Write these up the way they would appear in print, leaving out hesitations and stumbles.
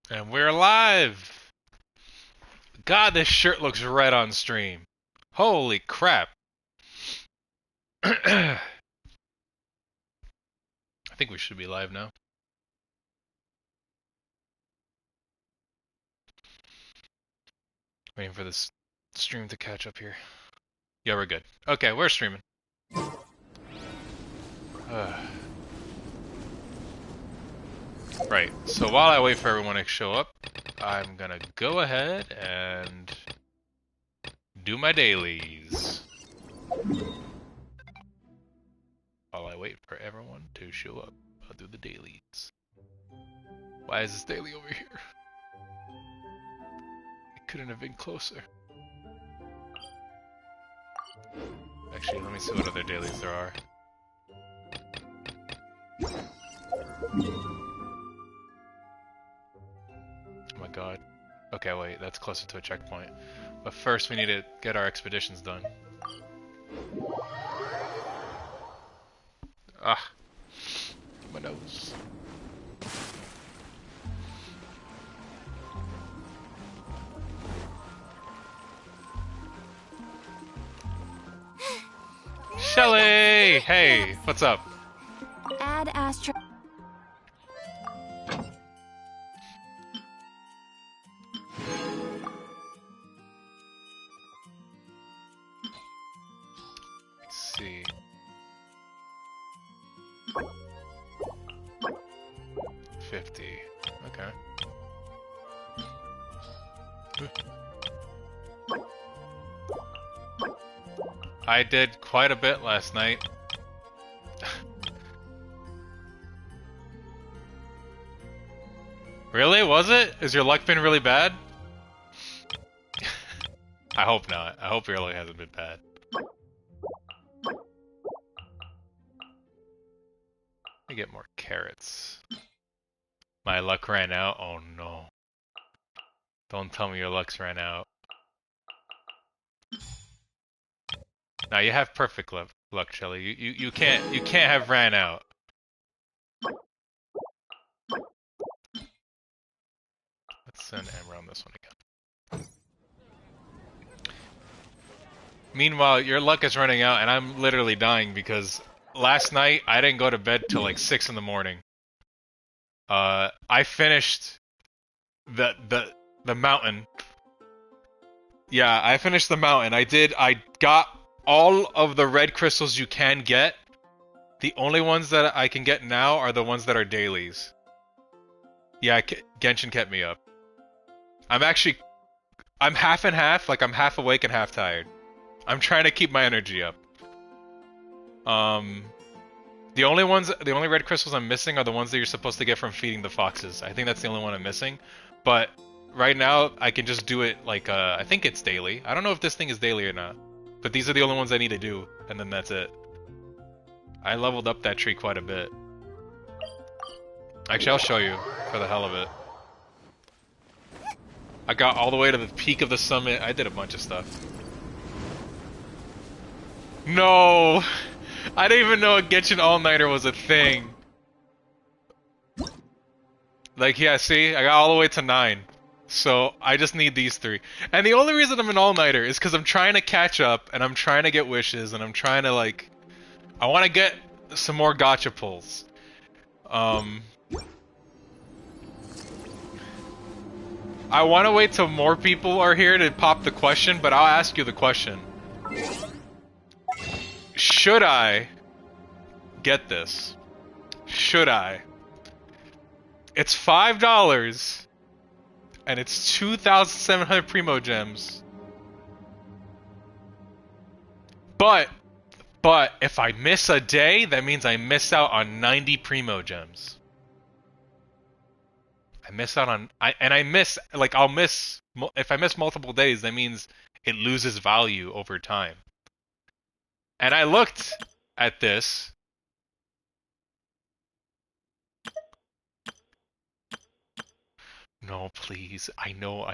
And we're live! God, this shirt looks red on stream. Holy crap. I think we should be live now. Waiting for this stream to catch up here. Yeah, we're good. Okay, we're streaming. Right, so while I wait for everyone to show up, I'm gonna go ahead and do my dailies. While I wait for everyone to show up, I'll do the dailies. Why is this daily over here? It couldn't have been closer. Actually, let me see what other dailies there are. Oh my god. Okay, wait, that's closer to a checkpoint. But first we need to get our expeditions done. Ah, my nose. Shelly! Hey, what's up? Add Astro. Let's see. $50. Okay. I did quite a bit last night. Really? Was it? Is your luck been really bad? I hope not. I hope your luck hasn't been bad. Let me get more carrots. My luck ran out? Oh no. Don't tell me your luck's ran out. Now you have perfect luck, Shelly. You can't have ran out. Let's send Amber on this one again. Meanwhile, your luck is running out, and I'm literally dying because last night I didn't go to bed till like 6 in the morning. I finished the mountain. Yeah, I finished the mountain. I got all of the red crystals you can get. The only ones that I can get now are the ones that are dailies. Yeah, Genshin kept me up. I'm half and half, like I'm half awake and half tired. I'm trying to keep my energy up. The only red crystals I'm missing are the ones that you're supposed to get from feeding the foxes. I think that's the only one I'm missing. But right now, I can just do it like, I think it's daily. I don't know if this thing is daily or not. But these are the only ones I need to do, and then that's it. I leveled up that tree quite a bit. Actually, I'll show you, for the hell of it. I got all the way to the peak of the summit. I did a bunch of stuff. No! I didn't even know a Genshin All-Nighter was a thing. Like, yeah, see? I got all the way to 9. So, I just need these 3. And the only reason I'm an All-Nighter is because I'm trying to catch up, and I'm trying to get wishes, and I'm trying to, like... I want to get some more gacha pulls. I want to wait till more people are here to pop the question, but I'll ask you the question. Should I get this? Should I? It's $5, and it's 2,700 Primo Gems. But if I miss a day, that means I miss out on 90 Primo Gems. I miss out on... I'll miss... If I miss multiple days, that means it loses value over time. And I looked at this... No, please. I know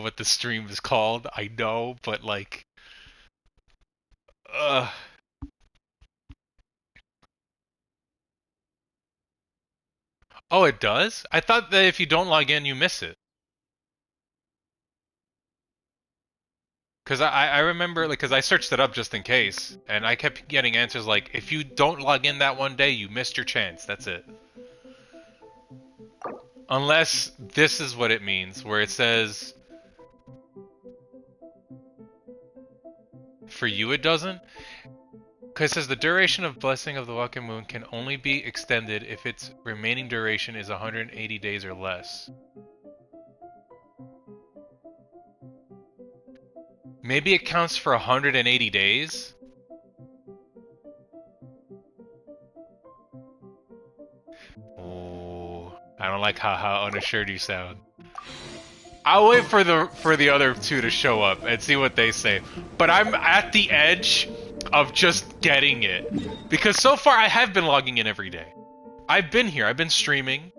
what the stream is called. I know, but like... Ugh. Oh, it does? I thought that if you don't log in, you miss it. Because I remember, like, because I searched it up just in case, and I kept getting answers like, if you don't log in that one day, you missed your chance. That's it. Unless this is what it means, where it says, for you it doesn't? Because it says the duration of Blessing of the Walking Moon can only be extended if its remaining duration is 180 days or less. Maybe it counts for 180 days? Oh, I don't like how unassured you sound. I'll wait for the other two to show up and see what they say. But I'm at the edge of just getting it. Because so far I have been logging in every day. I've been here, I've been streaming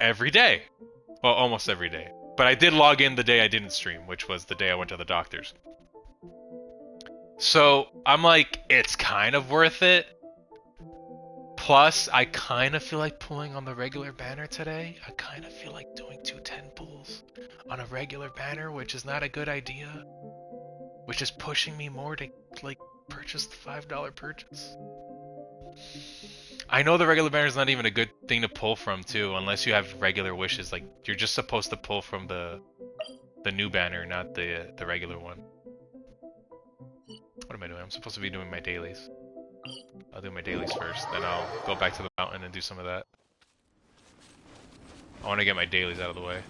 every day. Well, almost every day. But I did log in the day I didn't stream, which was the day I went to the doctor's. So I'm like, it's kind of worth it. Plus, I kind of feel like pulling on the regular banner today. I kind of feel like doing 210 pulls on a regular banner, which is not a good idea. Which is pushing me more to, like, purchase the $5 purchase. I know the regular banner is not even a good thing to pull from, too, unless you have regular wishes. Like, you're just supposed to pull from the new banner, not the regular one. What am I doing? I'm supposed to be doing my dailies. I'll do my dailies first, then I'll go back to the mountain and do some of that. I want to get my dailies out of the way.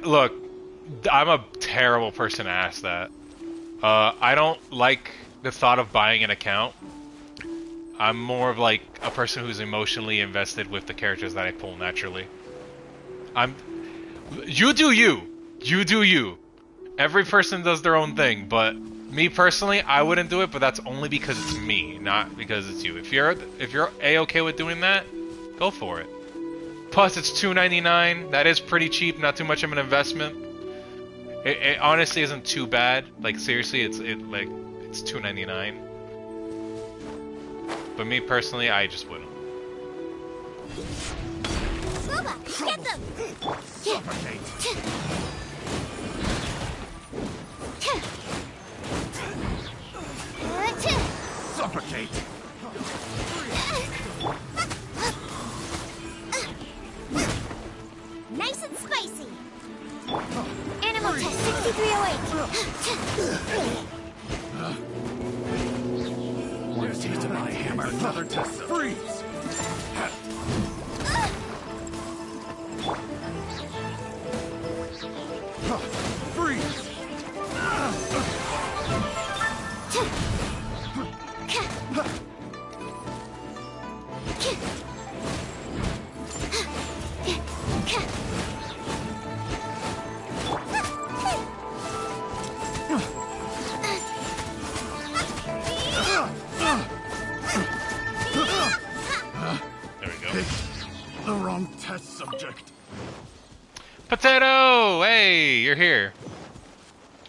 Look, I'm a terrible person to ask that. I don't like the thought of buying an account. I'm more of like a person who's emotionally invested with the characters that I pull naturally. You do you. You do you. Every person does their own thing, but me personally, I wouldn't do it, but that's only because it's me, not because it's you. If you're A-okay with doing that, go for it. Plus, it's $2.99. That is pretty cheap, not too much of an investment. It honestly isn't too bad. Like, seriously, it's $2.99. But me personally, I just wouldn't. Loba, get them! Suffocate! Nice and spicy! Animal test 6308! One taste of my hammer, another test of freeze! Freeze! The wrong test subject. Potato! Hey, you're here.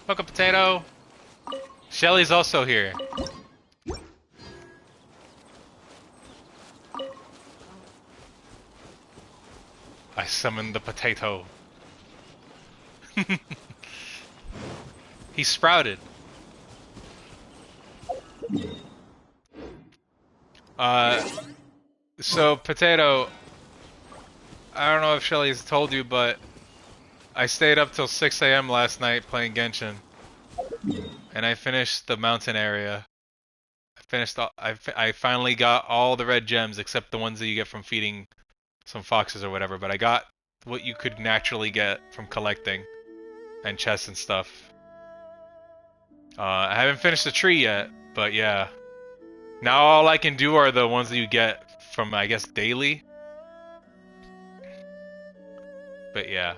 Welcome, Potato. Shelly's also here. I summoned the potato. He sprouted. So, Potato, I don't know if Shelly's told you, but I stayed up till 6 a.m. last night playing Genshin. And I finished the mountain area. I finally got all the red gems except the ones that you get from feeding some foxes or whatever, but I got what you could naturally get from collecting and chests and stuff. I haven't finished the tree yet, but yeah. Now all I can do are the ones that you get from, I guess, daily. But yeah.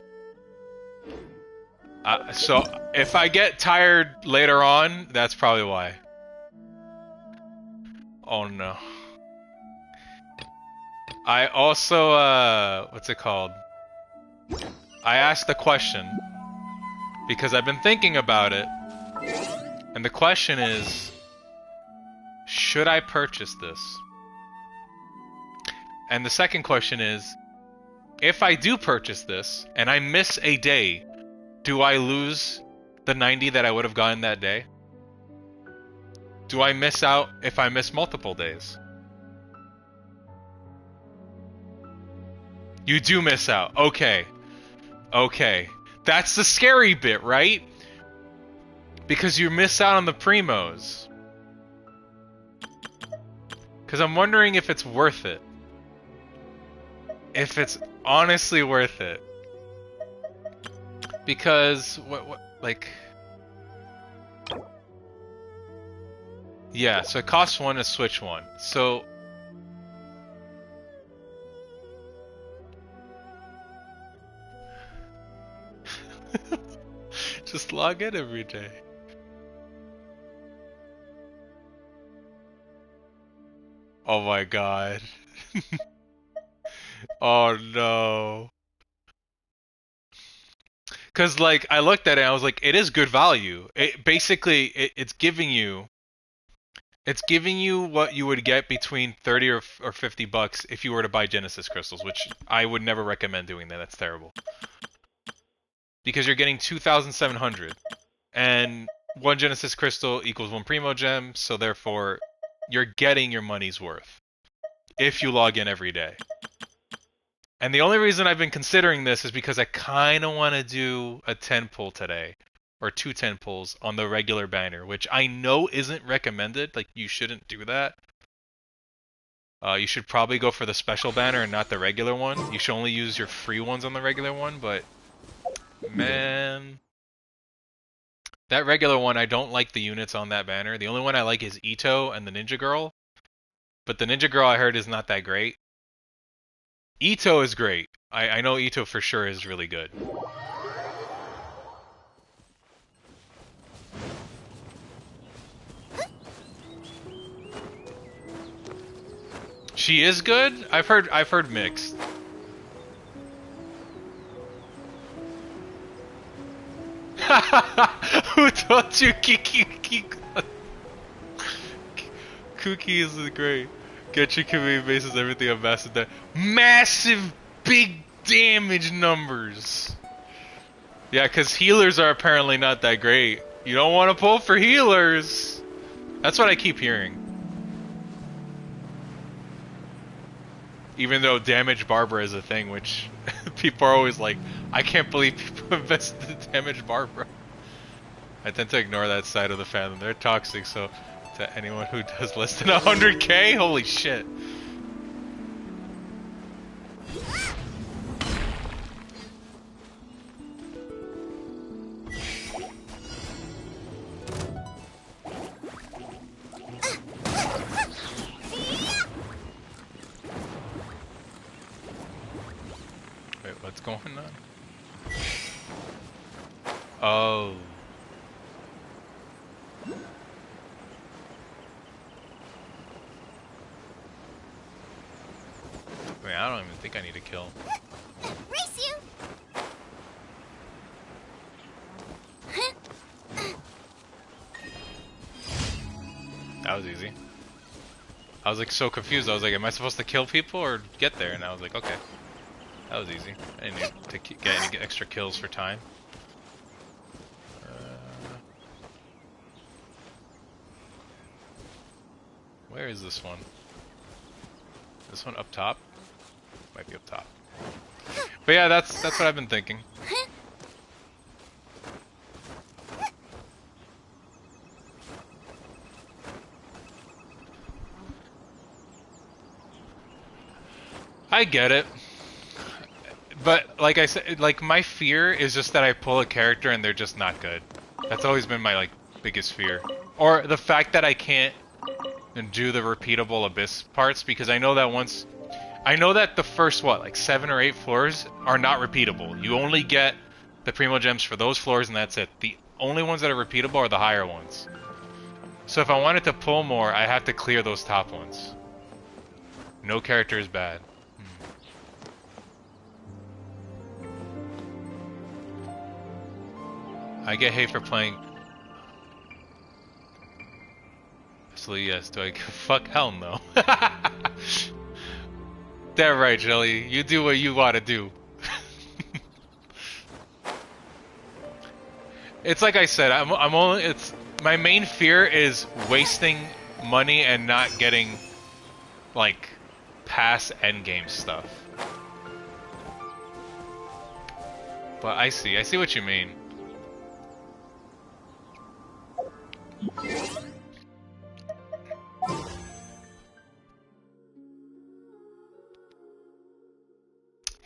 So if I get tired later on, that's probably why. Oh no. I also, what's it called? I asked the question because I've been thinking about it. And the question is, should I purchase this? And the second question is, if I do purchase this and I miss a day, do I lose the 90 that I would have gotten that day? Do I miss out if I miss multiple days? You do miss out. Okay. Okay. That's the scary bit, right? Because you miss out on the primos. Because I'm wondering if it's worth it. If it's honestly worth it. Because, like... Yeah, so it costs 1 to switch 1. So... Just log in every day. Oh my god. Oh no. Cause like I looked at it, I was like, it is good value. It basically it's giving you what you would get between 30 or $50 if you were to buy Genesis crystals, which I would never recommend doing that. That's terrible. Because you're getting 2,700, and one Genesis crystal equals 1 Primo Gem, so therefore you're getting your money's worth if you log in every day. And the only reason I've been considering this is because I kind of want to do a 10 pull today, or 2 10 pulls on the regular banner, which I know isn't recommended. Like, you shouldn't do that. You should probably go for the special banner and not the regular one. You should only use your free ones on the regular one, but man, that regular one, I don't like the units on that banner. The only one I like is Ito and the Ninja Girl, but the Ninja Girl I heard is not that great. Ito is great. I know Ito for sure is really good. She is good? I've heard mixed. Who told you Cookie is great. Get your community bases, everything on massive massive big damage numbers. Yeah, because healers are apparently not that great. You don't want to pull for healers. That's what I keep hearing. Even though damage Barbara is a thing, which people are always like, I can't believe people invested in damage Barbara. I tend to ignore that side of the fandom. They're toxic, so to anyone who does less than 100k, holy shit. What's going on? Oh. Wait, I don't even think I need to kill. Race you! That was easy. I was like so confused. I was like, am I supposed to kill people or get there? And I was like, okay. That was easy. I didn't need to get any extra kills for time. Where is this one? This one up top? Might be up top. But yeah, that's what I've been thinking. I get it. But like I said, like my fear is just that I pull a character and they're just not good. That's always been my like biggest fear. Or the fact that I can't do the repeatable abyss parts, because I know that the first like 7 or 8 floors are not repeatable. You only get the Primo Gems for those floors and that's it. The only ones that are repeatable are the higher ones. So if I wanted to pull more, I have to clear those top ones. No character is bad. I get hate for playing Mentally, yes. Do I give a fuck? Hell no. Damn right, Jelly. You do what you want to do. It's like I said, I'm only, it's, my main fear is wasting money and not getting, like, past endgame stuff. But I see what you mean.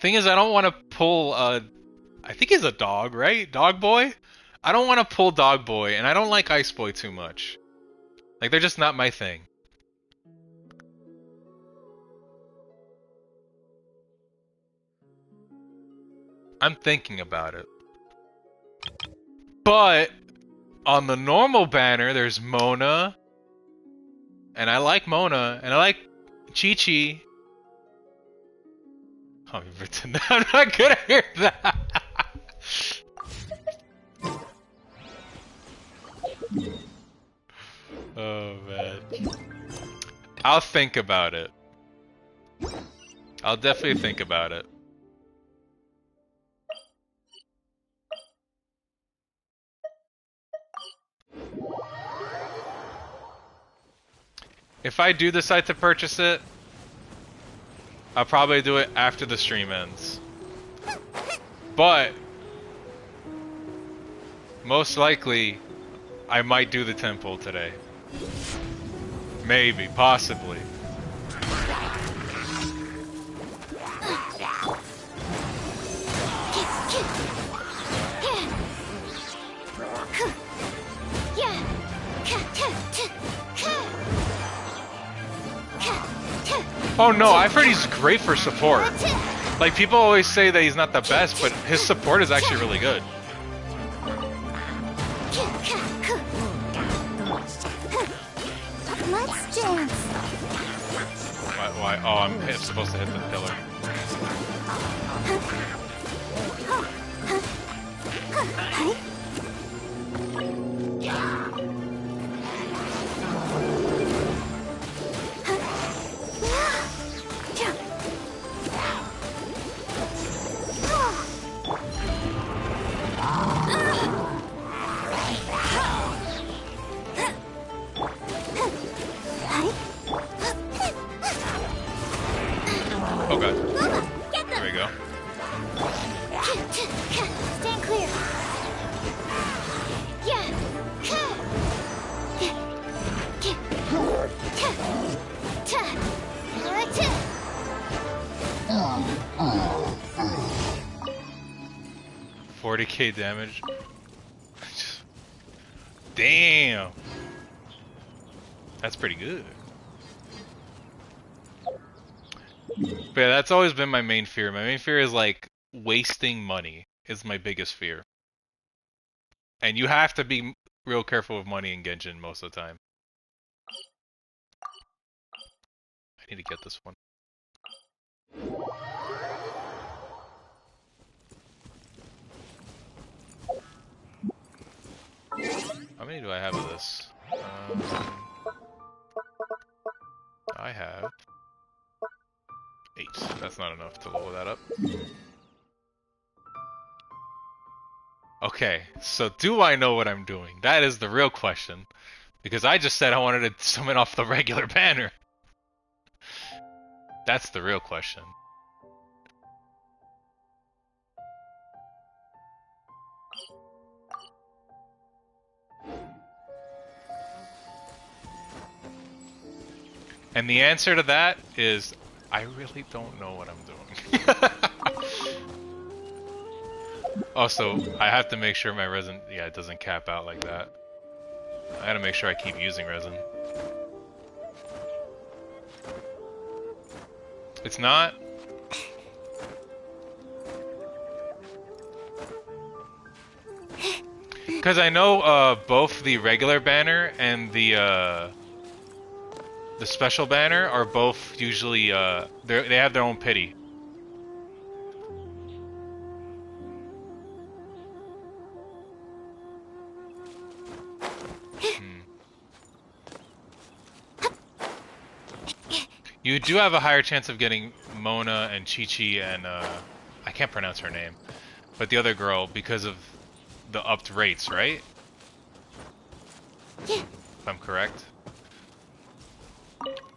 Thing is, I don't want to pull, I think he's a dog, right? Dog Boy? I don't want to pull Dog Boy, and I don't like Ice Boy too much. Like, they're just not my thing. I'm thinking about it. But, on the normal banner, there's Mona. And I like Mona, and I like Chichi. Oh, you've written that. I'm not gonna hear that. Oh, man. I'll think about it. I'll definitely think about it. If I do decide to purchase it, I'll probably do it after the stream ends. But, most likely, I might do the temple today. Maybe, possibly. Oh no, I've heard he's great for support. Like, people always say that he's not the best, but his support is actually really good. Let's dance. Why? Oh, I'm supposed to hit the pillar. Oh god. There we go. Stand clear. Yeah. 40k damage. Damn. That's pretty good. But yeah, that's always been my main fear. My main fear is like wasting money is my biggest fear. And you have to be real careful with money in Genshin most of the time. I need to get this one. How many do I have of this? I have 8. That's not enough to level that up. Okay, so do I know what I'm doing? That is the real question. Because I just said I wanted to summon off the regular banner. That's the real question. And the answer to that is, I really don't know what I'm doing. Also, I have to make sure my resin, yeah, it doesn't cap out like that. I gotta make sure I keep using resin. It's not? Because I know both the regular banner and the special banner are both usually they have their own pity. You do have a higher chance of getting Mona and Chichi and I can't pronounce her name, but the other girl because of the upped rates, right? Yeah. If I'm correct.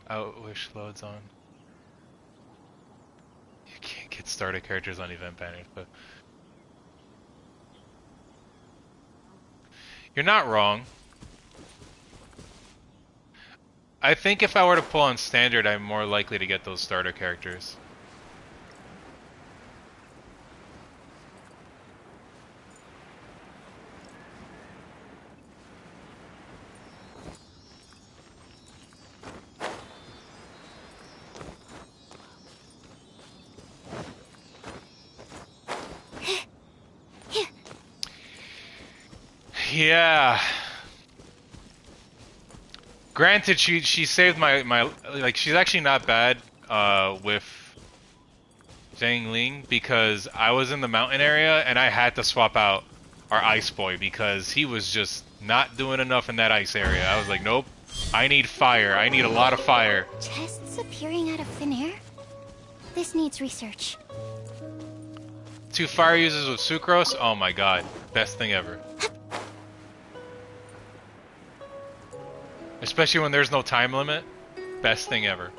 Oh, wish loads on. You can't get starter characters on event banners, but you're not wrong. I think if I were to pull on standard, I'm more likely to get those starter characters. Yeah. Granted, she saved my like she's actually not bad with Xiangling because I was in the mountain area and I had to swap out our ice boy because he was just not doing enough in that ice area. I was like, nope, I need fire. I need a lot of fire. Chests appearing out of thin air? This needs research. 2 fire users with Sucrose? Oh my god, best thing ever. Especially when there's no time limit. Best thing ever.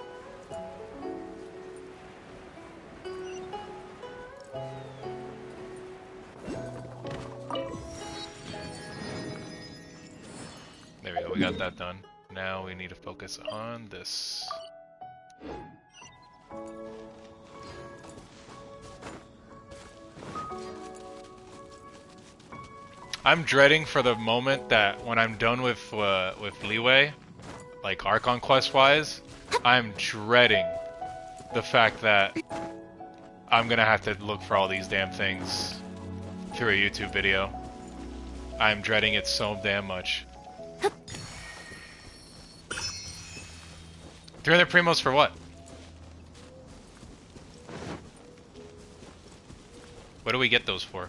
There we go, we got that done. Now we need to focus on this. I'm dreading for the moment that when I'm done with Liyue, like Archon quest wise, I'm dreading the fact that I'm gonna have to look for all these damn things through a YouTube video. I'm dreading it so damn much. 300 primos for what? What do we get those for?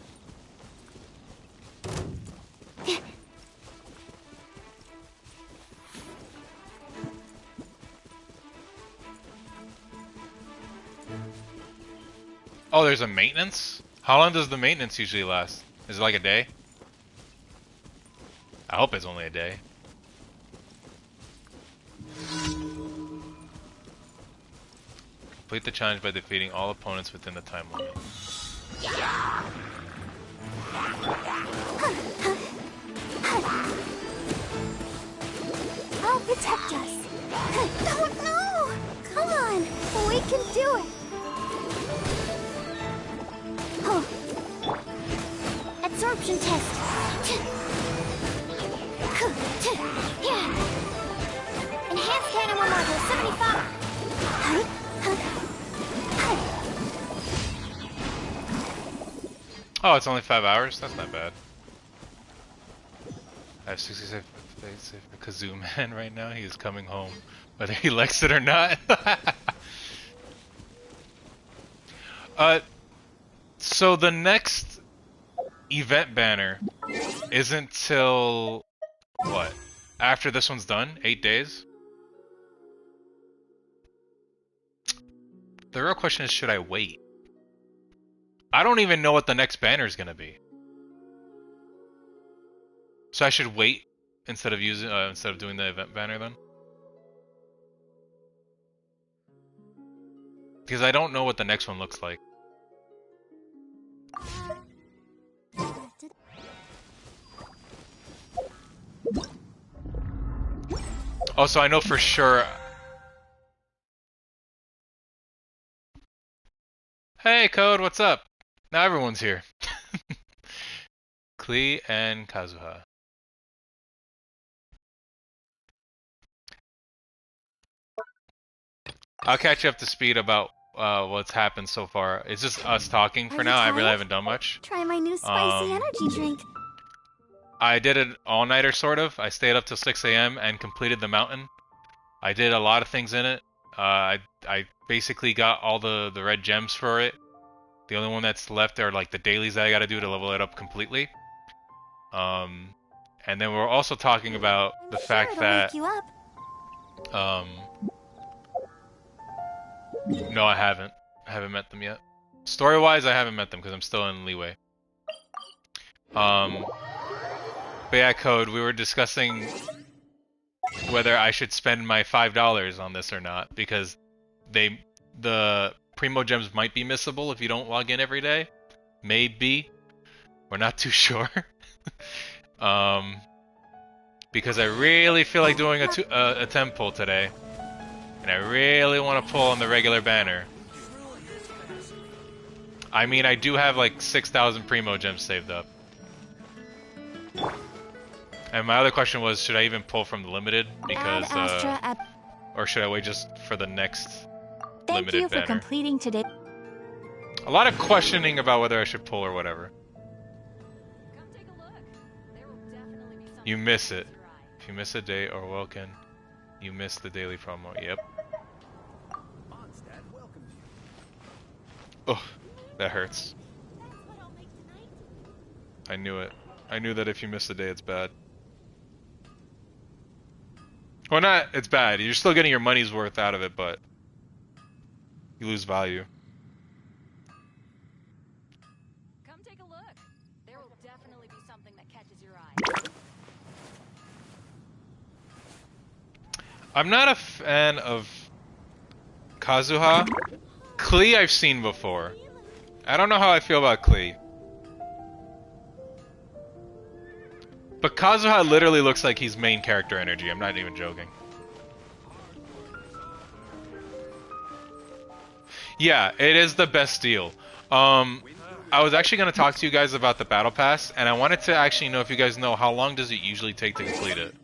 Oh, there's a maintenance? How long does the maintenance usually last? Is it like a day? I hope it's only a day. Complete the challenge by defeating all opponents within the time limit. I'll protect us. Don't know. Come on, we can do it. Absorption test. Enhanced animal module 75. Oh, it's only 5 hours? That's not bad. I have 67 faith for Kazoo Man right now. He is coming home, whether he likes it or not. So the next event banner isn't till what? After this one's done? 8 days? The real question is, should I wait? I don't even know what the next banner is gonna be. So I should wait instead of doing the event banner then? Because I don't know what the next one looks like. Also, I know for sure. Hey, Code, what's up? Now everyone's here. Klee and Kazuha. I'll catch you up to speed about what's happened so far. It's just us talking for now. I really haven't done much. Try my new spicy energy drink. I did an all-nighter, sort of. I stayed up till 6 a.m. and completed the mountain. I did a lot of things in it. I basically got all the red gems for it. The only one that's left are like the dailies that I gotta do to level it up completely. And then we're also talking about the fact that No, I haven't. I haven't met them yet. Story-wise, I haven't met them because I'm still in Liyue. But yeah, Code, we were discussing whether I should spend my $5 on this or not because the Primo Gems might be missable if you don't log in every day. Maybe. We're not too sure. Because I really feel like doing a temp pull today. And I really want to pull on the regular banner. I mean, I do have like 6,000 Primo Gems saved up. And my other question was, should I even pull from the limited? Because, or should I wait just for the next limited banner? Thank you for completing today. A lot of questioning about whether I should pull or whatever. You miss it. If you miss a day or welcome, you miss the daily promo. Yep. Oh, that hurts. I knew it. I knew that if you miss a day, it's bad. Well, not it's bad. You're still getting your money's worth out of it, but you lose value. Come take a look. There will definitely be something that catches your eye. I'm not a fan of Kazuha. Klee I've seen before. I don't know how I feel about Klee. But Kazuha literally looks like he's main character energy. I'm not even joking. Yeah, it is the best deal. I was actually going to talk to you guys about the Battle Pass, and I wanted to actually know if you guys know how long does it usually take to complete it.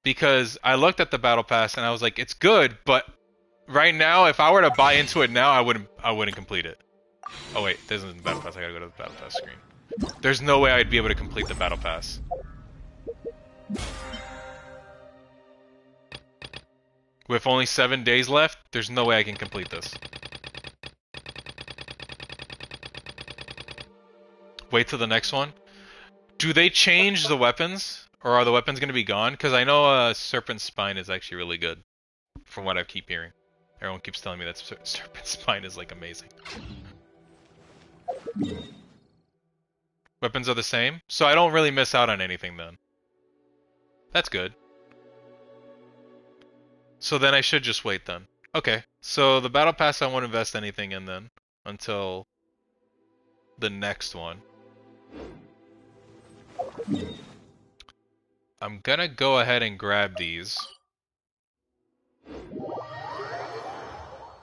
Because I looked at the Battle Pass and I was like, it's good, but right now, if I were to buy into it now, I wouldn't complete it. Oh wait, this isn't the Battle Pass. I gotta go to the Battle Pass screen. There's no way I'd be able to complete the Battle Pass. With only 7 days left, there's no way I can complete this. Wait till the next one. Do they change the weapons? Or are the weapons going to be gone? Because I know Serpent Spine is actually really good. From what I keep hearing. Everyone keeps telling me that Serpent Spine is like amazing. Weapons are the same? So I don't really miss out on anything then. That's good. So then I should just wait then. Okay, so the Battle Pass I won't invest anything in then. Until the next one. I'm gonna go ahead and grab these.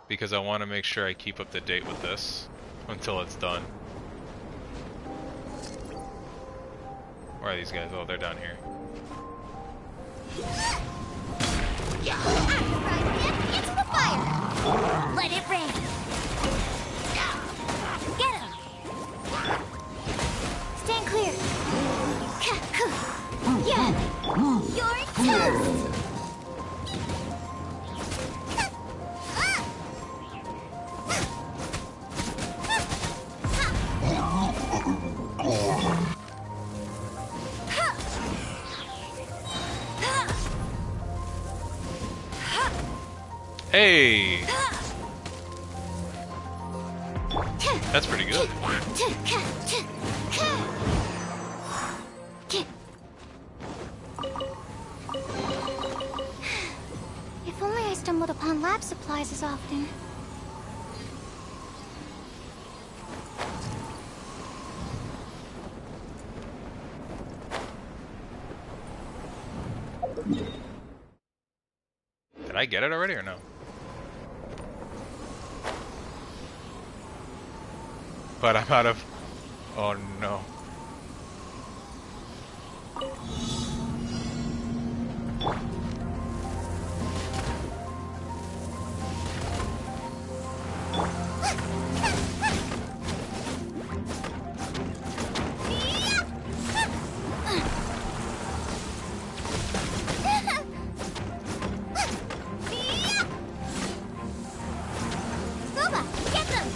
Because I want to make sure I keep up to date with this. Until it's done. Where are these guys? Oh, they're down here. Into the fire! Let it rain! Get him! Stand clear! Yeah! You're toast! Hey! That's pretty good. If only I stumbled upon lab supplies as often. Did I get it already or no? But I'm out of... Oh no. Loba, get them!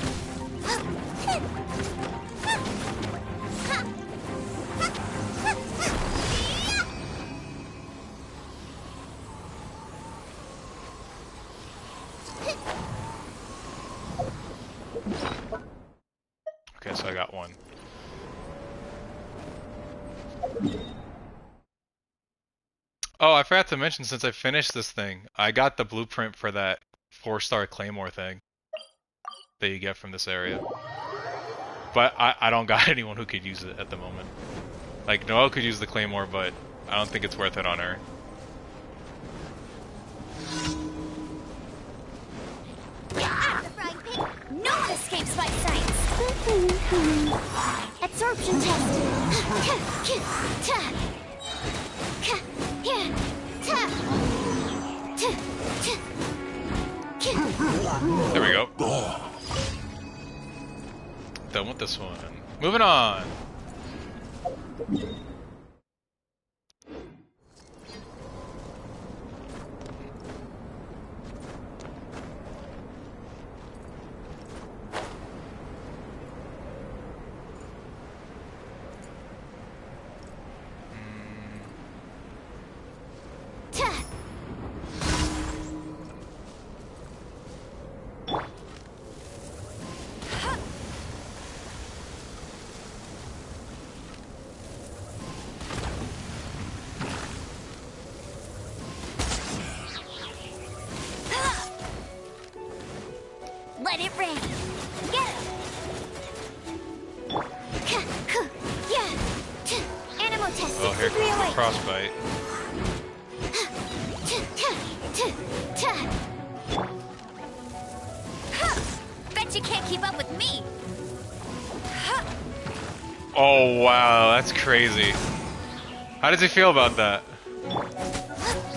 so I got one. Oh, I forgot to mention, since I finished this thing, I got the blueprint for that 4-star Claymore thing that you get from this area. But I don't got anyone who could use it at the moment. Like, Noelle could use the Claymore, but I don't think it's worth it on her. The frying pan. No one escapes my sight. Absorption test. There we go. Done with this one. Moving on. Let it rain. Get it. Animal test. Oh, here comes the frostbite. Bet you can't keep up with me. Oh wow, that's crazy. How does he feel about that?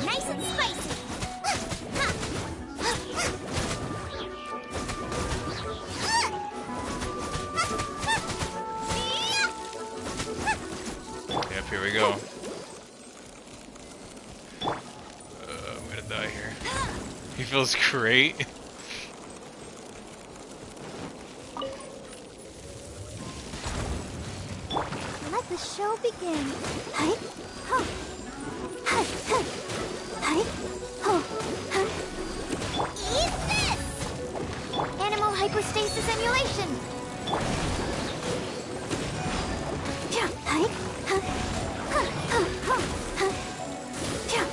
Nice and spicy. Yep, here we go. I'm gonna die here. He feels great. Let the show begin. Hi, ho, hi, hi, hi, ho, hi. Eat this! Animal hypostasis emulation. Yeah, hi, huh, huh, huh, huh, huh. Yeah.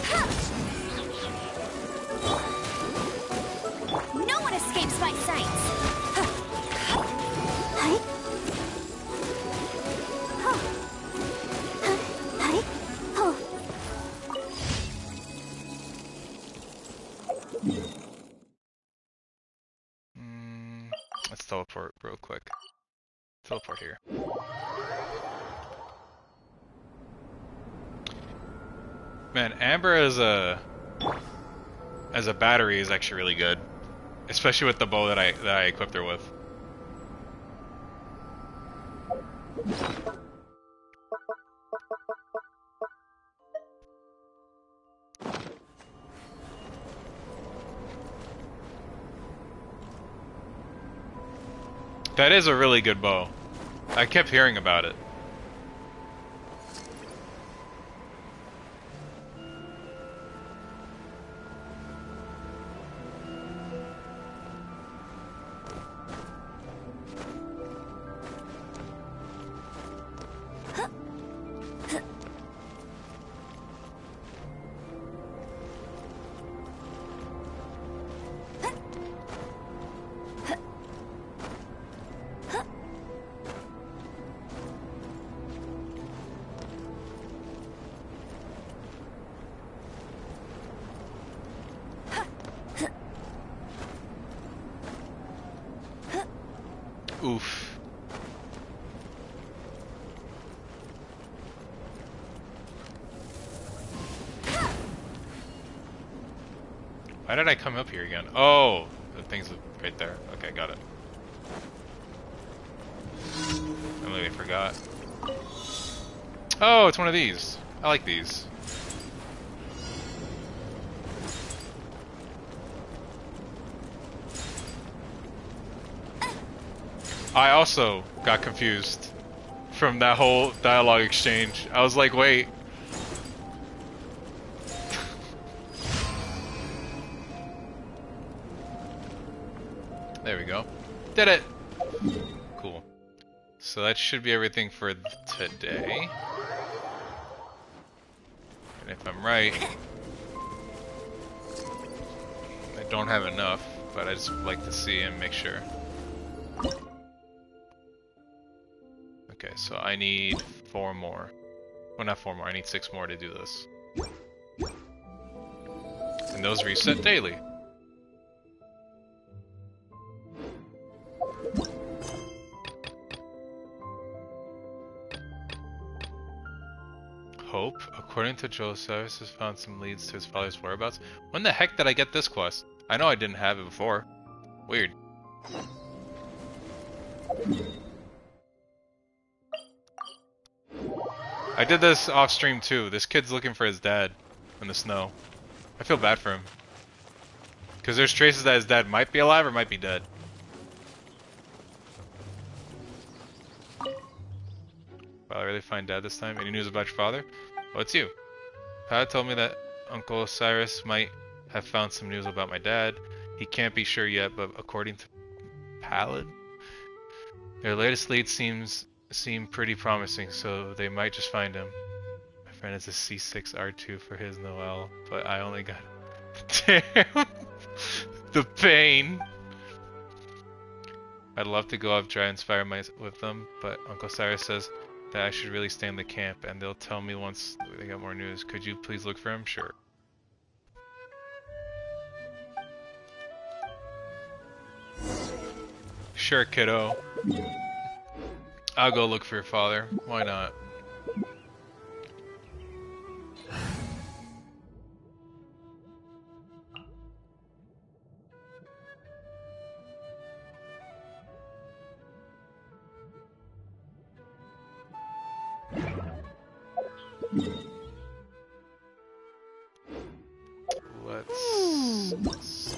Huh. No one escapes my sights. Hi. Ho. Hi. Ho. Let's teleport real quick. Teleport here. Man, Amber as a battery is actually really good, especially with the bow that I equipped her with. That is a really good bow. I kept hearing about it. Oof. Why did I come up here again? Oh, the thing's right there. Okay, got it. I completely forgot. Oh, it's one of these. I like these. I also got confused from that whole dialogue exchange. I was like, wait. There we go. Did it! Cool. So that should be everything for today. And if I'm right, I don't have enough, but I just would like to see and make sure. Okay, so I need 4 more. Well, not 4 more, I need 6 more to do this. And those reset daily. Hope, according to Joe, Cyrus has found some leads to his father's whereabouts. When the heck did I get this quest? I know I didn't have it before. Weird. I did this off stream too. This kid's looking for his dad in the snow. I feel bad for him. Because there's traces that his dad might be alive or might be dead. Will I really find Dad this time? Any news about your father? Well, it's you. Dad told me that Uncle Cyrus might have found some news about my dad. He can't be sure yet, but according to Palad, their latest lead seem pretty promising, so they might just find him. My friend is a C6R2 for his Noel, but I only got... Damn! The pain! I'd love to go off dry and inspire with them, but Uncle Cyrus says that I should really stay in the camp, and they'll tell me once they got more news. Could you please look for him? Sure. Sure, kiddo. I'll go look for your father. Why not? Let's see.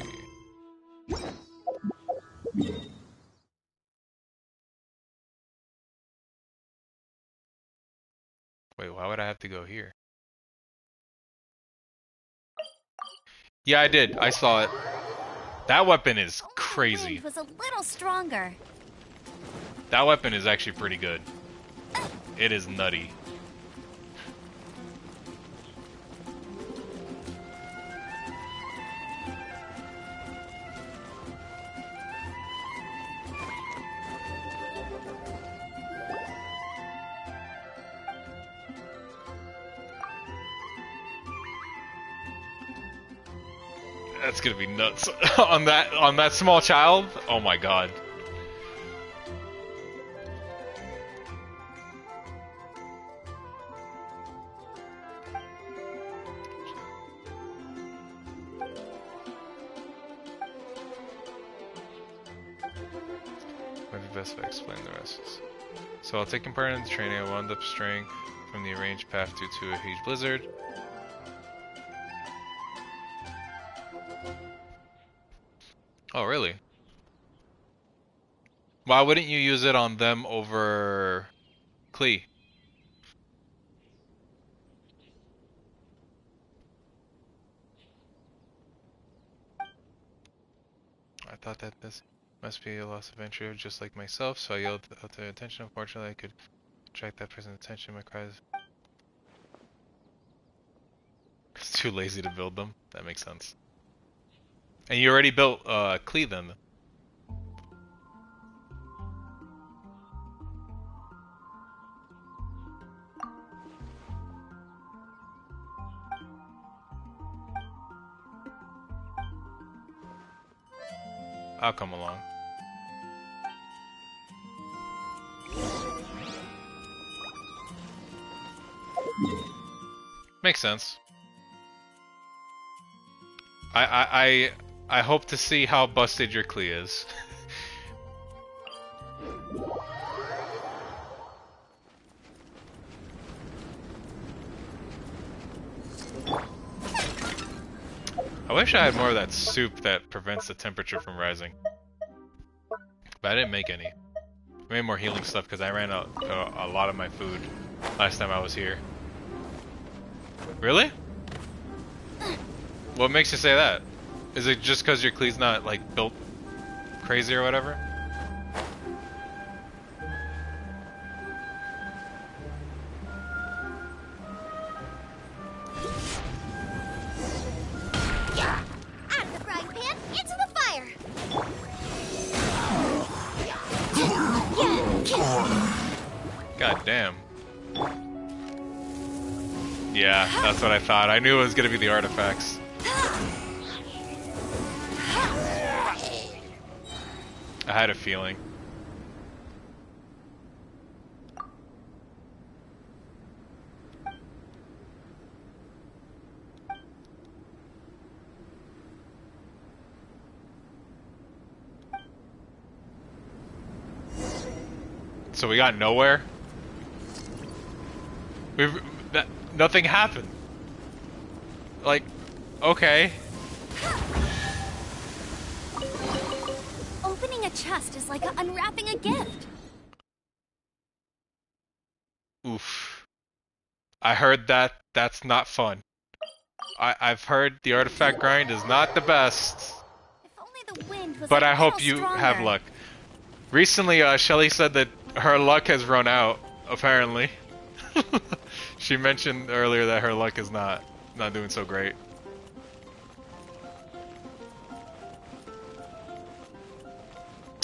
Wait, why would I have to go here? Yeah, I did. I saw it. That weapon is crazy. Wind was a little stronger. That weapon is actually pretty good. It is nutty. That's gonna be nuts on that small child. Oh my god. Might be best if I explain the rest. So while taking part in the training, I wound up straying from the arranged path due to a huge blizzard. Oh, really? Why wouldn't you use it on them over Klee? I thought that this must be a lost adventure just like myself, so I yelled out to attention. Unfortunately, I could attract that person's attention. My cries. It's too lazy to build them. That makes sense. And you already built Klee then. I'll come along. Makes sense. I hope to see how busted your Klee is. I wish I had more of that soup that prevents the temperature from rising. But I didn't make any. I made more healing stuff because I ran out a lot of my food last time I was here. Really? What makes you say that? Is it just because your Klee's not like built crazy or whatever. Out of the frying pan, into the fire. God damn. Yeah, that's what I thought. I knew it was gonna be the artifacts. I had a feeling. So we got nowhere? Nothing happened. Like, okay. Opening a chest is like unwrapping a gift. Oof. I heard that. That's not fun. I've heard the artifact grind is not the best. If only the wind was But a I hope little you stronger. have luck. Recently, Shelly said that her luck has run out, apparently. She mentioned earlier that her luck is not doing so great.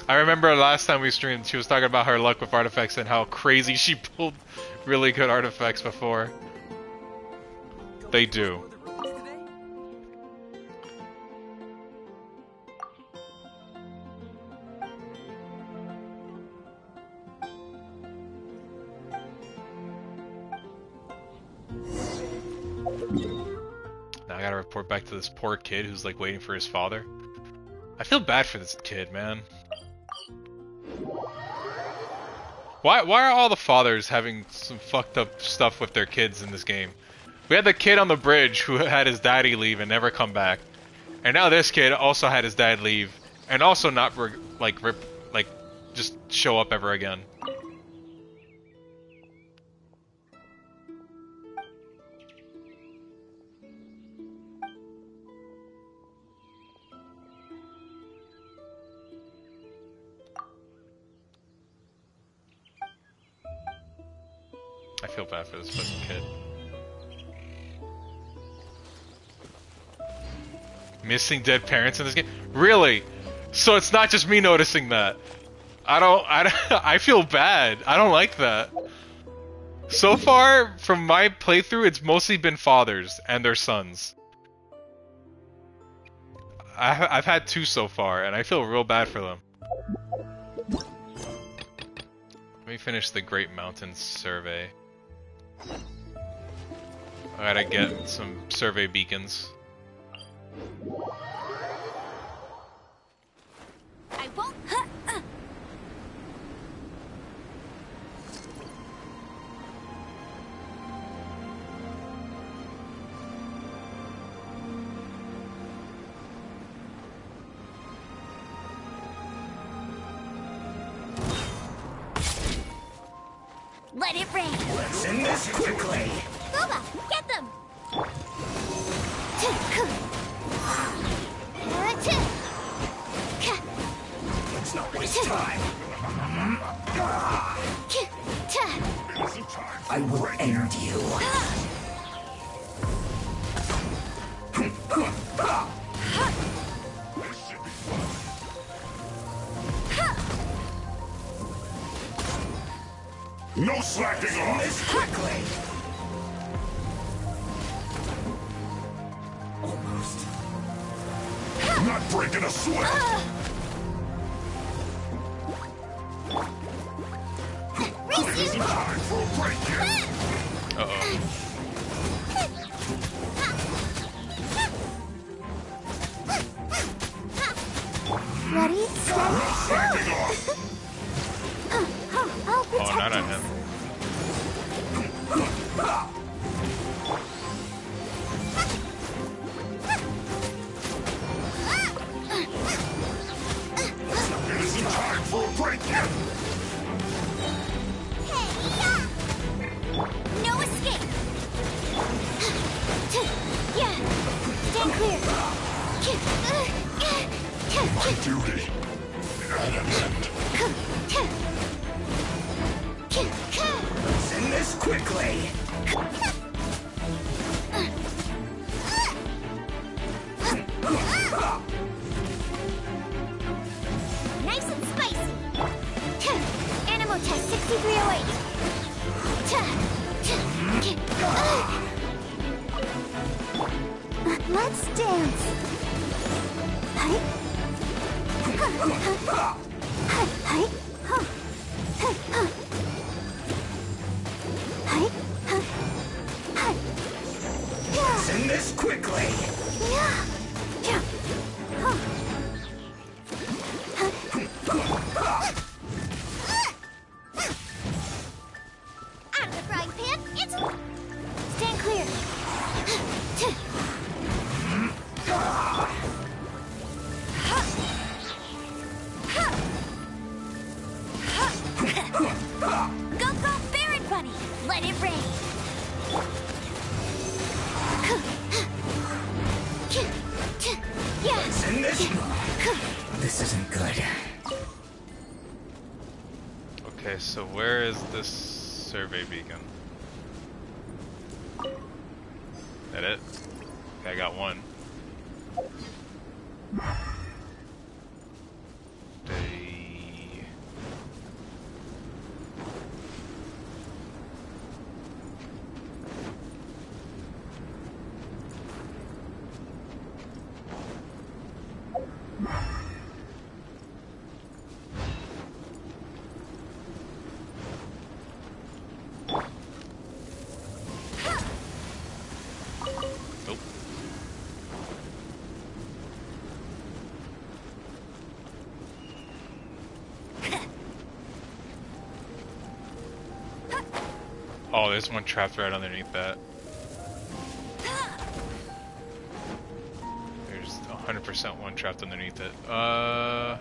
I remember last time we streamed, she was talking about her luck with artifacts and how crazy she pulled really good artifacts before. They do. Now I gotta report back to this poor kid who's like waiting for his father. I feel bad for this kid, man. Why are all the fathers having some fucked up stuff with their kids in this game? We had the kid on the bridge who had his daddy leave and never come back. And now this kid also had his dad leave and also not just show up ever again. I feel bad for this fucking kid. Missing dead parents in this game? Really? So it's not just me noticing that. I feel bad. I don't like that. So far, from my playthrough, it's mostly been fathers and their sons. I've had 2 so far, and I feel real bad for them. Let me finish the Great Mountains survey. I gotta get some survey beacons. I won't. Let it rain. Let's end this quickly. Loba, get them. Let's not waste time. I will end you. No slacking off! This quickly! Almost. Not breaking a sweat! This isn't time for a break yet! Uh-oh. Ready? No slacking off! I'll protect Oh, not on us. him. It isn't time for a break yet! No escape. Yeah. Stand clear. My duty. quickly! Nice and spicy. Animal test 6308. Let's dance. Hi. Hi. Send this quickly! Out of the frying pan, it's... Stand clear. Go, go, Baron Bunny! Let it rain! Yeah! Send this... This isn't good. Okay, so where is this survey beacon? That it? Okay, I got one. Nope. Oh, there's one trapped right underneath that. There's 100% one trapped underneath it. I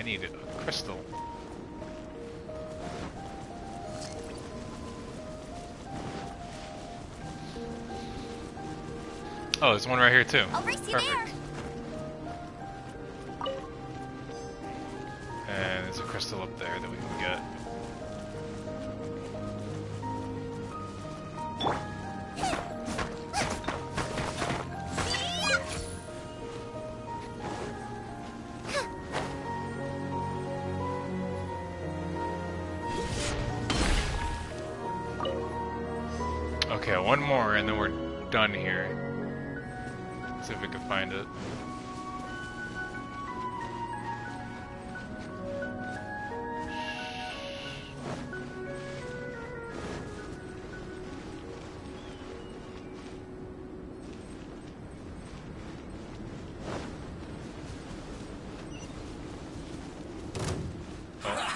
need a crystal. Oh, there's one right here too. I'll race you there! Perfect. And there's a crystal up there that we can get. Okay, one more and then we're done here. Let's see if we can find it.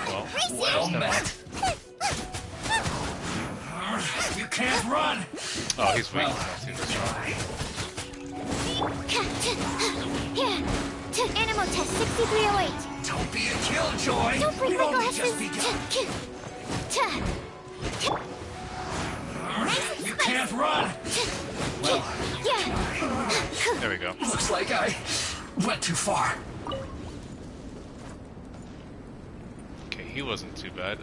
Oh, Well met. You can't run! oh, he's weak. He's not too strong. Animal test 6308. Don't be a killjoy! Don't break We've my only glasses. just begun. You can't run! Well, There we go. looks like I went too far. Okay, he wasn't too bad.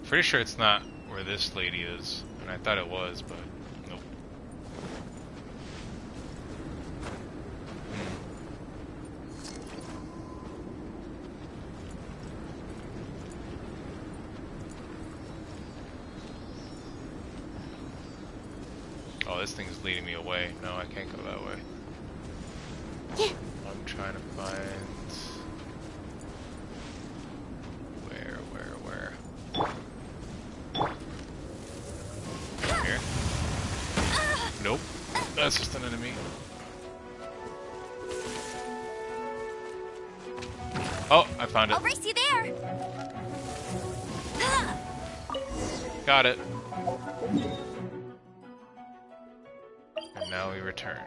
Pretty sure it's not where this lady is. And I thought it was, but nope. Oh, this thing's leading me away. No, I can't go that way. I'm trying to find... Where? Here? Nope. That's just an enemy. Oh, I found it. I'll race you there. Got it. And now we return.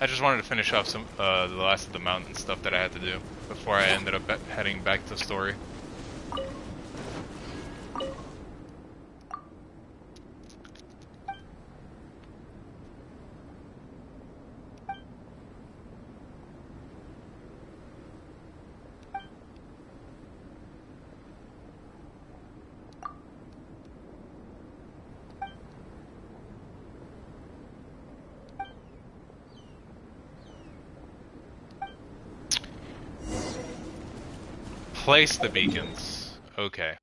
I just wanted to finish off some the last of the mountain stuff that I had to do before I ended up heading back to the story. place the beacons. Okay.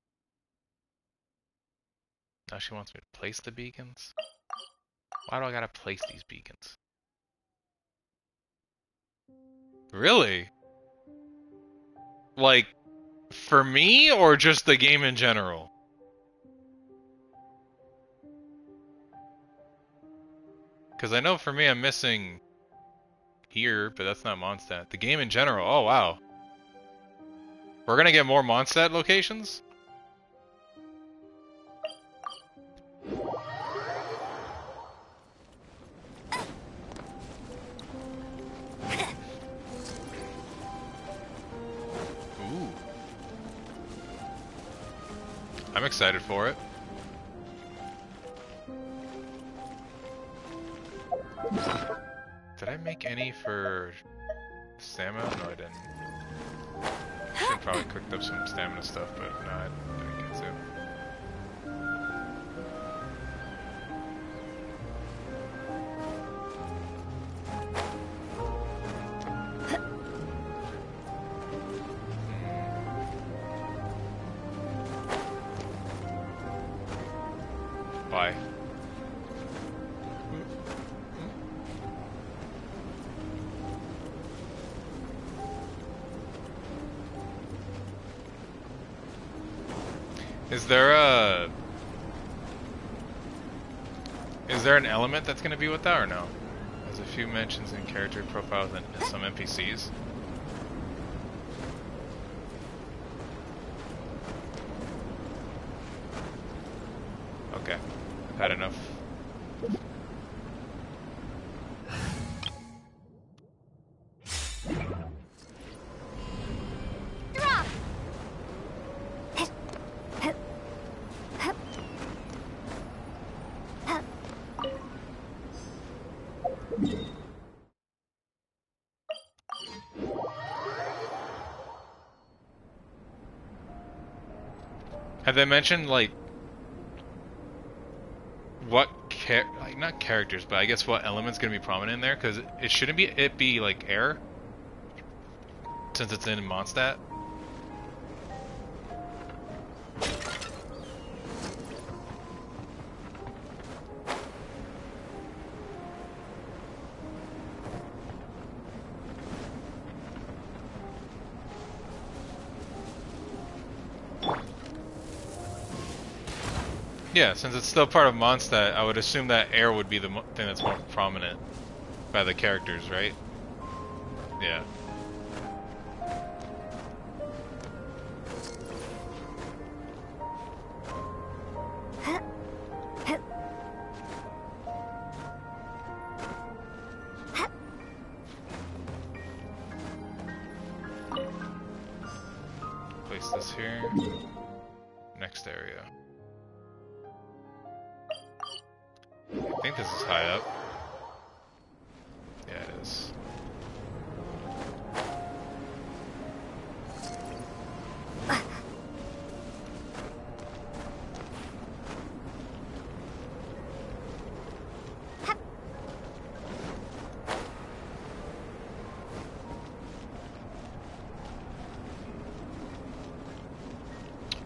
Now she wants me to place the beacons? Why do I gotta place these beacons? Really? Like, for me or just the game in general? Because I know for me I'm missing here, but that's not Mondstadt. The game in general, oh wow. We're gonna get more Mondstadt locations? Ooh. I'm excited for it. Did I make any for stamina? No, I didn't. Should have probably cooked up some stamina stuff, but no, I didn't get to. Why? Is there an element that's gonna be with that or no? There's a few mentions in character profiles and some NPCs. Okay, I've had enough. Have they mentioned like what like not characters, but I guess what element's gonna be prominent in there? Because it shouldn't be like air, since it's in Mondstadt. Yeah, since it's still part of Mondstadt, I would assume that air would be the thing that's more prominent by the characters, right? Yeah. Place this here. Next area. I think this is high up. Yeah, it is.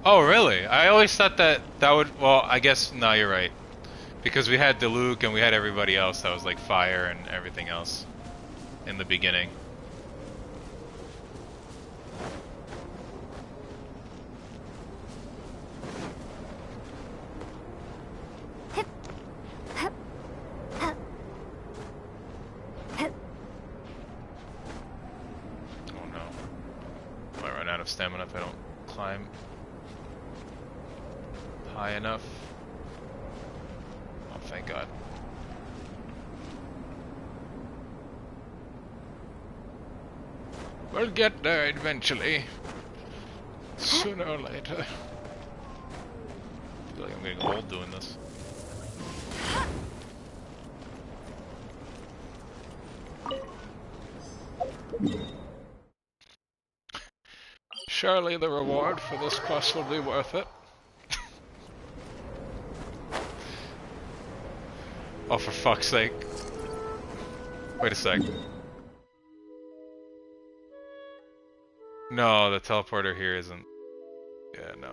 Oh, really? I always thought that would... Well, I guess... No, you're right. Because we had Diluc and we had everybody else that was like fire and everything else in the beginning. Oh no. Might run out of stamina if I don't climb high enough. Oh, thank God. We'll get there eventually. Sooner or later. I feel like I'm getting old doing this. Surely the reward for this quest will be worth it. Oh, for fuck's sake. Wait a sec. No, the teleporter here isn't. Yeah, no.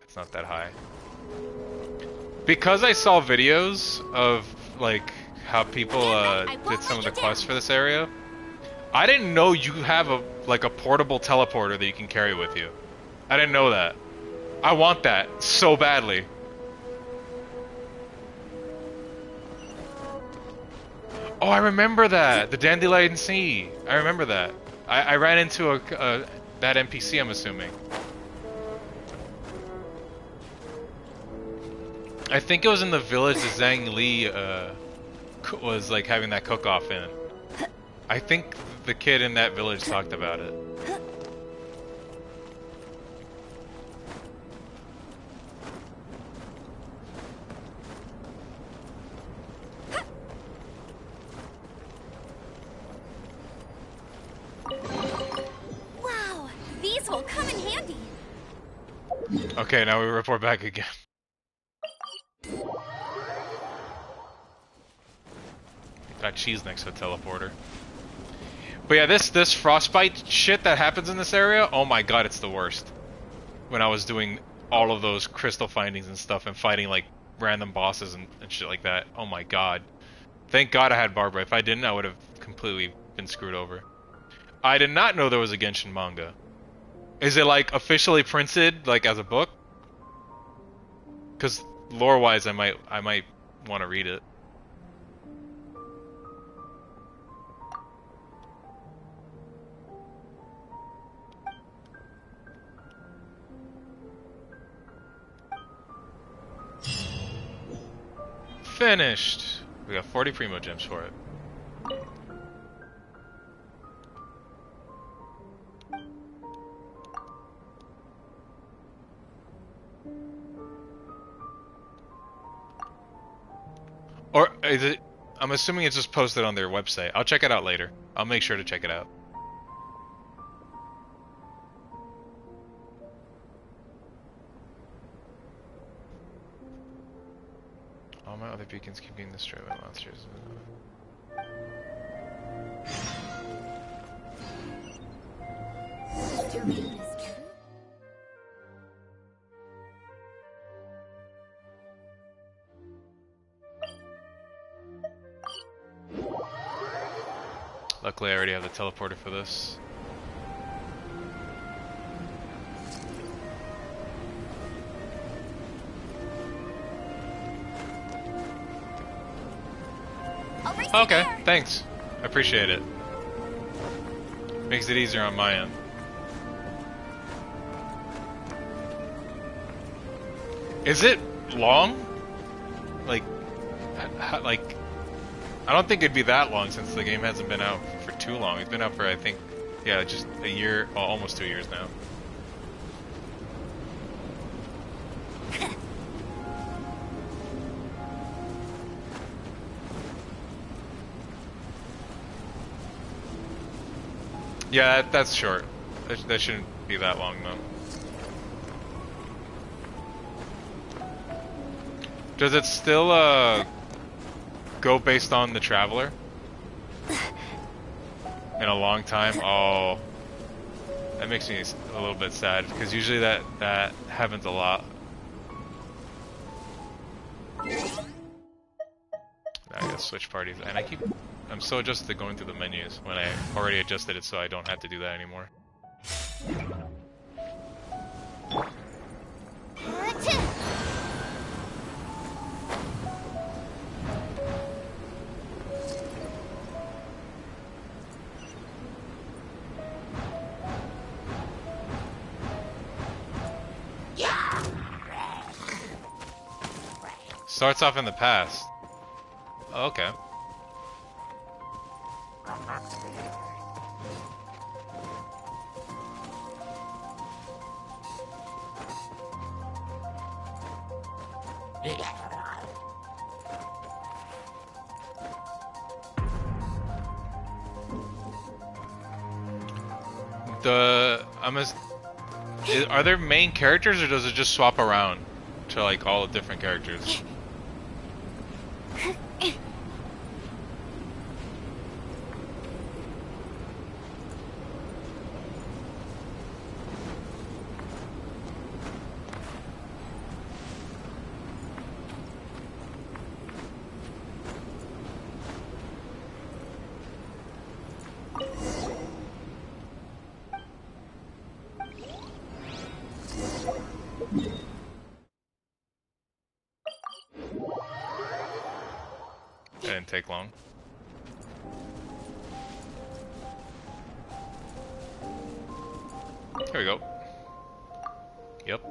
It's not that high. Because I saw videos of like how people did some of the quests for this area, I didn't know you have a portable teleporter that you can carry with you. I didn't know that. I want that so badly. Oh, I remember that. The Dandelion Sea. I remember that. I ran into that NPC, I'm assuming. I think it was in the village that Zhongli was like having that cook-off in. I think the kid in that village talked about it. Wow, these will come in handy. Okay, now we report back again. Got cheese next to a teleporter. But yeah, this frostbite shit that happens in this area, oh my god, it's the worst. When I was doing all of those crystal findings and stuff and fighting like random bosses and shit like that, oh my god. Thank god I had Barbara. If I didn't, I would have completely been screwed over. I did not know there was a Genshin manga. Is it like officially printed like as a book? Because lore-wise, I might want to read it. Finished. We got 40 Primo Gems for it. Or is it? I'm assuming it's just posted on their website. I'll check it out later. I'll make sure to check it out. All my other beacons keep getting destroyed by monsters. Luckily, I already have the teleporter for this. Okay, thanks. I appreciate it. Makes it easier on my end. Is it long? Like, I don't think it'd be that long since the game hasn't been out for too long. It's been out for, I think, yeah, just a year, well, almost 2 years now. Yeah, that's short. That shouldn't be that long, though. Does it still, go based on the Traveler? In a long time? Oh. That makes me a little bit sad, because usually that happens a lot. I gotta switch parties, and I'm so adjusted to going through the menus when I already adjusted it so I don't have to do that anymore. Starts off in the past. Oh, okay. Are there main characters, or does it just swap around to like all the different characters? take long. Here we go. Yep.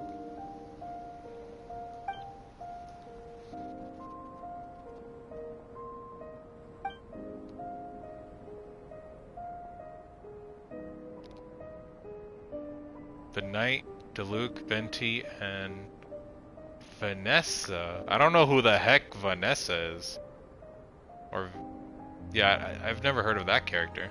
The Knight, Diluc, Venti, and Vanessa. I don't know who the heck Vanessa is. Or, yeah, I've never heard of that character.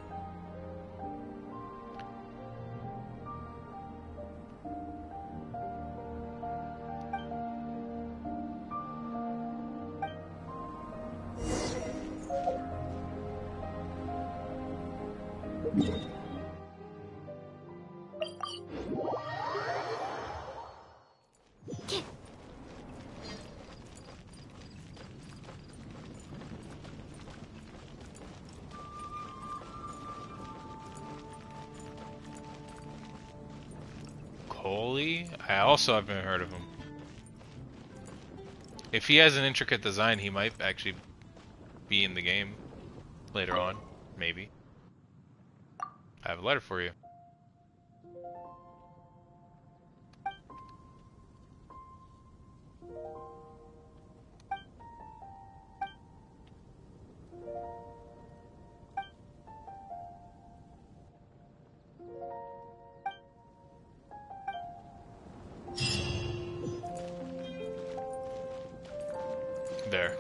I also haven't heard of him. If he has an intricate design, he might actually be in the game later on, maybe. I have a letter for you. There.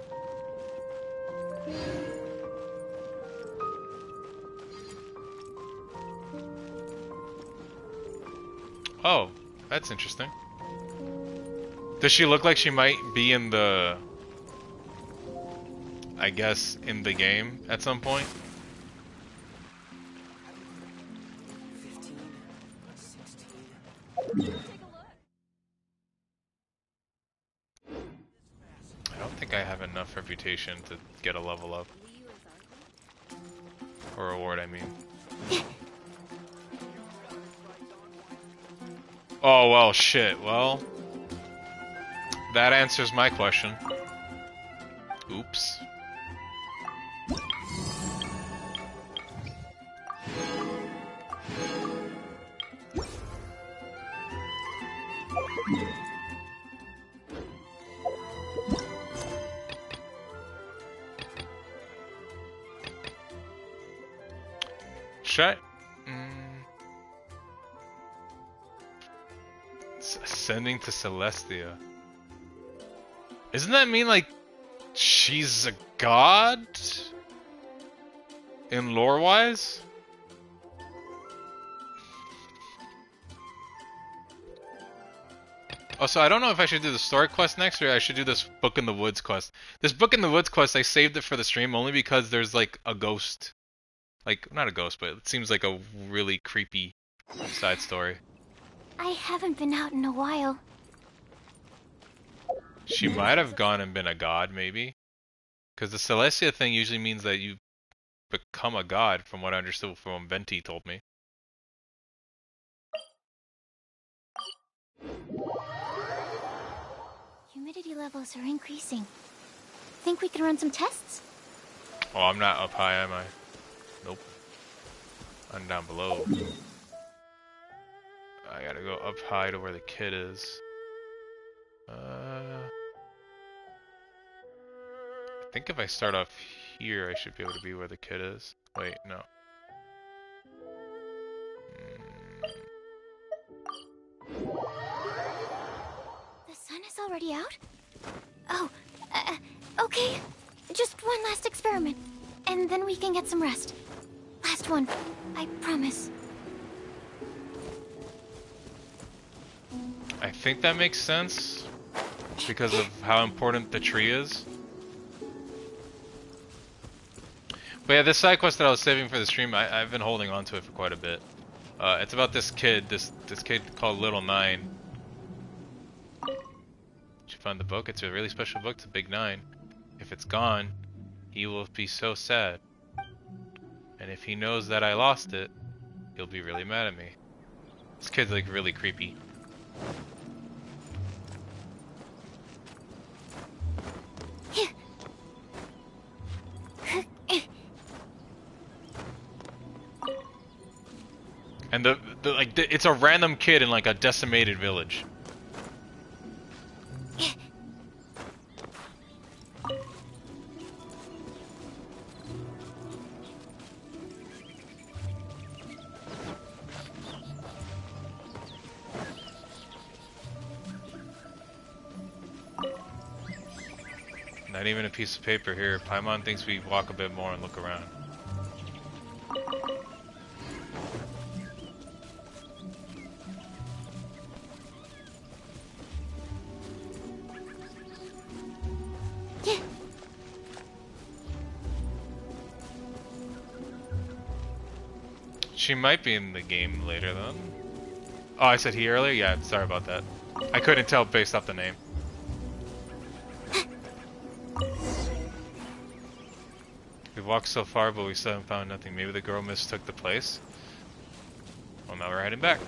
Oh, that's interesting. Does she look like she might be in the... I guess, in the game at some point? 15, 16. I don't think I have enough reputation to get a level up. Or reward, I mean. Oh, well, shit. Well, that answers my question. Oops. Shut. Ascending to Celestia. Isn't that mean like she's a god? In lore wise? Oh, so I don't know if I should do the story quest next or I should do this Book in the Woods quest. This Book in the Woods quest, I saved it for the stream only because there's like a ghost. Like, not a ghost, but it seems like a really creepy side story. I haven't been out in a while. She might have gone and been a god, maybe. Because the Celestia thing usually means that you become a god, from what I understood from what Venti told me. Humidity levels are increasing. Think we can run some tests? Oh, I'm not up high, am I? Nope. I'm down below. I gotta go up high to where the kid is. I think if I start off here, I should be able to be where the kid is. Wait, no. The sun is already out? Oh, okay. Just one last experiment, and then we can get some rest. Last one, I promise. I think that makes sense because of how important the tree is. But yeah, this side quest that I was saving for the stream, I've been holding on to it for quite a bit. It's about this kid, this kid called Little Nine. Did you find the book? It's a really special book. It's a big 9. If it's gone, he will be so sad. And if he knows that I lost it, he'll be really mad at me. This kid's like really creepy. And it's a random kid in like a decimated village. Not even a piece of paper here. Paimon thinks we walk a bit more and look around. She might be in the game later then. Oh, I said he earlier? Yeah, sorry about that. I couldn't tell based off the name. We've walked so far, but we still haven't found nothing. Maybe the girl mistook the place? Well, now we're heading back.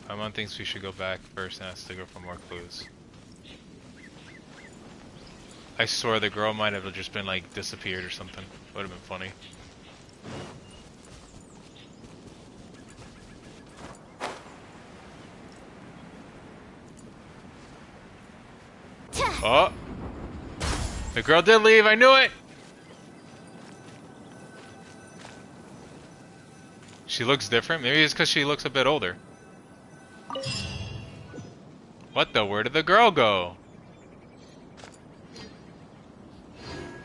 Paimon thinks we should go back first and ask the girl for more clues. I swear the girl might have just been like disappeared or something. Would have been funny. Oh! The girl did leave, I knew it! She looks different? Maybe it's because she looks a bit older. What the? Where did the girl go?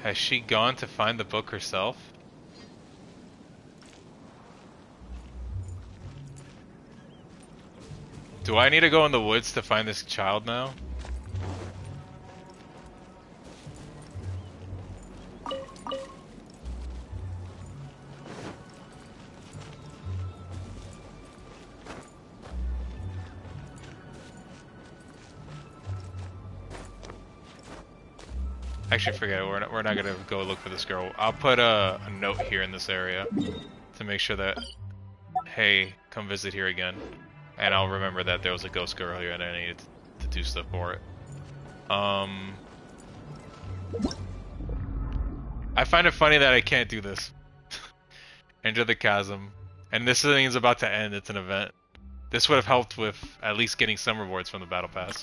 Has she gone to find the book herself? Do I need to go in the woods to find this child now? Actually, forget it. We're not gonna go look for this girl. I'll put a note here in this area to make sure that, hey, come visit here again. And I'll remember that there was a ghost girl here and I needed to do stuff for it. I find it funny that I can't do this. Enter the chasm. And this thing is about to end. It's an event. This would have helped with at least getting some rewards from the battle pass.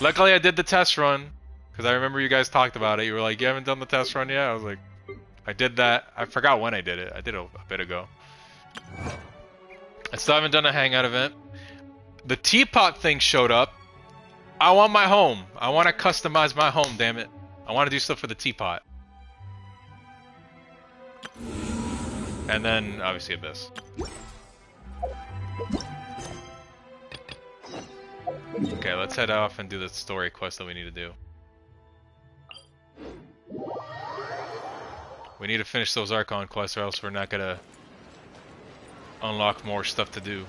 Luckily, I did the test run. Because I remember you guys talked about it. You were like, you haven't done the test run yet? I was like, I did that. I forgot when I did it. I did it a bit ago. I still haven't done a hangout event. The teapot thing showed up. I want my home. I want to customize my home, damn it. I want to do stuff for the teapot. And then, obviously, Abyss. Okay, let's head off and do the story quest that we need to do. We need to finish those Archon quests or else we're not gonna unlock more stuff to do.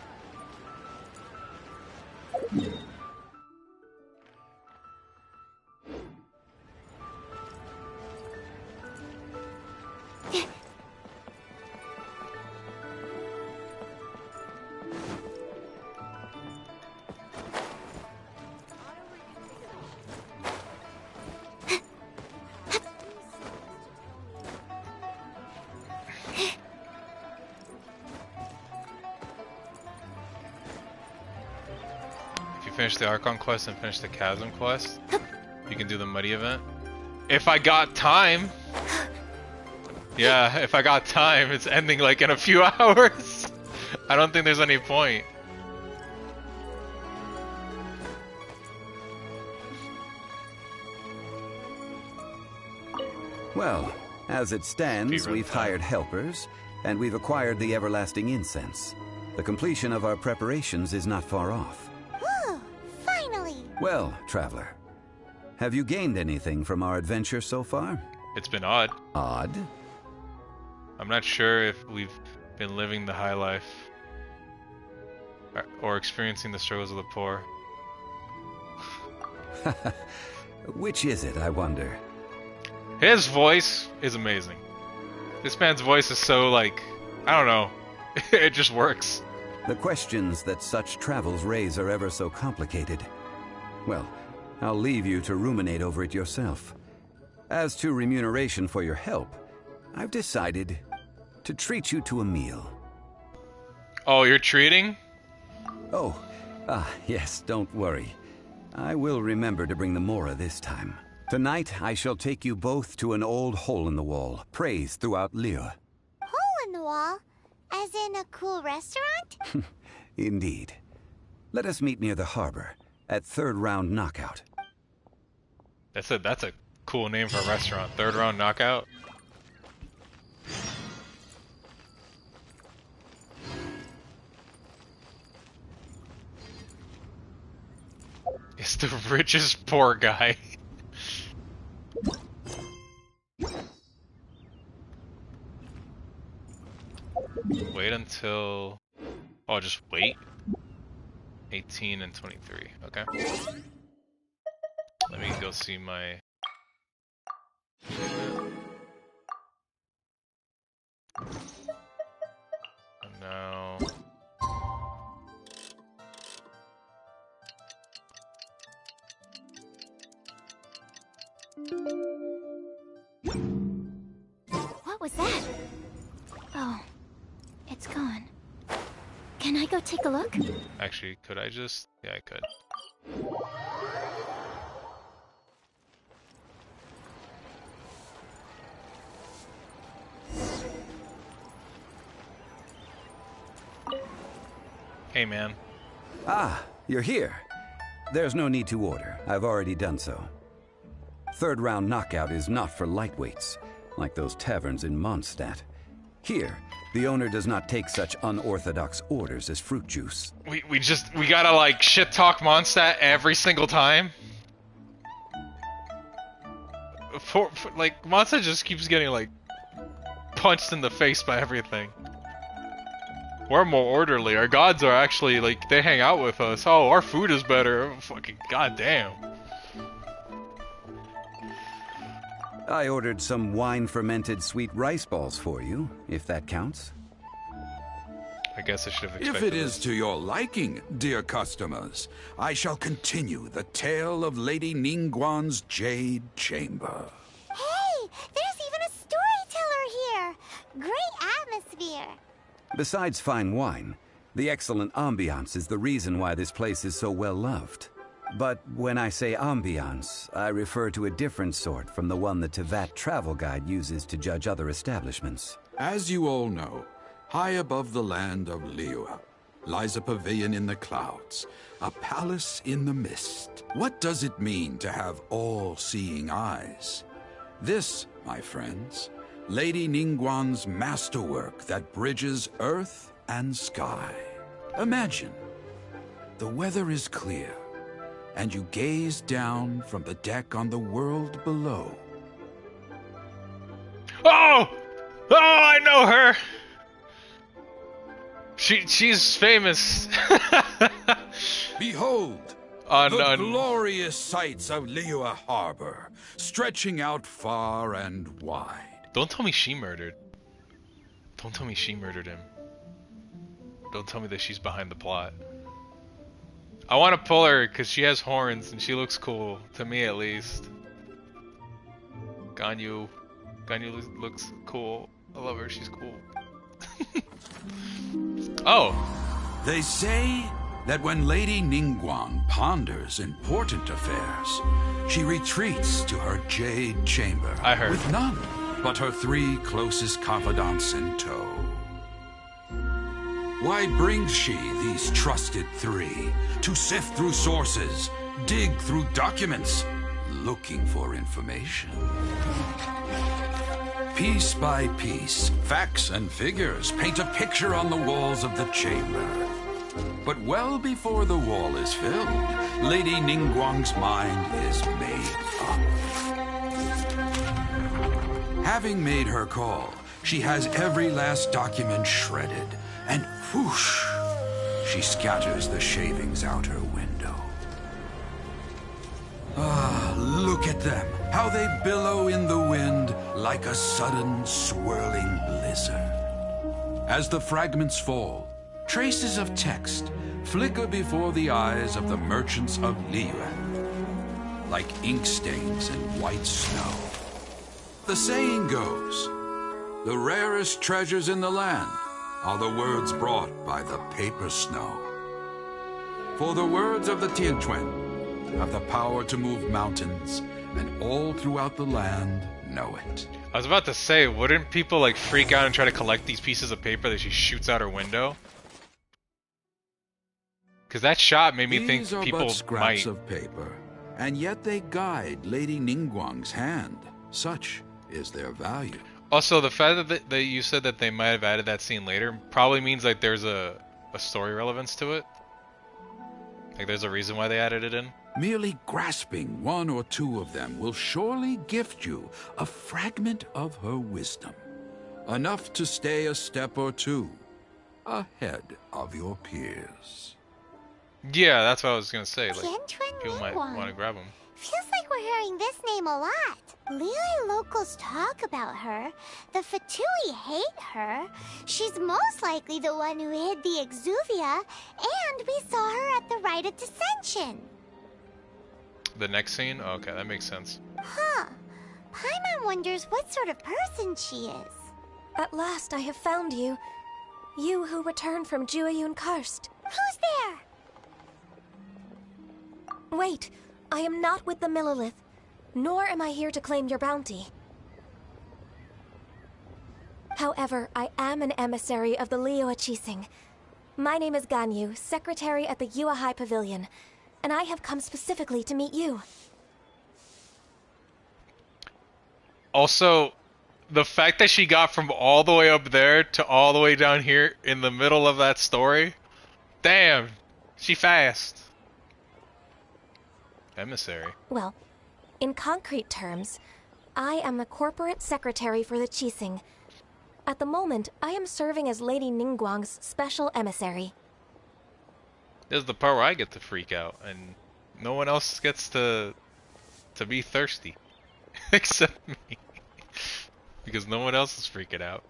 Finish the Archon quest and finish the Chasm quest, you can do the Muddy event. If I got time! Yeah, if I got time, it's ending like in a few hours. I don't think there's any point. Well, as it stands, we've hired helpers, and we've acquired the everlasting incense. The completion of our preparations is not far off. Well, traveler, have you gained anything from our adventure so far? It's been odd. Odd? I'm not sure if we've been living the high life or experiencing the struggles of the poor. Which is it, I wonder? His voice is amazing. This man's voice is so, like, I don't know. It just works. The questions that such travels raise are ever so complicated. Well, I'll leave you to ruminate over it yourself. As to remuneration for your help, I've decided to treat you to a meal. Oh, you're treating? Oh, yes, don't worry. I will remember to bring the Mora this time. Tonight, I shall take you both to an old hole in the wall, praised throughout Liyue. Hole in the wall? As in a cool restaurant? Indeed. Let us meet near the harbor, at Third Round Knockout. That's a cool name for a restaurant. Third Round Knockout. It's the richest poor guy. Wait until... Oh, just wait. 18 and 23. Okay. Let me go see my... And now... What was that? Oh, it's gone. Can I go take a look? Actually, could I just... Yeah, I could. Hey, man. Ah, you're here. There's no need to order. I've already done so. Third Round Knockout is not for lightweights, like those taverns in Mondstadt. Here, the owner does not take such unorthodox orders as fruit juice. We gotta like shit talk Mondstadt every single time. Like Mondstadt just keeps getting like punched in the face by everything. We're more orderly. Our gods are actually like they hang out with us. Oh, our food is better. Fucking goddamn. I ordered some wine-fermented sweet rice balls for you, if that counts. I guess I should have expected If it is to your liking, dear customers, I shall continue the tale of Lady Ningguang's Jade Chamber. Hey, there's even a storyteller here. Great atmosphere. Besides fine wine, the excellent ambiance is the reason why this place is so well loved. But when I say ambiance, I refer to a different sort from the one the Tevat travel guide uses to judge other establishments. As you all know, high above the land of Liyue lies a pavilion in the clouds, a palace in the mist. What does it mean to have all-seeing eyes? This, my friends, Lady Ningguang's masterwork that bridges earth and sky. Imagine, the weather is clear, and you gaze down from the deck on the world below. Oh! Oh, I know her! She's famous. Behold, the glorious sights of Liyue Harbor, stretching out far and wide. Don't tell me she murdered. Don't tell me she murdered him. Don't tell me that she's behind the plot. I want to pull her because she has horns and she looks cool, to me at least. Ganyu looks cool. I love her, she's cool. Oh! They say that when Lady Ningguang ponders important affairs, she retreats to her Jade Chamber. I heard. With none but her 3 closest confidants in tow. Why brings she these trusted 3 to sift through sources, dig through documents, looking for information? Piece by piece, facts and figures paint a picture on the walls of the chamber. But well before the wall is filled, Lady Ningguang's mind is made up. Having made her call, she has every last document shredded, and whoosh, she scatters the shavings out her window. Ah, look at them, how they billow in the wind like a sudden swirling blizzard. As the fragments fall, traces of text flicker before the eyes of the merchants of Liyue. like ink stains and white snow. The saying goes, the rarest treasures in the land are the words brought by the paper snow. For the words of the Tianquan have the power to move mountains, and all throughout the land know it. I was about to say, wouldn't people like freak out and try to collect these pieces of paper that she shoots out her window? Because that shot made me think These are people but scraps might. of paper, and yet they guide Lady Ningguang's hand. Such is their value. Also, the fact that you said that they might have added that scene later probably means like there's a story relevance to it. Like there's a reason why they added it in. Merely grasping one or two of them will surely gift you a fragment of her wisdom, enough to stay a step or two ahead of your peers. Yeah, that's what I was gonna say. Like Tianquan people might Ningguang. want to grab them. Feels like we're hearing this name a lot. Liyue locals talk about her. The Fatui hate her. She's most likely the one who hid the Exuvia, and we saw her at the Rite of Dissension. The next scene? Oh, okay, that makes sense. Huh. Paimon wonders what sort of person she is. At last I have found you. You who returned from Jueyun Karst. Who's there? Wait, I am not with the Millelith, nor am I here to claim your bounty. However, I am an emissary of the LoboArchives. My name is Ganyu, secretary at the Yue High Pavilion, and I have come specifically to meet you. Also, the fact that she got from all the way up there to all the way down here in the middle of that story, damn, she fast. Emissary. Well, in concrete terms, I am the corporate secretary for the Keqing. At the moment, I am serving as Lady Ningguang's special emissary. This is the part where I get to freak out, and no one else gets to be thirsty, except me, because no one else is freaking out.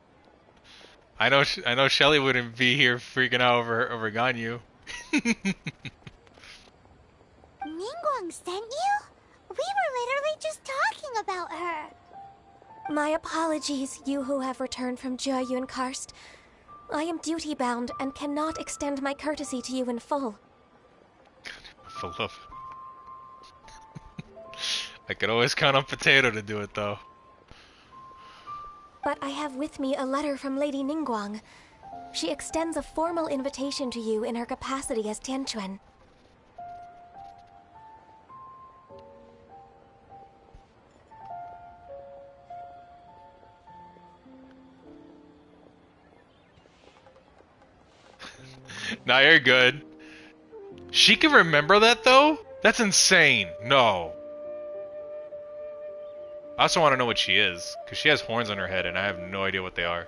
I know Shelly wouldn't be here freaking out over Ganyu. Ningguang sent you? We were literally just talking about her. My apologies, you who have returned from Jueyun Karst. I am duty-bound and cannot extend my courtesy to you in full. For love. I could always count on Potato to do it, though. But I have with me a letter from Lady Ningguang. She extends a formal invitation to you in her capacity as Tianquan. Nah, you're good. She can remember that, though? That's insane. No. I also want to know what she is, because she has horns on her head, and I have no idea what they are.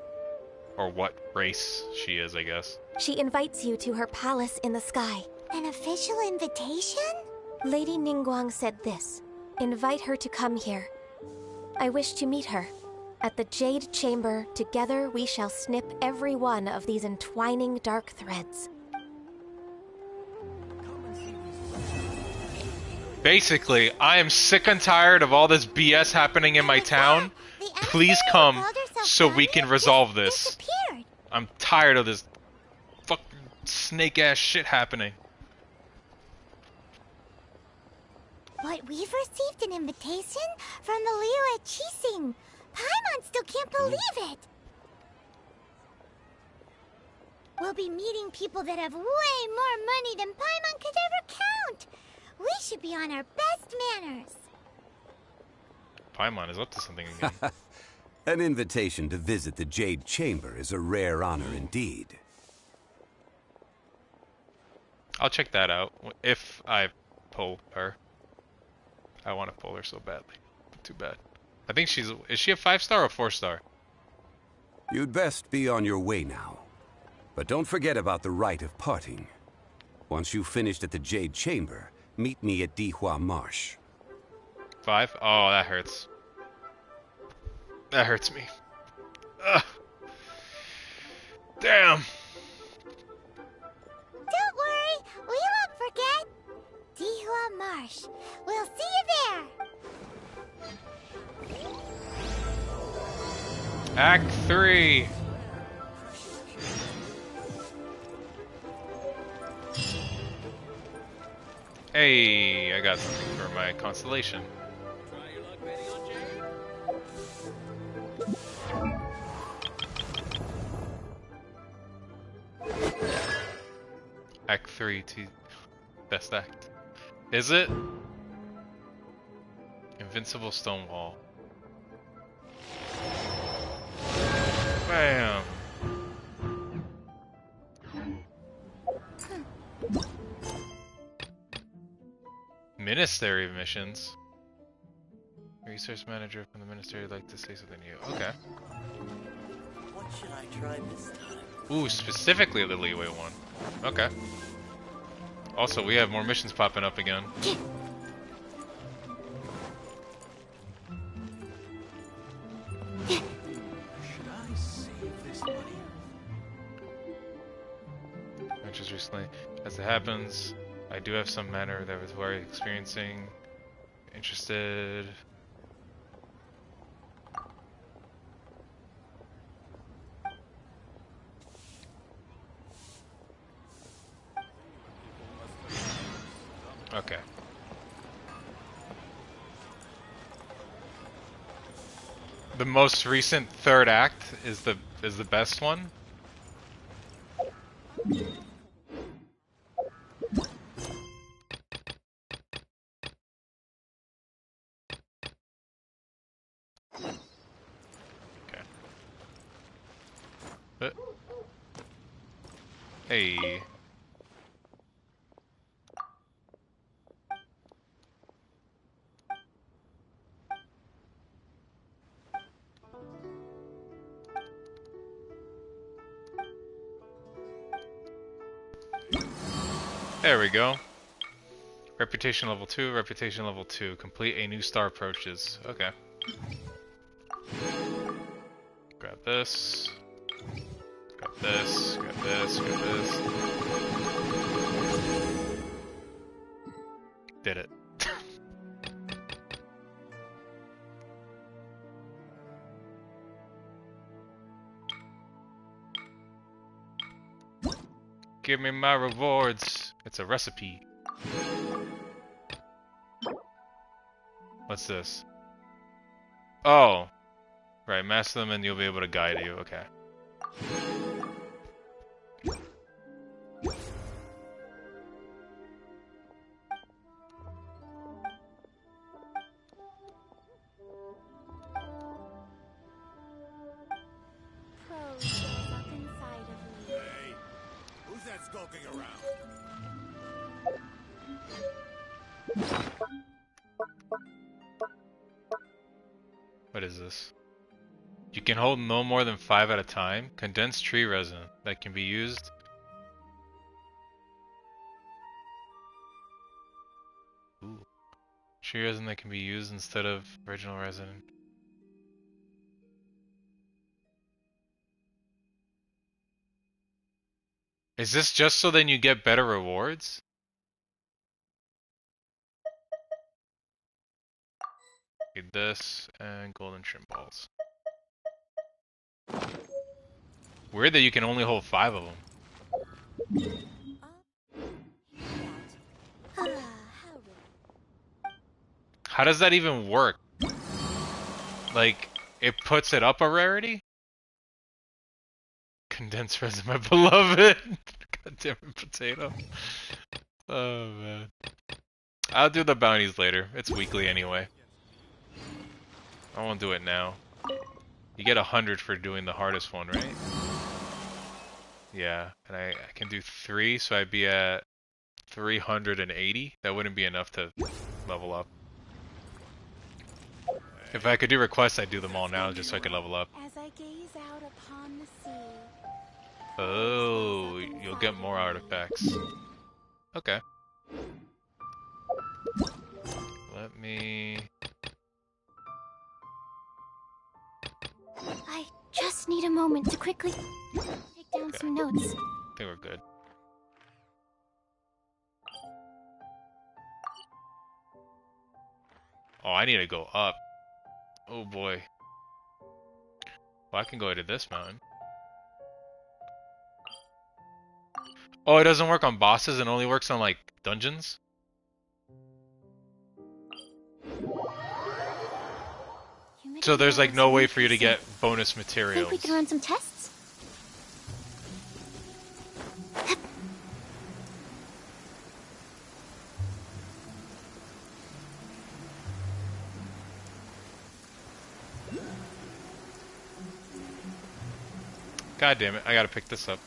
Or what race she is, I guess. She invites you to her palace in the sky. An official invitation? Lady Ningguang said this. Invite her to come here. I wish to meet her. At the Jade Chamber, together we shall snip every one of these entwining dark threads. Basically, I am sick and tired of all this BS happening in my town. Please come so we can resolve this. I'm tired of this fucking snake-ass shit happening. What, we've received an invitation from the LoboArchives. Paimon still can't believe it. We'll be meeting people that have way more money than Paimon could ever count. We should be on our best manners. Paimon is up to something again. An invitation to visit the Jade Chamber is a rare honor indeed. I'll check that out if I pull her. I want to pull her so badly. Too bad. I think is she a 5-star or 4-star? You'd best be on your way now. But don't forget about the rite of parting. Once you've finished at the Jade Chamber, meet me at Dihua Marsh. 5? Oh, that hurts. That hurts me. Ugh. Damn. Don't worry, we won't forget. Dihua Marsh. We'll see you there. Act 3. Hey, I got something for my constellation. Act 3 to best act. Is it? Invincible stone wall. Bam! Ministry missions. Research manager from the ministry would like to say something to you. Okay. What should I try this time? Ooh, specifically the Liyue one. Okay. Also, we have more missions popping up again. Should I save this money? Just recently, as it happens, I do have some manner that was worth experiencing. Interested. Okay. The most recent third act is the best one. Okay. Hey. There we go. Reputation level 2, reputation level 2. Complete a new star approaches. Okay. Grab this. Grab this. Grab this. Grab this. Did it. Give me my rewards. It's a recipe. What's this? Oh. Right, master them and you'll be able to guide you. Okay. Crows rose up inside of me. Hey, who's that skulking around? What is this? You can hold no more than 5 at a time. Condensed tree resin that can be used. Ooh. Tree resin that can be used instead of original resin. Is this just so then you get better rewards? Need this and golden shrimp balls. Weird that you can only hold 5 of them. How does that even work? Like, it puts it up a rarity? Condensed resin, my beloved. Goddamn it, potato. Oh man. I'll do the bounties later. It's weekly anyway. I won't do it now. You get 100 for doing the hardest one, right? Yeah, and I can do 3, so I'd be at 380. That wouldn't be enough to level up. If I could do requests, I'd do them all now just so I could level up. As I gaze out upon the sea. Oh, you'll get more artifacts. Okay. Let me... I just need a moment to quickly take down some notes. I think we're good. Oh, I need to go up. Oh boy. Well, I can go to this mountain. Oh, it doesn't work on bosses, it only works on, like, dungeons? So there's, like, no way for you to get bonus materials. Think we can run some tests? God damn it, I gotta pick this up.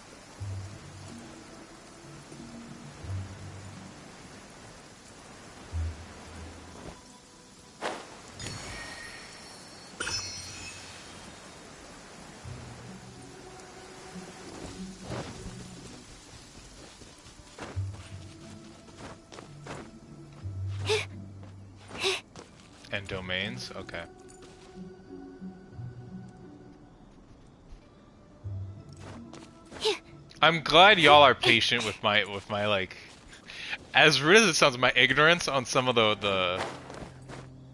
And domains, okay. I'm glad y'all are patient with my like, as rude as it sounds, my ignorance on some of the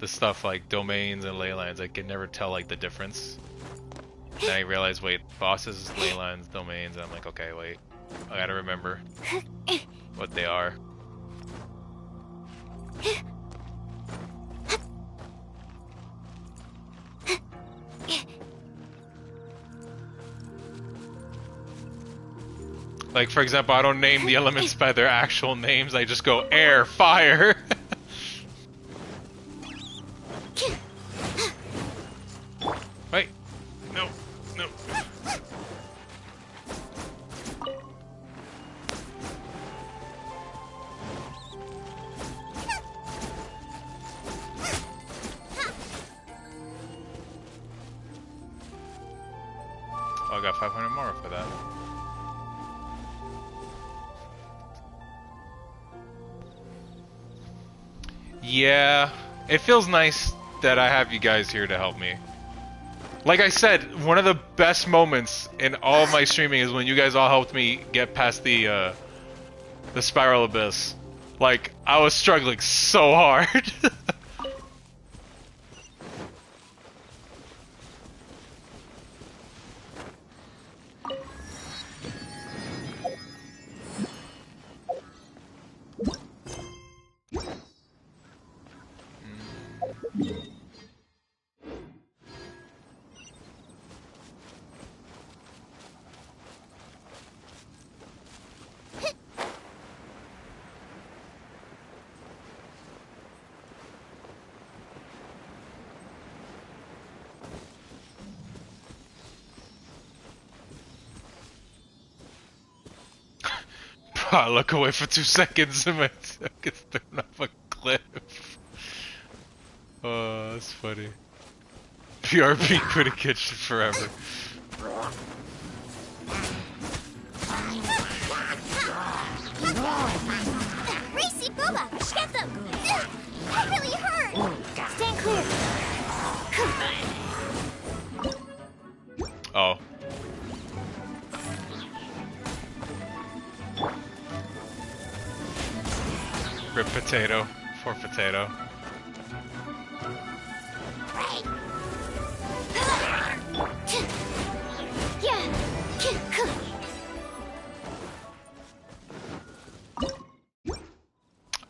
stuff like domains and ley lines. I can never tell like the difference. Then I realize, wait, bosses, ley lines, domains, and I'm like, okay, wait, I gotta remember what they are. Like, for example, I don't name the elements by their actual names, I just go air, fire. Wait, no, no. Oh, I got 500 more for that. Yeah, it feels nice that I have you guys here to help me. Like I said, one of the best moments in all of my streaming is when you guys all helped me get past the spiral abyss. Like, I was struggling so hard. I look away for 2 seconds and my gets thrown off a cliff. Oh, that's funny. PRP could've catched it forever. Racy Booba, get them! That really hurt! Stand clear. Oh. Rip potato. For potato.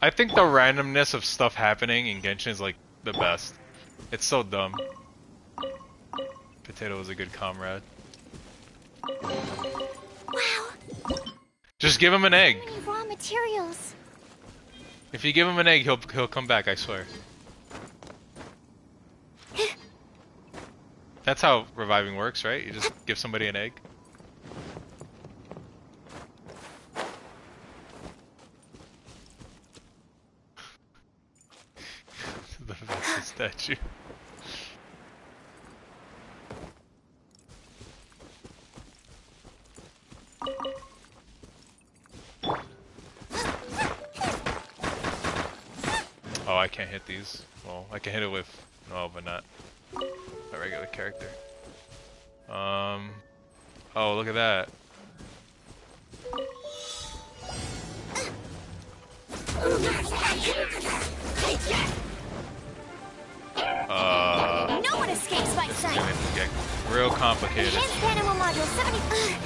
I think the randomness of stuff happening in Genshin is like the best. It's so dumb. Potato is a good comrade. Wow. Just give him an egg. So many raw materials. If you give him an egg, he'll come back, I swear. That's how reviving works, right? You just give somebody an egg. That's the statue. Oh, I can't hit these. Well, I can hit it with... No, but not a regular character. Oh, look at that. No one escapes my This is sight. gonna get real complicated. Enhanced animal module 70.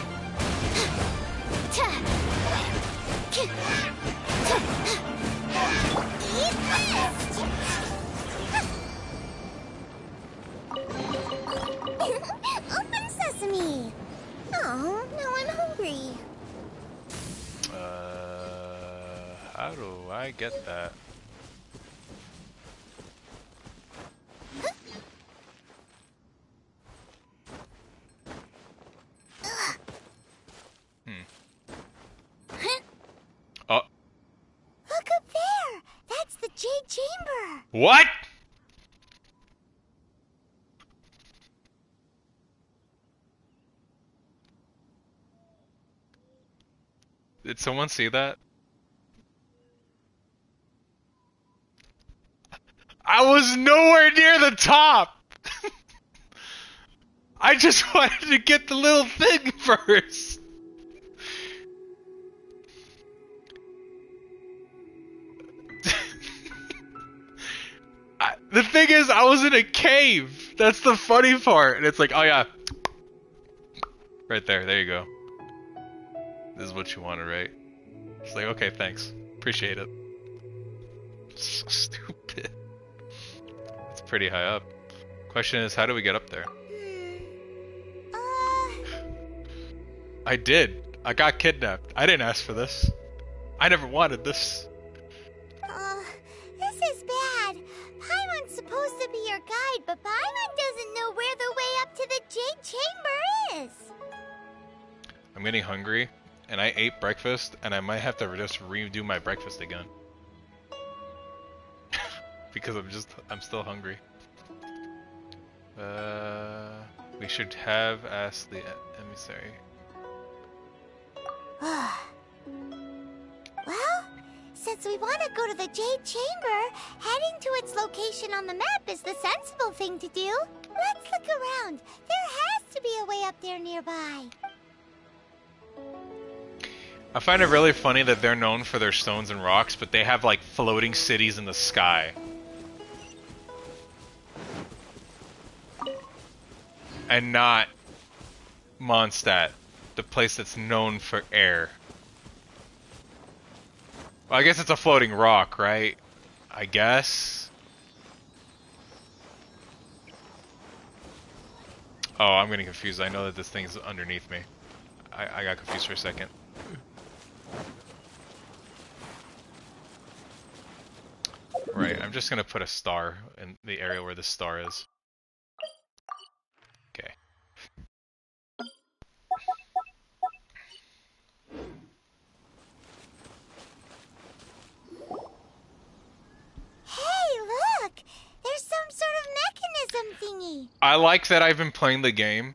Open sesame. Oh, now I'm hungry. How do I get that? Oh, Look up there. That's the Jade Chamber. what? Did someone see that? I was nowhere near the top. I just wanted to get the little thing first. The thing is, I was in a cave. That's the funny part. And it's like, oh yeah. Right there. There you go. This is what you wanted, right? It's like, okay, thanks. Appreciate it. So stupid. It's pretty high up. Question is, how do we get up there? I did. I got kidnapped. I didn't ask for this. I never wanted this. This is bad. Paimon's supposed to be your guide, but Paimon doesn't know where the way up to the Jade Chamber is. I'm getting hungry, and I ate breakfast, and I might have to just redo my breakfast again. Because I'm still hungry. We should have asked the emissary. Well, since we want to go to the Jade Chamber, heading to its location on the map is the sensible thing to do. Let's look around. There has to be a way up there nearby. I find it really funny that they're known for their stones and rocks, but they have like floating cities in the sky. And not Mondstadt, the place that's known for air. Well, I guess it's a floating rock, right? I guess. Oh, I'm getting confused. I know that this thing's underneath me. I got confused for a second. Right, I'm just gonna put a star in the area where the star is. Okay. Hey, look! There's some sort of mechanism thingy. I like that I've been playing the game,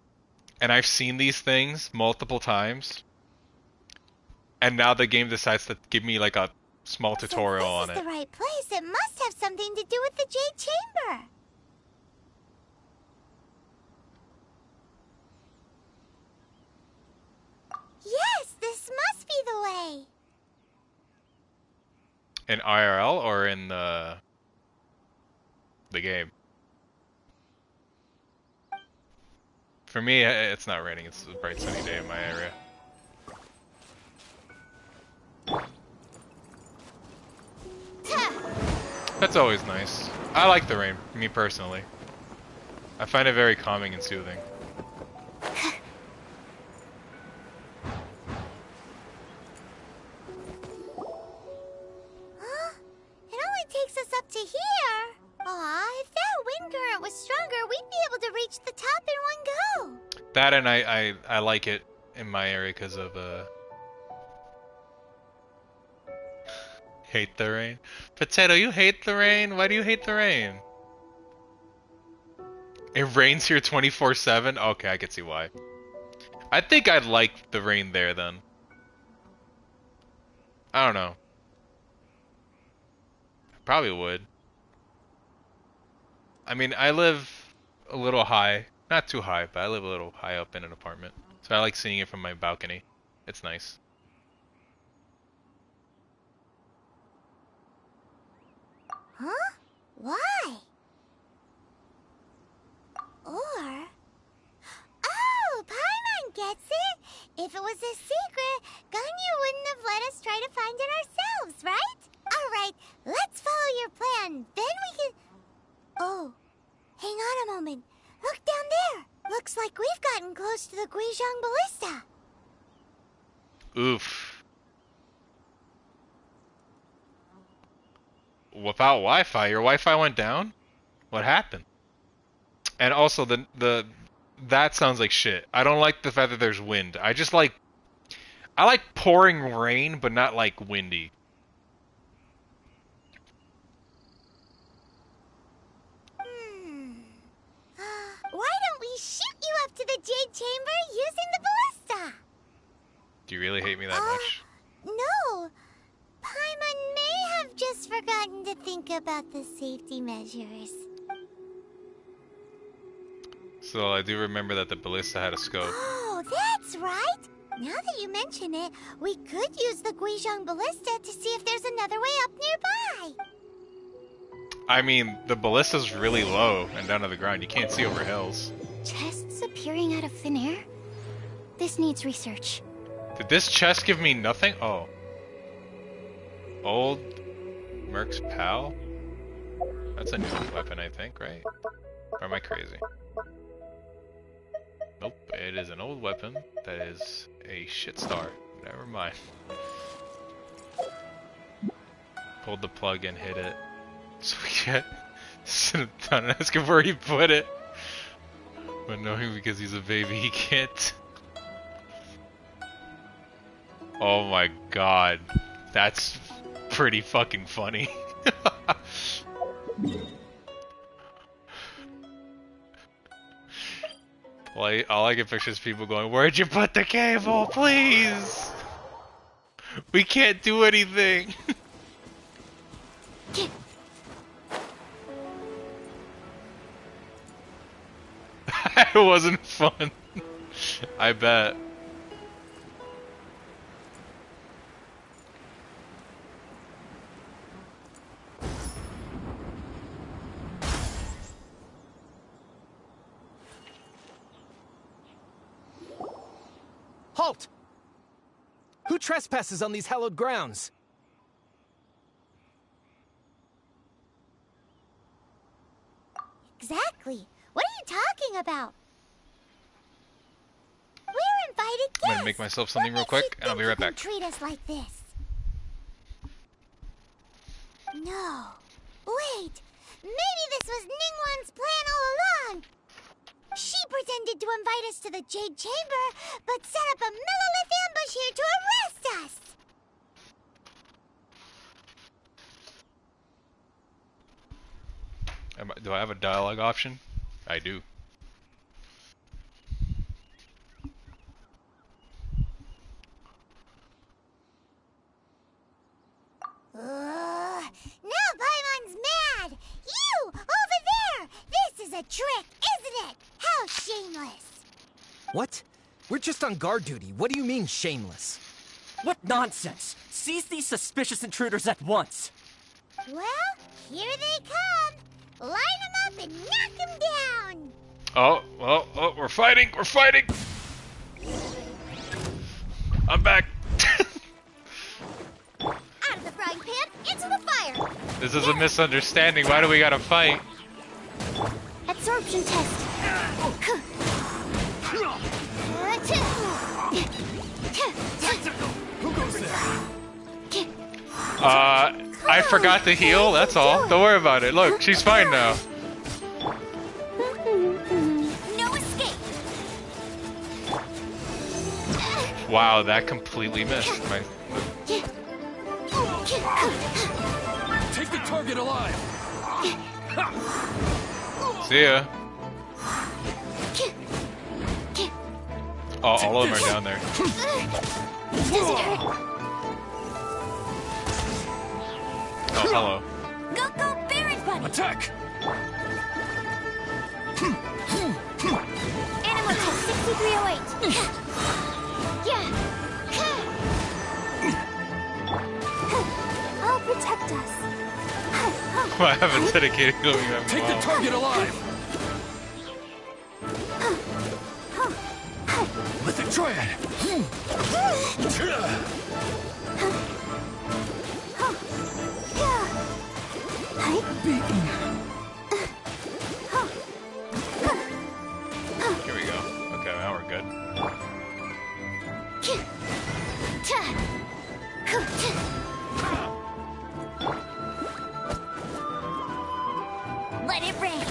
and I've seen these things multiple times, and now the game decides to give me like a small tutorial on Since it. this is the right place, it must have something to do with the Jade Chamber. Yes, this must be the way. In IRL or in the game? For me, it's not raining. It's a bright sunny day in my area. That's always nice. I like the rain, me personally. I find it very calming and soothing. Huh? It only takes us up to here. Aw, if that wind current was stronger, we'd be able to reach the top in one go. That and I like it in my area because of hate the rain. Potato, you hate the rain? Why do you hate the rain? It rains here 24/7? Okay, I can see why. I think I'd like the rain there then. I don't know. I probably would. I mean, I live a little high. Not too high, but I live a little high up in an apartment. So I like seeing it from my balcony. It's nice. Huh? Why? If it was a secret, Ganyu wouldn't have let us try to find it ourselves, right? Alright, let's follow your plan. Then we can... Oh, hang on a moment. Look down there. Looks like we've gotten close to the Guizhong Ballista. Oof. Without Wi-Fi, your Wi-Fi went down? What happened? And also, that sounds like shit. I don't like the fact that there's wind. I like pouring rain, but not like windy. Why don't we shoot you up to the Jade Chamber using the ballista? Do you really hate me that much? No. Paimon may have just forgotten to think about the safety measures. So I do remember that the ballista had a scope. Oh, that's right. Now that you mention it, we could use the Guizhong Ballista to see if there's another way up nearby. I mean, the ballista's really low and down to the ground. You can't see over hills. Chests appearing out of thin air? This needs research. Did this chest give me nothing? Oh. Old Merc's pal? That's a new weapon, I think, right? Or am I crazy? Nope, it is an old weapon that is a shit star. Never mind. Pulled the plug and hit it. So we get sit down and ask him where he put it. But knowing because he's a baby, he can't. Oh my god. That's pretty fucking funny. All I can picture is people going, "Where'd you put the cable, please? We can't do anything." It wasn't fun. I bet. Halt! Who trespasses on these hallowed grounds? Exactly. What are you talking about? We're invited guests. I'm gonna make myself something real quick, and I'll be right back. Treat us like this. No. Wait. Maybe this was Ningguang's plan all along. She pretended to invite us to the Jade Chamber, but set up a Millilith ambush here to arrest us. Do I have a dialogue option? I do. Now Paimon's mad! You! Over there! This is a trick, isn't it? How shameless! What? We're just on guard duty. What do you mean, shameless? What nonsense! Seize these suspicious intruders at once! Well, here they come! Line them up and knock them down! Oh, we're fighting! We're fighting! I'm back! Out of the frying pan, into the fire! This is a misunderstanding. Why do we gotta fight? Absorption test. Who goes there? I forgot to heal, that's all. Don't worry about it. Look, she's fine now. No escape! Wow, that completely missed. Take the target alive! See ya. Oh, all of them are down there. Doesn't hurt. Oh, hello. Go, Barret Bunny! Attack! Animal test 6308. Yeah. I'll protect us. I haven't dedicated to me. Take the target alive! Mythic Triad! Here we go. Okay, now we're good. Let it rain.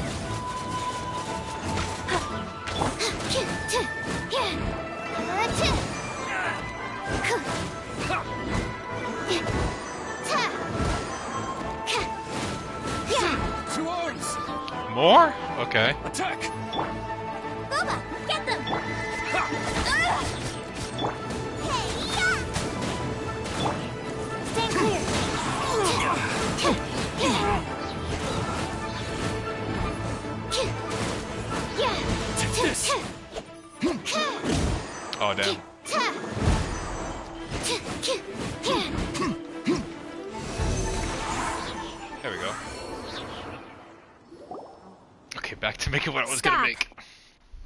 Two arms! More? Okay. Attack! Boba, get them! Stand clear. Take this! Oh, damn. There we go. Okay, back to making what I was gonna Stop. make.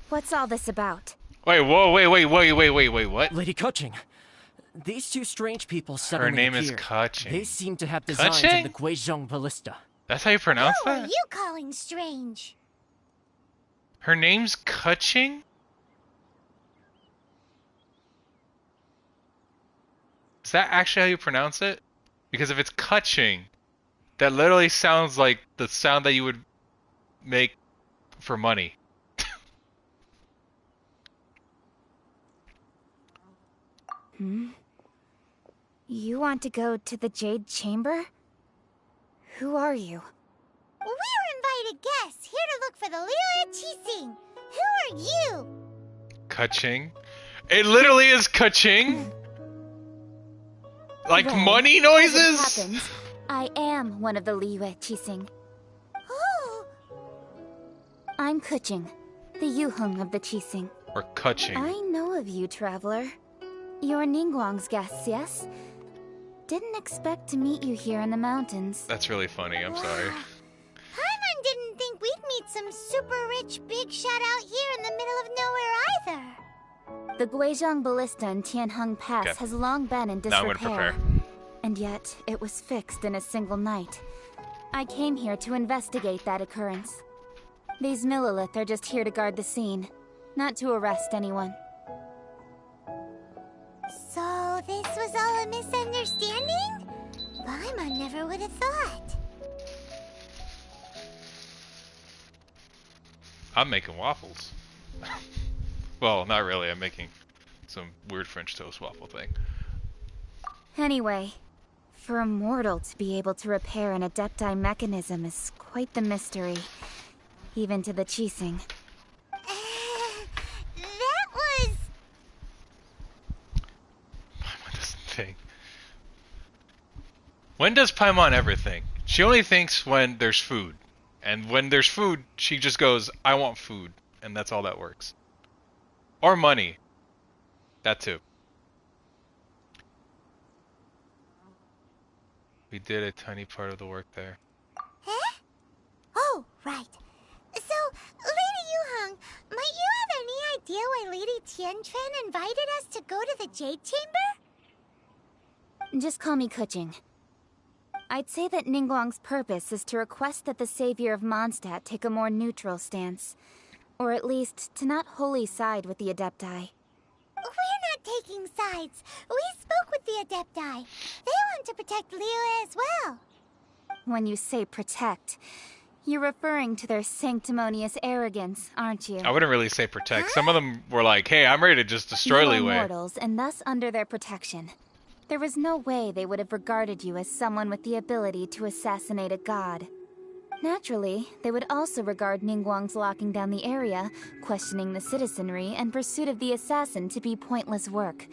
What's all this about? Wait, whoa, wait, what? Lady Keqing. These two strange people suddenly name is appeared. Keqing. They seem to have designs Keqing? of the Guizhong ballista. That's how you pronounce Who are that? you calling strange? Her name's Keqing? Is that actually how you pronounce it? Because if it's Keqing, that literally sounds like the sound that you would make for money. You want to go to the Jade Chamber? Who are you? We're invited guests here to look for the Liyue Qixing. Who are you? Keqing? It literally is Keqing? Like Well, money as it noises? happens, I am one of the Liyue Qixing. Oh, I'm Keqing, the Yuheng of the Qixing. Or Keqing? I know of you, traveler. You're Ningguang's guests, yes? Didn't expect to meet you here in the mountains. That's really funny, I'm sorry. Paimon didn't think we'd meet some super rich big shot out here in the middle of nowhere either. The Guizhong Ballista in Tianheng Pass Okay. has long been in Now I'm disrepair. gonna prepare. And yet, it was fixed in a single night. I came here to investigate that occurrence. These Millilith are just here to guard the scene, not to arrest anyone. So this was all a misunderstanding? Paimon never would have thought. I'm making waffles. Well, not really, I'm making some weird French toast waffle thing. Anyway, for a mortal to be able to repair an Adepti mechanism is quite the mystery, even to the Qixing. That was... Paimon doesn't think. When does Paimon ever think? She only thinks when there's food. And when there's food, she just goes, I want food. And that's all that works. Or money. That too. We did a tiny part of the work there. Huh? Oh, right. So, Lady Yuheng, might you have any idea why Lady Tianquan invited us to go to the Jade Chamber? Just call me Keqing. I'd say that Ningguang's purpose is to request that the savior of Mondstadt take a more neutral stance. Or at least, to not wholly side with the Adepti. We're not taking sides. We spoke with the Adepti. They want to protect Liyue as well. When you say protect, you're referring to their sanctimonious arrogance, aren't you? I wouldn't really say protect. Some of them were like, hey, I'm ready to just destroy You are Liyue. mortals, and thus under their protection. There was no way they would have regarded you as someone with the ability to assassinate a god. Naturally, they would also regard Ningguang's locking down the area, questioning the citizenry, and pursuit of the assassin to be pointless work.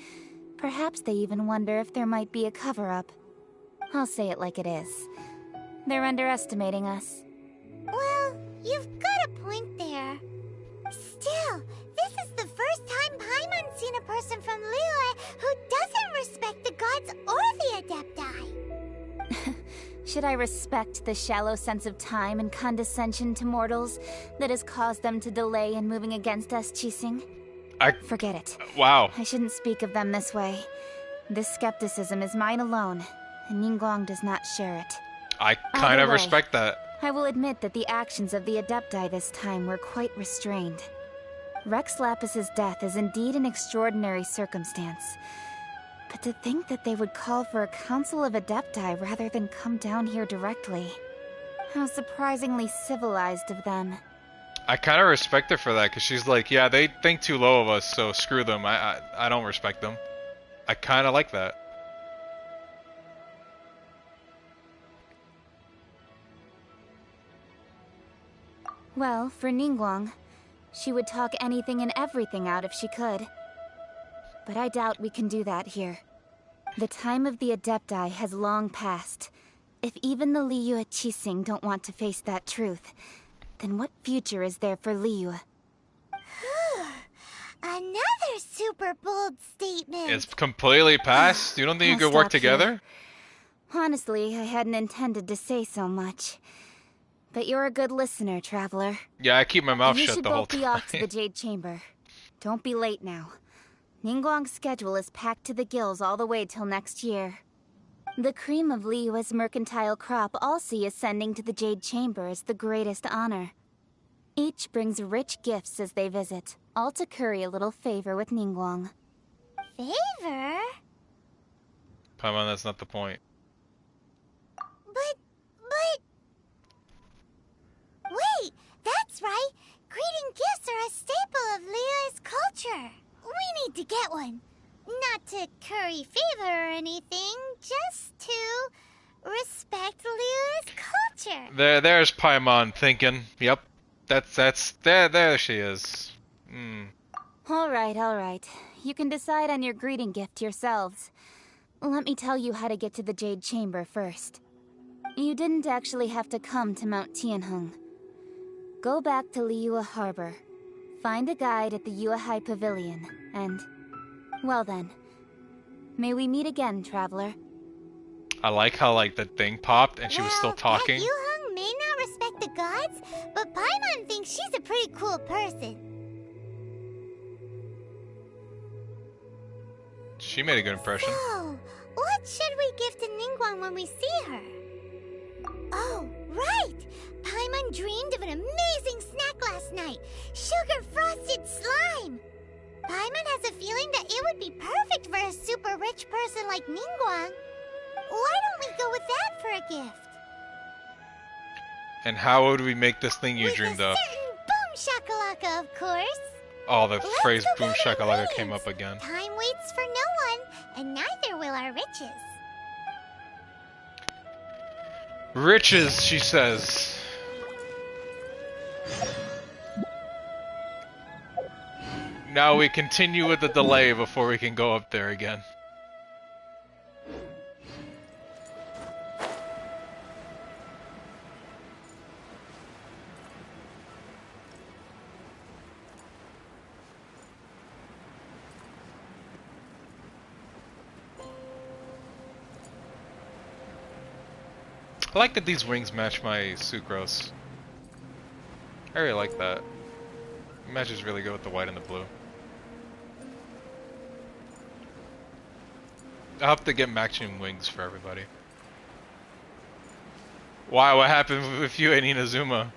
Perhaps they even wonder if there might be a cover-up. I'll say it like it is. They're underestimating us. Well, you've got a point there. Still, this is the first time Paimon's seen a person from Liyue who doesn't respect the gods or the Adepti. Should I respect the shallow sense of time and condescension to mortals that has caused them to delay in moving against us, Qixing? Forget it. Wow. I shouldn't speak of them this way. This skepticism is mine alone, and Ningguang does not share it. I kind of respect that. I will admit that the actions of the Adepti this time were quite restrained. Rex Lapis's death is indeed an extraordinary circumstance. But to think that they would call for a council of Adepti rather than come down here directly. How surprisingly civilized of them. I kind of respect her for that, because she's like, yeah, they think too low of us, so screw them. I don't respect them. I kind of like that. Well, for Ningguang, she would talk anything and everything out if she could. But I doubt we can do that here. The time of the Adepti has long passed. If even the Liyue Keqing don't want to face that truth, then what future is there for Liyue? Another super bold statement. It's completely past? You don't think you could work together? Honestly, I hadn't intended to say so much. But you're a good listener, Traveler. Yeah, I keep my mouth shut the whole time. You should both be off to the Jade Chamber. Don't be late now. Ningguang's schedule is packed to the gills all the way till next year. The cream of Liyue's mercantile crop all see ascending to the Jade Chamber as the greatest honor. Each brings rich gifts as they visit, all to curry a little favor with Ningguang. Favor? Paimon, that's not the point. But... Wait, that's right! Greeting gifts are a staple of Liyue's culture. We need to get one. Not to curry favor or anything, just to respect Liyue's culture. There's Paimon thinking. Yep. There she is. All right. You can decide on your greeting gift yourselves. Let me tell you how to get to the Jade Chamber first. You didn't actually have to come to Mount Tianheng. Go back to Liyue Harbor. Find a guide at the Yuehai Pavilion, and... well then. May we meet again, Traveler. I like how, like, the thing popped and she was still talking. Yuheng may not respect the gods, but Paimon thinks she's a pretty cool person. She made a good impression. So, what should we give to Ningguang when we see her? Oh, right! Paimon dreamed of an amazing snack last night. Sugar-frosted slime! Paimon has a feeling that it would be perfect for a super rich person like Ningguang. Why don't we go with that for a gift? And how would we make this thing you dreamed of? Boom shakalaka, of course. Oh, the phrase boom shakalaka came up again. Time waits for no one, and neither will our riches. Riches, she says. Now we continue with the delay before we can go up there again. I like that these wings match my Sucrose. I really like that. It matches really good with the white and the blue. I'll have to get matching wings for everybody. Why? What happened with you and Inazuma?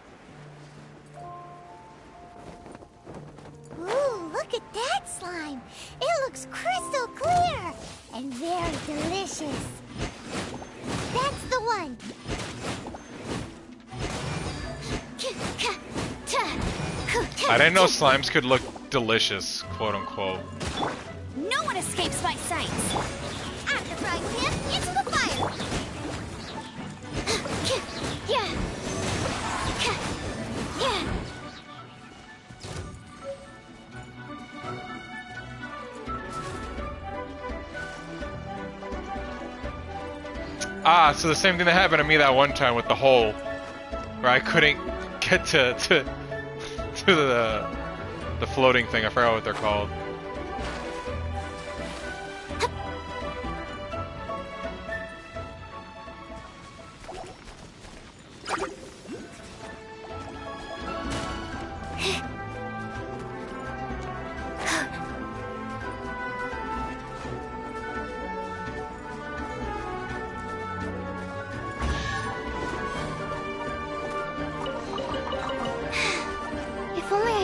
Ooh, look at that slime! It looks crystal clear! And very delicious. That's the one! I didn't know slimes could look delicious, quote unquote. No one escapes my sights! After frying him, into the fire! Ah, so the same thing that happened to me that one time with the hole, where I couldn't get to the floating thing. I forgot what they're called.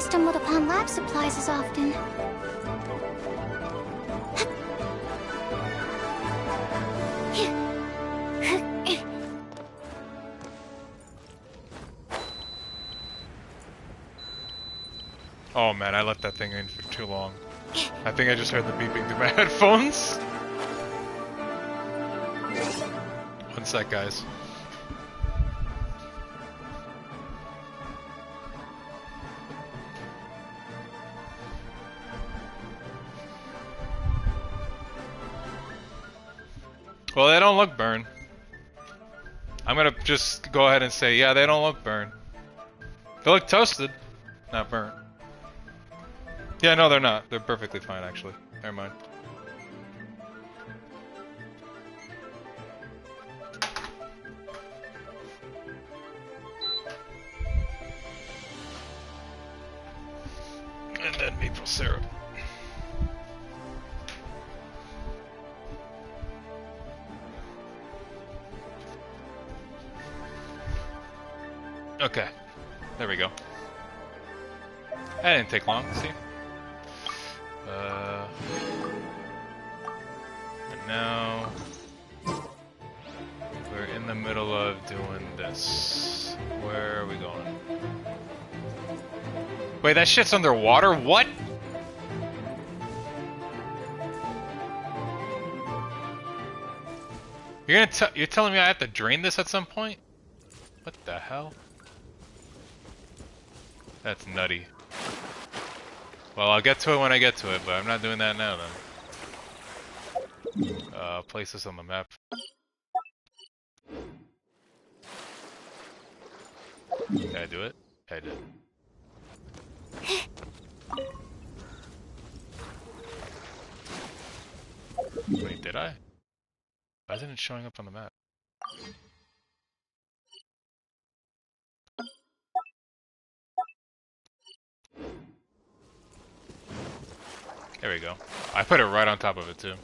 stumbled upon lab supplies as often. Oh man, I left that thing in for too long. I think I just heard the beeping through my headphones. One sec, guys. Well, they don't look burned. I'm gonna just go ahead and say, yeah, they don't look burned. They look toasted, not burnt. Yeah, no, they're not. They're perfectly fine, actually. Never mind. And then maple syrup. Okay. There we go. That didn't take long, see? And now we're in the middle of doing this. Where are we going? Wait, that shit's underwater? What? You're telling me I have to drain this at some point? What the hell? That's nutty. Well, I'll get to it when I get to it, but I'm not doing that now, then. Place this on the map. Did I do it? I did. Wait, did I? Why isn't it showing up on the map? There we go. I put it right on top of it, too.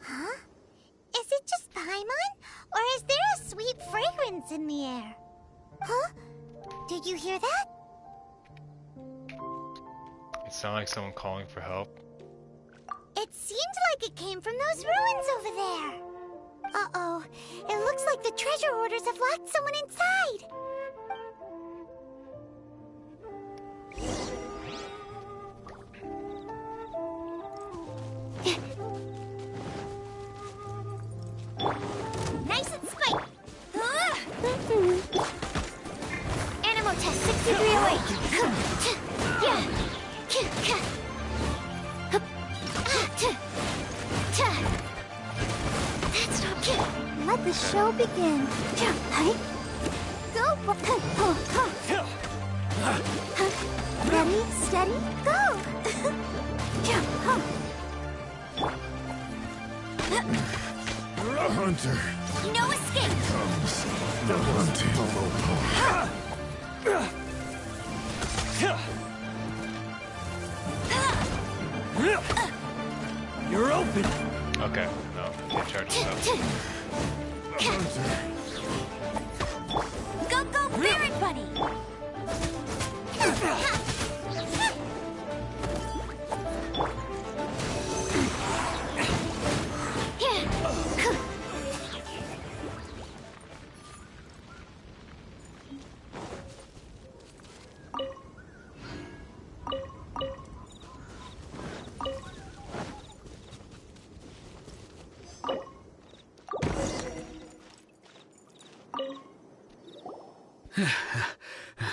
Huh? Is it just Paimon? Or is there a sweet fragrance in the air? Huh? Did you hear that? It sounded like someone calling for help. It seemed like it came from those ruins over there. Uh-oh. It looks like the treasure hoarders have locked someone inside. Nice and spiked. Animal test 6308. That's not good. Let the show begin. Go. Ready, steady, go. You're a hunter. No escape. Comes the hunted Lobo. You're open. Okay, no, can't charge this up. The hunter. Go, Spirit Bunny.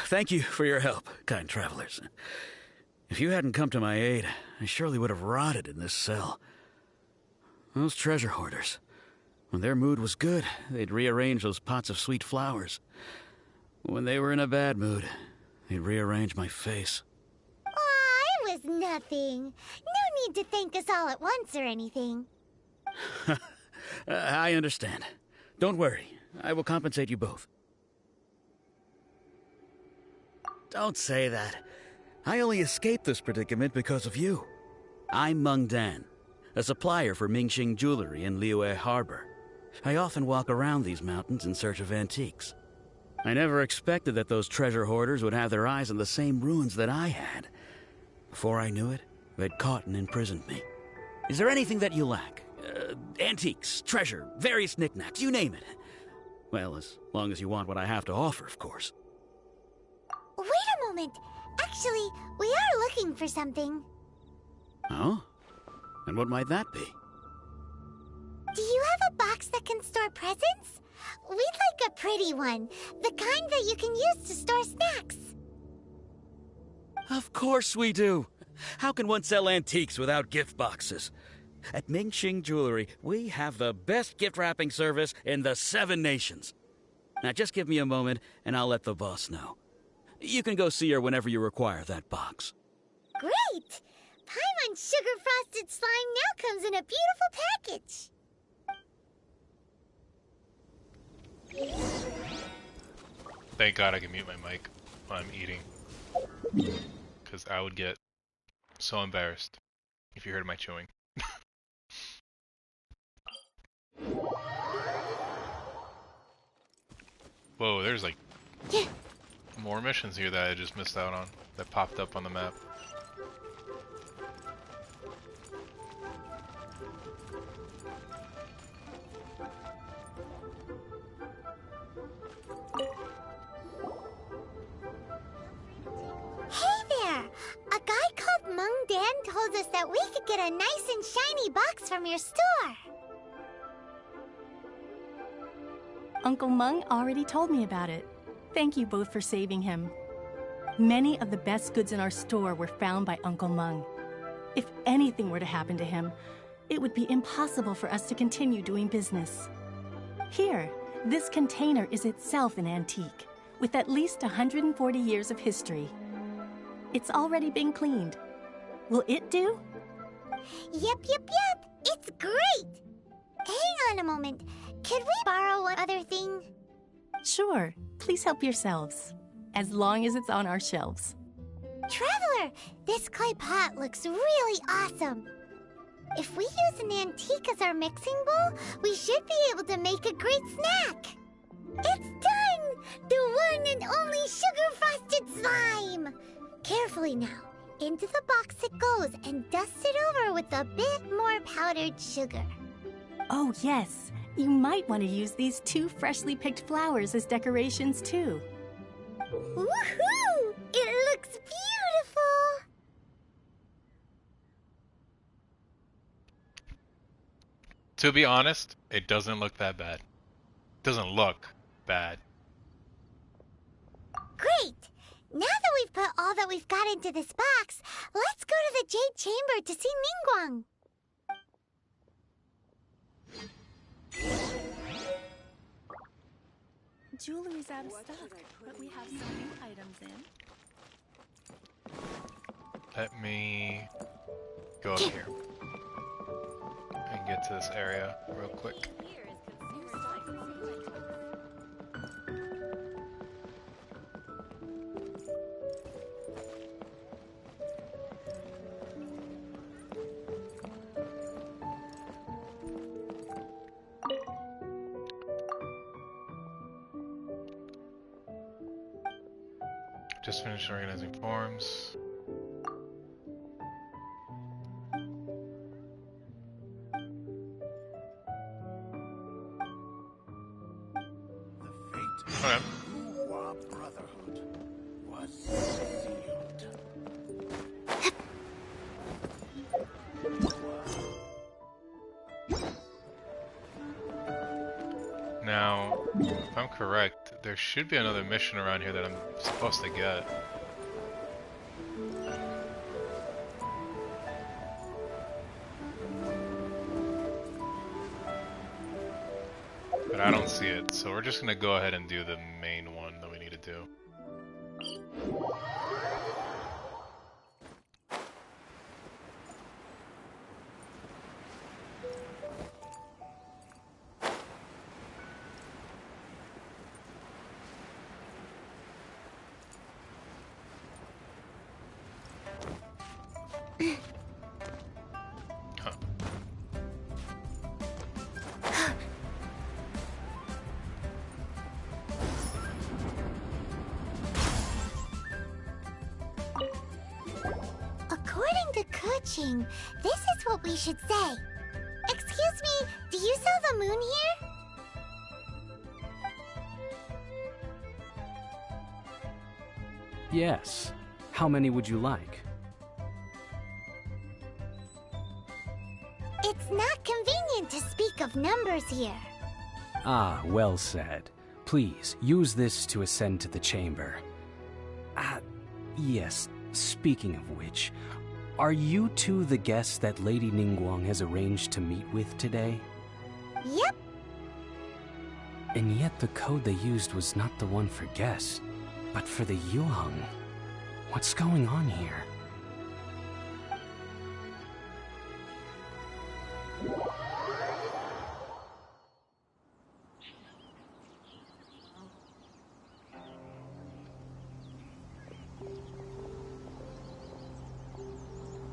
Thank you for your help, kind travelers. If you hadn't come to my aid, I surely would have rotted in this cell. Those treasure hoarders, when their mood was good, they'd rearrange those pots of sweet flowers. When they were in a bad mood, they'd rearrange my face. Aw, it was nothing. No need to thank us all at once or anything. I understand. Don't worry. I will compensate you both. Don't say that. I only escaped this predicament because of you. I'm Meng Dan, a supplier for Mingxing Jewelry in Liyue Harbor. I often walk around these mountains in search of antiques. I never expected that those treasure hoarders would have their eyes on the same ruins that I had. Before I knew it, they'd caught and imprisoned me. Is there anything that you lack? Antiques, treasure, various knickknacks, you name it. Well, as long as you want what I have to offer, of course. Wait a moment. Actually, we are looking for something. Oh? And what might that be? Do you have a box that can store presents? We'd like a pretty one. The kind that you can use to store snacks. Of course we do. How can one sell antiques without gift boxes? At Mingxing Jewelry, we have the best gift wrapping service in the 7 nations. Now just give me a moment and I'll let the boss know. You can go see her whenever you require that box. Great! Paimon Sugar Frosted Slime now comes in a beautiful package. Thank God I can mute my mic while I'm eating. Because I would get so embarrassed if you heard my chewing. Whoa, there's like more missions here that I just missed out on that popped up on the map. Hey there! A guy called Mung Dan told us that we could get a nice and shiny box from your store. Uncle Mung already told me about it. Thank you both for saving him. Many of the best goods in our store were found by Uncle Mung. If anything were to happen to him, it would be impossible for us to continue doing business. Here, this container is itself an antique, with at least 140 years of history. It's already been cleaned. Will it do? Yep. It's great! Hang on a moment. Could we borrow one other thing? Sure. Please help yourselves. As long as it's on our shelves. Traveler, this clay pot looks really awesome. If we use an antique as our mixing bowl, we should be able to make a great snack. It's done! The one and only sugar-frosted slime! Carefully now. Into the box it goes and dust it over with a bit more powdered sugar. Oh, yes. You might want to use these 2 freshly picked flowers as decorations, too. Woohoo! It looks beautiful! To be honest, it doesn't look that bad. Doesn't look bad. Great! Now that we've put all that we've got into this box, let's go to the Jade Chamber to see Ningguang. Jewelry's out of stock, but we have some new items in. Let me go up here and get to this area real quick. Just finished organizing forms. Okay. Brotherhood was sealed. Now, if I'm correct, there should be another mission around here that I'm supposed to get. But I don't see it, so we're just gonna go ahead and do the main one that we need to do. to Keqing, this is what we should say. Excuse me, do you sell the moon here? Yes. How many would you like? It's not convenient to speak of numbers here. Ah, well said. Please, use this to ascend to the chamber. Yes, speaking of which, are you two the guests that Lady Ningguang has arranged to meet with today? Yep. And yet the code they used was not the one for guests, but for the Yuheng. What's going on here?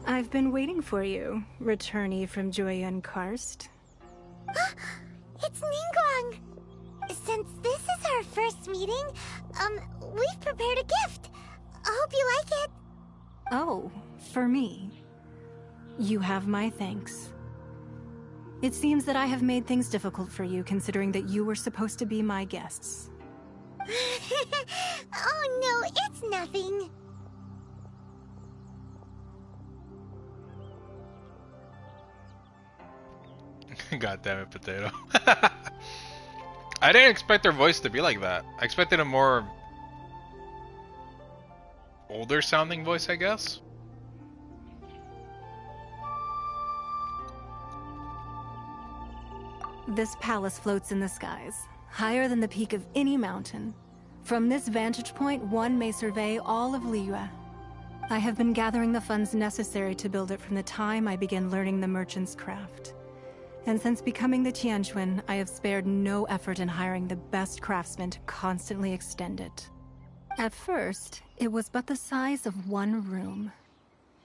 I've been waiting for you, returnee from Jueyun Karst. It's Ningguang! Since this is our first meeting, we've prepared a gift. I hope you like it. Oh, for me. You have my thanks. It seems that I have made things difficult for you, considering that you were supposed to be my guests. Oh no, it's nothing. God damn it, Potato. I didn't expect their voice to be like that. I expected a more older sounding voice, I guess. This palace floats in the skies, higher than the peak of any mountain. From this vantage point, one may survey all of Liyue. I have been gathering the funds necessary to build it from the time I began learning the merchant's craft. And since becoming the Tianquan, I have spared no effort in hiring the best craftsmen to constantly extend it. At first, it was but the size of one room.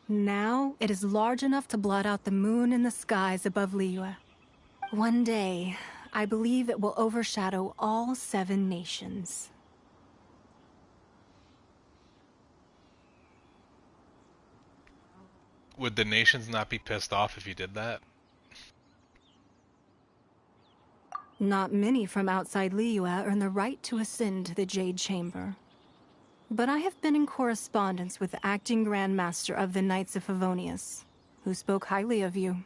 Now, it is large enough to blot out the moon in the skies above Liyue. One day, I believe it will overshadow all 7 nations. Would the nations not be pissed off if you did that? Not many from outside Liyue earn the right to ascend to the Jade Chamber. But I have been in correspondence with the acting Grand Master of the Knights of Favonius, who spoke highly of you.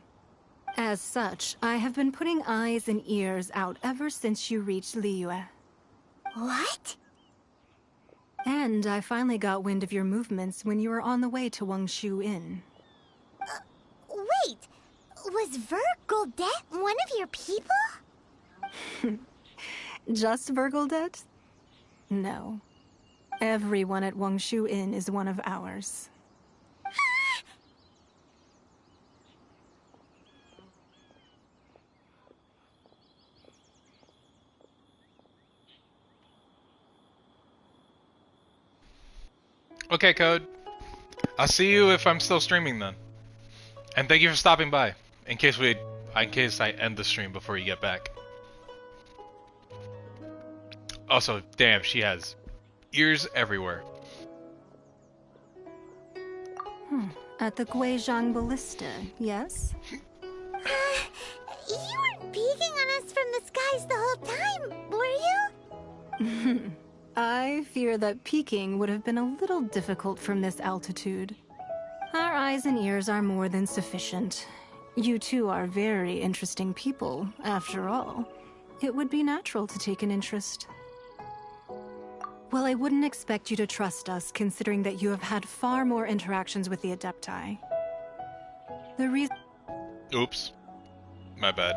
As such, I have been putting eyes and ears out ever since you reached Liyue. What? And I finally got wind of your movements when you were on the way to Wangshu Inn. Wait! Was Vergoldet one of your people? Just Vergoldet? No. Everyone at Wangshu Inn is one of ours. Okay, Code. I'll see you if I'm still streaming then. And thank you for stopping by. In case I end the stream before you get back. Also, damn, she has ears everywhere. At the Guizhang Ballista, yes? You weren't peeking on us from the skies the whole time, were you? I fear that peeking would have been a little difficult from this altitude. Our eyes and ears are more than sufficient. You two are very interesting people, after all. It would be natural to take an interest. Well, I wouldn't expect you to trust us, considering that you have had far more interactions with the Adepti. The reason... Oops. My bad.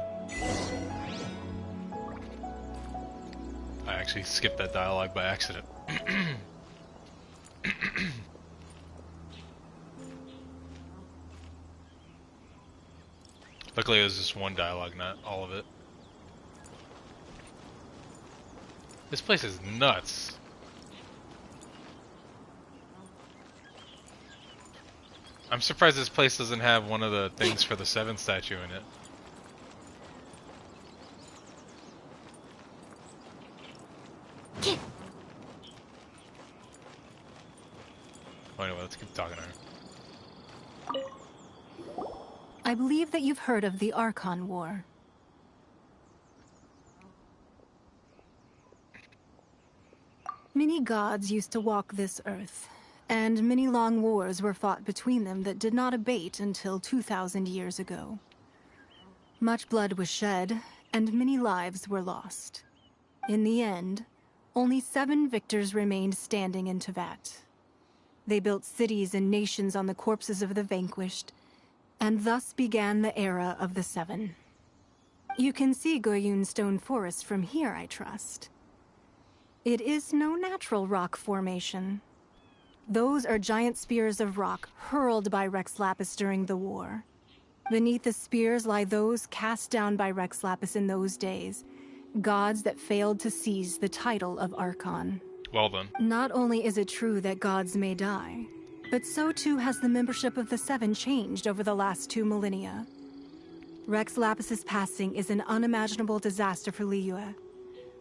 I actually skipped that dialogue by accident. Luckily it was just one dialogue, not all of it. This place is nuts. I'm surprised this place doesn't have one of the things for the 7 statue in it. Oh, anyway, let's keep talking to her. I believe that you've heard of the Archon War. Many gods used to walk this earth, and many long wars were fought between them that did not abate until 2,000 years ago. Much blood was shed, and many lives were lost. In the end, only 7 victors remained standing in Teyvat. They built cities and nations on the corpses of the vanquished, and thus began the era of the 7. You can see Goyun Stone Forest from here, I trust. It is no natural rock formation. Those are giant spears of rock hurled by Rex Lapis during the war. Beneath the spears lie those cast down by Rex Lapis in those days, gods that failed to seize the title of Archon. Well then. Not only is it true that gods may die, but so too has the membership of the 7 changed over the last 2 millennia. Rex Lapis's passing is an unimaginable disaster for Liyue,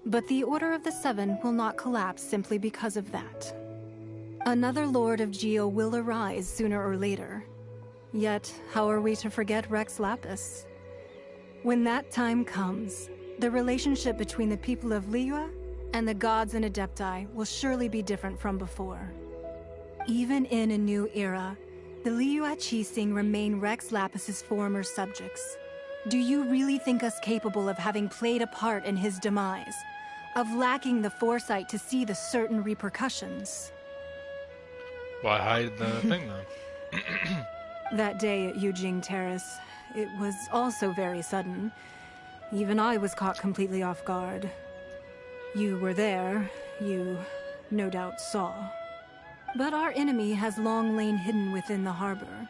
but the Order of the 7 will not collapse simply because of that. Another Lord of Geo will arise sooner or later. Yet, how are we to forget Rex Lapis? When that time comes, the relationship between the people of Liyue and the gods and Adepti will surely be different from before. Even in a new era, the Liyue Keqing remain Rex Lapis's former subjects. Do you really think us capable of having played a part in his demise? Of lacking the foresight to see the certain repercussions? Why hide the thing, though? That day at Yujing Terrace, it was also very sudden. Even I was caught completely off guard. You were there, you no doubt saw. But our enemy has long lain hidden within the harbor.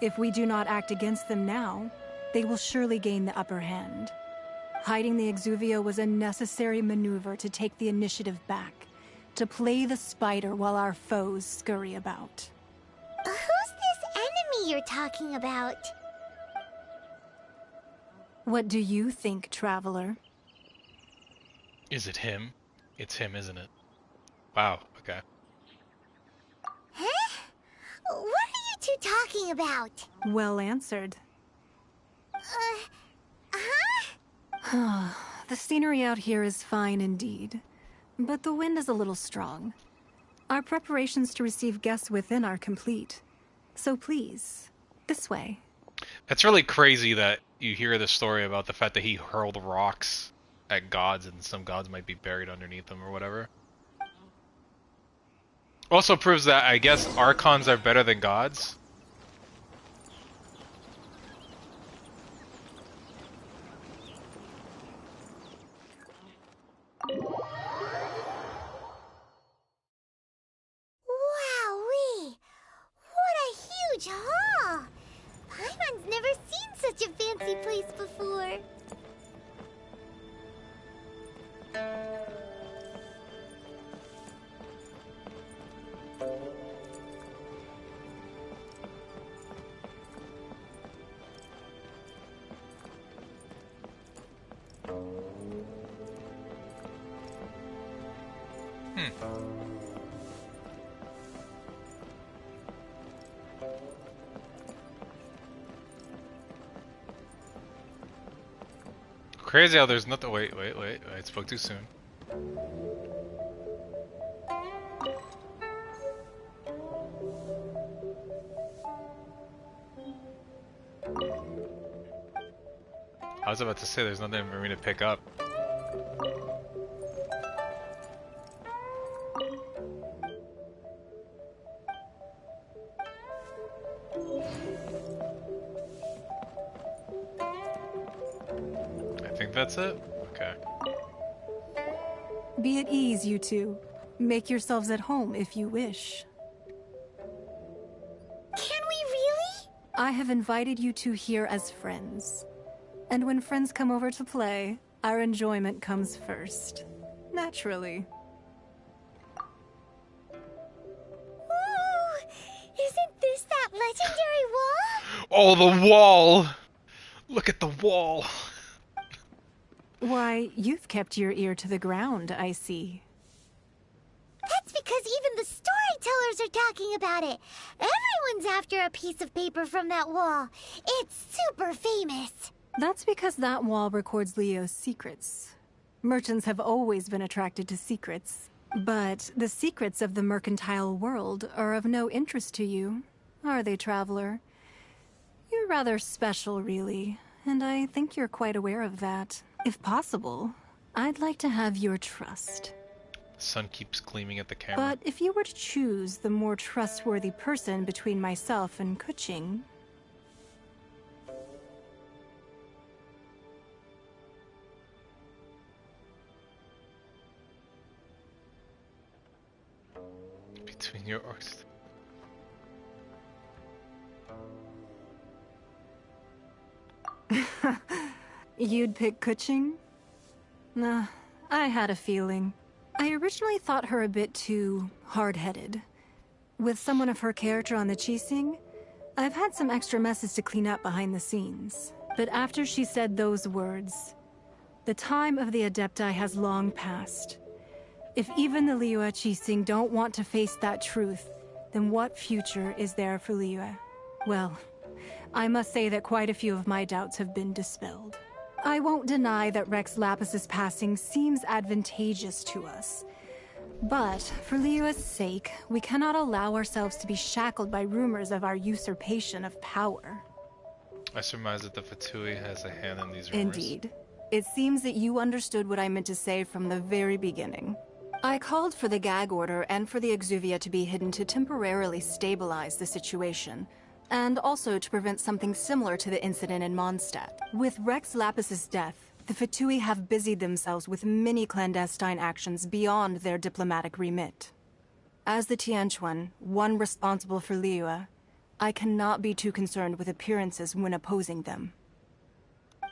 If we do not act against them now, they will surely gain the upper hand. Hiding the Exuvia was a necessary maneuver to take the initiative back, to play the spider while our foes scurry about. Who's this enemy you're talking about? What do you think, Traveler? Is it him? It's him, isn't it? Wow, okay. Huh? What are you two talking about? Well answered. The scenery out here is fine indeed, but the wind is a little strong. Our preparations to receive guests within are complete. So please, this way. That's really crazy that you hear the story about the fact that he hurled rocks at gods and some gods might be buried underneath them or whatever. Also proves that I guess Archons are better than gods. Wowee! What a huge hall! Paimon's never seen such a fancy place before. Crazy how there's nothing. Wait, I spoke too soon. I was about to say there's nothing for me to pick up. I think that's it? Okay. Be at ease, you two. Make yourselves at home if you wish. Can we really? I have invited you two here as friends. And when friends come over to play, our enjoyment comes first. Naturally. Ooh, isn't this that legendary wall? Oh, the wall! Look at the wall! Why, you've kept your ear to the ground, I see. That's because even the storytellers are talking about it. Everyone's after a piece of paper from that wall. It's super famous. That's because that wall records Liyue's secrets. Merchants have always been attracted to secrets. But the secrets of the mercantile world are of no interest to you, are they, traveler? You're rather special, really, and I think you're quite aware of that. If possible, I'd like to have your trust. The sun keeps gleaming at the camera. But if you were to choose the more trustworthy person between myself and Keqing... Between your orcs. You'd pick Keqing? Nah, I had a feeling. I originally thought her a bit too hard-headed. With someone of her character on the Qixing, I've had some extra messes to clean up behind the scenes. But after she said those words, the time of the Adepti has long passed. If even the Liyue Qixing don't want to face that truth, then what future is there for Liyue? Well, I must say that quite a few of my doubts have been dispelled. I won't deny that Rex Lapis's passing seems advantageous to us. But for Liyue's sake, we cannot allow ourselves to be shackled by rumors of our usurpation of power. I surmise that the Fatui has a hand in these rumors. Indeed. It seems that you understood what I meant to say from the very beginning. I called for the gag order and for the Exuvia to be hidden to temporarily stabilize the situation, and also to prevent something similar to the incident in Mondstadt. With Rex Lapis's death, the Fatui have busied themselves with many clandestine actions beyond their diplomatic remit. As the Tianquan, one responsible for Liyue, I cannot be too concerned with appearances when opposing them.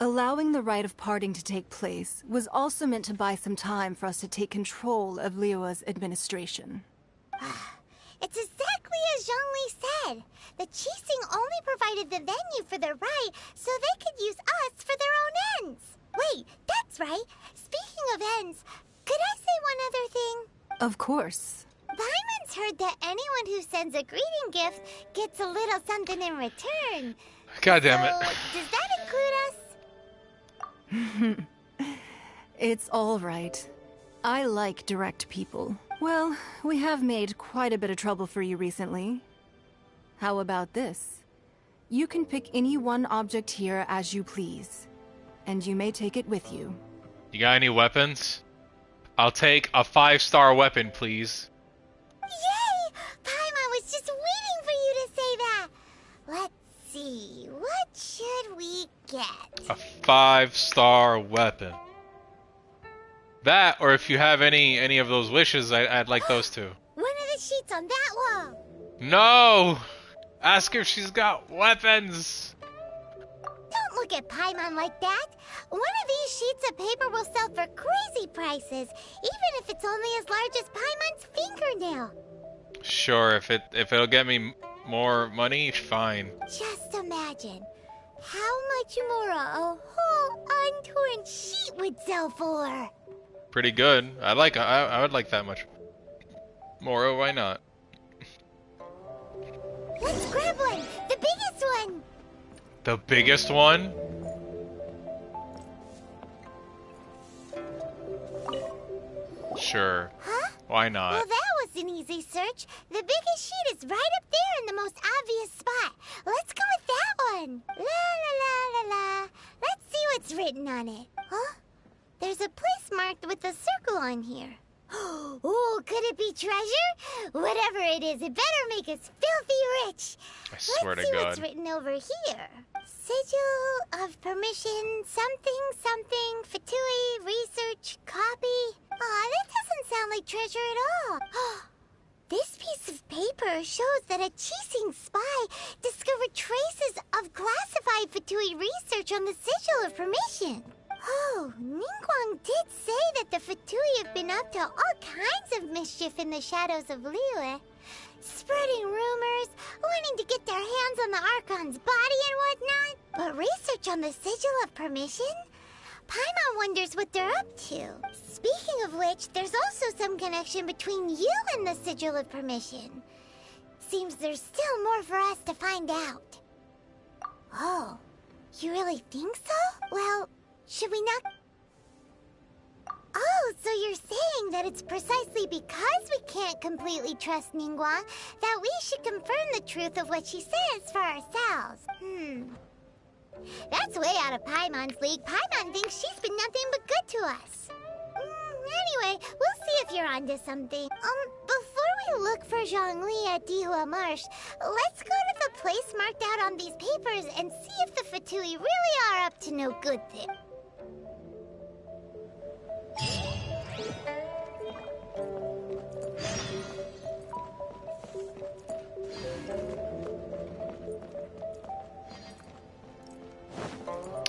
Allowing the rite of parting to take place was also meant to buy some time for us to take control of Liyue's administration. It's exactly as Zhongli said. The Qixing only provided the venue for the rite so they could use us for their own ends. Wait, that's right. Speaking of ends, could I say one other thing? Of course. Paimon's heard that anyone who sends a greeting gift gets a little something in return. God damn it. So, does that include us? It's all right. I like direct people. Well, we have made quite a bit of trouble for you recently. How about this? You can pick any one object here as you please, and you may take it with you. You got any weapons? I'll take a 5-star weapon, please. Yay! Paimon was just waiting for you to say that. Let's see, what should we get? A 5-star weapon. That, or if you have any of those wishes, I'd like those too. One of the sheets on that wall. No! Ask her if she's got weapons. Don't look at Paimon like that. One of these sheets of paper will sell for crazy prices, even if it's only as large as Paimon's fingernail. Sure, if it'll get me more money, fine. Just imagine how much more a whole untorn sheet would sell for. Pretty good. I would like that much. More, why not? Let's grab one! The biggest one! The biggest one? Sure. Huh? Why not? Well, that was an easy search. The biggest sheet is right up there in the most obvious spot. Let's go with that one. La la la la la. Let's see what's written on it. Huh? There's a place marked with a circle on here. Oh, could it be treasure? Whatever it is, it better make us filthy rich. I swear Let's see to God. what's written over here. Sigil of permission, something, something, Fatui, research, copy. Aw, that doesn't sound like treasure at all. This piece of paper shows that a Qixing spy discovered traces of classified Fatui research on the Sigil of permission. Oh, Ningguang did say that the Fatui have been up to all kinds of mischief in the shadows of Liyue. Spreading rumors, wanting to get their hands on the Archon's body and whatnot. But research on the Sigil of Permission? Paimon wonders what they're up to. Speaking of which, there's also some connection between you and the Sigil of Permission. seems there's still more for us to find out. Oh, you really think so? Well, should we not... Oh, so you're saying that it's precisely because we can't completely trust Ningguang that we should confirm the truth of what she says for ourselves. That's way out of Paimon's league. Paimon thinks she's been nothing but good to us. Anyway, we'll see if you're onto something. Before we look for Zhongli at Dihua Marsh, let's go to the place marked out on these papers and see if the Fatui really are up to no good thing.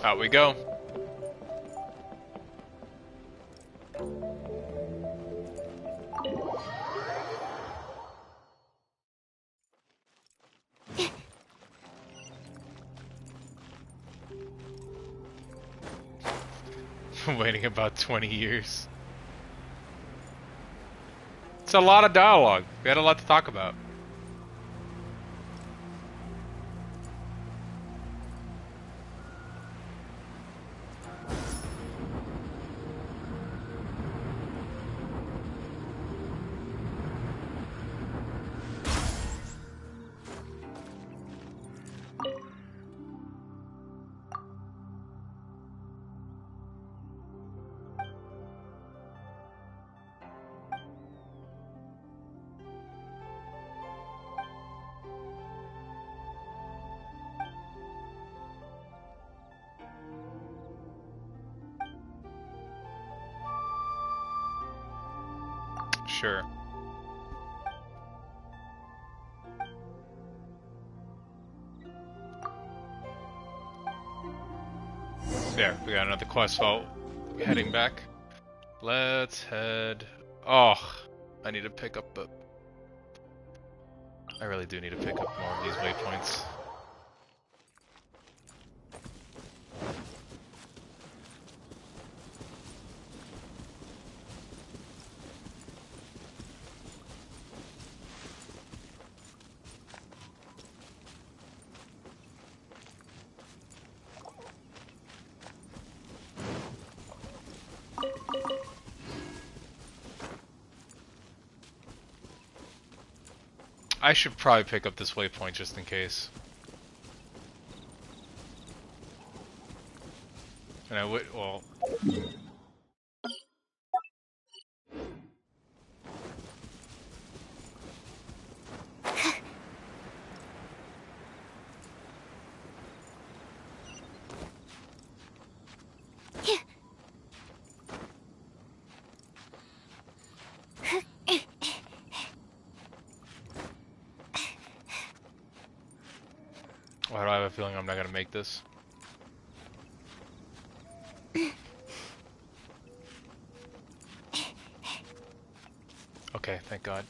Out we go. Waiting about 20 years. It's a lot of dialogue. We had a lot to talk about. Sure. There, we got another quest while heading back. Let's head... Oh, I need to pick up a... I really do need to pick up more of these waypoints. I should probably pick up this waypoint just in case. And I would, well... Why do I have a feeling I'm not gonna make this? Okay, thank God.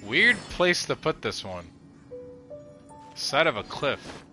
Weird place to put this one. Side of a cliff.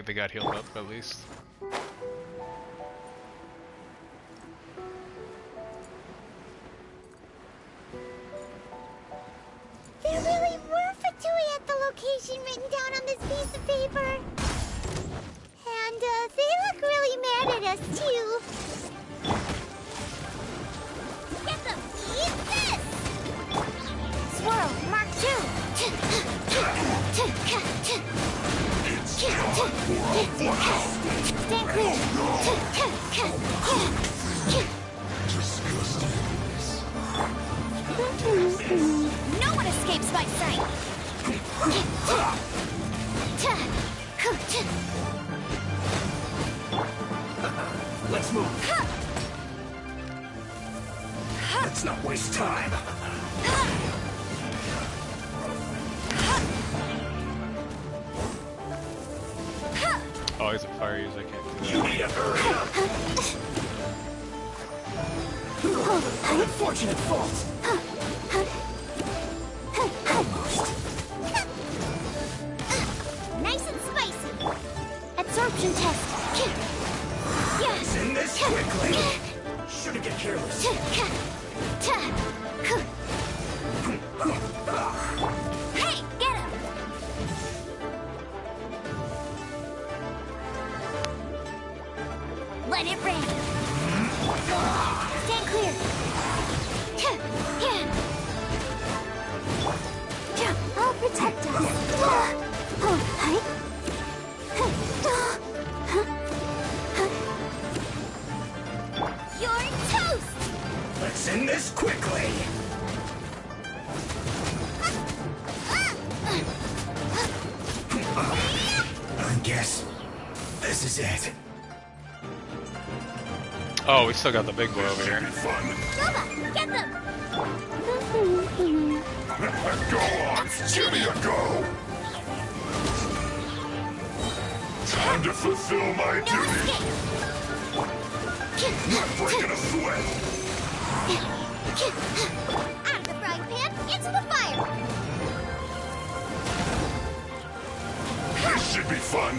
They got healed up at least. There really were Fatui at the location written down on this piece of paper. And they look really mad at us too. Get them! Eat this! Swirl, Mark 2! Stand clear! No one escapes my sight! Let's move! Let's not waste time. Oh, he's a fire user. I can't do You need to hurry up. Unfortunate fault. Almost. Nice and spicy. Absorption test. Let's end this quickly. Shouldn't get careless. Hey, get him! Let it rain. Stand clear. I'll protect us. You're toast! Let's end this quickly. I guess this is it. Oh, we still got the big boy over here. Loba, get them! Go on, give me a go. Time to fulfill my duty. Not breaking a sweat. Out of the frying pan, into the fire! This should be fun.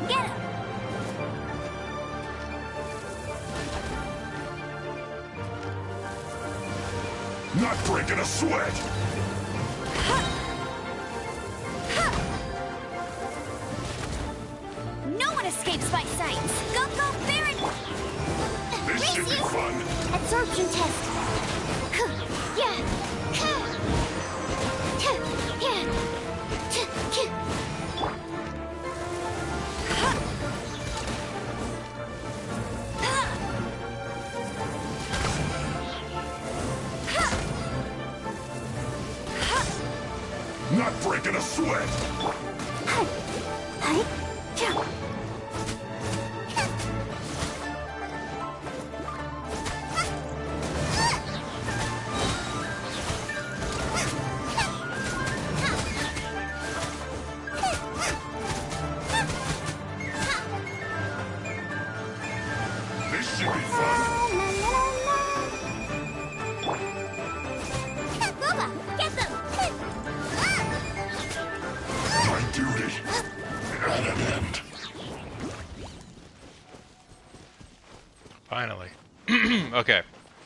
Get him! Not breaking a sweat. No one escapes my sight. Go, go, Baron! This should be fun. Absorption test. Yeah. Not breaking a sweat. This should be fun. Loba, get them! My duty at an end. Finally. Okay.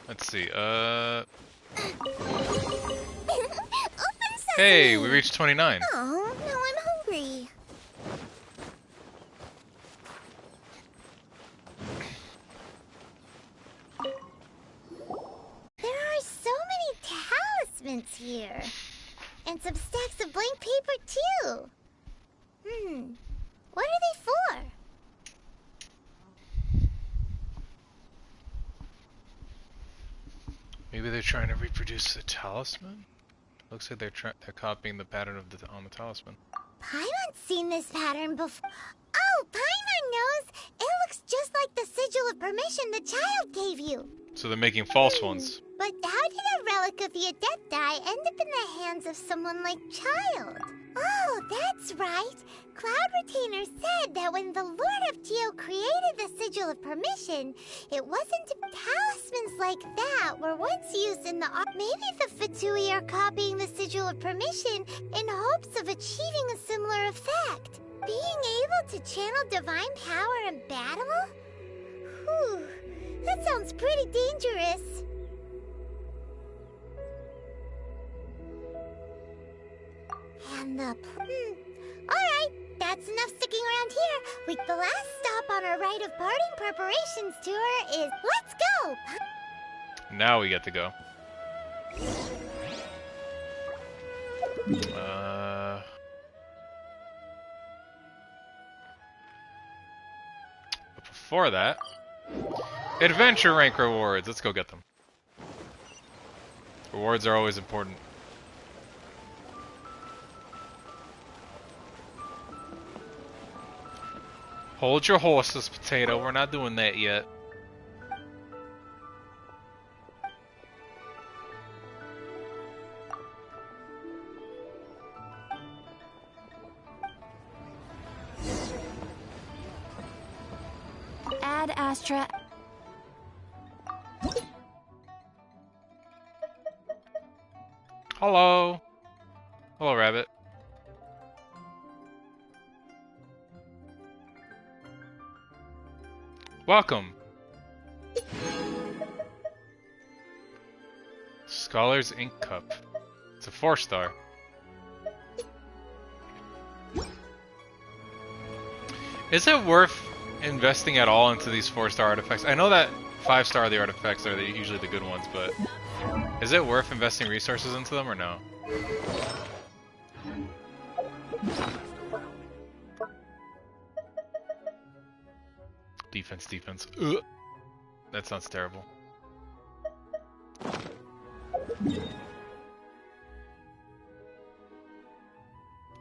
Let's see. Hey, we reached 29. Oh, now I'm hungry. There are so many talismans here. And some stacks of blank paper, too. What are they for? Maybe they're trying to reproduce the talisman? Looks like they're copying the pattern of on the talisman. Paimon's seen this pattern before. Oh, Paimon knows! It looks just like the sigil of permission the child gave you. So they're making false ones. But how did a relic of the Adepti end up in the hands of someone like Child? Oh, that's right. Cloud Retainer said that when the Lord of Geo created the Sigil of Permission, it wasn't talismans like that were once used in the art. Maybe the Fatui are copying the Sigil of Permission in hopes of achieving a similar effect. Being able to channel divine power in battle? Whew, that sounds pretty dangerous. And the... Alright, that's enough sticking around here. The last stop on our rite of parting preparations tour is... Let's go! Now we get to go. But before that... Adventure rank rewards. Let's go get them. Rewards are always important. Hold your horses, Potato. We're not doing that yet. Ad Astra. Hello. Hello, rabbit. Welcome. Scholar's Ink Cup. It's a 4-star. Is it worth investing at all into these 4-star artifacts? I know that 5-star the artifacts are usually the good ones, but is it worth investing resources into them or no? Defense, defense. Ugh. That sounds terrible.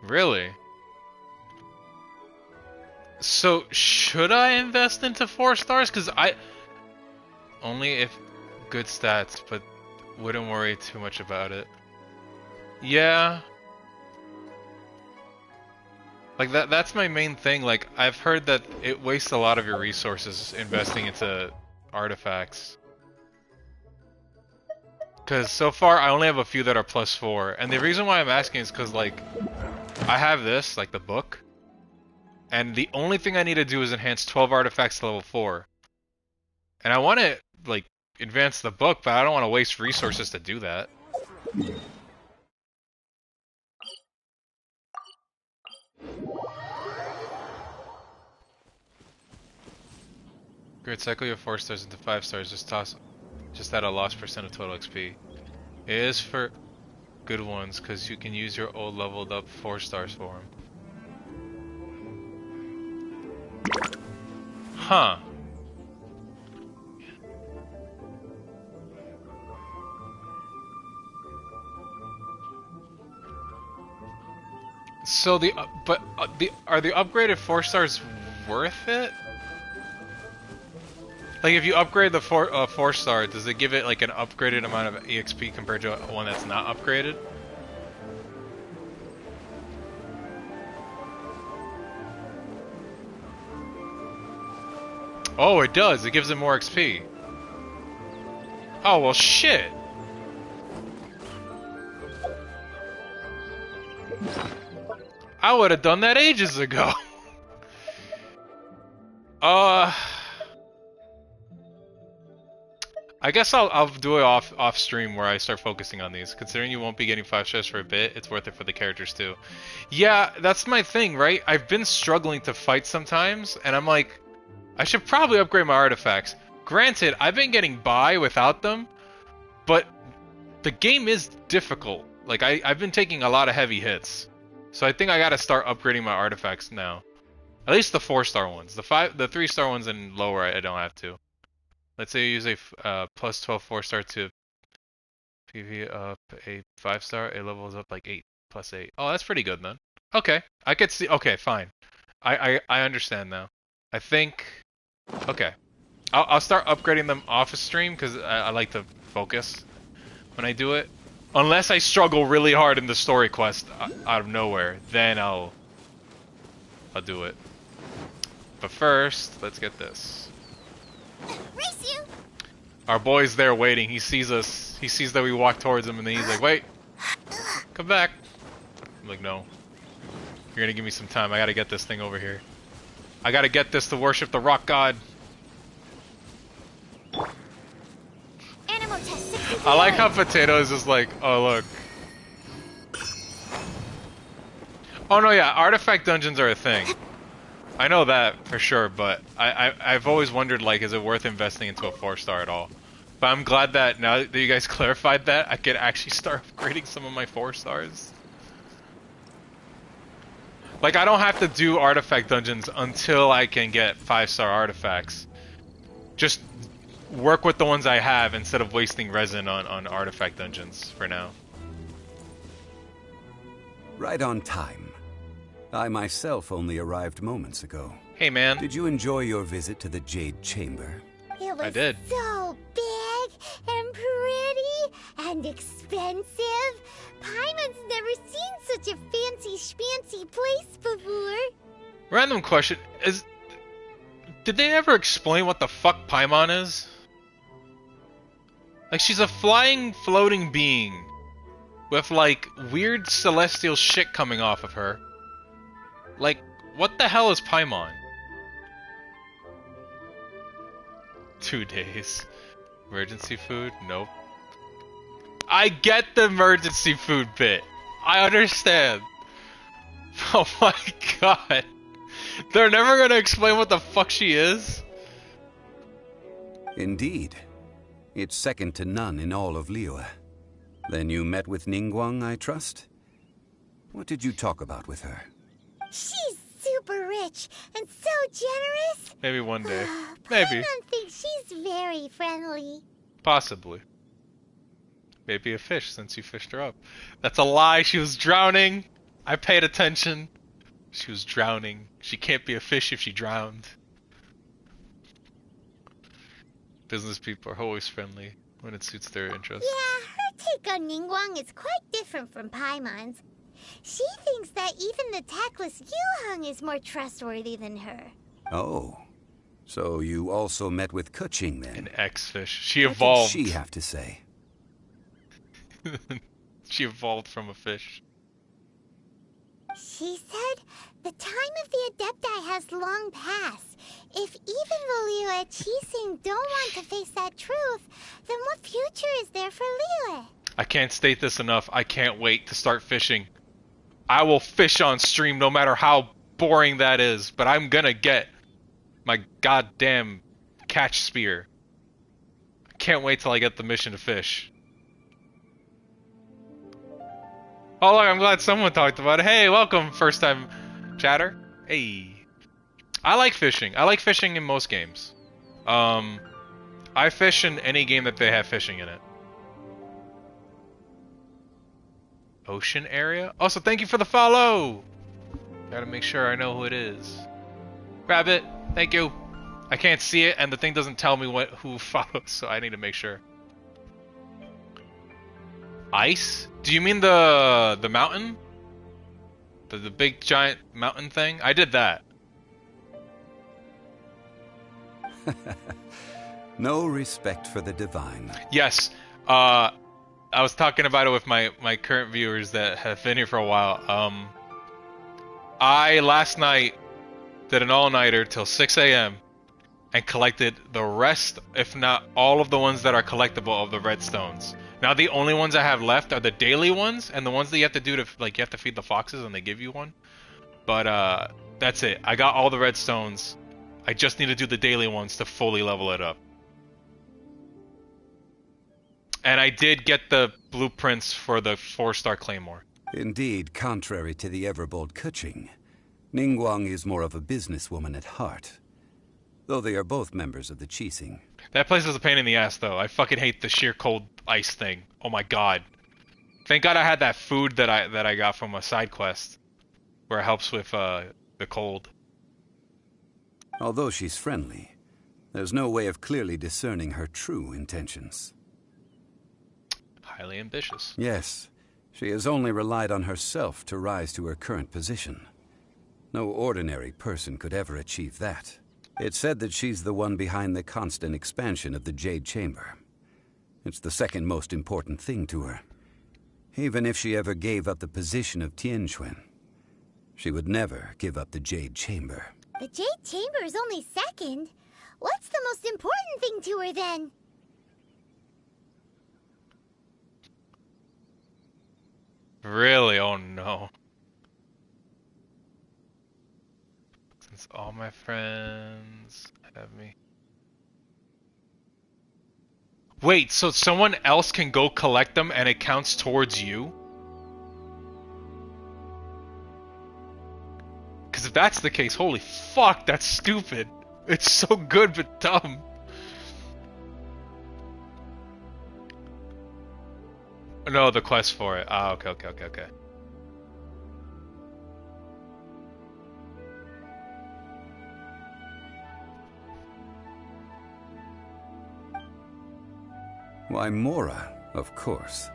Really? So, should I invest into 4 stars? Because only if good stats, but wouldn't worry too much about it. Yeah. Like, that's my main thing. Like, I've heard that it wastes a lot of your resources investing into artifacts. Because so far, I only have a few that are +4. And the reason why I'm asking is because, like, I have this, like the book. And the only thing I need to do is enhance 12 artifacts to level 4. And I want to, like, advance the book, but I don't want to waste resources to do that. Great, cycle your 4 stars into 5 stars, just at a loss % of total XP. It is for good ones, because you can use your old leveled up 4 stars for them. Huh. So are the upgraded 4 stars worth it? Like if you upgrade the 4 star, does it give it like an upgraded amount of EXP compared to one that's not upgraded? Oh, it does. It gives it more XP. Oh, well, shit. I would have done that ages ago. I guess I'll do it off stream where I start focusing on these. Considering you won't be getting 5 stars for a bit, it's worth it for the characters too. Yeah, that's my thing, right? I've been struggling to fight sometimes, and I'm like, I should probably upgrade my artifacts. Granted, I've been getting by without them, but the game is difficult. Like, I've been taking a lot of heavy hits. So I think I gotta start upgrading my artifacts now. At least the 4 star ones. The 3 star ones and lower, I don't have to. Let's say you use a +12 4 star to PV up a 5 star. It levels up like 8 + 8. Oh, that's pretty good then. Okay, I could see. Okay, fine. I understand now. I think. Okay, I'll start upgrading them off of stream because I like to focus when I do it. Unless I struggle really hard in the story quest out of nowhere, then I'll do it. But first, let's get this. Race you! Our boy's there waiting. He sees us. He sees that we walk towards him, and then he's like, "Wait, come back." I'm like, "No, you're gonna give me some time. I gotta get this thing over here. I gotta get this to worship the rock god." Animal test 64. I like how Potato is just like, "Oh look." Oh no, yeah, artifact dungeons are a thing. I know that for sure, but I've always wondered, like, is it worth investing into a 4 star at all? But I'm glad that now that you guys clarified that, I could actually start upgrading some of my 4 stars. Like, I don't have to do artifact dungeons until I can get 5 star artifacts. Just work with the ones I have instead of wasting resin on artifact dungeons for now. Right on time. I myself only arrived moments ago. Hey, man. Did you enjoy your visit to the Jade Chamber? It was I did. So big and pretty and expensive. Paimon's never seen such a fancy schmancy place before. Random question: Did they ever explain what the fuck Paimon is? Like, she's a flying, floating being with, like, weird celestial shit coming off of her. Like, what the hell is Paimon? 2 days. Emergency food? Nope. I get the emergency food bit. I understand. Oh my god. They're never gonna explain what the fuck she is? Indeed. It's second to none in all of Liyue. Then you met with Ningguang, I trust? What did you talk about with her? She's super rich and so generous. Maybe one day. Maybe. Paimon thinks she's very friendly. Possibly. Maybe a fish since you fished her up. That's a lie. She was drowning. I paid attention. She was drowning. She can't be a fish if she drowned. Business people are always friendly when it suits their interests. Yeah, her take on Ningguang is quite different from Paimon's. She thinks that even the tactless Yuheng is more trustworthy than her. Oh. So you also met with Keqing then? An ex-fish. She evolved. What did she have to say? She evolved from a fish. She said the time of the Adepti has long passed. If even the Liyue Qixing don't want to face that truth, then what future is there for Liyue? I can't state this enough. I can't wait to start fishing. I will fish on stream no matter how boring that is, but I'm gonna get my goddamn catch spear. I can't wait till I get the mission to fish. Oh look, I'm glad someone talked about it. Hey, welcome, first time chatter. Hey. I like fishing. I like fishing in most games. I fish in any game that they have fishing in it. Ocean area? Also, thank you for the follow! Gotta make sure I know who it is. Grab it. Thank you. I can't see it, and the thing doesn't tell me who follows, so I need to make sure. Ice? Do you mean the mountain? The big giant mountain thing? I did that. No respect for the divine. Yes. I was talking about it with my current viewers that have been here for a while. I last night did an all-nighter till 6 a.m. and collected the rest, if not all of the ones that are collectible of the redstones. Now the only ones I have left are the daily ones and the ones that you have to do to, like, you have to feed the foxes and they give you one. But that's it. I got all the redstones. I just need to do the daily ones to fully level it up. And I did get the blueprints for the 4-star claymore. Indeed, contrary to the ever-bold Keqing, Ningguang is more of a businesswoman at heart. Though they are both members of the Qixing. That place is a pain in the ass, though. I fucking hate the sheer cold ice thing. Oh my god. Thank god I had that food that I got from a side quest, where it helps with the cold. Although she's friendly, there's no way of clearly discerning her true intentions. Highly ambitious. Yes, she has only relied on herself to rise to her current position. No ordinary person could ever achieve that. It's said that she's the one behind the constant expansion of the Jade Chamber. It's the second most important thing to her. Even if she ever gave up the position of Tianquan, she would never give up the Jade Chamber. The Jade Chamber is only second. What's the most important thing to her then? Really? Oh no. Since all my friends have me. Wait, so someone else can go collect them and it counts towards you? Because if that's the case, holy fuck, that's stupid. It's so good but dumb. No, the quest for it. Ah, okay. Why, Mora, of course.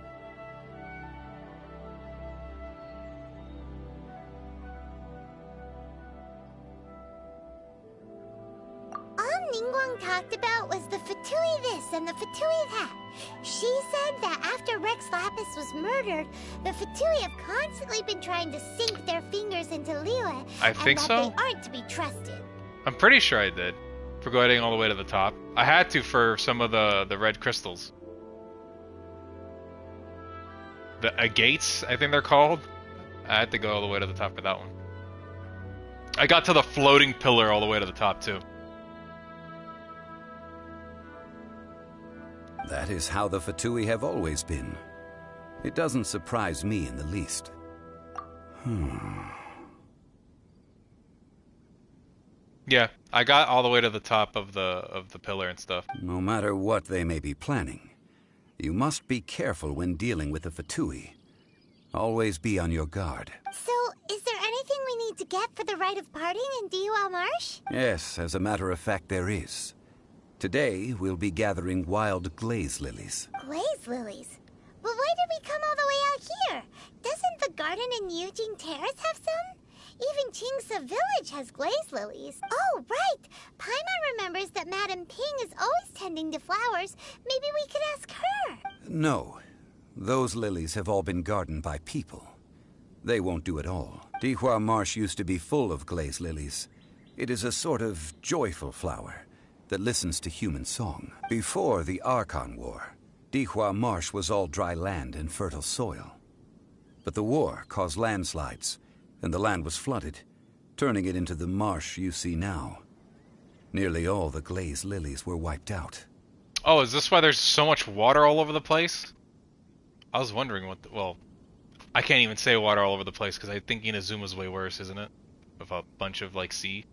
Guang talked about was the Fatui this and the Fatui that. She said that after Rex Lapis was murdered, the Fatui have constantly been trying to sink their fingers into Liyue, I think and that so. they aren't to be trusted. I'm pretty sure I did. For going all the way to the top. I had to for some of the red crystals. The agates, I think they're called. I had to go all the way to the top for that one. I got to the floating pillar all the way to the top too. That is how the Fatui have always been. It doesn't surprise me in the least. Yeah, I got all the way to the top of the pillar and stuff. No matter what they may be planning, you must be careful when dealing with the Fatui. Always be on your guard. So, is there anything we need to get for the rite of parting in Dihua Marsh? Yes, as a matter of fact, there is. Today, we'll be gathering wild glaze lilies. Glaze lilies? But why did we come all the way out here? Doesn't the garden in Yujing Terrace have some? Even Qingse village has glaze lilies. Oh, right! Paimon remembers that Madame Ping is always tending to flowers. Maybe we could ask her. No. Those lilies have all been gardened by people. They won't do it all. Dihua Marsh used to be full of glaze lilies. It is a sort of joyful flower that listens to human song. Before the Archon War, Dihua Marsh was all dry land and fertile soil. But the war caused landslides, and the land was flooded, turning it into the marsh you see now. Nearly all the glaze lilies were wiped out. Oh, is this why there's so much water all over the place? I was wondering what well, I can't even say water all over the place because I think Inazuma's way worse, isn't it? With a bunch of, like, sea.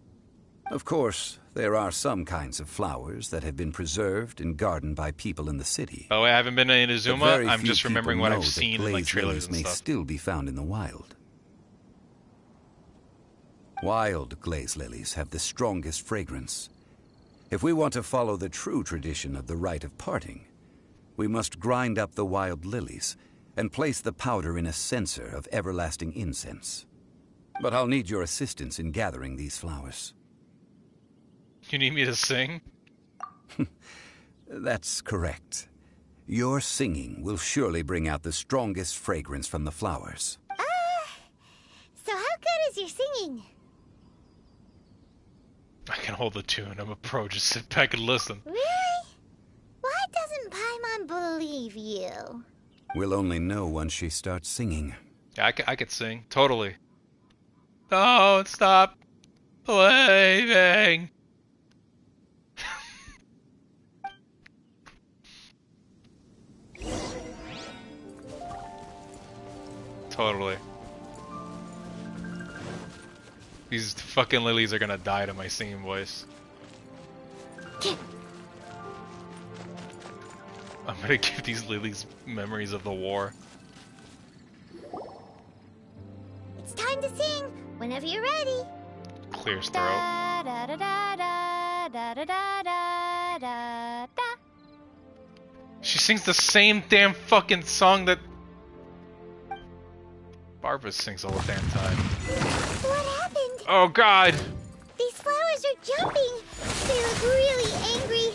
Of course, there are some kinds of flowers that have been preserved and gardened by people in the city. Oh, I haven't been to But Inazuma. very I'm few just remembering people what know I've that seen in, like, glaze trailers lilies and may stuff. still be found in the wild. Wild glaze lilies have the strongest fragrance. If we want to follow the true tradition of the rite of parting, we must grind up the wild lilies and place the powder in a censer of everlasting incense. But I'll need your assistance in gathering these flowers. You need me to sing? That's correct. Your singing will surely bring out the strongest fragrance from the flowers. So how good is your singing? I can hold the tune. I'm a pro. Just sit back and listen. Really? Why doesn't Paimon believe you? We'll only know once she starts singing. Yeah, I could sing. Totally. Don't stop believing. Totally. These fucking lilies are gonna die to my singing voice. I'm gonna give these lilies memories of the war. It's time to sing. Whenever you're ready. Clears throat. Da da da da da da da da da da. She sings the same damn fucking song that Barbara sings all the damn time. What happened? Oh god! These flowers are jumping. They look really angry.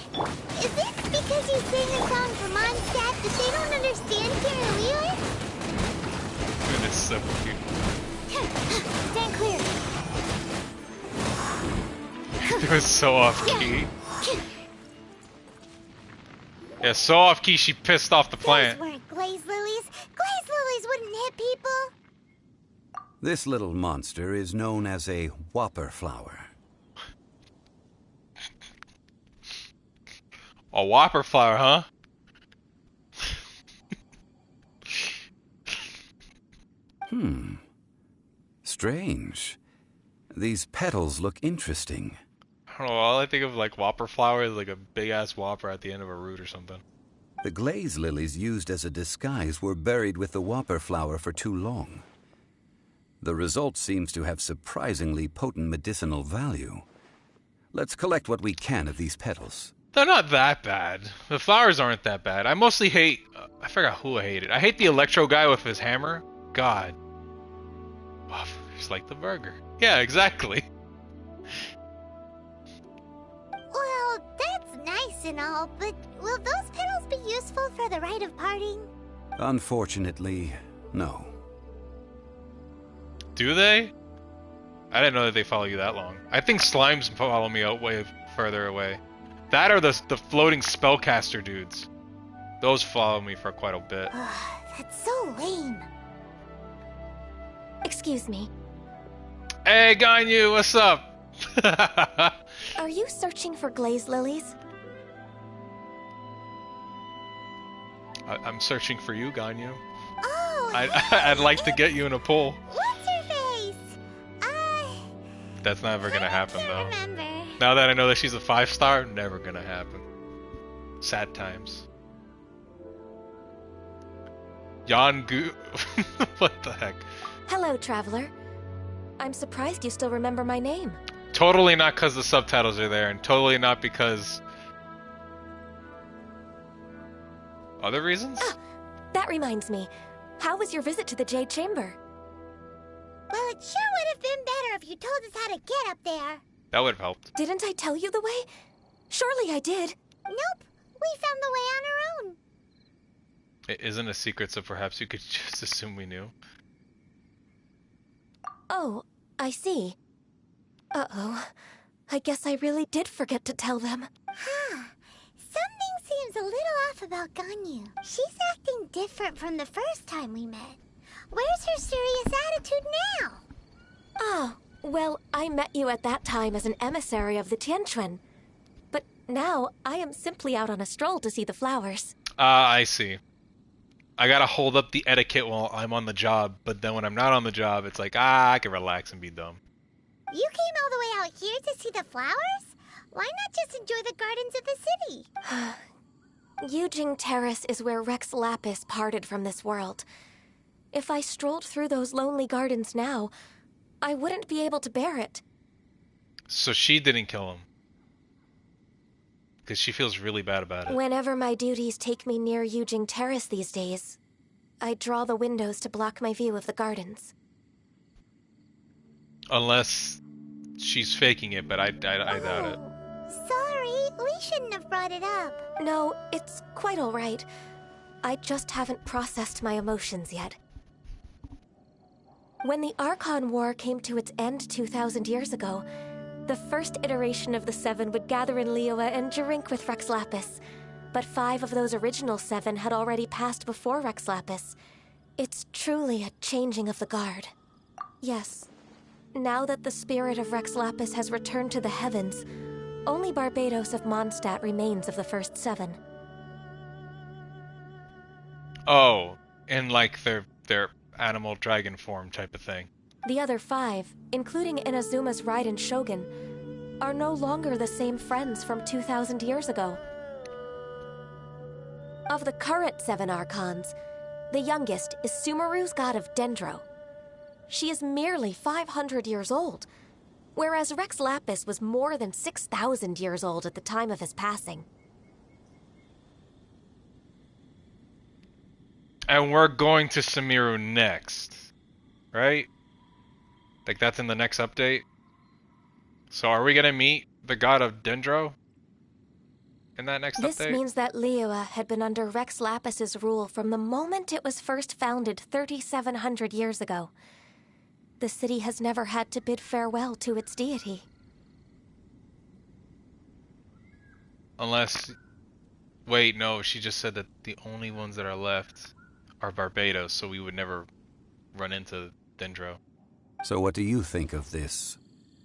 Is this because you sang a song for Mondstadt that they don't understand here in Liyue? Dude, it's so cute. Stand clear. It was so off key. Yeah, so off key she pissed off the plant. Those weren't glaze lilies. Glaze lilies wouldn't hit people. This little monster is known as a whopper flower. A whopper flower, huh? Strange. These petals look interesting. I don't know, all I think of like whopper flower is like a big ass whopper at the end of a root or something. The glaze lilies used as a disguise were buried with the whopper flower for too long. The result seems to have surprisingly potent medicinal value. Let's collect what we can of these petals. They're not that bad. The flowers aren't that bad. I mostly hate... I forgot who I hated. I hate the electro guy with his hammer. God. Oh, just like the burger. Yeah, exactly. Well, and all, but will those petals be useful for the rite of parting? Unfortunately, no. Do they? I didn't know that they follow you that long. I think slimes follow me out way further away. That or the floating spellcaster dudes. Those follow me for quite a bit. That's so lame. Excuse me. Hey, Ganyu, what's up? Are you searching for glaze lilies? I'm searching for you, Ganyu. Oh, I'd like to get you in a pool. What's her face? That's never gonna happen, though. Remember. Now that I know that she's a 5-star, never gonna happen. Sad times. Yangu. What the heck? Hello, traveler. I'm surprised you still remember my name. Totally not because the subtitles are there, and totally not because... Other reasons? Ah, that reminds me. How was your visit to the Jade Chamber? Well, it sure would have been better if you told us how to get up there. That would have helped. Didn't I tell you the way? Surely I did. Nope. We found the way on our own. It isn't a secret, so perhaps you could just assume we knew. Oh, I see. Uh-oh. I guess I really did forget to tell them. Huh. Something seems a little off about Ganyu. She's acting different from the first time we met. Where's her serious attitude now? Oh, well, I met you at that time as an emissary of the Tianquan. But now, I am simply out on a stroll to see the flowers. I see. I gotta hold up the etiquette while I'm on the job, but then when I'm not on the job, it's like, I can relax and be dumb. You came all the way out here to see the flowers? Why not just enjoy the gardens of the city? Yujing Terrace is where Rex Lapis parted from this world. If I strolled through those lonely gardens now, I wouldn't be able to bear it. So she didn't kill him. Because she feels really bad about it. Whenever my duties take me near Yujing Terrace these days, I draw the windows to block my view of the gardens. Unless she's faking it, but I doubt it. Sorry, we shouldn't have brought it up. No, it's quite all right. I just haven't processed my emotions yet. When the Archon War came to its end 2,000 years ago, the first iteration of the Seven would gather in Liyue and drink with Rex Lapis. But 5 of those original 7 had already passed before Rex Lapis. It's truly a changing of the guard. Yes. Now that the spirit of Rex Lapis has returned to the heavens, only Barbados of Mondstadt remains of the first 7. Oh, in like their animal dragon form type of thing. The other 5, including Inazuma's Raiden Shogun, are no longer the same friends from 2,000 years ago. Of the current 7 Archons, the youngest is Sumeru's god of Dendro. She is merely 500 years old, whereas Rex Lapis was more than 6,000 years old at the time of his passing. And we're going to Sumeru next, right? Like that's in the next update? So are we gonna meet the god of Dendro in that next update? This means that Liyue had been under Rex Lapis's rule from the moment it was first founded 3,700 years ago. The city has never had to bid farewell to its deity. Unless... Wait, no, she just said that the only ones that are left are Barbados, so we would never run into Dendro. So what do you think of this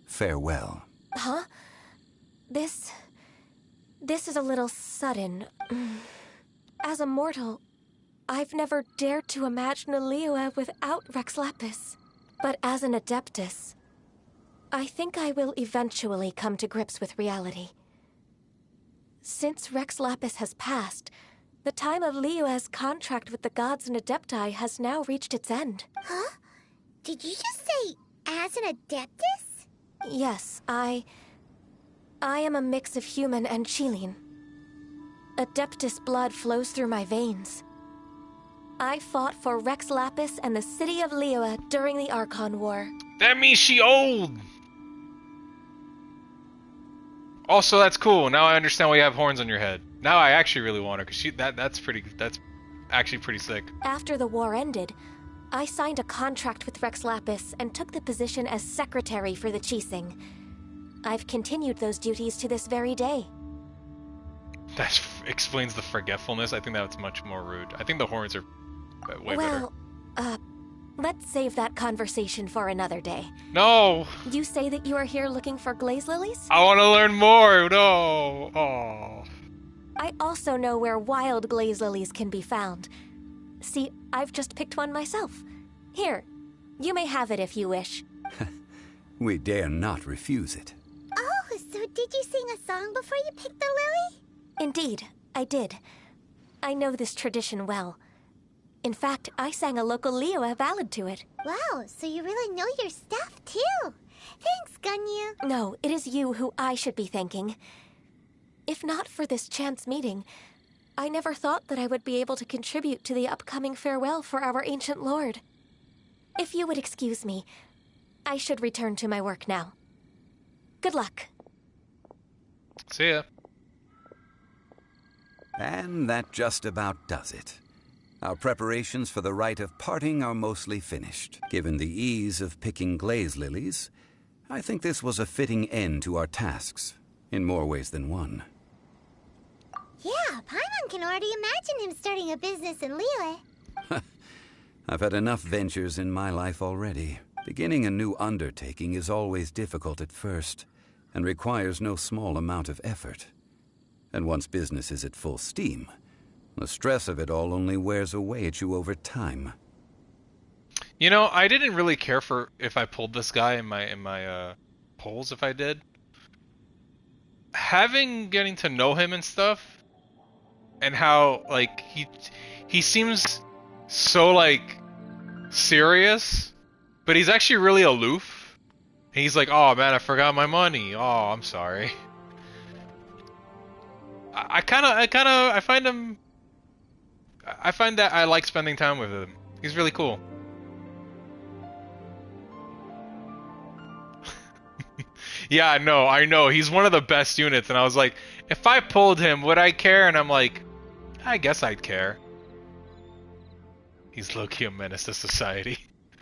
farewell? Huh? This is a little sudden. As a mortal, I've never dared to imagine a Liyue without Rex Lapis. But as an Adeptus, I think I will eventually come to grips with reality. Since Rex Lapis has passed, the time of Liyue's contract with the gods and Adepti has now reached its end. Huh? Did you just say, as an Adeptus? Yes, I am a mix of human and Xiangling. Adeptus blood flows through my veins. I fought for Rex Lapis and the city of Liyue during the Archon War. That means she old! Also, that's cool. Now I understand why you have horns on your head. Now I actually really want her, because that's actually pretty sick. After the war ended, I signed a contract with Rex Lapis and took the position as secretary for the Keqing. I've continued those duties to this very day. That explains the forgetfulness. I think that's much more rude. I think the horns are way better. Well, let's save that conversation for another day. No! You say that you are here looking for glaze lilies? I want to learn more! No! Oh. I also know where wild glaze lilies can be found. See, I've just picked one myself. Here, you may have it if you wish. We dare not refuse it. Oh, so did you sing a song before you picked the lily? Indeed, I did. I know this tradition well. In fact, I sang a local Liyue ballad to it. Wow, so you really know your stuff, too. Thanks, Ganyu. No, it is you who I should be thanking. If not for this chance meeting, I never thought that I would be able to contribute to the upcoming farewell for our ancient lord. If you would excuse me, I should return to my work now. Good luck. See ya. And that just about does it. Our preparations for the rite of parting are mostly finished. Given the ease of picking glaze lilies, I think this was a fitting end to our tasks, in more ways than one. Yeah, Paimon can already imagine him starting a business in Liyue. I've had enough ventures in my life already. Beginning a new undertaking is always difficult at first, and requires no small amount of effort. And once business is at full steam, the stress of it all only wears away at you over time. You know, I didn't really care for if I pulled this guy in my polls if I did. Getting to know him and stuff, and how like he seems so like serious, but he's actually really aloof. And he's like, "Oh man, I forgot my money. Oh, I'm sorry." I find that I like spending time with him. He's really cool. Yeah, I know. He's one of the best units, and I was like, if I pulled him, would I care? And I'm like, I guess I'd care. He's low-key a menace to society.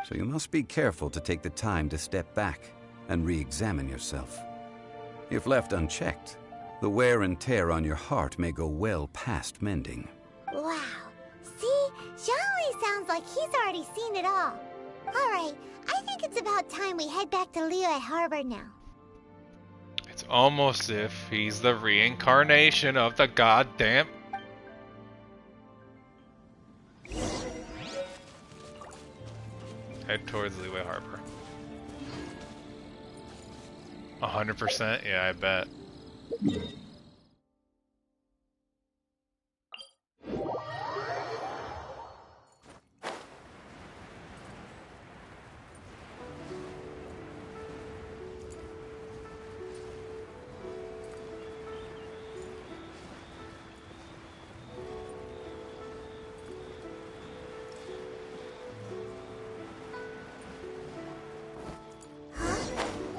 So you must be careful to take the time to step back and re-examine yourself. If left unchecked, the wear and tear on your heart may go well past mending. Wow. See? Zhongli sounds like he's already seen it all. Alright, I think it's about time we head back to Liyue Harbor now. It's almost as if he's the reincarnation of the goddamn... Head towards Liyue Harbor. 100%? Yeah, I bet.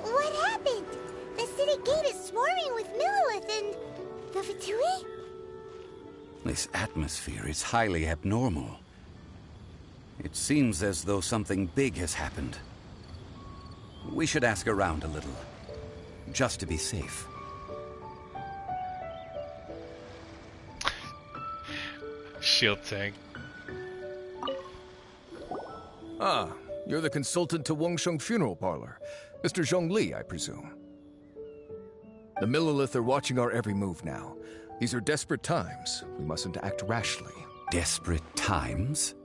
What happened? The city gate is swarming with Millilith and... the Fatui? This atmosphere is highly abnormal. It seems as though something big has happened. We should ask around a little, just to be safe. Shield tank. Ah, you're the consultant to Wengsheng Funeral Parlor. Mr. Zhongli, I presume. The Millilith are watching our every move now. These are desperate times. We mustn't act rashly. Desperate times?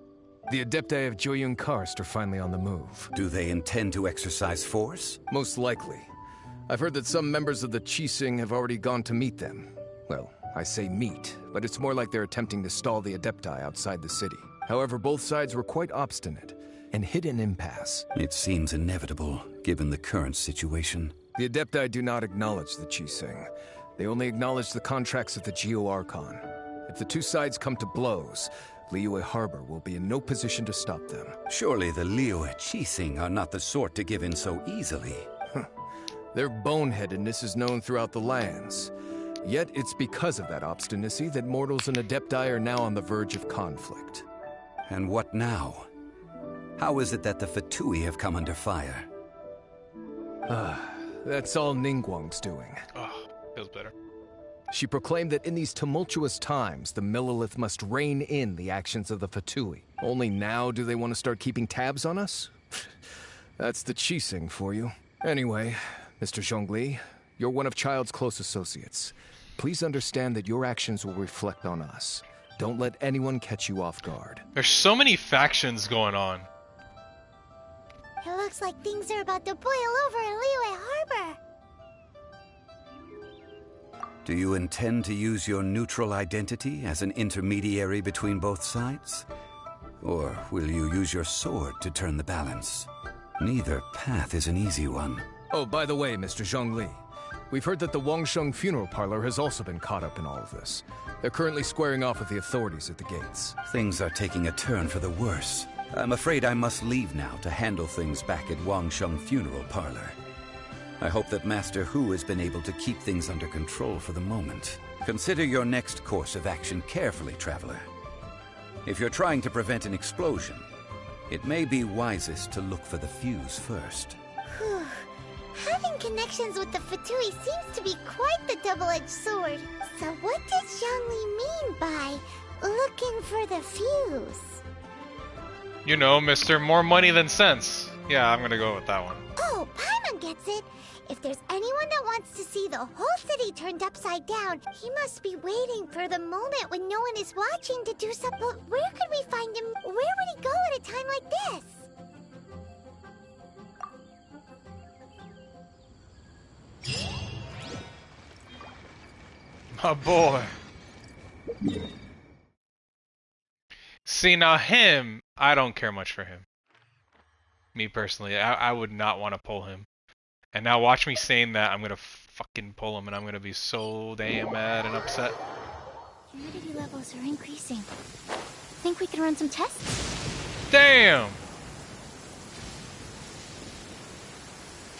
The Adepti of Joyun Karst are finally on the move. Do they intend to exercise force? Most likely. I've heard that some members of the Keqing have already gone to meet them. Well, I say meet, but it's more like they're attempting to stall the Adepti outside the city. However, both sides were quite obstinate and hit an impasse. It seems inevitable, given the current situation. The Adepti do not acknowledge the Keqing. They only acknowledge the contracts of the Geo-Archon. If the two sides come to blows, Liyue Harbor will be in no position to stop them. Surely the Liyue Keqing are not the sort to give in so easily. Their boneheadedness is known throughout the lands. Yet it's because of that obstinacy that mortals and Adepti are now on the verge of conflict. And what now? How is it that the Fatui have come under fire? That's all Ningguang's doing. Oh, feels better. She proclaimed that in these tumultuous times, the Millelith must rein in the actions of the Fatui. Only now do they want to start keeping tabs on us? That's the Keqing for you. Anyway, Mr. Zhongli, you're one of Childe's close associates. Please understand that your actions will reflect on us. Don't let anyone catch you off guard. There's so many factions going on. It looks like things are about to boil over in Liyue Harbor. Do you intend to use your neutral identity as an intermediary between both sides? Or will you use your sword to turn the balance? Neither path is an easy one. Oh, by the way, Mr. Zhongli, we've heard that the Wangsheng funeral parlor has also been caught up in all of this. They're currently squaring off with the authorities at the gates. Things are taking a turn for the worse. I'm afraid I must leave now to handle things back at Wangsheng funeral parlor. I hope that Master Hu has been able to keep things under control for the moment. Consider your next course of action carefully, Traveler. If you're trying to prevent an explosion, it may be wisest to look for the fuse first. Whew. Having connections with the Fatui seems to be quite the double-edged sword. So what does Xiangling mean by looking for the fuse? You know, Mr. More money than sense. Yeah, I'm gonna go with that one. Oh, Paimon gets it. If there's anyone that wants to see the whole city turned upside down, he must be waiting for the moment when no one is watching to do something. But where could we find him? Where would he go at a time like this? My boy. See, now him, I don't care much for him. Me personally, I would not want to pull him. And now watch me saying that, I'm gonna fucking pull him and I'm gonna be so damn mad and upset. Humidity levels are increasing. Think we can run some tests? Damn!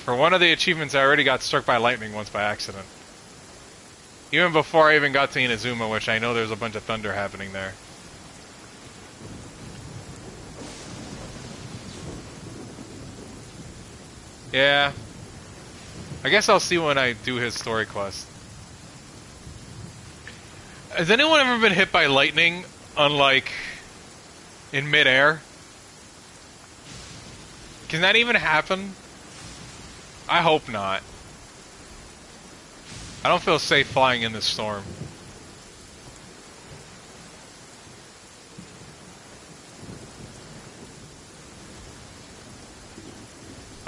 For one of the achievements, I already got struck by lightning once by accident. Even before I even got to Inazuma, which I know there's a bunch of thunder happening there. Yeah. I guess I'll see when I do his story quest. Has anyone ever been hit by lightning on, like, in midair? Can that even happen? I hope not. I don't feel safe flying in this storm.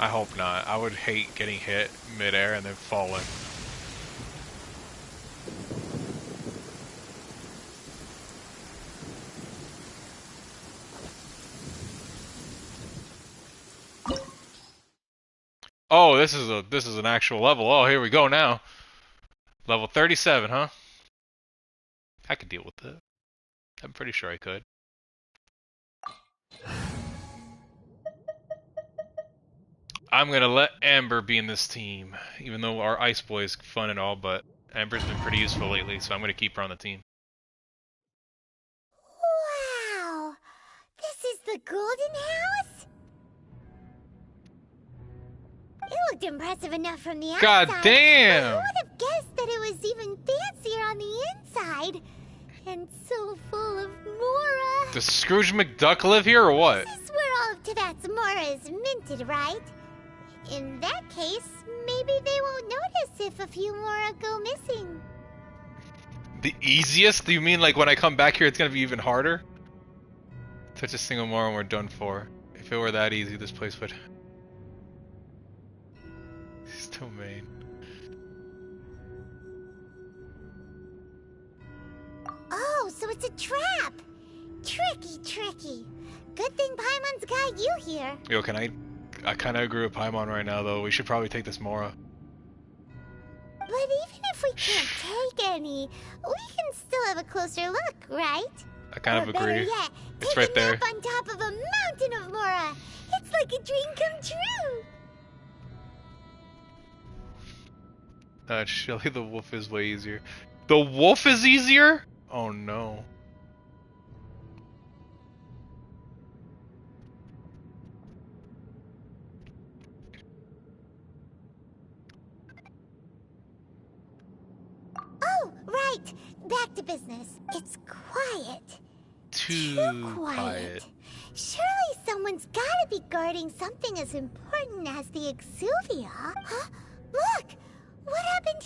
I hope not. I would hate getting hit midair and then falling. Oh, this is an actual level. Oh, here we go now. Level 37, huh? I could deal with it. I'm pretty sure I could. I'm gonna let Amber be in this team, even though our Ice Boy is fun and all, but Amber's been pretty useful lately, so I'm gonna keep her on the team. Wow! This is the Golden House? It looked impressive enough from the outside. God damn! But who would have guessed that it was even fancier on the inside? And so full of Mora. Does Scrooge McDuck live here or what? This is where all of Tibet's Mora is minted, right? In that case, maybe they won't notice if a few Mora go missing. The easiest? Do you mean like when I come back here it's gonna be even harder? Touch a single more and we're done for. If it were that easy, this place would... Still main. Oh, so it's a trap! Tricky, tricky. Good thing Paimon's got you here. Yo, can I kinda agree with Paimon right now though. We should probably take this Mora. But even if we can't take any, we can still have a closer look, right? I kind of or better agree. Yet, It's take right a there. nap on top of a mountain of Mora. It's like a dream come true. Shelly the wolf is way easier. The wolf is easier? Oh no. Oh, right. Back to business. It's quiet. Too quiet. Surely someone's gotta be guarding something as important as the Exuvia. Huh? Look! What happened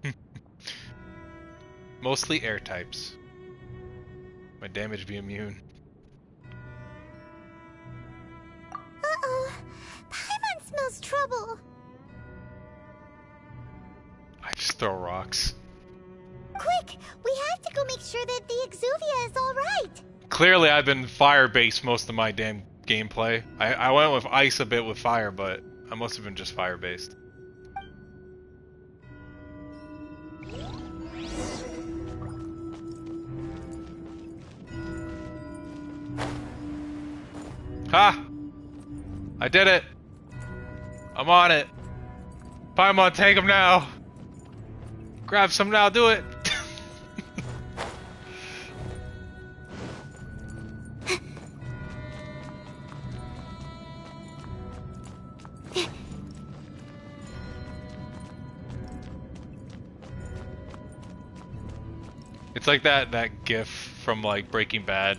here? Mostly air types. My damage be immune. Uh-oh. Paimon smells trouble. I just throw rocks. Quick! We have to go make sure that the Exuvia is alright. Clearly I've been fire-based most of my damn gameplay. I went with ice a bit with fire, but I must have been just fire-based. Ha! I did it! I'm on it! Paimon, take him now! Grab some now, do it! It's like that gif from like Breaking Bad,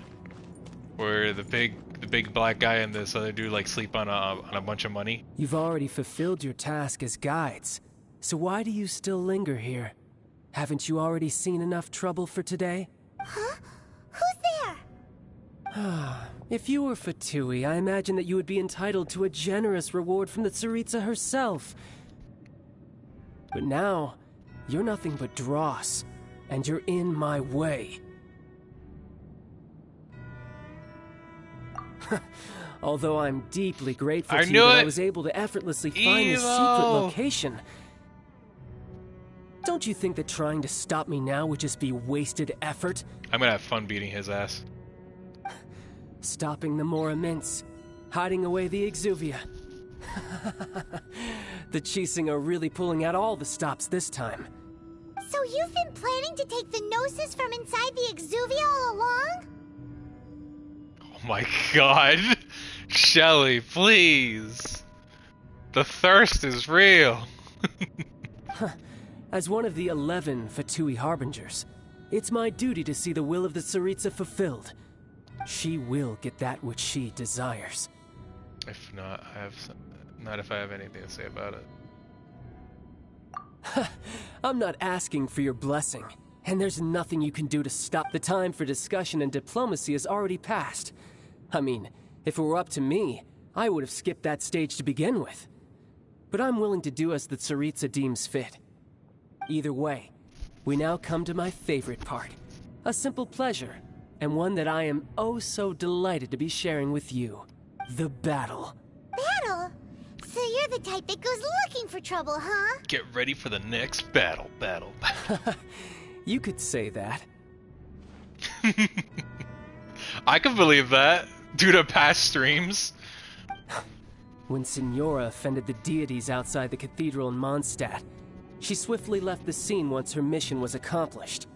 where the big black guy and this other dude like sleep on a bunch of money. You've already fulfilled your task as guides, so why do you still linger here? Haven't you already seen enough trouble for today? Huh? Who's there? If you were Fatui, I imagine that you would be entitled to a generous reward from the Tsaritsa herself. But now, you're nothing but dross, and you're in my way. Although I'm deeply grateful to you that I was able to effortlessly find this secret location. Don't you think that trying to stop me now would just be wasted effort? I'm gonna have fun beating his ass. Stopping the Mora Mints, hiding away the Exuvia. The Keqing are really pulling out all the stops this time. So you've been planning to take the Gnosis from inside the Exuvia all along? Oh my god! Shelly, please! The thirst is real! As one of the 11 Fatui Harbingers, it's my duty to see the will of the Tsaritsa fulfilled. She will get that which she desires. If not, not if I have anything to say about it. I'm not asking for your blessing, and there's nothing you can do to stop. The time for discussion and diplomacy has already passed. I mean, if it were up to me, I would have skipped that stage to begin with. But I'm willing to do as the Tsaritsa deems fit. Either way, we now come to my favorite part. A simple pleasure, and one that I am oh so delighted to be sharing with you. The battle. Battle? So you're the type that goes looking for trouble, huh? Get ready for the next battle. You could say that. I can believe that, due to past streams. When Signora offended the deities outside the cathedral in Mondstadt, she swiftly left the scene once her mission was accomplished.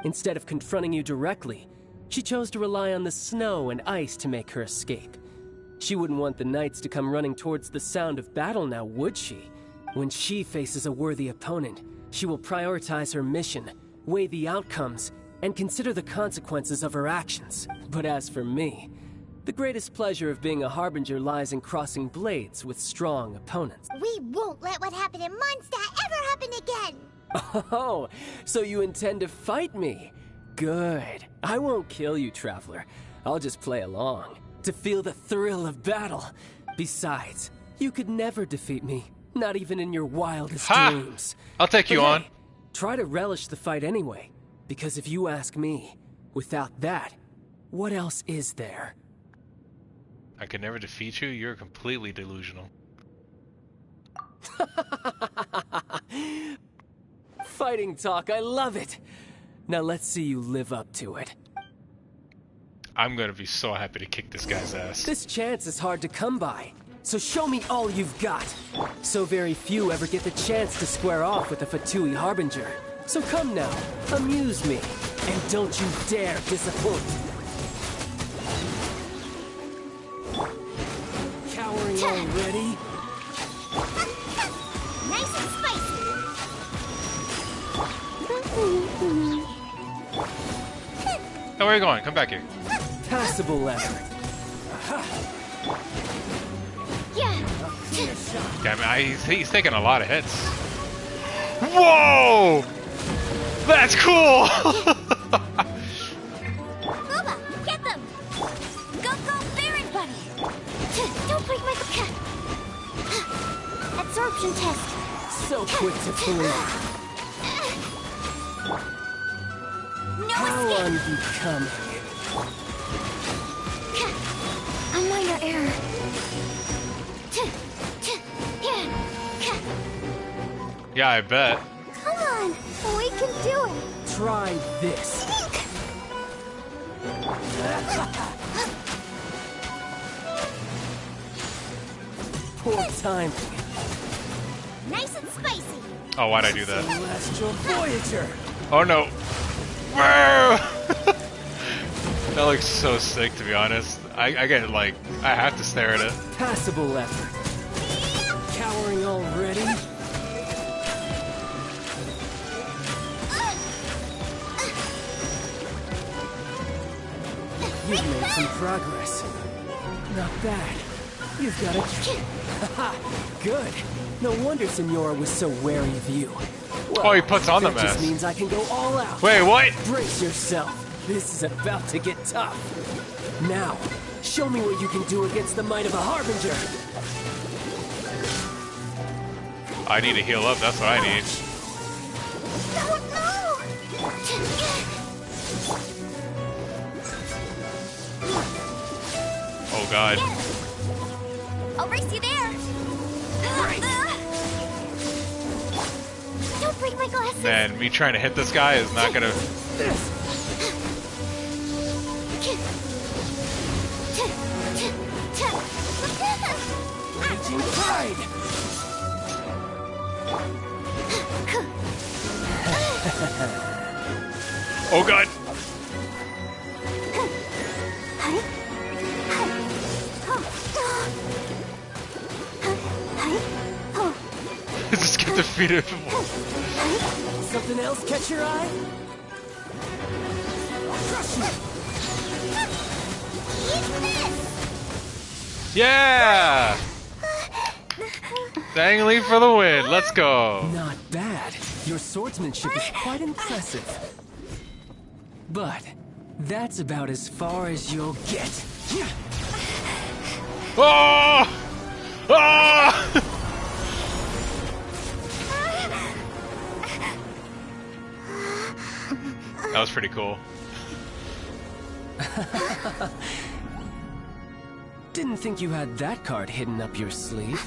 Instead of confronting you directly, she chose to rely on the snow and ice to make her escape. She wouldn't want the knights to come running towards the sound of battle now, would she? When she faces a worthy opponent, she will prioritize her mission, weigh the outcomes, and consider the consequences of her actions. But as for me, the greatest pleasure of being a Harbinger lies in crossing blades with strong opponents. We won't let what happened in Mondstadt ever happen again! Oh, so you intend to fight me? Good. I won't kill you, Traveler. I'll just play along, to feel the thrill of battle. Besides, you could never defeat me, not even in your wildest dreams. I'll take you on. Try to relish the fight anyway, because if you ask me, without that, what else is there? I could never defeat you? You're completely delusional. Fighting talk, I love it! Now let's see you live up to it. I'm gonna be so happy to kick this guy's ass. This chance is hard to come by. So show me all you've got. So very few ever get the chance to square off with the Fatui Harbinger. So come now, amuse me, and don't you dare disappoint. Cowering already? Nice and spicy. Oh, where are you going? Come back here. Passable effort. Damn it, he's taking a lot of hits. Whoa! That's cool! Loba, get them! Go, Baron Bunny! Don't break my absorption test. So quick to believe. How unbecoming. A minor error. Yeah, I bet. Come on, we can do it. Try this. Poor timing. Nice and spicy. Oh, why'd I do that? Celestial Voyager. Oh no. That looks so sick, to be honest. I get like, I have to stare at it. Passable effort. Cowering already? You've made some progress. Not bad. You've got a... Haha, good. No wonder Signora was so wary of you. Well, oh, he puts on the that just mask. means I can go all out. Wait, what? Brace yourself. This is about to get tough. Now, show me what you can do against the might of a Harbinger. I need to heal up, that's what I need. Oh god. I'll race you there! Don't break my glasses. Man, me trying to hit this guy is not gonna... Raging Pride! Oh god! Just get defeated. Something else catch your eye? Yeah! Xiangling for the win. Let's go. Not bad. Your swordsmanship is quite impressive. But that's about as far as you'll get. Oh! Oh! That was pretty cool. Didn't think you had that card hidden up your sleeve.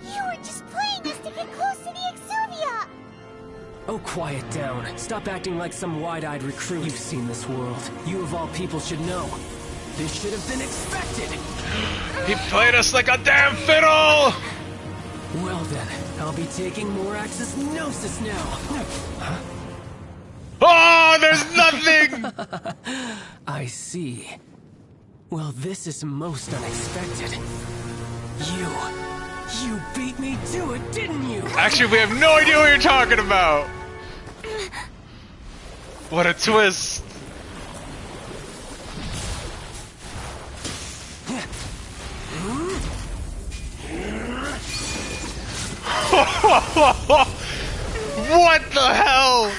You were just playing this to get close to the Exuvia. Oh, quiet down. Stop acting like some wide-eyed recruit. You've seen this world. You of all people should know. This should have been expected. He played us like a damn fiddle! Well then, I'll be taking more Axis Gnosis now. Huh? Oh, there's nothing! I see. Well, this is most unexpected. You beat me to it, didn't you? Actually, we have no idea what you're talking about. What a twist. What the hell?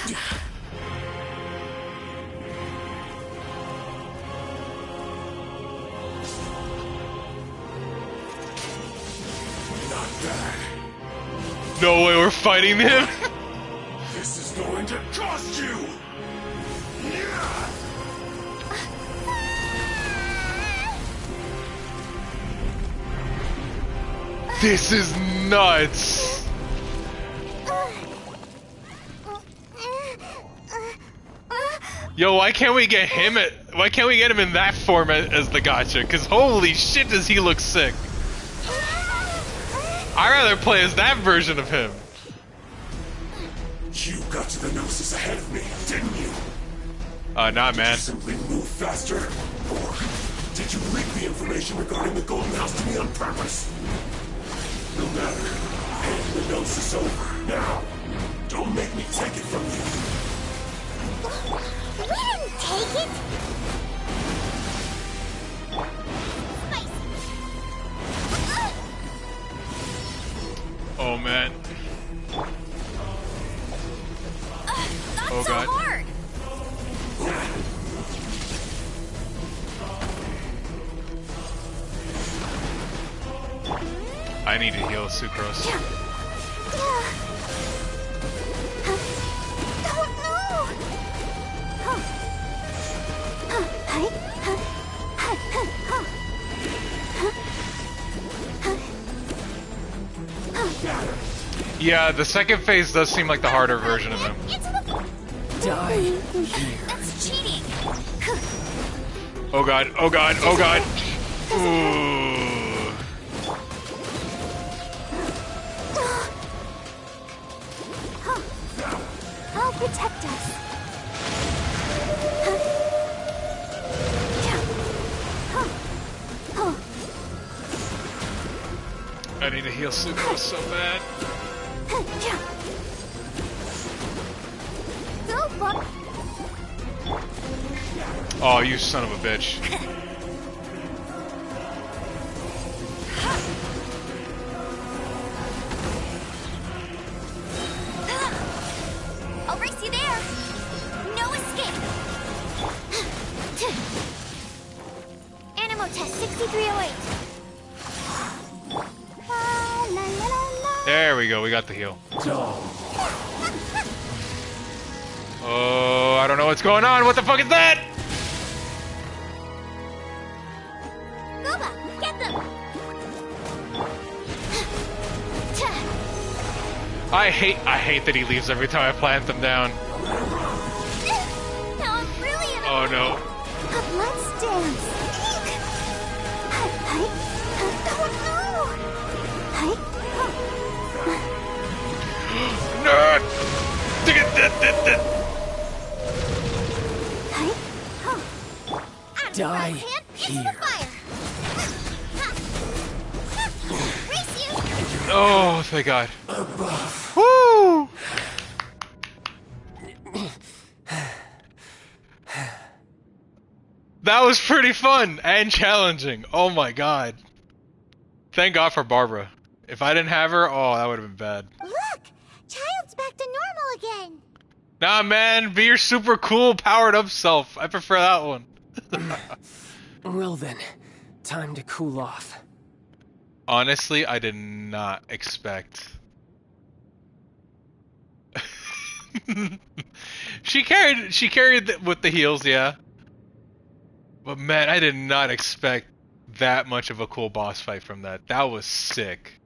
No way we're fighting him. This is going to cost you. This is nuts. Yo, why can't we get him in that form as the gacha? Cause holy shit does he look sick. I'd rather play as that version of him. You got to the Gnosis ahead of me, didn't you? Not man. Did you simply move faster? Or did you leak the information regarding the Golden House to me on purpose? No matter. Hand the Gnosis over, now. Don't make me take it from you. We didn't take it! Oh man. Oh so god. hard. I need to heal Sucrose. Yeah, the second phase does seem like the harder version of him. Die here. That's cheating. Oh god, oh god, oh god. Ooh. I'll protect us. I need to heal Sucrose so bad. Oh, you son of a bitch. I'll race you there. No escape. Animal test 6308. There we go, we got the heal. Oh, I don't know what's going on. What the fuck is that? Loba, get them. I hate that he leaves every time I plant them down. Now I'm really in Oh no. A blood stance. Nerd! Die here. Oh, thank God. Woo! That was pretty fun and challenging. Oh my God. Thank God for Barbara. If I didn't have her, oh, that would have been bad. Look! Childe's back to normal again. Nah, man, be your super cool, powered up self. I prefer that one. Well then, time to cool off. Honestly, I did not expect. She carried with the heals, yeah. But man, I did not expect that much of a cool boss fight from that. That was sick.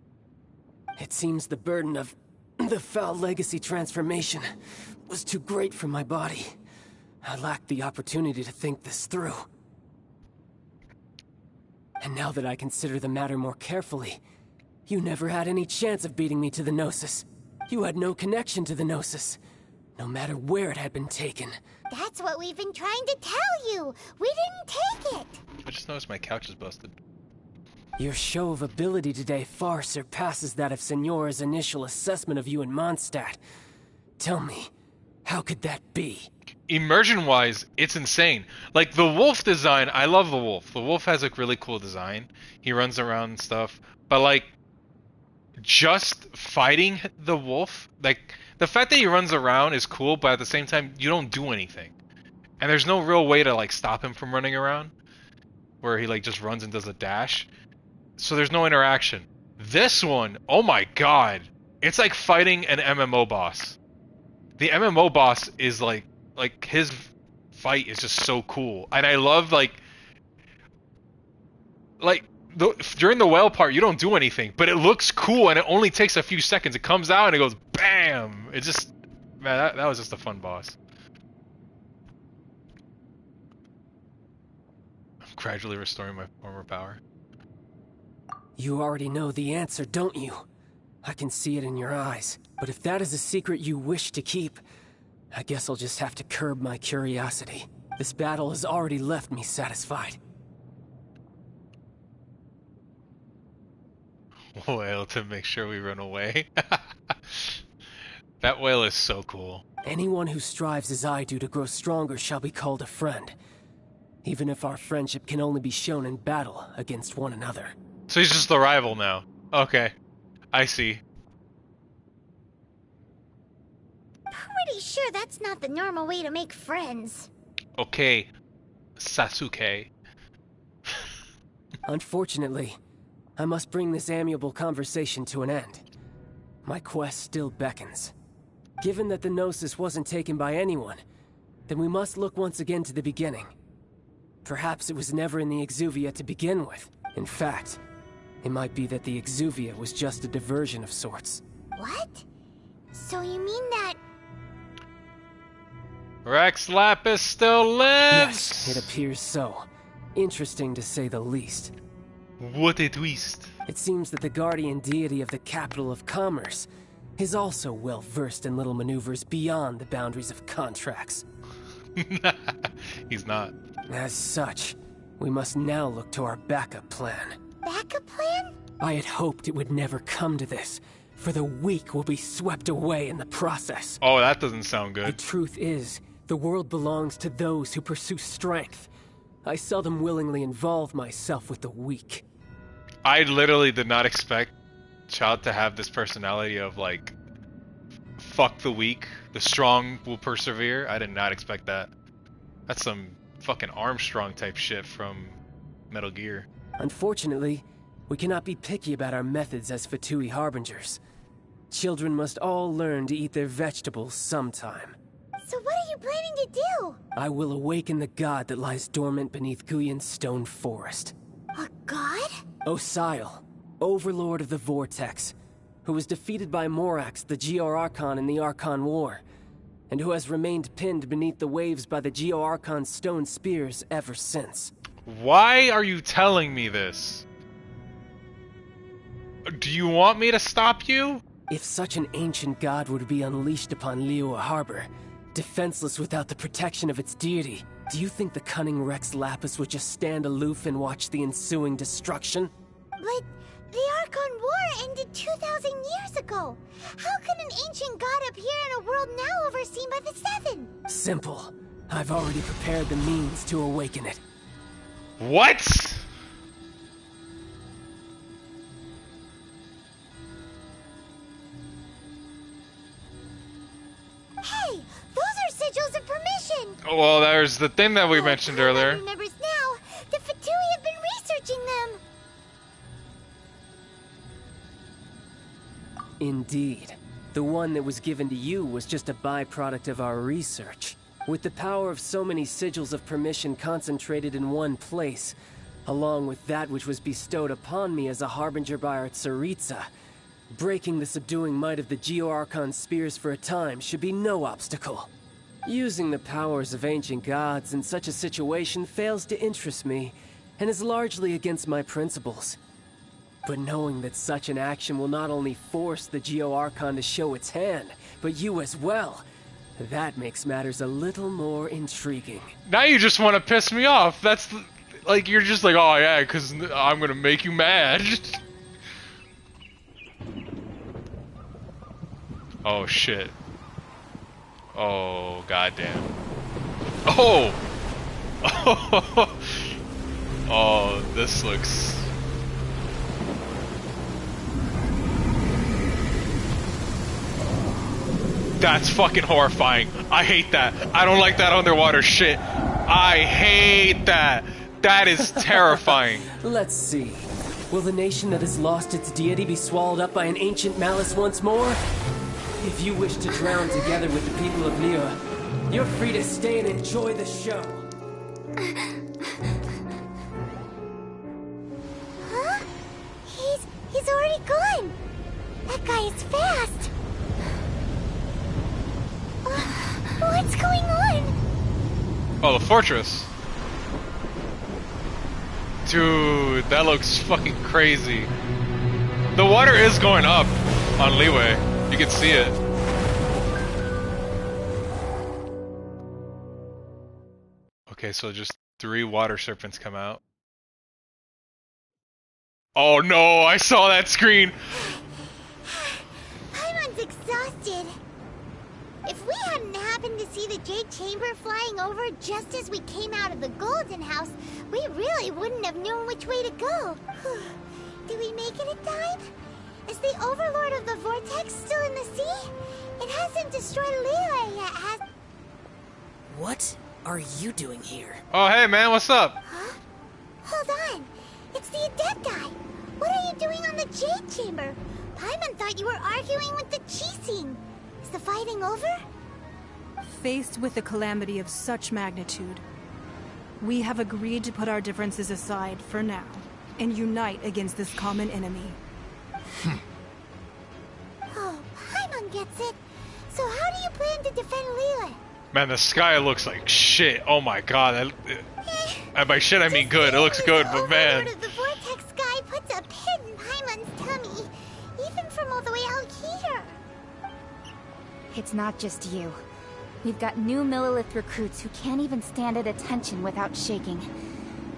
It seems the burden of the foul legacy transformation was too great for my body. I lacked the opportunity to think this through. And now that I consider the matter more carefully, you never had any chance of beating me to the Gnosis. You had no connection to the Gnosis, no matter where it had been taken. That's what we've been trying to tell you. We didn't take it. I just noticed my couch is busted. Your show of ability today far surpasses that of Signora's initial assessment of you in Mondstadt. Tell me, how could that be? Immersion-wise, it's insane. Like, the wolf design, I love the wolf. The wolf has a really cool design. He runs around and stuff. But, like, just fighting the wolf, like, the fact that he runs around is cool, but at the same time, you don't do anything. And there's no real way to, like, stop him from running around, where he, like, just runs and does a dash. So there's no interaction. This one, oh my god, it's like fighting an MMO boss. The MMO boss is like his fight is just so cool, and I love during the whale part you don't do anything, but it looks cool and it only takes a few seconds. It comes out and it goes bam. It just, man, that was just a fun boss. I'm gradually restoring my former power. You already know the answer, don't you? I can see it in your eyes. But if that is a secret you wish to keep, I guess I'll just have to curb my curiosity. This battle has already left me satisfied. Whale to make sure we run away. That whale is so cool. Anyone who strives as I do to grow stronger shall be called a friend. Even if our friendship can only be shown in battle against one another. So he's just the rival now. Okay. I see. Pretty sure that's not the normal way to make friends. Okay. Sasuke. Unfortunately, I must bring this amiable conversation to an end. My quest still beckons. Given that the Gnosis wasn't taken by anyone, then we must look once again to the beginning. Perhaps it was never in the Exuvia to begin with. In fact, it might be that the Exuvia was just a diversion of sorts. What? So you mean that... Rex Lapis still lives! Yes, it appears so. Interesting to say the least. What a twist. It seems that the guardian deity of the capital of commerce is also well versed in little maneuvers beyond the boundaries of contracts. He's not. As such, we must now look to our backup plan. Backup plan? I had hoped it would never come to this, for the weak will be swept away in the process. Oh, that doesn't sound good. The truth is, the world belongs to those who pursue strength. I seldom willingly involve myself with the weak. I literally did not expect Childe to have this personality of like, fuck the weak, the strong will persevere. I did not expect that. That's some fucking Armstrong type shit from Metal Gear. Unfortunately, we cannot be picky about our methods as Fatui Harbingers. Children must all learn to eat their vegetables sometime. So what are you planning to do? I will awaken the god that lies dormant beneath Guyon's stone forest. A god? Osial, overlord of the Vortex, who was defeated by Morax, the Geo-Archon in the Archon War, and who has remained pinned beneath the waves by the Geo-Archon's stone spears ever since. Why are you telling me this? Do you want me to stop you? If such an ancient god were to be unleashed upon Liyue Harbor, defenseless without the protection of its deity, do you think the cunning Rex Lapis would just stand aloof and watch the ensuing destruction? But the Archon War ended 2,000 years ago. How could an ancient god appear in a world now overseen by the Seven? Simple. I've already prepared the means to awaken it. What? Hey, those are sigils of permission. Well, there's the thing that we mentioned earlier. Remembers now, the Fatui have been researching them. Indeed. The one that was given to you was just a byproduct of our research. With the power of so many sigils of permission concentrated in one place, along with that which was bestowed upon me as a harbinger by our Tsaritsa, breaking the subduing might of the Geo-Archon spears for a time should be no obstacle. Using the powers of ancient gods in such a situation fails to interest me, and is largely against my principles. But knowing that such an action will not only force the Geo-Archon to show its hand, but you as well, that makes matters a little more intriguing. Now you just want to piss me off. That's like, you're just like, oh yeah, because I'm gonna make you mad. Oh shit. Oh goddamn. Oh. Oh, this looks. That's fucking horrifying. I hate that. I don't like that underwater shit. I hate that. That is terrifying. Let's see. Will the nation that has lost its deity be swallowed up by an ancient malice once more? If you wish to drown together with the people of Liyue, you're free to stay and enjoy the show. Huh? He's already gone. That guy is fast. What's going on? Oh, the fortress. Dude, that looks fucking crazy. The water is going up. On Liyue. You can see it. Okay, so just 3 water serpents come out. Oh no, I saw that screen! Paimon's exhausted. If we hadn't happened to see the Jade Chamber flying over just as we came out of the Golden House, we really wouldn't have known which way to go. Did we make it in time? Is the Overlord of the Vortex still in the sea? It hasn't destroyed Liyue yet, has... What are you doing here? Oh hey man, what's up? Huh? Hold on. It's the Adepti. What are you doing on the Jade Chamber? Paimon thought you were arguing with the Keqing. Is the fighting over? Faced with a calamity of such magnitude, we have agreed to put our differences aside for now and unite against this common enemy. Oh, Paimon gets it. So how do you plan to defend Liyue? Man, the sky looks like shit. Oh my god. And by shit I mean good. It looks good, but man. The Vortex sky puts a pit in Paimon's tummy, even from all the way out here. It's not just you. We've got new Millilith recruits who can't even stand at attention without shaking.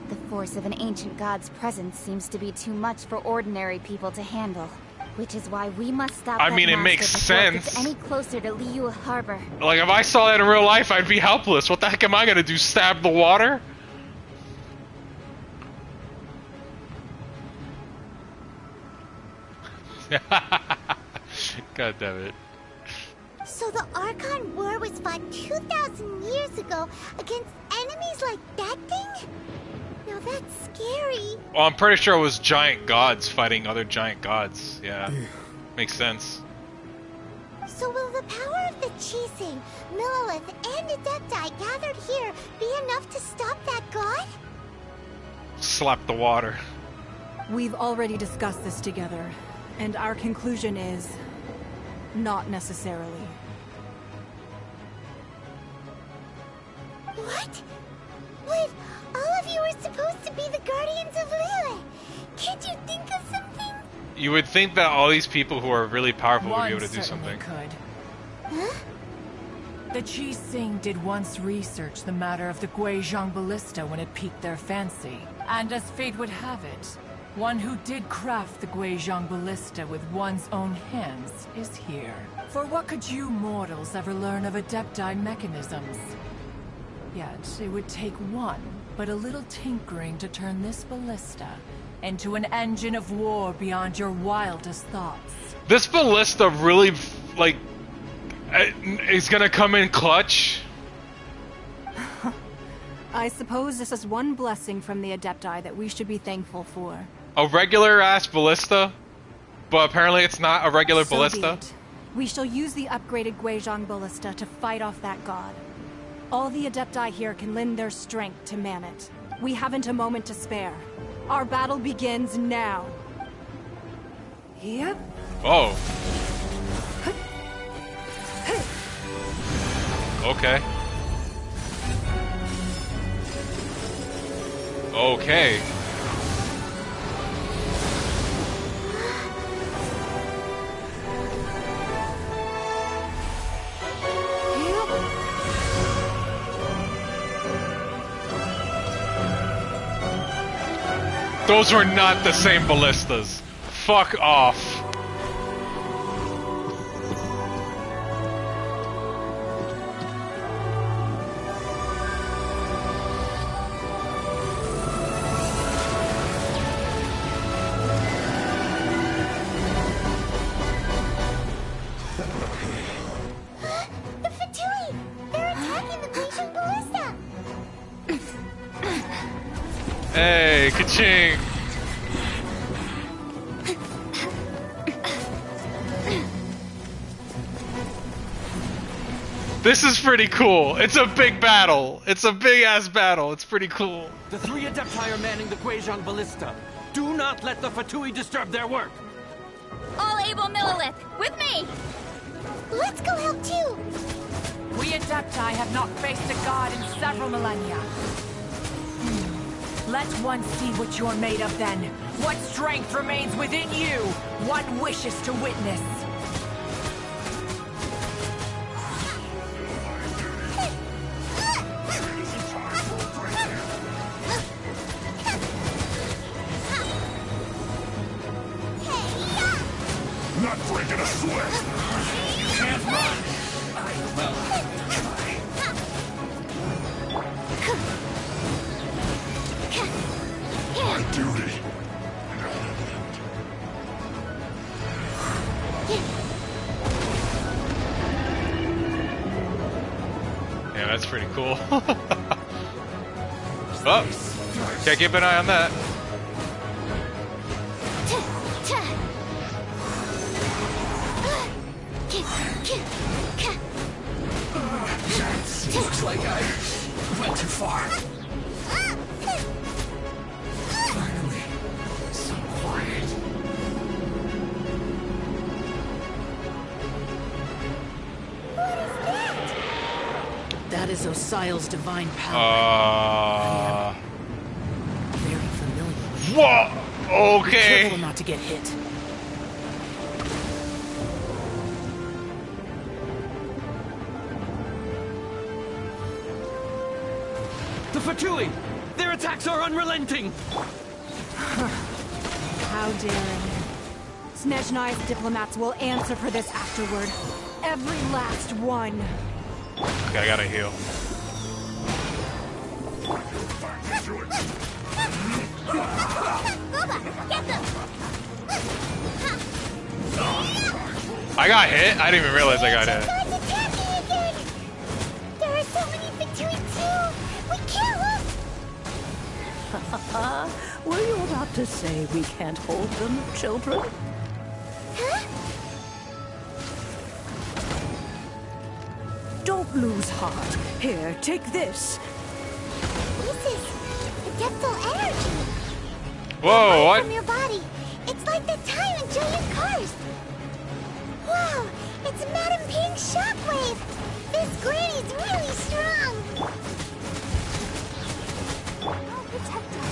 The force of an ancient god's presence seems to be too much for ordinary people to handle. Which is why we must stop I mean, it makes sense. Any closer to Liyue Harbor. Like, if I saw that in real life, I'd be helpless. What the heck am I gonna do? Stab the water? God damn it. So the Archon War was fought 2,000 years ago against enemies like that thing? Now that's scary. Well, I'm pretty sure it was giant gods fighting other giant gods. Yeah. Makes sense. So will the power of the Keqing, Millilith, and Adepti gathered here be enough to stop that god? Slap the water. We've already discussed this together, and our conclusion is... not necessarily. What? But all of you were supposed to be the guardians of Liyue. Can't you think of something? You would think that all these people who are really powerful would One be able to do certainly something. Could. Huh? The Keqing did once research the matter of the Guizhong ballista when it piqued their fancy. And as fate would have it, one who did craft the Guizhong ballista with one's own hands is here. For what could you mortals ever learn of Adepti mechanisms? Yet, it would take one, but a little tinkering to turn this ballista into an engine of war beyond your wildest thoughts. This ballista really, like, is gonna come in clutch. I suppose this is one blessing from the Adepti that we should be thankful for. A regular ass ballista? But apparently it's not a regular So ballista. be it. We shall use the upgraded Guizhong ballista to fight off that god. All the Adepti here can lend their strength to man it. We haven't a moment to spare. Our battle begins now. Yep. Oh. Okay. Okay. Those were not the same ballistas. Fuck off. The Fatui! They're attacking the Guizhong ballista! Hey, Keqing. This is pretty cool. It's a big battle. It's a big ass battle. It's pretty cool. The 3 Adepti are manning the Guizhong ballista. Do not let the Fatui disturb their work. All able Millilith, with me! Let's go help too! We Adepti have not faced a god in several millennia. Let one see what you're made of then. What strength remains within you. One wishes to witness. Yeah, that's pretty cool. Oh, can't keep an eye on that. Looks like I went too far. Finally, so quiet. That is Osial's divine power. Very familiar. Whoa! Okay. Be careful not to get hit. The Fatui! Their attacks are unrelenting! How daring. Snezhnai's diplomats will answer for this afterward. Every last one. Okay, I gotta heal. Get them! I got hit? I didn't even realize I got hit. God's attacking again! There are so many Fatui too! We can't look! Were you about to say we can't hold them, children? Huh? Don't lose heart. Here, take this. This is adeptal energy. Whoa, what? From your body. It's like the time in Julius Karst. Wow, it's Madame Ping's shockwave. This granny's really strong. Oh, protect us.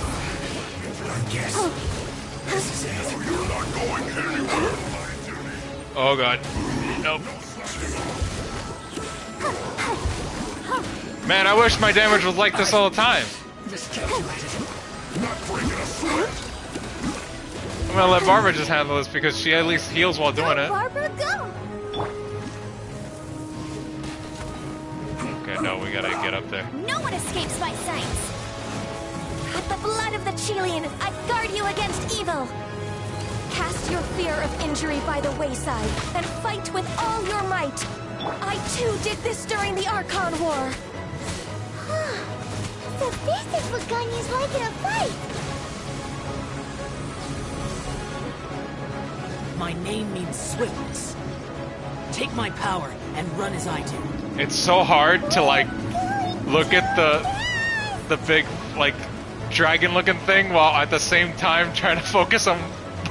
I guess this is it. You're not going anywhere. Oh god. Nope. Man, I wish my damage was like this all the time. I'm gonna let Barbara just handle this because she at least heals while doing it. Barbara, go! Okay, no, we gotta get up there. No one escapes my sights. With the blood of the Chilean, I guard you against evil. Cast your fear of injury by the wayside and fight with all your might. I too did this during the Archon War. So this is what Ganyu's like in a fight. My name means swiftness. Take my power and run as I do. It's so hard to like look at the big like dragon looking thing while at the same time trying to focus on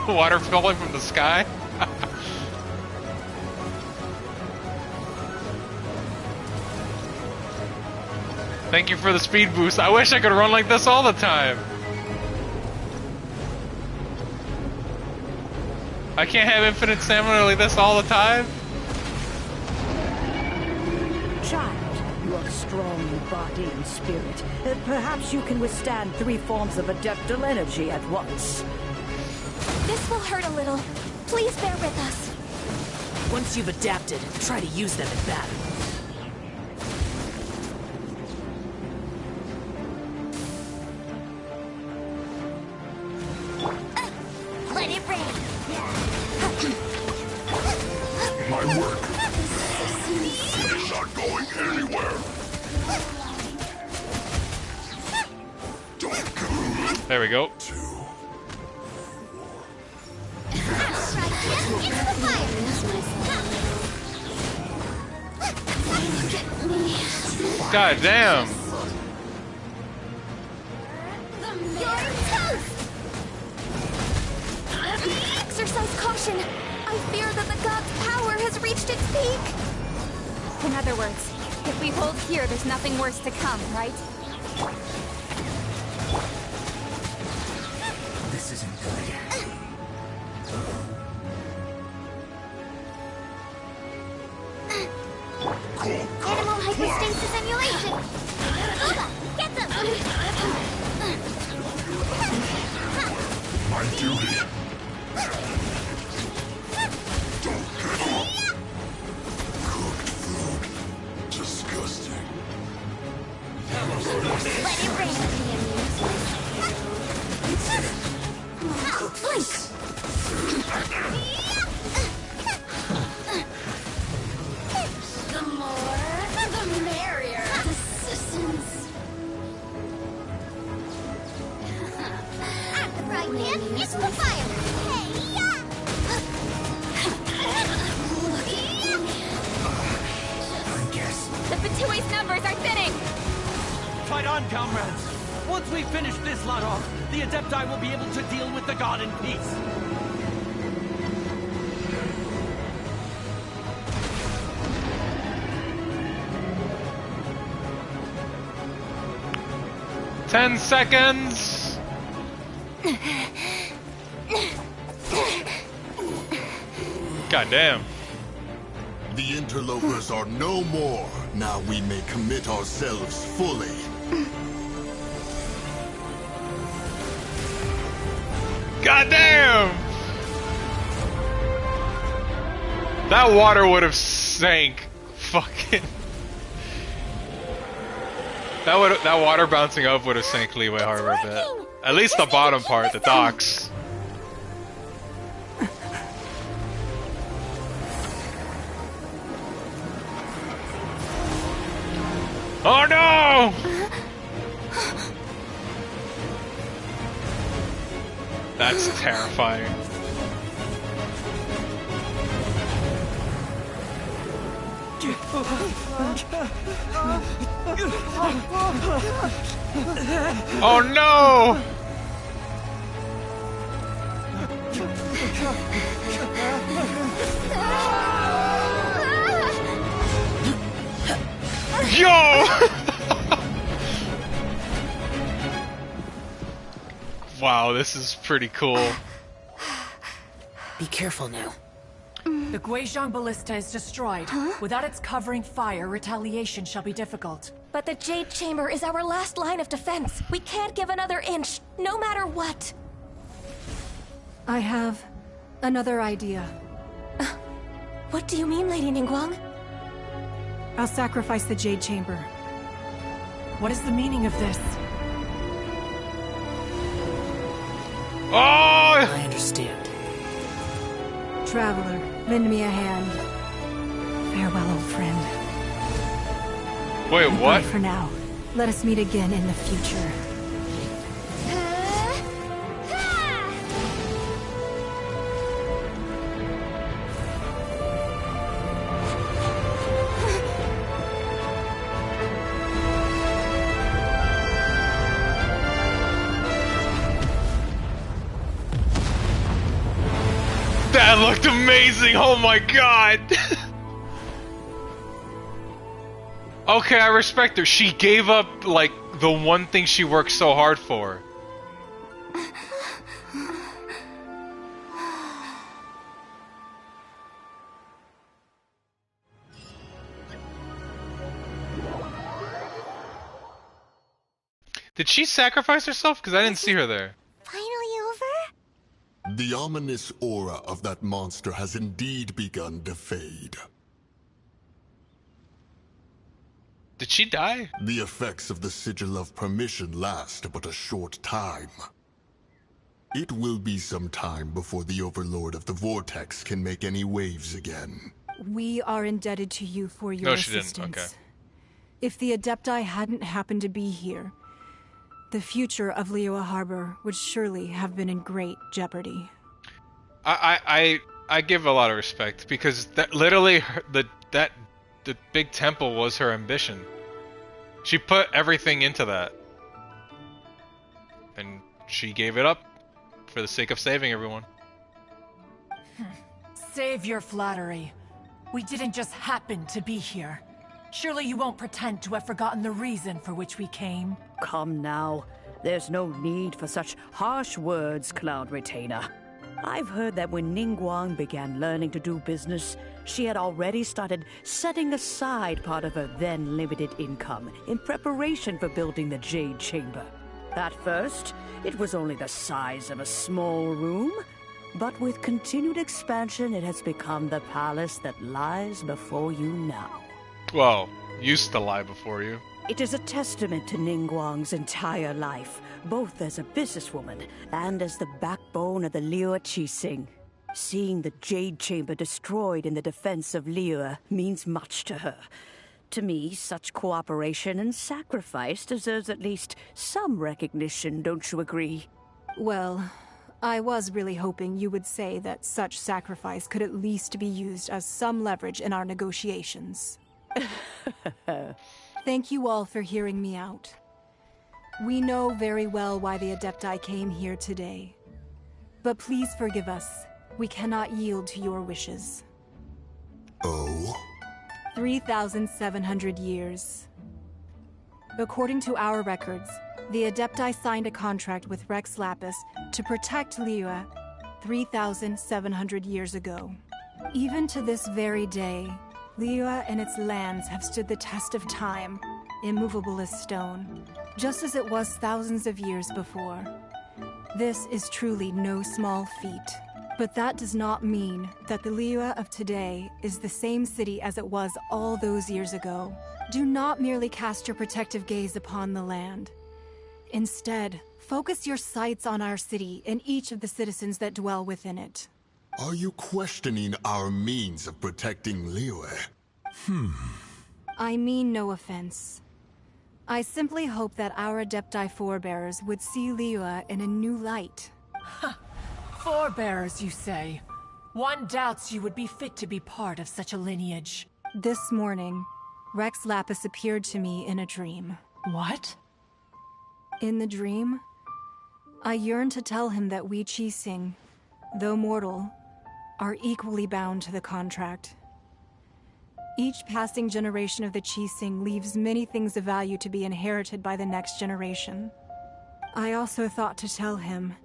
water falling from the sky. Thank you for the speed boost. I wish I could run like this all the time. I can't have infinite stamina like this all the time. Child, you are strong in body and spirit. Perhaps you can withstand 3 forms of adeptal energy at once. This will hurt a little. Please bear with us. Once you've adapted, try to use them in battle. Let it rain. My work. It is not going anywhere. Don't go. There we go. God damn. Exercise caution. I fear that the god's power has reached its peak. In other words, if we hold here, there's nothing worse to come, right? This isn't good. Animal hypostasis emulation. Oba, get them! My duty. Cooked food. Disgusting. Let it rain. The more, the merrier. Use the fire! The Fatui's numbers are thinning! Fight on, comrades! Once we finish this lot off, the Adepti will be able to deal with the god in peace. Ten seconds! God damn. The interlopers are no more. Now we may commit ourselves fully. God damn! That water would have sank fucking... That water bouncing up would have sank Liyue Harbor a bit. At least the bottom part, the docks. Oh no! That's terrifying. Oh no! Yo! Wow, this is pretty cool. Be careful now. The Guizhong Ballista is destroyed. Without its covering fire, retaliation shall be difficult. But the Jade Chamber is our last line of defense. We can't give another inch, no matter what. I have another idea. What do you mean, Lady Ningguang? I'll sacrifice the Jade Chamber. What is the meaning of this? Oh! I understand. Traveler, lend me a hand. Farewell, old friend. Wait, what? For now, let us meet again in the future. That looked amazing! Oh my god! Okay, I respect her. She gave up, like, the one thing she worked so hard for. Did she sacrifice herself? Because I didn't see her there. Finally over? The ominous aura of that monster has indeed begun to fade. Did she die? The effects of the Sigil of Permission last but a short time. It will be some time before the Overlord of the Vortex can make any waves again. We are indebted to you for your assistance. No, she didn't. Okay. If the Adepti hadn't happened to be here, the future of Liyue Harbor would surely have been in great jeopardy. I give a lot of respect because that literally the big temple was her ambition. She put everything into that, and she gave it up for the sake of saving everyone. Save your flattery. We didn't just happen to be here. Surely you won't pretend to have forgotten the reason for which we came. Come now. There's no need for such harsh words, Cloud Retainer. I've heard that when Ningguang began learning to do business, she had already started setting aside part of her then limited income in preparation for building the Jade Chamber. At first, it was only the size of a small room, but with continued expansion, it has become the palace that lies before you now. Well, used to lie before you. It is a testament to Ningguang's entire life, both as a businesswoman and as the backbone of the Liyue Qixing. Seeing the Jade Chamber destroyed in the defense of Liyue means much to her. To me, such cooperation and sacrifice deserves at least some recognition, don't you agree? Well, I was really hoping you would say that such sacrifice could at least be used as some leverage in our negotiations. Thank you all for hearing me out. We know very well why the Adepti came here today. But please forgive us. We cannot yield to your wishes. Oh? 3,700 years. According to our records, the Adepti signed a contract with Rex Lapis to protect Liyue 3,700 years ago. Even to this very day, Liyue and its lands have stood the test of time, immovable as stone, just as it was thousands of years before. This is truly no small feat. But that does not mean that the Liyue of today is the same city as it was all those years ago. Do not merely cast your protective gaze upon the land. Instead, focus your sights on our city and each of the citizens that dwell within it. Are you questioning our means of protecting Liyue? I mean no offense. I simply hope that our Adepti forebears would see Liyue in a new light. Forebearers, you say? One doubts you would be fit to be part of such a lineage. This morning, Rex Lapis appeared to me in a dream. What? In the dream, I yearned to tell him that we Keqing, though mortal, are equally bound to the contract. Each passing generation of the Keqing leaves many things of value to be inherited by the next generation. I also thought to tell him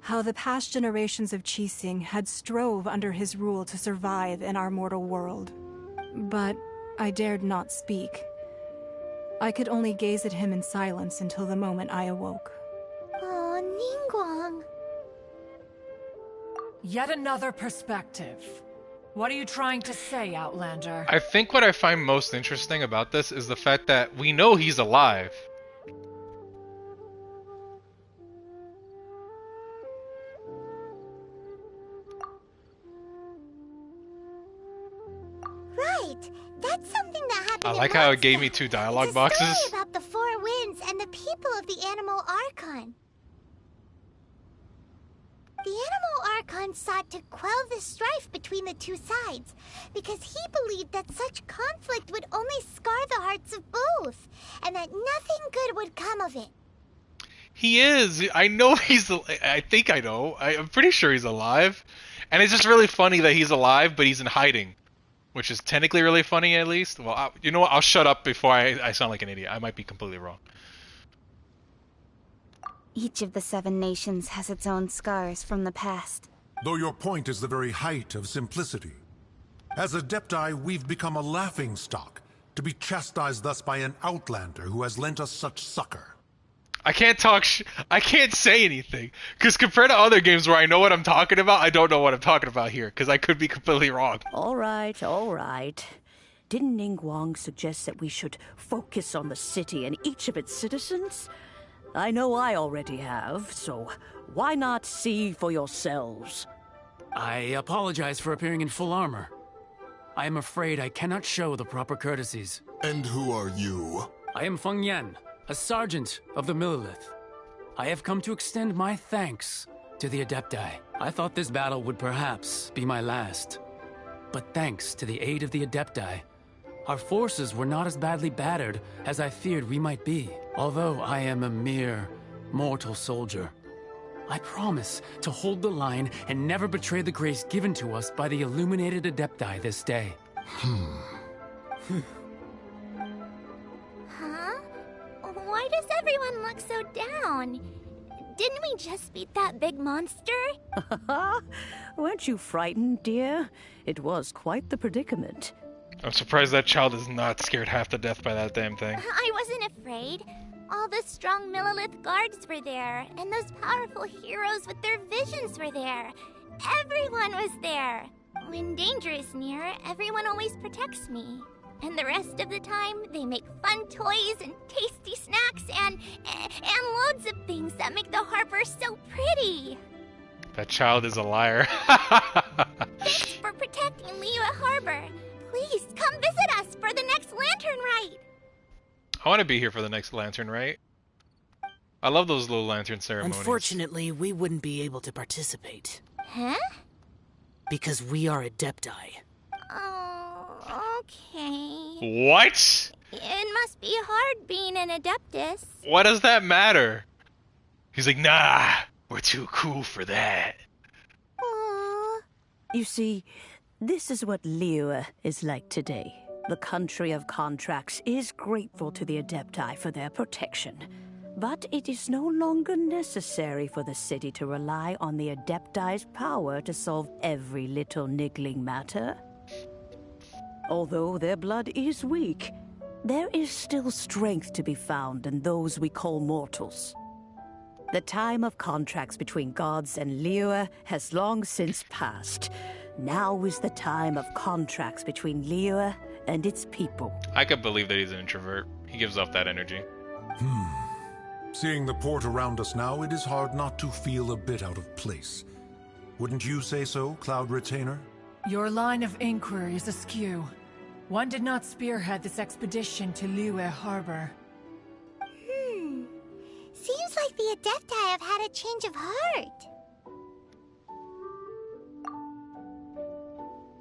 how the past generations of Keqing had strove under his rule to survive in our mortal world. But I dared not speak. I could only gaze at him in silence until the moment I awoke. Oh, Ningguang. Yet another perspective. What are you trying to say, Outlander? I think what I find most interesting about this is the fact that we know he's alive. Right. That's something that happened. I like how it gave me 2 dialogue boxes. It's a story about the 4 winds and the people of the Animal Archon. The Animal Archon sought to quell the strife between the two sides because he believed that such conflict would only scar the hearts of both, and that nothing good would come of it. He is. I know he's. I think I know. I'm pretty sure he's alive, and it's just really funny that he's alive, but he's in hiding, which is technically really funny at least. Well, you know what? I'll shut up before I sound like an idiot. I might be completely wrong. Each of the 7 nations has its own scars from the past. Though your point is the very height of simplicity. As Adepti, we've become a laughingstock, to be chastised thus by an outlander who has lent us such succor. I can't talk I can't say anything, because compared to other games where I know what I'm talking about, I don't know what I'm talking about here, because I could be completely wrong. All right, all right. Didn't Ningguang suggest that we should focus on the city and each of its citizens? I know I already have, so why not see for yourselves? I apologize for appearing in full armor. I am afraid I cannot show the proper courtesies. And who are you? I am Feng Yan, a sergeant of the Millilith. I have come to extend my thanks to the Adepti. I thought this battle would perhaps be my last. But thanks to the aid of the Adepti, our forces were not as badly battered as I feared we might be. Although I am a mere mortal soldier, I promise to hold the line and never betray the grace given to us by the illuminated Adepti this day. Huh? Why does everyone look so down? Didn't we just beat that big monster? Weren't you frightened, dear? It was quite the predicament. I'm surprised that child is not scared half to death by that damn thing. I wasn't afraid. All the strong Millilith guards were there, and those powerful heroes with their visions were there. Everyone was there. When danger is near, everyone always protects me. And the rest of the time, they make fun toys and tasty snacks and loads of things that make the harbor so pretty. That child is a liar. Thanks for protecting Liyue Harbor. Please come visit us for the next lantern rite. I want to be here for the next lantern, right? I love those little lantern ceremonies. Unfortunately, we wouldn't be able to participate. Huh? Because we are Adepti. Oh, okay. What? It must be hard being an Adeptus. What does that matter? He's like, nah, we're too cool for that. You see, this is what Liyue is like today. The country of contracts is grateful to the Adepti for their protection. But it is no longer necessary for the city to rely on the Adepti's power to solve every little niggling matter. Although their blood is weak, there is still strength to be found in those we call mortals. The time of contracts between gods and Liyue has long since passed. Now is the time of contracts between Liyue and its people. I could believe that he's an introvert. He gives off that energy. Seeing the port around us now, it is hard not to feel a bit out of place. Wouldn't you say so, Cloud Retainer? Your line of inquiry is askew. One did not spearhead this expedition to Liyue Harbor. Seems like the Adepti have had a change of heart.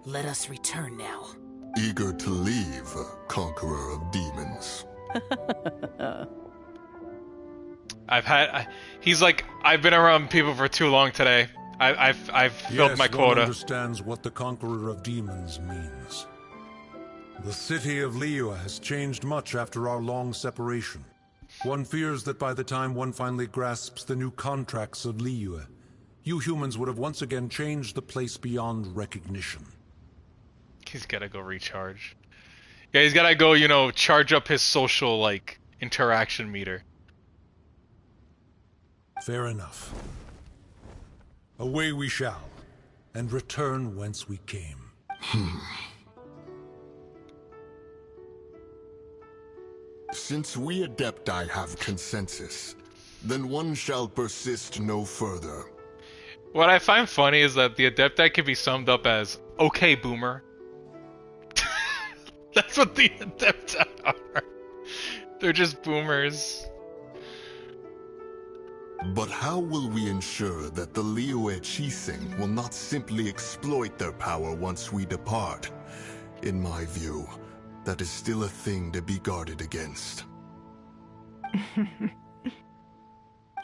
Let us return now. Eager to leave, Conqueror of Demons. He's like, I've been around people for too long today. I've filled my quota. One understands what the Conqueror of Demons means. The city of Liyue has changed much after our long separation. One fears that by the time one finally grasps the new contracts of Liyue, you humans would have once again changed the place beyond recognition. He's gotta go recharge. Yeah, he's gotta go, charge up his social, interaction meter. Fair enough. Away we shall, and return whence we came. Since we Adepti have consensus, then one shall persist no further. What I find funny is that the Adepti can be summed up as, okay, boomer. That's what the Adepti are. They're just boomers. But how will we ensure that the Liyue Keqing will not simply exploit their power once we depart? In my view, that is still a thing to be guarded against.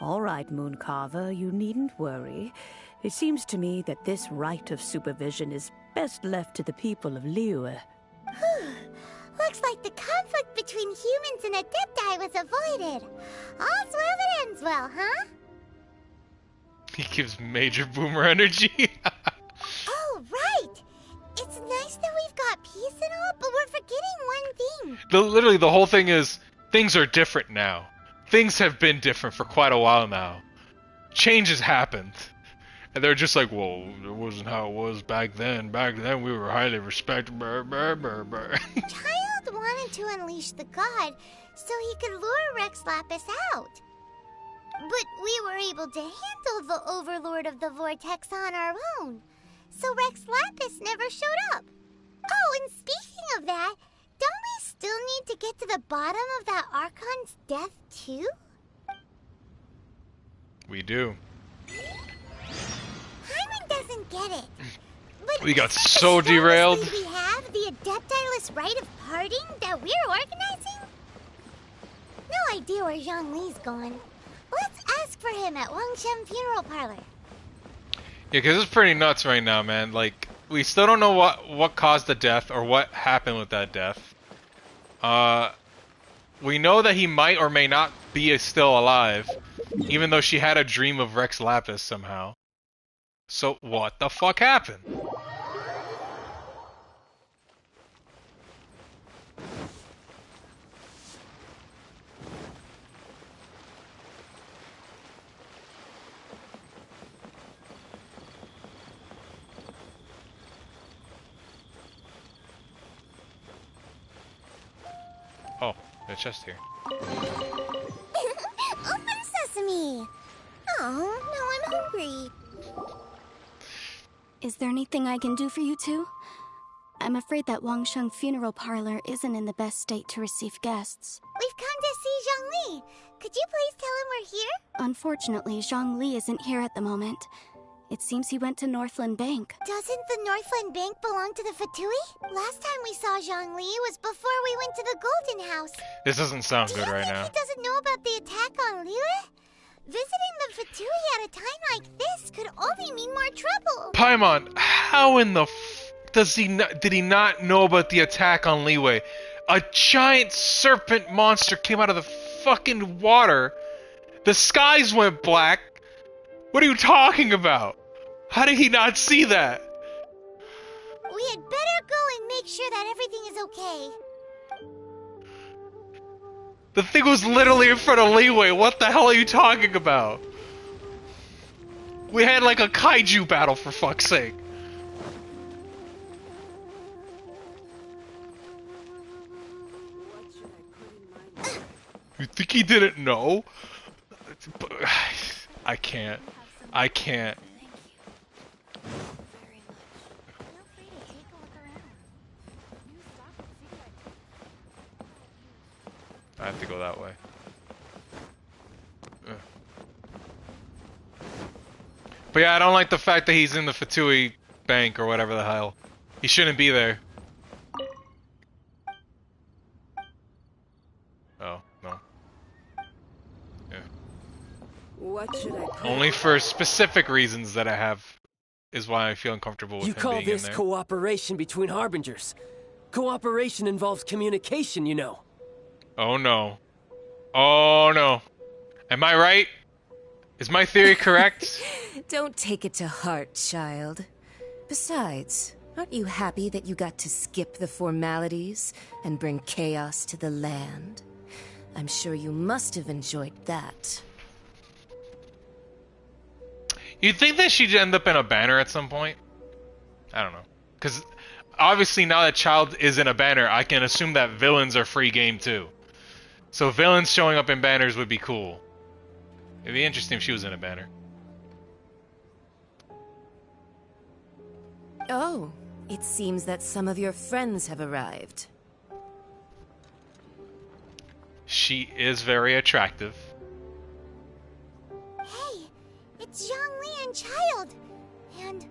All right, Mooncarver, you needn't worry. It seems to me that this right of supervision is best left to the people of Liyue. Looks like the conflict between humans and Adepti was avoided. All's well that ends well, huh? He gives major boomer energy. Oh, right! It's nice that we've got peace and all, but we're forgetting one thing. Literally, the whole thing is, things are different now. Things have been different for quite a while now. Change has happened. And they're just like, well, it wasn't how it was back then. Back then, we were highly respected. Brr, brr, brr, brr. Childe wanted to unleash the god so he could lure Rex Lapis out. But we were able to handle the Overlord of the Vortex on our own. So Rex Lapis never showed up. Oh, and speaking of that, don't we still need to get to the bottom of that Archon's death, too? We do. Hyman doesn't get it. But We got so derailed. We have the Adeptiless rite of parting that we're organizing? No idea where Zhongli's going. Let's ask for him at Wangshen Funeral Parlor. Yeah, because it's pretty nuts right now, man. Like, we still don't know what caused the death or what happened with that death. We know that he might or may not be still alive, even though she had a dream of Rex Lapis somehow. So, what the fuck happened? Oh, there's a chest here. Open sesame! Oh, now I'm hungry. Is there anything I can do for you two? I'm afraid that Wangshen Funeral Parlor isn't in the best state to receive guests. We've come to see Zhongli. Could you please tell him we're here? Unfortunately, Zhongli isn't here at the moment. It seems he went to Northland Bank. Doesn't the Northland Bank belong to the Fatui? Last time we saw Zhongli was before we went to the Golden House. This doesn't sound good right now. He doesn't know about the attack on Liyue? Visiting the Fatui at a time like this could only mean more trouble. Paimon, how in the did he not know about the attack on Liyue? A giant serpent monster came out of the fucking water. The skies went black. What are you talking about? How did he not see that? We had better go and make sure that everything is okay. The thing was literally in front of Liyue. What the hell are you talking about? We had like a kaiju battle, for fuck's sake. You think he didn't know? I can't. I can't. I have to go that way. But yeah, I don't like the fact that he's in the Fatui bank or whatever the hell. He shouldn't be there. Oh, no. Yeah. What should I put? Only for specific reasons that I have is why I feel uncomfortable with You him call being this in there. cooperation between Harbingers. Cooperation involves communication, you know. Oh no. Oh no. Am I right? Is my theory correct? Don't take it to heart, child. Besides, aren't you happy that you got to skip the formalities and bring chaos to the land? I'm sure you must have enjoyed that. You'd think that she'd end up in a banner at some point? I don't know. Because obviously now that Childe is in a banner, I can assume that villains are free game too. So villains showing up in banners would be cool. It'd be interesting if she was in a banner. Oh, it seems that some of your friends have arrived. She is very attractive. Hey, it's Xiangling and Childe. And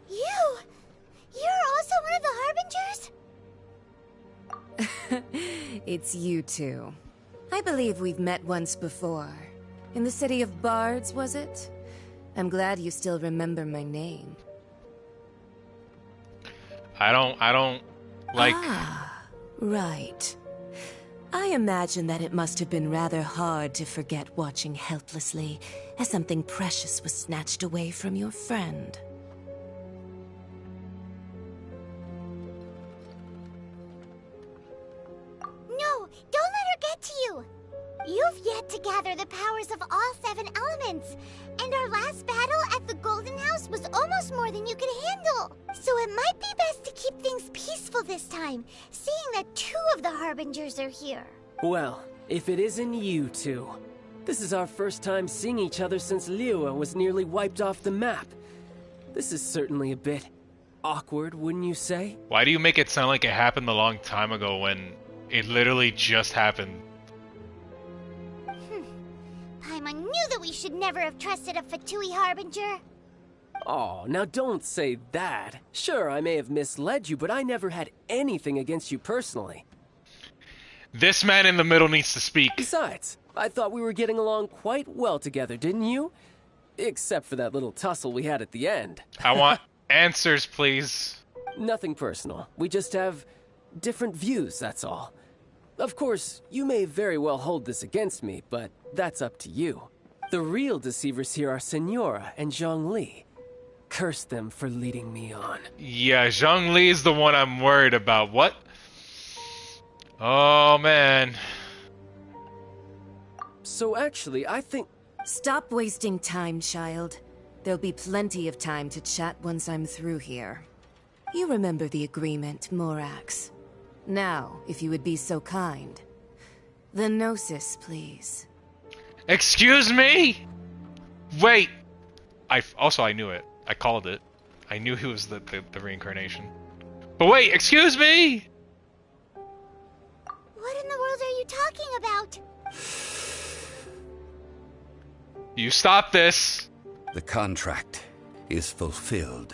you! You're also one of the Harbingers? It's you two. I believe we've met once before. In the city of Bards, was it? I'm glad you still remember my name. I don't like... Ah, right. I imagine that it must have been rather hard to forget watching helplessly as something precious was snatched away from your friend. No, don't let her get to you! You've yet to gather the powers of all 7 elements, and our last battle at the Golden House was almost more than you could handle. So it might be best to keep things peaceful this time, seeing that 2 of the Harbingers are here. Well, if it isn't you two. This is our first time seeing each other since Liyue was nearly wiped off the map. This is certainly a bit awkward, wouldn't you say? Why do you make it sound like it happened a long time ago when it literally just happened? Paimon knew that we should never have trusted a Fatui Harbinger. Oh, now don't say that. Sure, I may have misled you, but I never had anything against you personally. This man in the middle needs to speak. Besides, I thought we were getting along quite well together, didn't you? Except for that little tussle we had at the end. I want answers, please. Nothing personal. We just have different views, that's all. Of course, you may very well hold this against me, but that's up to you. The real deceivers here are Senora and Zhongli. Curse them for leading me on. Yeah, Zhongli is the one I'm worried about. What? Oh, man. So actually, I think... Stop wasting time, child. There'll be plenty of time to chat once I'm through here. You remember the agreement, Morax. Now, if you would be so kind. The Gnosis, please. Excuse me? Wait. I knew it. I called it. I knew he was the reincarnation. But wait, excuse me? What in the world are you talking about? You stop this. The contract is fulfilled.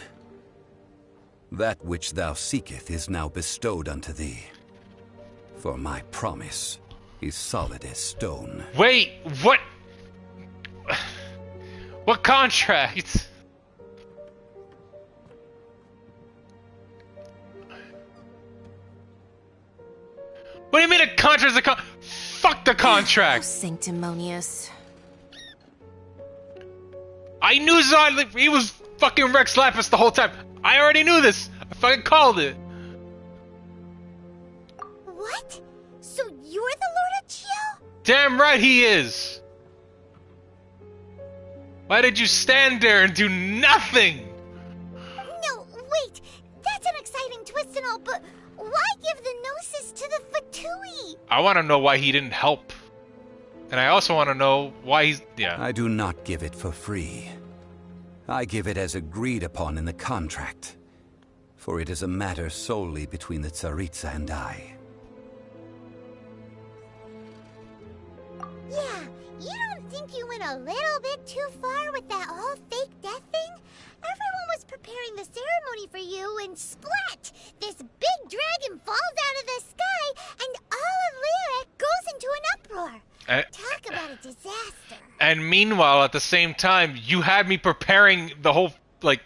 That which thou seeketh is now bestowed unto thee. For my promise is solid as stone. Wait, what? What contract? What do you mean a contract's a fuck the contract! How sanctimonious. I knew Zod, he was fucking Rex Lapis the whole time. I already knew this. I fucking called it. What? So you're the Lord of Xiao? Damn right he is. Why did you stand there and do nothing? No, wait. That's an exciting twist and all, but why give the Gnosis to the Fatui? I want to know why he didn't help. And I also want to know why he's... Yeah. I do not give it for free. I give it as agreed upon in the contract. For it is a matter solely between the Tsaritsa and I. Yeah, you don't think you went a little bit too far with that whole fake death thing? Everyone was preparing the ceremony for you, and splat! This big dragon falls out of the sky, and all of Liyue goes into an uproar. Talk about a disaster. And meanwhile, at the same time, you had me preparing the whole, like,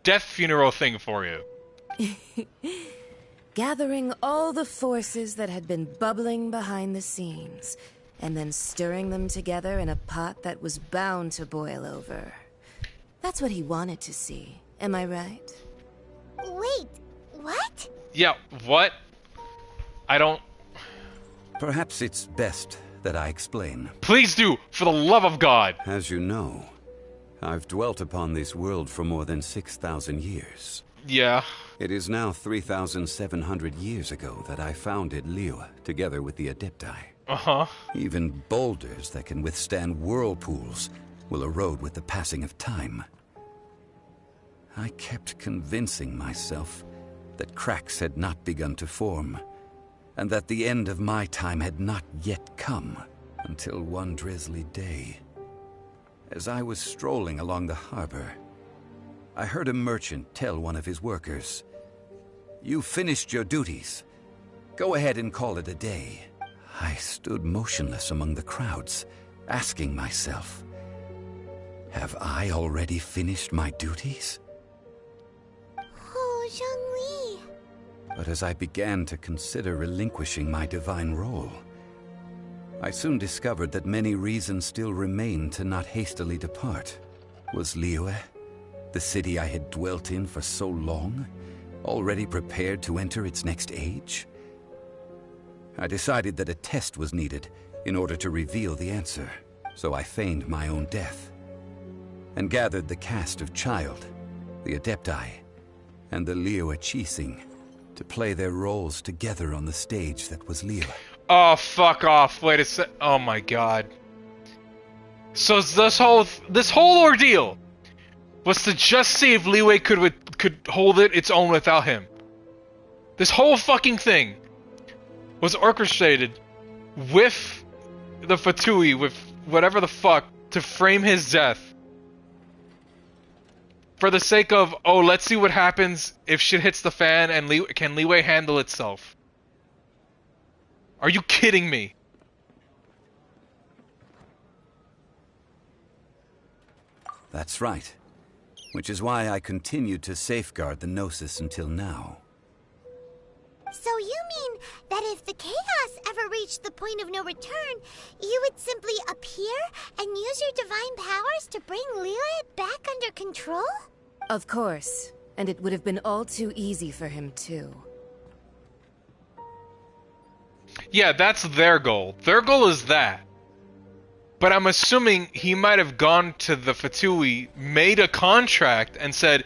death funeral thing for you. Gathering all the forces that had been bubbling behind the scenes, and then stirring them together in a pot that was bound to boil over. That's what he wanted to see, am I right? Wait, what? Yeah, what? I don't... Perhaps it's best that I explain. Please do, for the love of God! As you know, I've dwelt upon this world for more than 6,000 years. Yeah. It is now 3,700 years ago that I founded Liyue, together with the Adepti. Uh-huh. Even boulders that can withstand whirlpools will erode with the passing of time. I kept convincing myself that cracks had not begun to form, and that the end of my time had not yet come, until one drizzly day. As I was strolling along the harbor, I heard a merchant tell one of his workers, "You finished your duties. Go ahead and call it a day." I stood motionless among the crowds, asking myself, have I already finished my duties? Oh, Zhongli. But as I began to consider relinquishing my divine role, I soon discovered that many reasons still remained to not hastily depart. Was Liyue, the city I had dwelt in for so long, already prepared to enter its next age? I decided that a test was needed in order to reveal the answer, so I feigned my own death, and gathered the cast of Childe, the Adepti, and the Liyue Keqing to play their roles together on the stage that was Liyue. Oh, fuck off. Wait a sec. Oh my god. So this whole ordeal was to just see if Liyue could hold its own without him. This whole fucking thing was orchestrated with the Fatui, with whatever the fuck, to frame his death. For the sake of, oh, let's see what happens if shit hits the fan and can Liyue handle itself. Are you kidding me? That's right. Which is why I continued to safeguard the Gnosis until now. So you mean that if the chaos ever reached the point of no return, you would simply appear and use your divine powers to bring Liyue back under control? Of course. And it would have been all too easy for him, too. Yeah, that's their goal. Their goal is that. But I'm assuming he might have gone to the Fatui, made a contract, and said,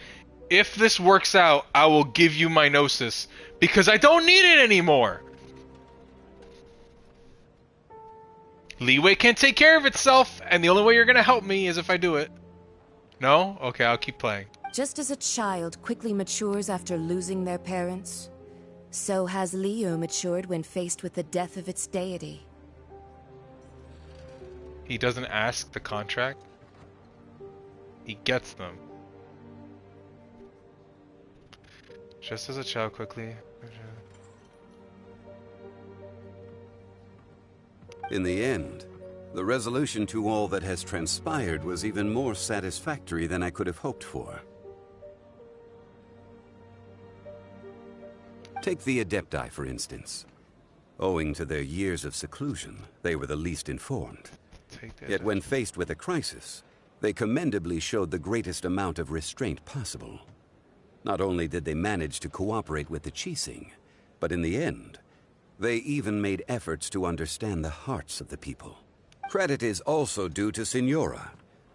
if this works out, I will give you my Gnosis, because I don't need it anymore. Liyue can't take care of itself, and the only way you're gonna help me is if I do it. No? Okay, I'll keep playing. Just as a child quickly matures after losing their parents, so has Liyue matured when faced with the death of its deity. He doesn't ask the contract. He gets them. Just as a child, quickly. In the end, the resolution to all that has transpired was even more satisfactory than I could have hoped for. Take the Adepti, for instance. Owing to their years of seclusion, they were the least informed. Yet when faced with a crisis, they commendably showed the greatest amount of restraint possible. Not only did they manage to cooperate with the Keqing, but in the end, they even made efforts to understand the hearts of the people. Credit is also due to Signora,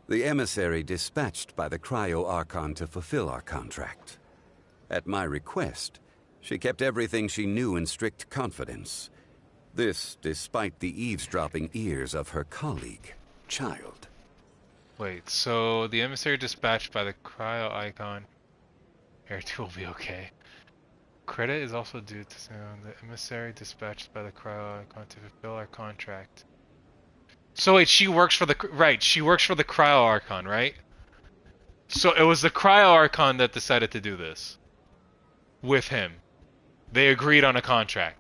the emissary dispatched by the Cryo-Archon to fulfill our contract. At my request, she kept everything she knew in strict confidence. This despite the eavesdropping ears of her colleague, Childe. Wait, so the emissary dispatched by the Cryo-Archon. Here too will be okay. Credit is also due to the emissary dispatched by the Cryo-Archon to fulfill our contract. So wait, she works for the she works for the Cryo-Archon, right? So it was the Cryo-Archon that decided to do this with him. They agreed on a contract.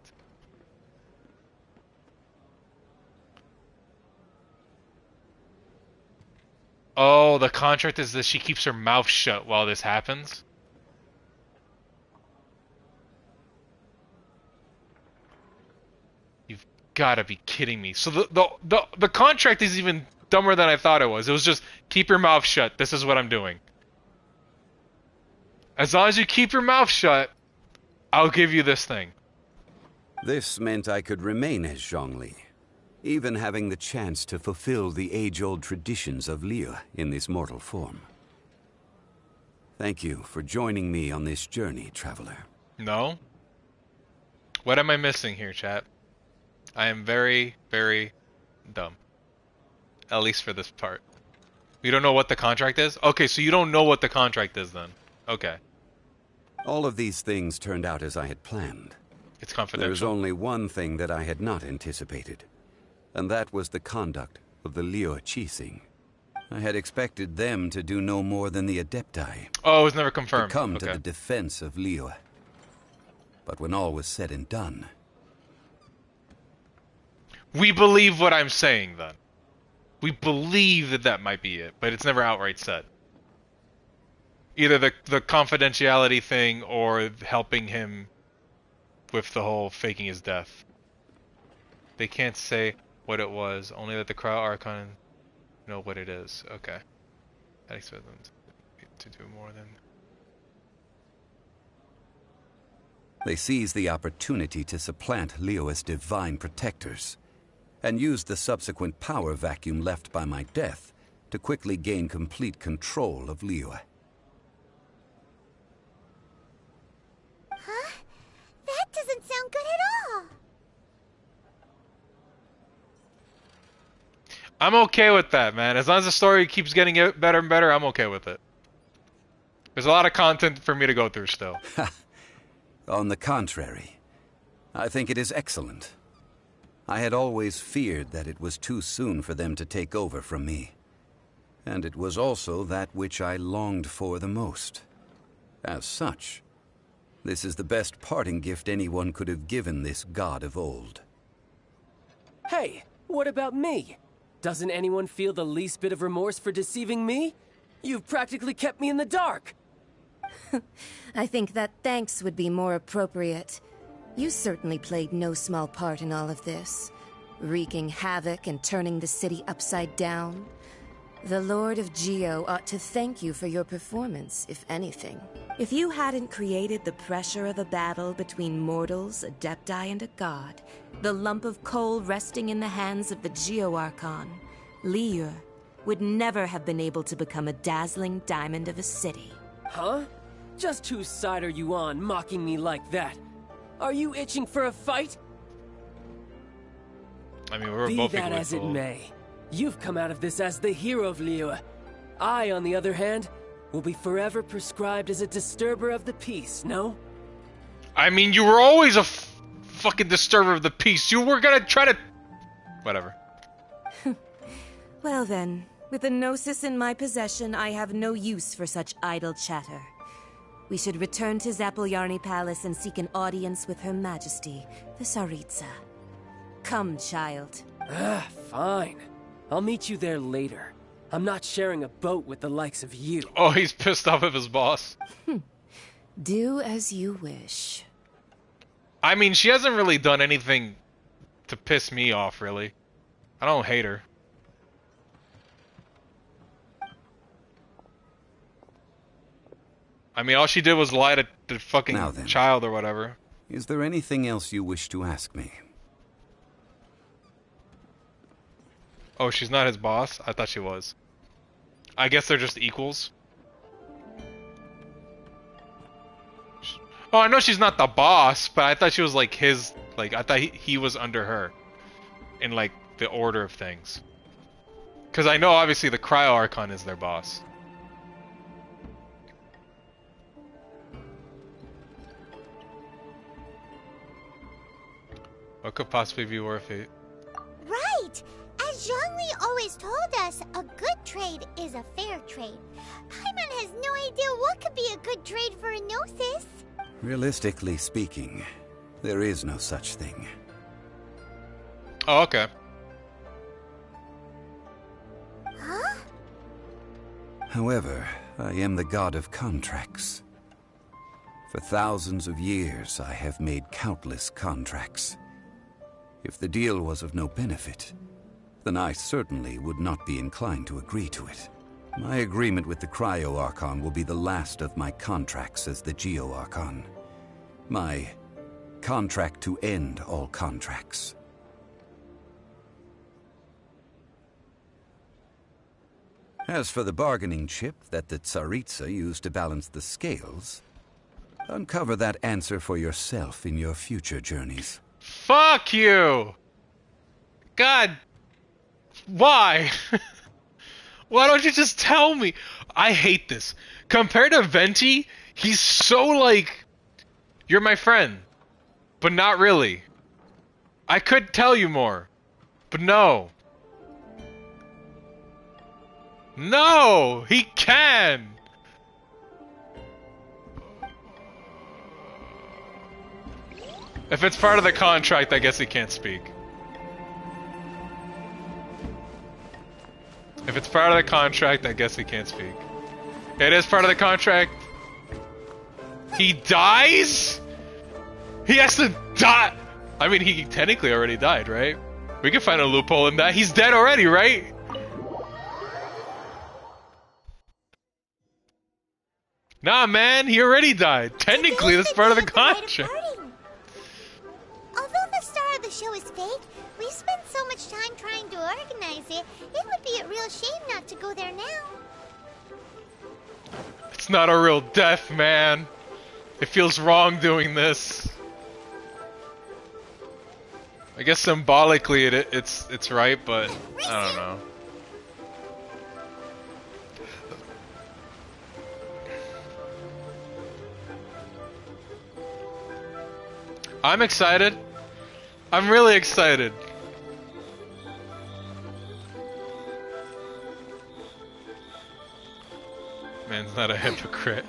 Oh, the contract is that she keeps her mouth shut while this happens? You've gotta be kidding me. So the contract is even dumber than I thought it was. It was just, keep your mouth shut. This is what I'm doing. As long as you keep your mouth shut, I'll give you this thing. This meant I could remain as Zhongli, even having the chance to fulfill the age-old traditions of Liyue in this mortal form. Thank you for joining me on this journey, traveler. No? What am I missing here, chat? I am very, very dumb. At least for this part. You don't know what the contract is? Okay, so you don't know what the contract is then. Okay. All of these things turned out as I had planned. It's confidential. There's only one thing that I had not anticipated, and that was the conduct of the Liyue Keqing. I had expected them to do no more than the Adepti. Oh, it was never confirmed. To come to the defense of Liyue. But when all was said and done... We believe what I'm saying, then. We believe that that might be it, but it's never outright said. Either the confidentiality thing or helping him with the whole faking his death. They can't say what it was, only that the Cryo-Archon know what it is. Okay. I expect them to do more than... They seized the opportunity to supplant Liyue as divine protectors, and used the subsequent power vacuum left by my death to quickly gain complete control of Liyue. Huh? That doesn't sound good at all. I'm okay with that, man. As long as the story keeps getting better and better, I'm okay with it. There's a lot of content for me to go through still. On the contrary, I think it is excellent. I had always feared that it was too soon for them to take over from me. And it was also that which I longed for the most. As such, this is the best parting gift anyone could have given this god of old. Hey, what about me? Doesn't anyone feel the least bit of remorse for deceiving me? You've practically kept me in the dark! I think that thanks would be more appropriate. You certainly played no small part in all of this, wreaking havoc and turning the city upside down. The Lord of Geo ought to thank you for your performance, if anything. If you hadn't created the pressure of a battle between mortals, Adepti, and a god, the lump of coal resting in the hands of the Geo-Archon, Liyue, would never have been able to become a dazzling diamond of a city. Huh? Just whose side are you on, mocking me like that? Are you itching for a fight? I mean, we're Be both that as it may, you've come out of this as the hero of Liyue. I, on the other hand, will be forever prescribed as a disturber of the peace, no? I mean, you were always a fucking disturber of the peace. You were gonna try to... Whatever. Well then, with the Gnosis in my possession, I have no use for such idle chatter. We should return to Zappolyarny Palace and seek an audience with Her Majesty, the Tsaritsa. Come, child. Fine. I'll meet you there later. I'm not sharing a boat with the likes of you. Oh, he's pissed off of his boss. Do as you wish. I mean, she hasn't really done anything to piss me off, really. I don't hate her. I mean, all she did was lie to the fucking child or whatever. Is there anything else you wish to ask me? Oh, she's not his boss? I thought she was. I guess they're just equals. Oh, I know she's not the boss, but I thought she was like his, like, I thought he was under her. In like, the order of things. Because I know obviously the Cryo Archon is their boss. What could possibly be worth it? Right! As Zhongli always told us, a good trade is a fair trade. Paimon has no idea what could be a good trade for a Gnosis. Realistically speaking, there is no such thing. Oh, okay. Huh? However, I am the god of contracts. For thousands of years, I have made countless contracts. If the deal was of no benefit, then I certainly would not be inclined to agree to it. My agreement with the Cryo Archon will be the last of my contracts as the Geo Archon. My contract to end all contracts. As for the bargaining chip that the Tsaritsa used to balance the scales, uncover that answer for yourself in your future journeys. Fuck you! God, why? Why don't you just tell me? I hate this. Compared to Venti, he's so like, you're my friend, but not really. I could tell you more, but no. No, he can. If it's part of the contract, I guess he can't speak. If it's part of the contract, I guess he can't speak. It is part of the contract. He dies? He has to die. I mean, he technically already died, right? We can find a loophole in that. He's dead already, right? Nah, man, he already died. Technically, that's part of the contract. Although the star of the show is fake, we spent so much time trying to organize it, it would be a real shame not to go there now. It's not a real death, man. It feels wrong doing this. I guess symbolically it's right, but I don't know. I'm excited. I'm really excited. Man's not a hypocrite.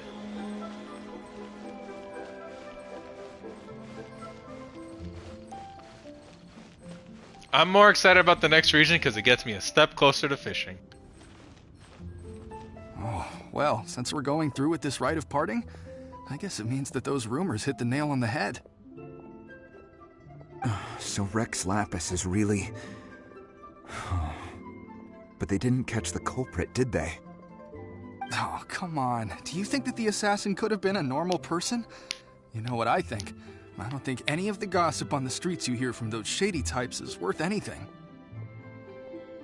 I'm more excited about the next region because it gets me a step closer to fishing. Oh, well, since we're going through with this rite of parting, I guess it means that those rumors hit the nail on the head. So Rex Lapis is really... But they didn't catch the culprit, did they? Oh, come on. Do you think that the assassin could have been a normal person? You know what I think. I don't think any of the gossip on the streets you hear from those shady types is worth anything.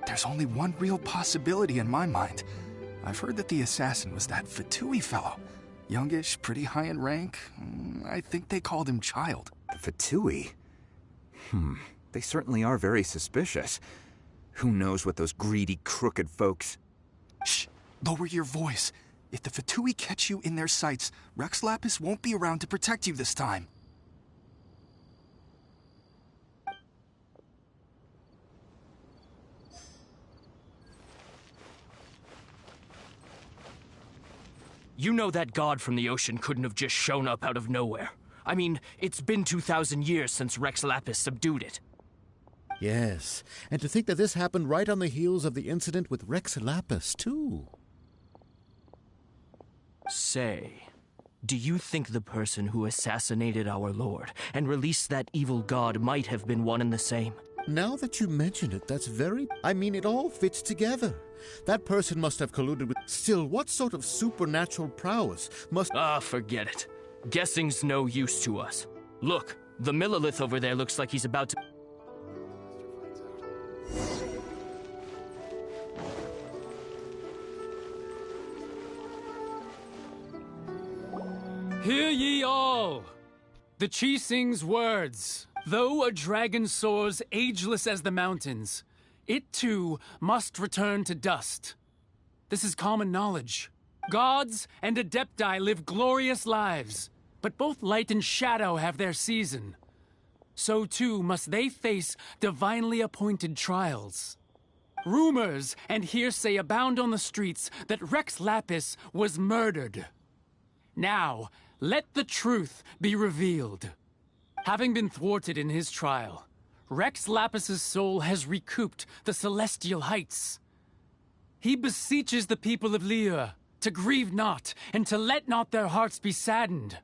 There's only one real possibility in my mind. I've heard that the assassin was that Fatui fellow. Youngish, pretty high in rank. I think they called him Childe. The Fatui? They certainly are very suspicious. Who knows what those greedy, crooked folks... Shh! Lower your voice. If the Fatui catch you in their sights, Rex Lapis won't be around to protect you this time. You know that god from the ocean couldn't have just shown up out of nowhere. I mean, it's been 2,000 years since Rex Lapis subdued it. Yes, and to think that this happened right on the heels of the incident with Rex Lapis, too. Say, do you think the person who assassinated our lord and released that evil god might have been one and the same? Now that you mention it, that's very... I mean, it all fits together. That person must have colluded with... Still, what sort of supernatural prowess must... Ah, forget it. Guessing's no use to us. Look, the Millilith over there looks like he's about to... Hear ye all! The Keqing's words. Though a dragon soars ageless as the mountains, it too must return to dust. This is common knowledge. Gods and Adepti live glorious lives, but both light and shadow have their season. So too must they face divinely appointed trials. Rumors and hearsay abound on the streets that Rex Lapis was murdered. Now, let the truth be revealed. Having been thwarted in his trial, Rex Lapis's soul has recouped the celestial heights. He beseeches the people of Liyue to grieve not and to let not their hearts be saddened.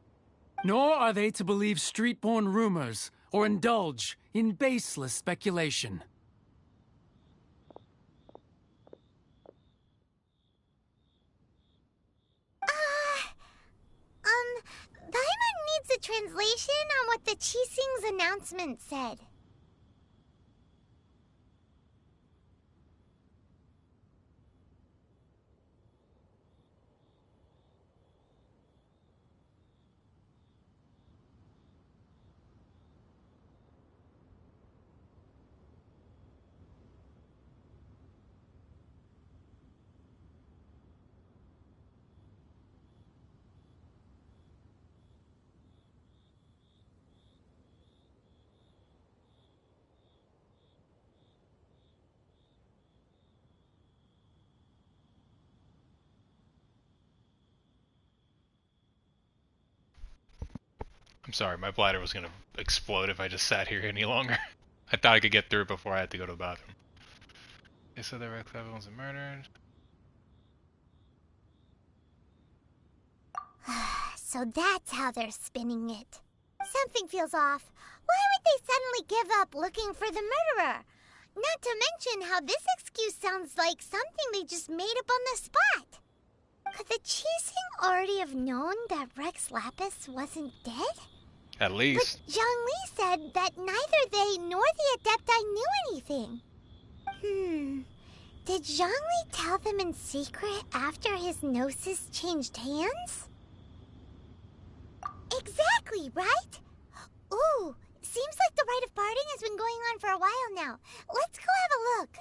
Nor are they to believe street-born rumors or indulge in baseless speculation. Paimon needs a translation on what the Keqing's announcement said. I'm sorry, my bladder was gonna explode if I just sat here any longer. I thought I could get through it before I had to go to the bathroom. They said that Rex Lapis was murdered. So that's how they're spinning it. Something feels off. Why would they suddenly give up looking for the murderer? Not to mention how this excuse sounds like something they just made up on the spot. Could the Keqing already have known that Rex Lapis wasn't dead? At least. But Zhongli said that neither they nor the Adepti knew anything. Did Zhongli tell them in secret after his gnosis changed hands? Exactly, right? Ooh, seems like the rite of parting has been going on for a while now. Let's go have a look.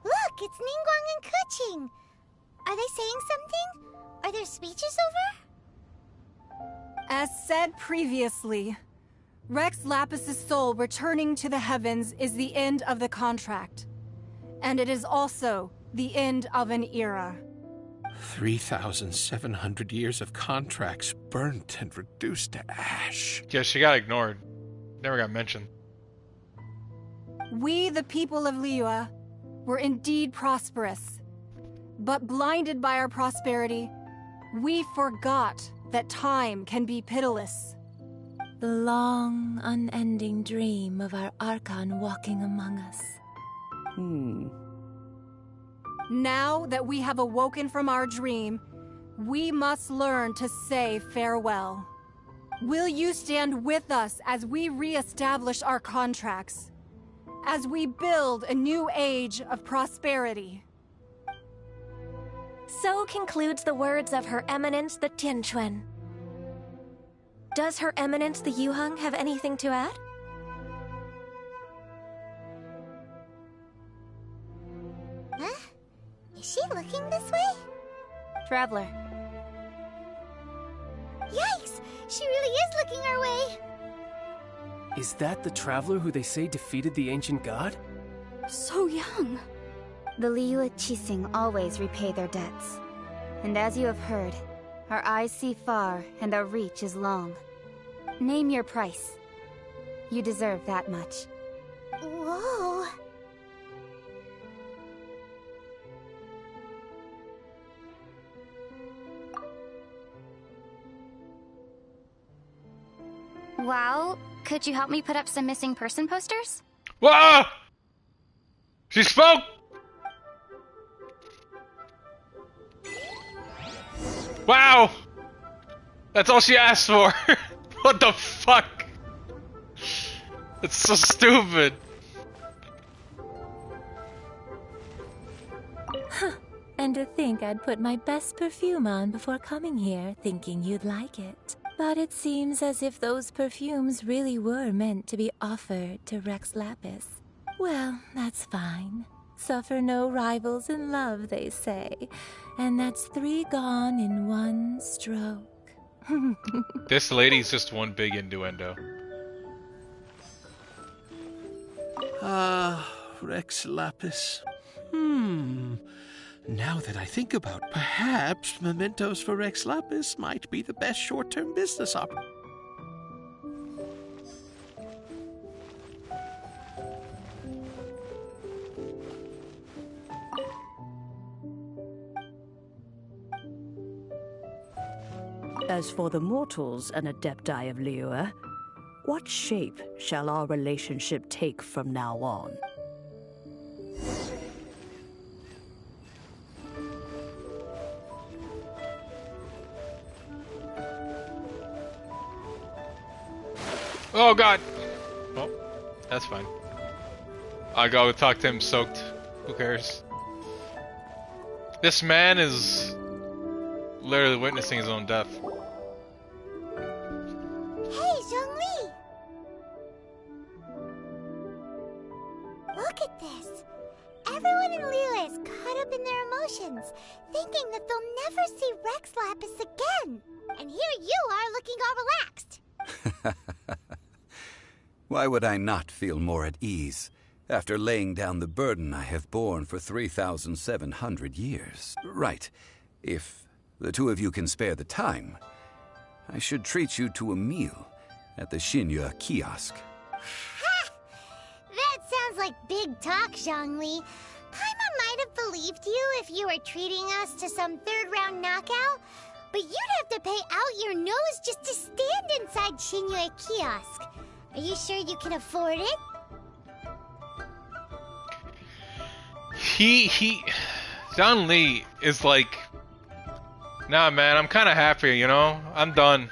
Look, it's Ningguang and Keqing. Are they saying something? Are their speeches over? As said previously, Rex Lapis's soul returning to the heavens is the end of the contract. And it is also the end of an era. 3,700 years of contracts burnt and reduced to ash. Yeah, she got ignored. Never got mentioned. We, the people of Liyue, were indeed prosperous. But blinded by our prosperity, we forgot that time can be pitiless. The long, unending dream of our Archon walking among us. Now that we have awoken from our dream, we must learn to say farewell. Will you stand with us as we re-establish our contracts? As we build a new age of prosperity? So concludes the words of Her Eminence the Tianquan. Does Her Eminence the Yuheng have anything to add? Huh? Is she looking this way? Traveler. Yikes! She really is looking our way. Is that the traveler who they say defeated the ancient god? So young. The Liyue Keqing always repay their debts. And as you have heard, our eyes see far and our reach is long. Name your price. You deserve that much. Whoa. Well, could you help me put up some missing person posters? Whoa! She spoke! Wow! That's all she asked for. What the fuck? It's so stupid. Huh. And to think I'd put my best perfume on before coming here, thinking you'd like it. But it seems as if those perfumes really were meant to be offered to Rex Lapis. Well, that's fine. Suffer no rivals in love, they say. And that's 3 gone in 1 stroke. This lady's just one big innuendo. Rex Lapis. Now that I think about, perhaps mementos for Rex Lapis might be the best short-term business opportunity. As for the mortals and adepti of Liyue, what shape shall our relationship take from now on? Oh god! Oh, that's fine. I go talk to him soaked. Who cares? This man is literally witnessing his own death. Hey, Zhongli! Look at this. Everyone in Liyue is caught up in their emotions, thinking that they'll never see Rex Lapis again. And here you are looking all relaxed. Why would I not feel more at ease after laying down the burden I have borne for 3,700 years? Right. If the two of you can spare the time, I should treat you to a meal at the Xiangling kiosk. Ha! That sounds like big talk, Zhongli. Paimon might have believed you if you were treating us to some third-round knockout, but you'd have to pay out your nose just to stand inside Xiangling kiosk. Are you sure you can afford it? Zhongli is like, nah man, I'm kinda happy, you know? I'm done.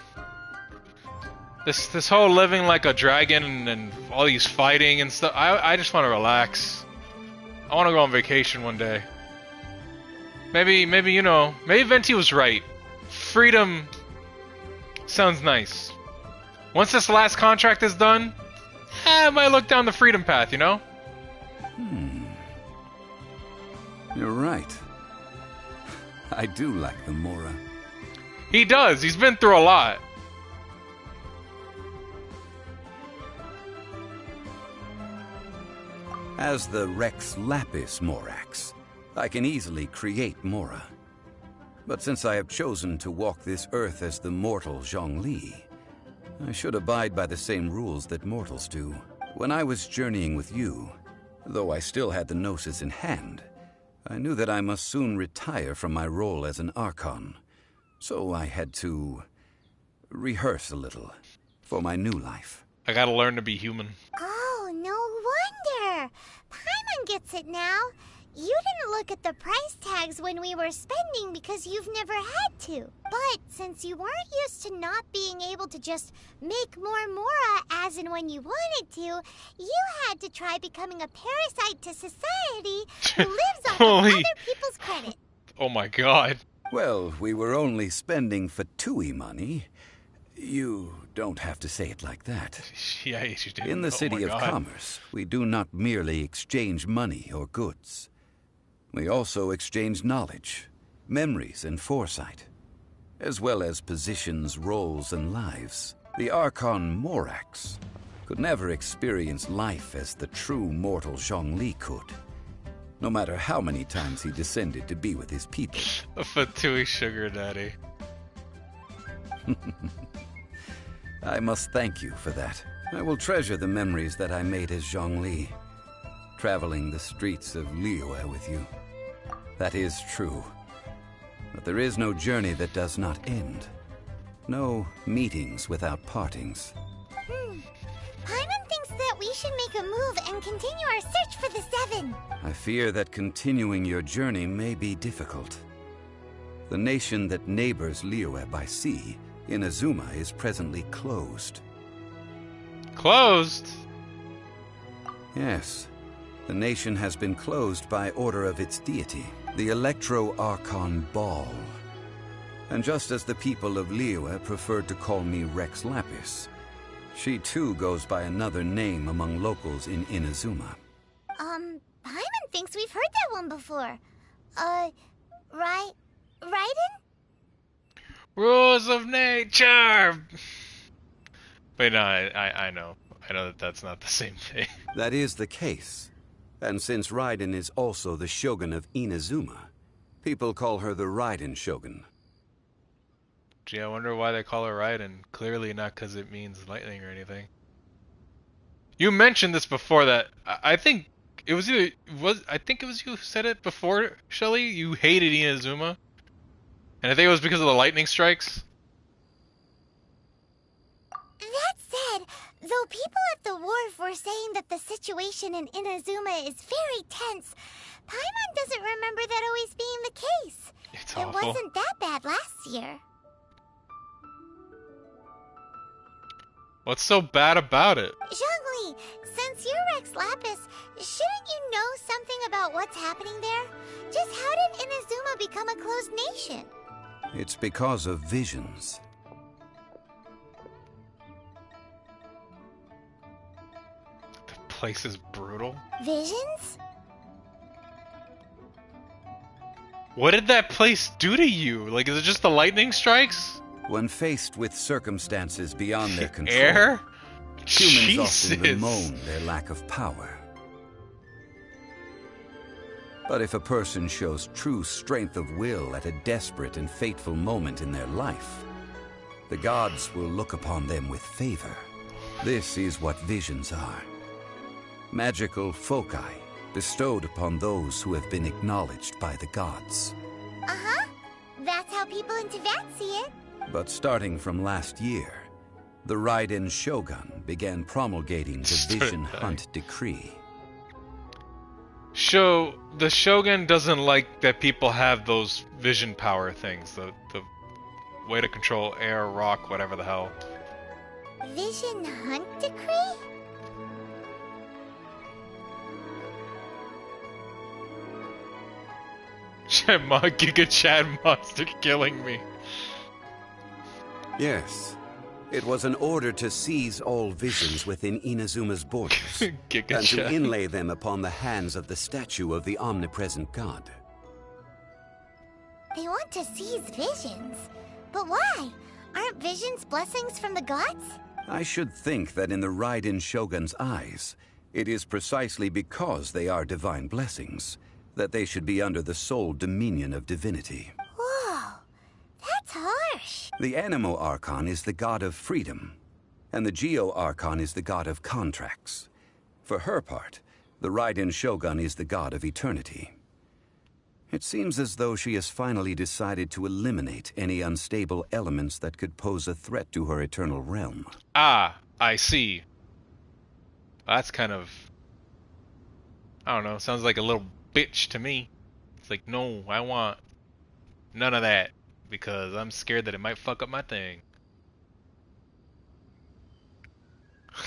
This whole living like a dragon and all these fighting and stuff, I just wanna relax. I wanna go on vacation one day. Maybe, you know, maybe Venti was right. Freedom sounds nice. Once this last contract is done, I might look down the freedom path, you know? You're right. I do like the Mora. He does. He's been through a lot. As the Rex Lapis Morax, I can easily create Mora. But since I have chosen to walk this earth as the mortal Zhongli, I should abide by the same rules that mortals do. When I was journeying with you, though I still had the Gnosis in hand, I knew that I must soon retire from my role as an Archon. So I had to rehearse a little for my new life. I gotta learn to be human. Oh, no wonder. Paimon gets it now. You didn't look at the price tags when we were spending because you've never had to. But since you weren't used to not being able to just make more Mora as and when you wanted to, you had to try becoming a parasite to society who lives off of other people's credit. Oh my god. Well, we were only spending Fatui money. You don't have to say it like that. Yeah, you do. In the City of Commerce, we do not merely exchange money or goods. We also exchange knowledge, memories, and foresight. as well as positions, roles, and lives. The Archon Morax could never experience life as the true mortal Zhongli could, no matter how many times he descended to be with his people. A Fatui sugar daddy. I must thank you for that. I will treasure the memories that I made as Zhongli, traveling the streets of Liyue with you. That is true. But there is no journey that does not end. No meetings without partings. Paimon thinks that we should make a move and continue our search for the Seven. I fear that continuing your journey may be difficult. The nation that neighbors Liyue by sea, Inazuma, is presently closed. Closed? Yes. The nation has been closed by order of its deity, the Electro-Archon Ball. And just as the people of Liyue preferred to call me Rex Lapis, she too goes by another name among locals in Inazuma. Paimon thinks we've heard that one before. Raiden? Rules of nature! Wait, no, I know. I know that that's not the same thing. That is the case. And since Raiden is also the Shogun of Inazuma, people call her the Raiden Shogun. Gee, I wonder why they call her Raiden. Clearly not because it means lightning or anything. You mentioned this before that I think it was you who said it before, Shelly. You hated Inazuma, and I think it was because of the lightning strikes. That said, though people at the wharf were saying that the situation in Inazuma is very tense, Paimon doesn't remember that always being the case. It's It awful. wasn't that bad last year. What's so bad about it? Zhongli, since you're Rex Lapis, shouldn't you know something about what's happening there? Just how did Inazuma become a closed nation? It's because of visions. The place is brutal. Visions? What did that place do to you? Like, is it just the lightning strikes? When faced with circumstances beyond their control, Air? humans often Jesus. bemoan their lack of power. But if a person shows true strength of will at a desperate and fateful moment in their life, the gods will look upon them with favor. This is what visions are. Magical foci bestowed upon those who have been acknowledged by the gods. Uh-huh. That's how people in Teyvat see it. But starting from last year, the Raiden Shogun began promulgating the Vision Hunt Decree. The Shogun doesn't like that people have those vision power things. The way to control air, rock, whatever the hell. Vision Hunt Decree? Giga Chad monster killing me. Yes. It was an order to seize all visions within Inazuma's borders and to inlay them upon the hands of the statue of the omnipresent god. They want to seize visions. But why? Aren't visions blessings from the gods? I should think that in the Raiden Shogun's eyes, it is precisely because they are divine blessings that they should be under the sole dominion of divinity. Whoa, that's harsh. The Animo Archon is the god of freedom, and the Geo Archon is the god of contracts. For her part, the Raiden Shogun is the god of eternity. It seems as though she has finally decided to eliminate any unstable elements that could pose a threat to her eternal realm. Ah, I see. That's kind of... I don't know, sounds like a little bitch to me. It's like, no, I want none of that, because I'm scared that it might fuck up my thing.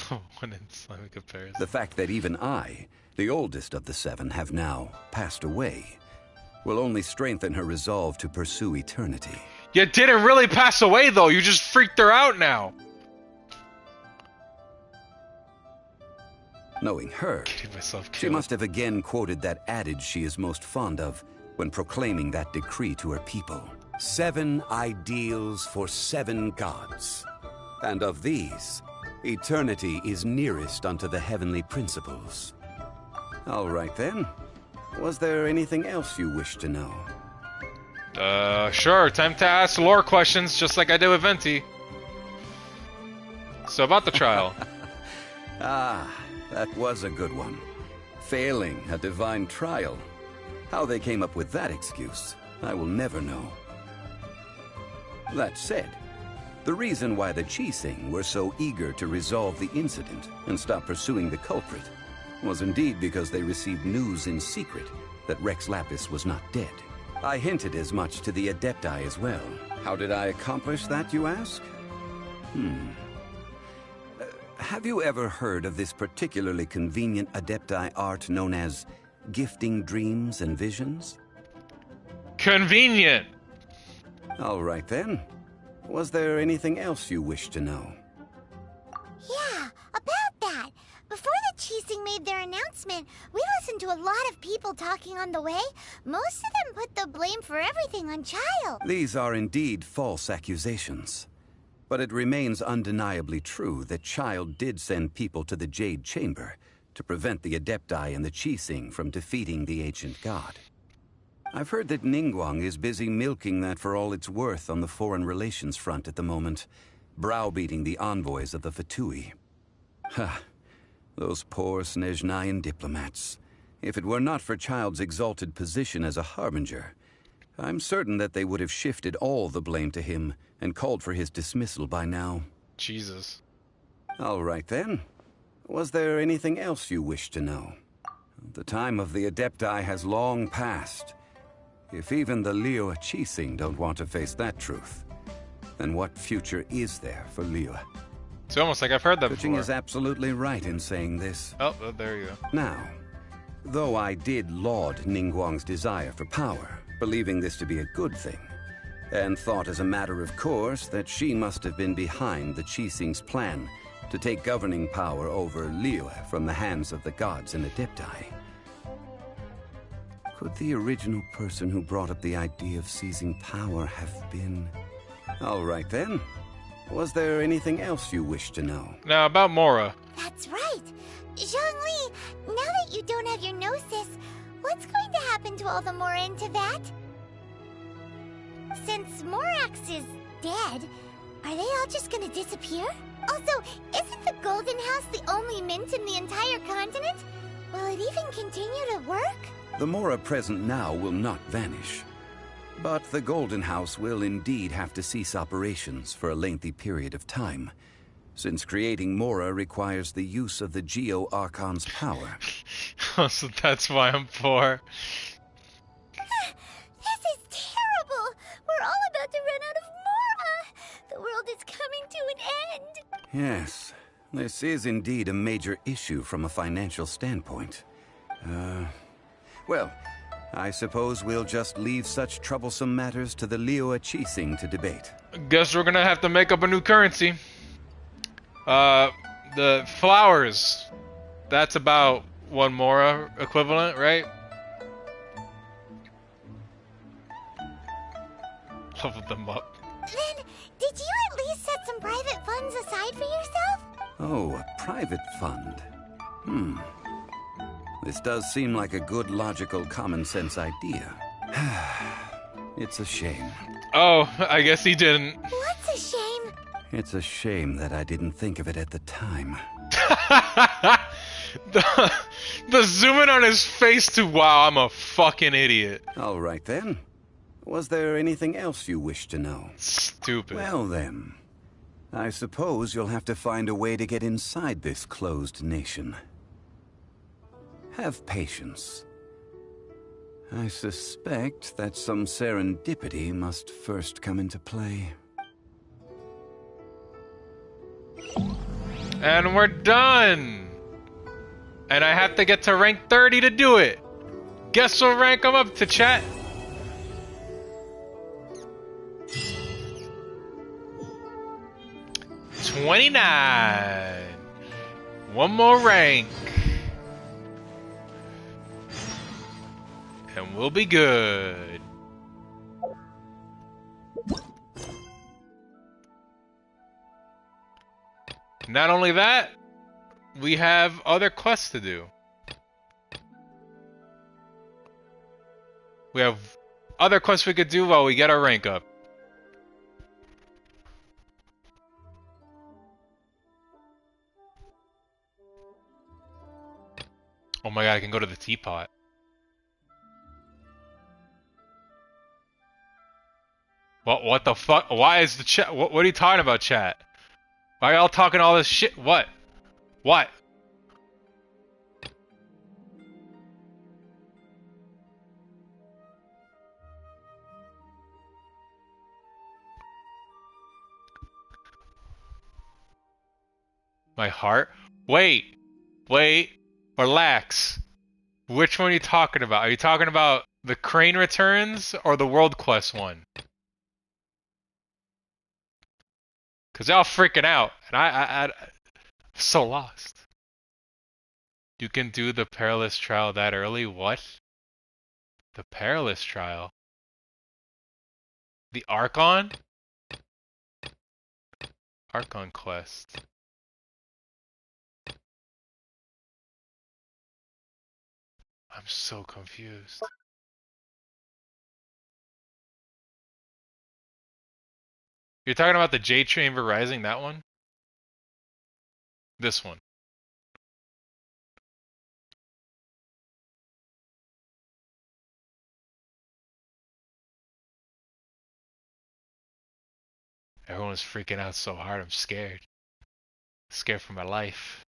What an Islamic comparison. The fact that even I, the oldest of the seven, have now passed away, will only strengthen her resolve to pursue eternity. You didn't really pass away, though. You just freaked her out now. Knowing her, she must have again quoted that adage she is most fond of, when proclaiming that decree to her people. 7 ideals for 7 gods. And of these, eternity is nearest unto the heavenly principles. All right then. Was there anything else you wish to know? Sure. Time to ask lore questions, just like I did with Venti. So about the trial. Ah, that was a good one. Failing a divine trial. How they came up with that excuse, I will never know. That said, the reason why the Keqing were so eager to resolve the incident and stop pursuing the culprit was indeed because they received news in secret that Rex Lapis was not dead. I hinted as much to the Adepti as well. How did I accomplish that, you ask? Have you ever heard of this particularly convenient Adepti art known as gifting dreams and visions? Convenient! All right then. Was there anything else you wish to know? Yeah, about that. Before the Keqing made their announcement, we listened to a lot of people talking on the way. Most of them put the blame for everything on Childe. These are indeed false accusations. But it remains undeniably true that Childe did send people to the Jade Chamber to prevent the Adepti and the Keqing from defeating the ancient god. I've heard that Ningguang is busy milking that for all it's worth on the foreign relations front at the moment, browbeating the envoys of the Fatui. Ha! Those poor Snezhnayan diplomats. If it were not for Childe's exalted position as a harbinger, I'm certain that they would have shifted all the blame to him and called for his dismissal by now. Jesus. All right then. Was there anything else you wish to know? The time of the Adepti has long passed. If even the Liyue Keqing don't want to face that truth, then what future is there for Liyue? It's almost like I've heard that Keqing before. is absolutely right in saying this. Oh, there you go. Now, though I did laud Ningguang's desire for power, believing this to be a good thing, and thought as a matter of course that she must have been behind the Keqing's plan to take governing power over Liyue from the hands of the gods and Adepti. Could the original person who brought up the idea of seizing power have been... All right then. Was there anything else you wish to know? Now, about Mora. That's right. Zhongli, now that you don't have your gnosis, what's going to happen to all the Mora in Teyvat? Since Morax is dead, are they all just gonna disappear? Also, isn't the Golden House the only mint in the entire continent? Will it even continue to work? The Mora present now will not vanish. But the Golden House will indeed have to cease operations for a lengthy period of time, since creating Mora requires the use of the Geo-Archon's power. So that's why I'm poor. This is terrible! We're all about to run out of Mora! The world is coming to an end! Yes, this is indeed a major issue from a financial standpoint. Well, I suppose we'll just leave such troublesome matters to the Liyue Keqing to debate. Guess we're gonna have to make up a new currency. The flowers. That's about 1 Mora equivalent, right? Level them up. Then, did you at least set some private funds aside for yourself? Oh, a private fund. This does seem like a good, logical, common-sense idea. It's a shame. Oh, I guess he didn't. What's a shame? It's a shame that I didn't think of it at the time. the zoom in on his face to, wow, I'm a fucking idiot. All right then. Was there anything else you wish to know? Stupid. Well then, I suppose you'll have to find a way to get inside this closed nation. Have patience. I suspect that some serendipity must first come into play. And we're done! And I have to get to rank 30 to do it! Guess what rank I'm up to, chat? $29. One more rank. And we'll be good. Not only that, we have other quests to do. We have other quests we could do while we get our rank up. Oh my god, I can go to the teapot. What the fuck? Why is the chat? What are you talking about, chat? Why are y'all talking all this shit? What? What? My heart? Wait. Wait. Relax. Which one are you talking about? Are you talking about the Crane Returns or the World Quest one? Cause y'all freaking out, and I'm so lost. You can do the Perilous Trial that early? What? The Perilous Trial? The Archon? Archon quest. I'm so confused. You're talking about the Jade Chamber Rising, that one? This one. Everyone's freaking out so hard, I'm scared. Scared for my life.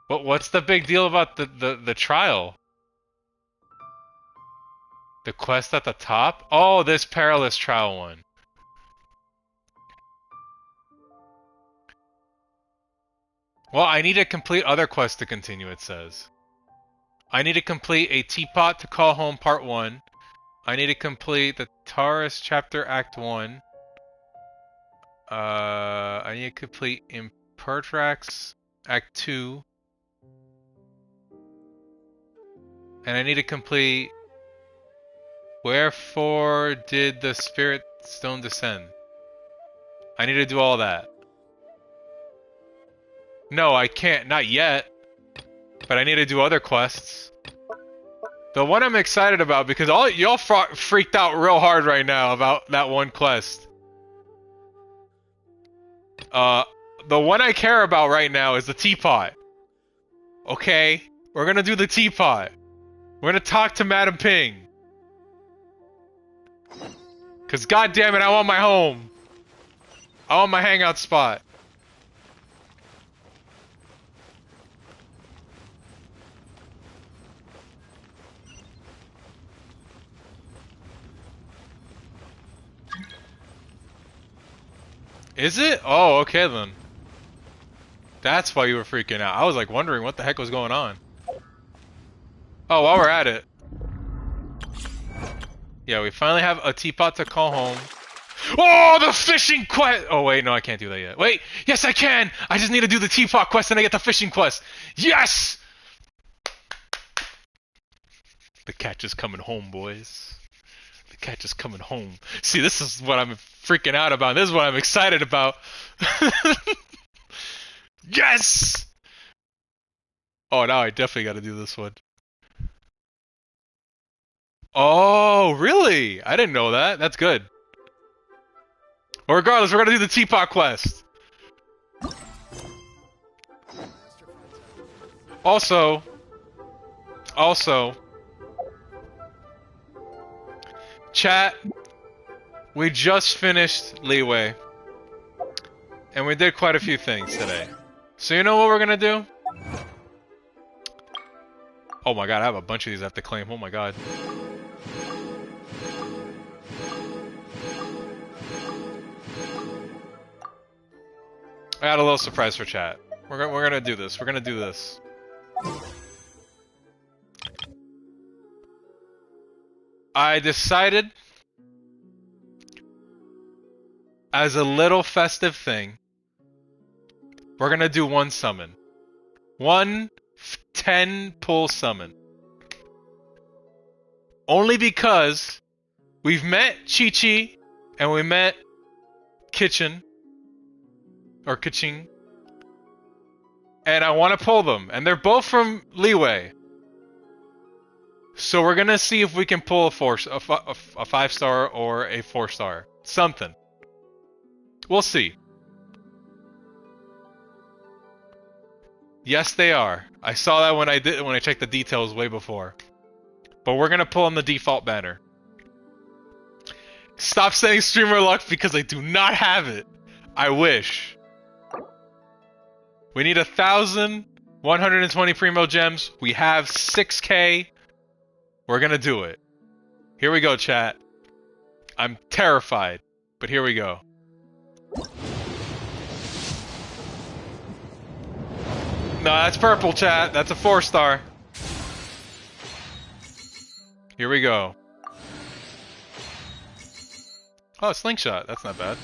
What's the big deal about the trial? The quest at the top? Oh, this Perilous Trial one. Well, I need to complete other quests to continue, it says. I need to complete a Teapot to Call Home Part 1. I need to complete the Taurus Chapter Act 1. I need to complete Impertrax Act 2. And I need to complete Wherefore Did the Spirit Stone Descend? I need to do all that. No, I can't. Not yet. But I need to do other quests. The one I'm excited about, because all y'all freaked out real hard right now about that one quest. The one I care about right now is the teapot. Okay? We're gonna do the teapot. We're gonna talk to Madam Ping. Cause goddammit, I want my home. I want my hangout spot. Is it? Oh, okay then. That's why you were freaking out. I was like wondering what the heck was going on. Oh, while we're at it. Yeah, we finally have a teapot to call home. Oh, the fishing quest! Oh wait, no, I can't do that yet. Wait, yes I can! I just need to do the teapot quest and I get the fishing quest. Yes! The catch is coming home, boys. The catch is coming home. See, this is what I'm freaking out about. This is what I'm excited about. Yes! Oh, now I definitely gotta do this one. Oh, really? I didn't know that. That's good. Well, regardless, we're gonna do the teapot quest. Also, chat, we just finished Liyue. And we did quite a few things today. So you know what we're gonna do? Oh my god, I have a bunch of these I have to claim. Oh my god. I got a little surprise for chat. We're gonna do this. We're gonna do this. I decided as a little festive thing, we're gonna do one summon. 10 pull summon. Only because we've met Chichi and we met Keqing. And I want to pull them. And they're both from Liyue. So we're gonna see if we can pull a 5-star or a 4-star. Something. We'll see. Yes, they are. I saw that when I checked the details way before. But we're gonna pull on the default banner. Stop saying streamer luck because I do not have it. I wish. We need 1,120 primo gems. We have 6K. We're gonna do it. Here we go, chat. I'm terrified, but here we go. No, that's purple, chat. That's a 4-star. Here we go. Oh, slingshot. That's not bad.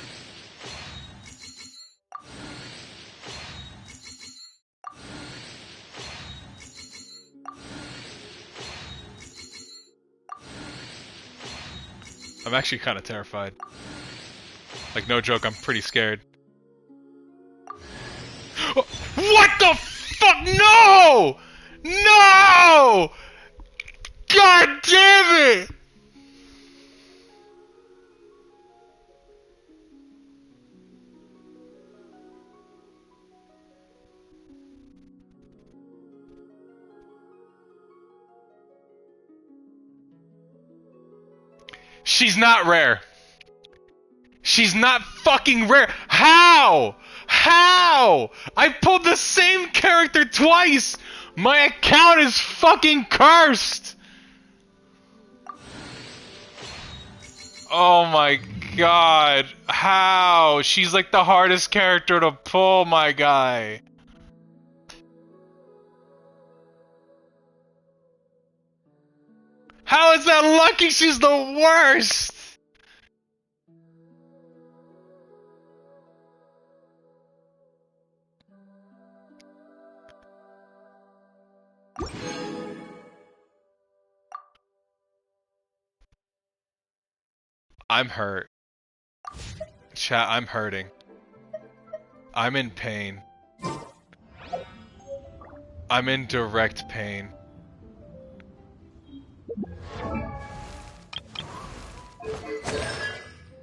I'm actually kind of terrified. Like, no joke, I'm pretty scared. What the fuck? No! No! God damn it! She's not rare. She's not fucking rare. How? How? I pulled the same character twice. My account is fucking cursed. Oh my god. How? She's like the hardest character to pull, my guy. How is that lucky? She's the worst. I'm hurt. Chat, I'm hurting. I'm in pain. I'm in direct pain.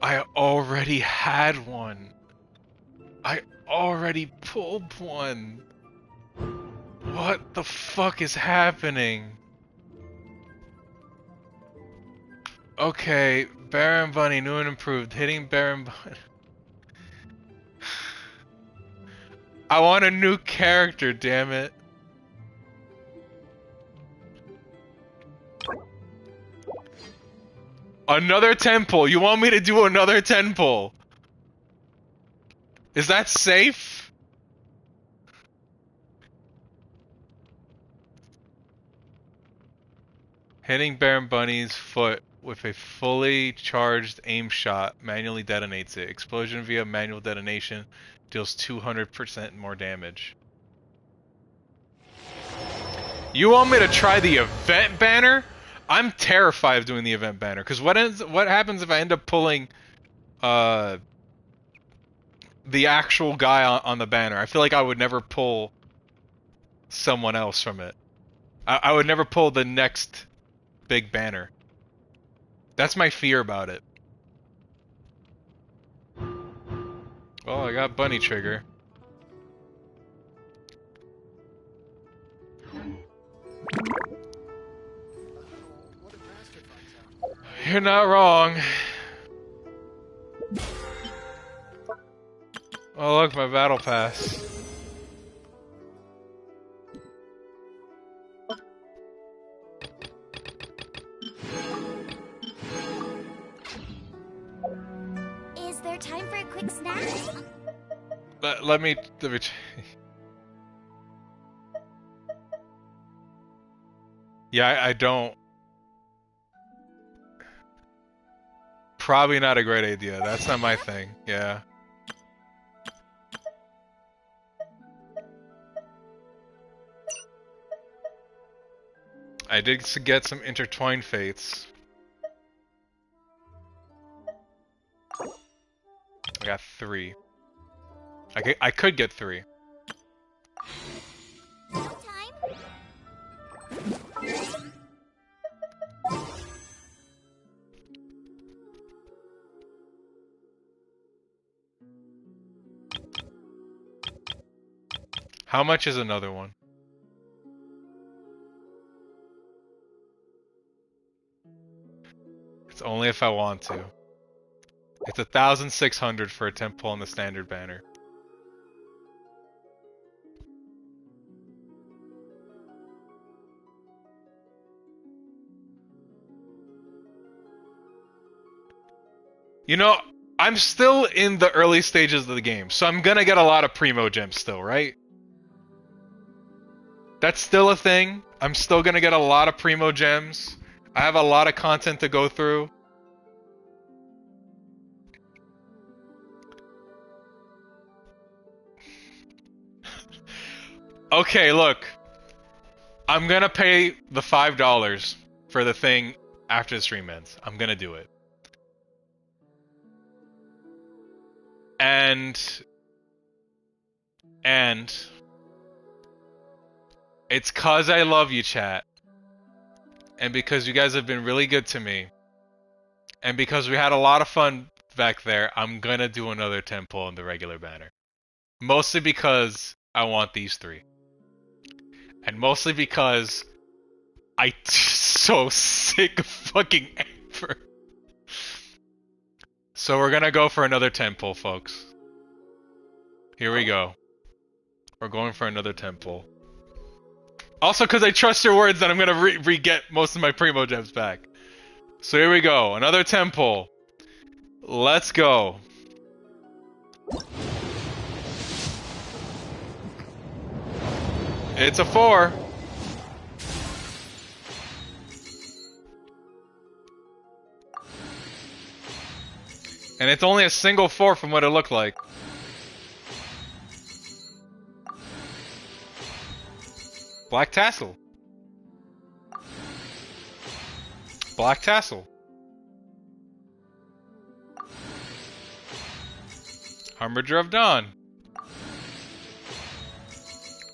I already had one. I already pulled one. What the fuck is happening? Okay, Baron Bunny, new and improved. Hitting Baron Bunny. I want a new character, damn it. Another 10 pull. You want me to do another 10 pull? Is that safe? Hitting Baron Bunny's foot with a fully charged aim shot manually detonates it. Explosion via manual detonation deals 200% more damage. You want me to try the event banner? I'm terrified of doing the event banner because what happens if I end up pulling the actual guy on the banner? I feel like I would never pull someone else from it. I would never pull the next big banner. That's my fear about it. Well, I got Bunny Trigger. You're not wrong. Oh look, my battle pass. Is there time for a quick snack? Let me Yeah, I don't. probably not a great idea. That's not my thing. Yeah. I did get some intertwined fates. I got 3. I could get 3. How much is another one? It's only if I want to. It's 1,600 for a temple on the standard banner. You know, I'm still in the early stages of the game, so I'm gonna get a lot of primo gems still, right? That's still a thing. I'm still gonna get a lot of primo gems. I have a lot of content to go through. Okay, look. I'm gonna pay the $5 for the thing after the stream ends. I'm gonna do it. And it's 'cause I love you, chat. And because you guys have been really good to me. And because we had a lot of fun back there, I'm gonna do another temple on the regular banner. Mostly because I want these 3. And mostly because I'm so sick of fucking Amber. So we're gonna go for another temple, folks. Here we go. We're going for another temple. Also because I trust your words that I'm gonna re-get most of my primo gems back. So here we go. Another temple. Let's go. It's a 4. And it's only a single 4 from what it looked like. Black tassel. Black tassel. Harbinger of Dawn.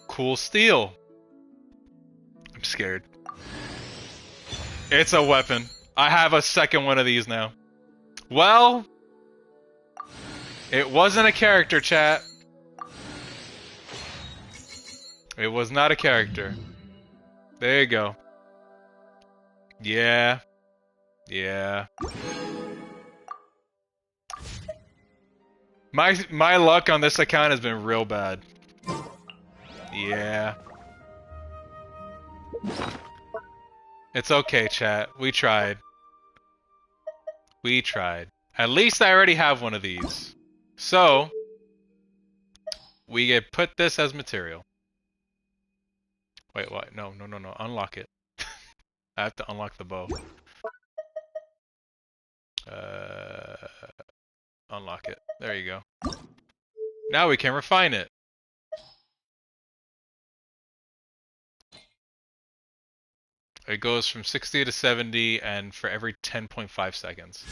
Cool steel. I'm scared. It's a weapon. I have a second one of these now. Well, it wasn't a character, chat. It was not a character. There you go. Yeah. Yeah. My luck on this account has been real bad. Yeah. It's okay, chat. We tried. We tried. At least I already have one of these. So, we get put this as material. Wait, what? No. Unlock it. I have to unlock the bow. Unlock it. There you go. Now we can refine it. It goes from 60 to 70 and for every 10.5 seconds.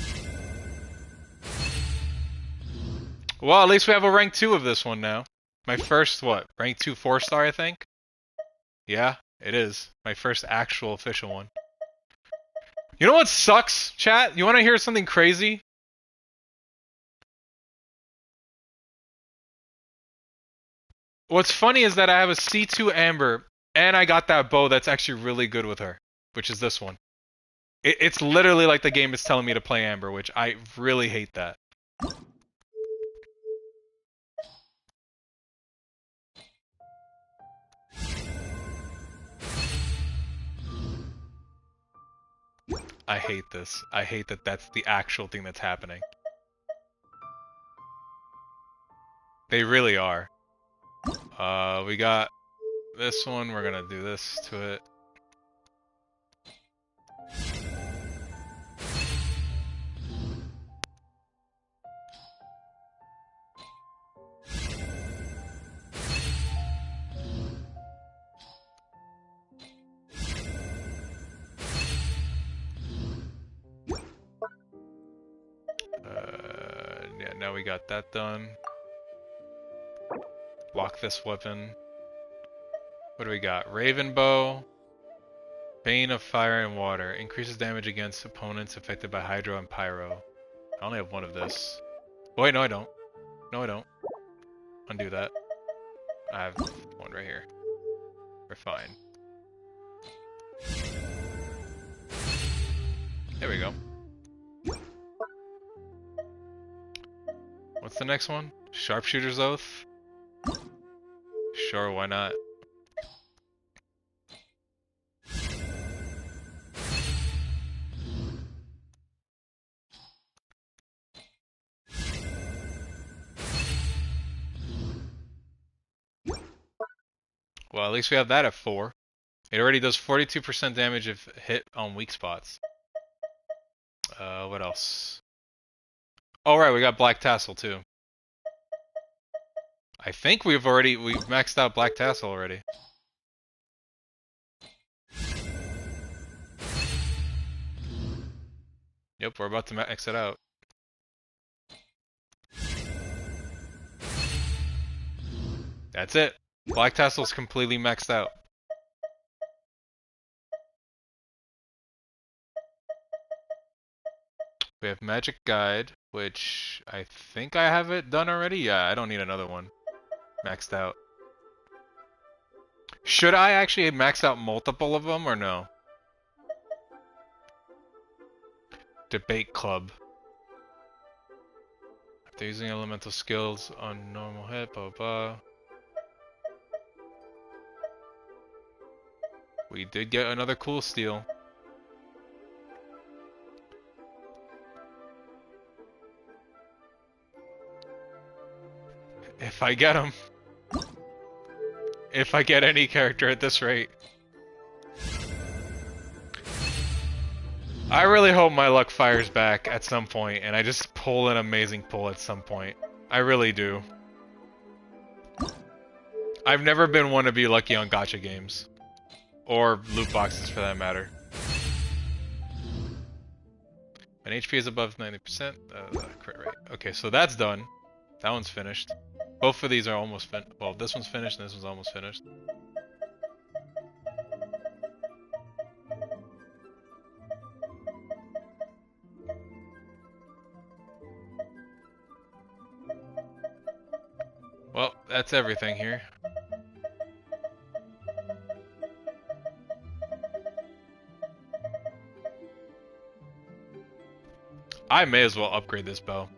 Well, at least we have a rank 2 of this one now. My first, what? Rank 2 4-star, I think? Yeah, it is. My first actual official one. You know what sucks, chat? You want to hear something crazy? What's funny is that I have a C2 Amber, and I got that bow that's actually really good with her, which is this one. It's literally like the game is telling me to play Amber, which I really hate that. I hate this. I hate that that's the actual thing that's happening. They really are. We got this one. We're gonna do this to it. we got that done. Block this weapon. What do we got? Raven Bow. Bane of Fire and Water. Increases damage against opponents affected by Hydro and Pyro. I only have one of this. Oh, wait, no I don't. No I don't. Undo that. I have one right here. We're fine. There we go. What's the next one? Sharpshooter's Oath? Sure, why not? Well, at least we have that at 4. It already does 42% damage if hit on weak spots. What else? Oh right, we got Black Tassel too. I think we've maxed out Black Tassel already. Yep, we're about to max it out. That's it. Black Tassel's completely maxed out. We have Magic Guide, which I think I have it done already. Yeah, I don't need another one. Maxed out. Should I actually max out multiple of them or no? Debate Club. After using elemental skills on normal hit, blah blah. We did get another cool steal. If I get him. If I get any character at this rate. I really hope my luck fires back at some point and I just pull an amazing pull at some point. I really do. I've never been one to be lucky on gacha games. Or loot boxes for that matter. When HP is above 90%, crit rate. Okay, so that's done. That one's finished. Both of these are almost finished. Well, this one's finished and this one's almost finished. Well, that's everything here. I may as well upgrade this bow.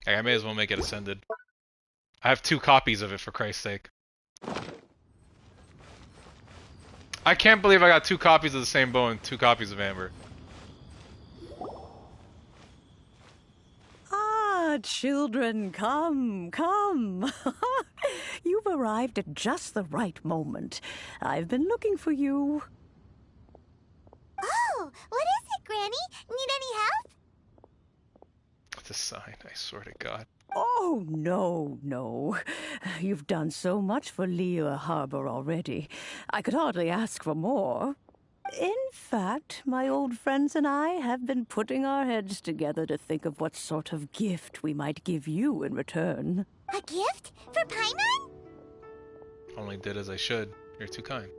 I may as well make it ascended. I have 2 copies of it, for Christ's sake. I can't believe I got 2 copies of the same bow and 2 copies of Amber. Ah, children, come, come. You've arrived at just the right moment. I've been looking for you. Oh, what is it, Granny? Need any help? It's a sign, I swear to God. Oh, no, no. You've done so much for Liyue Harbor already. I could hardly ask for more. In fact, my old friends and I have been putting our heads together to think of what sort of gift we might give you in return. A gift? For Paimon? Only did as I should. You're too kind.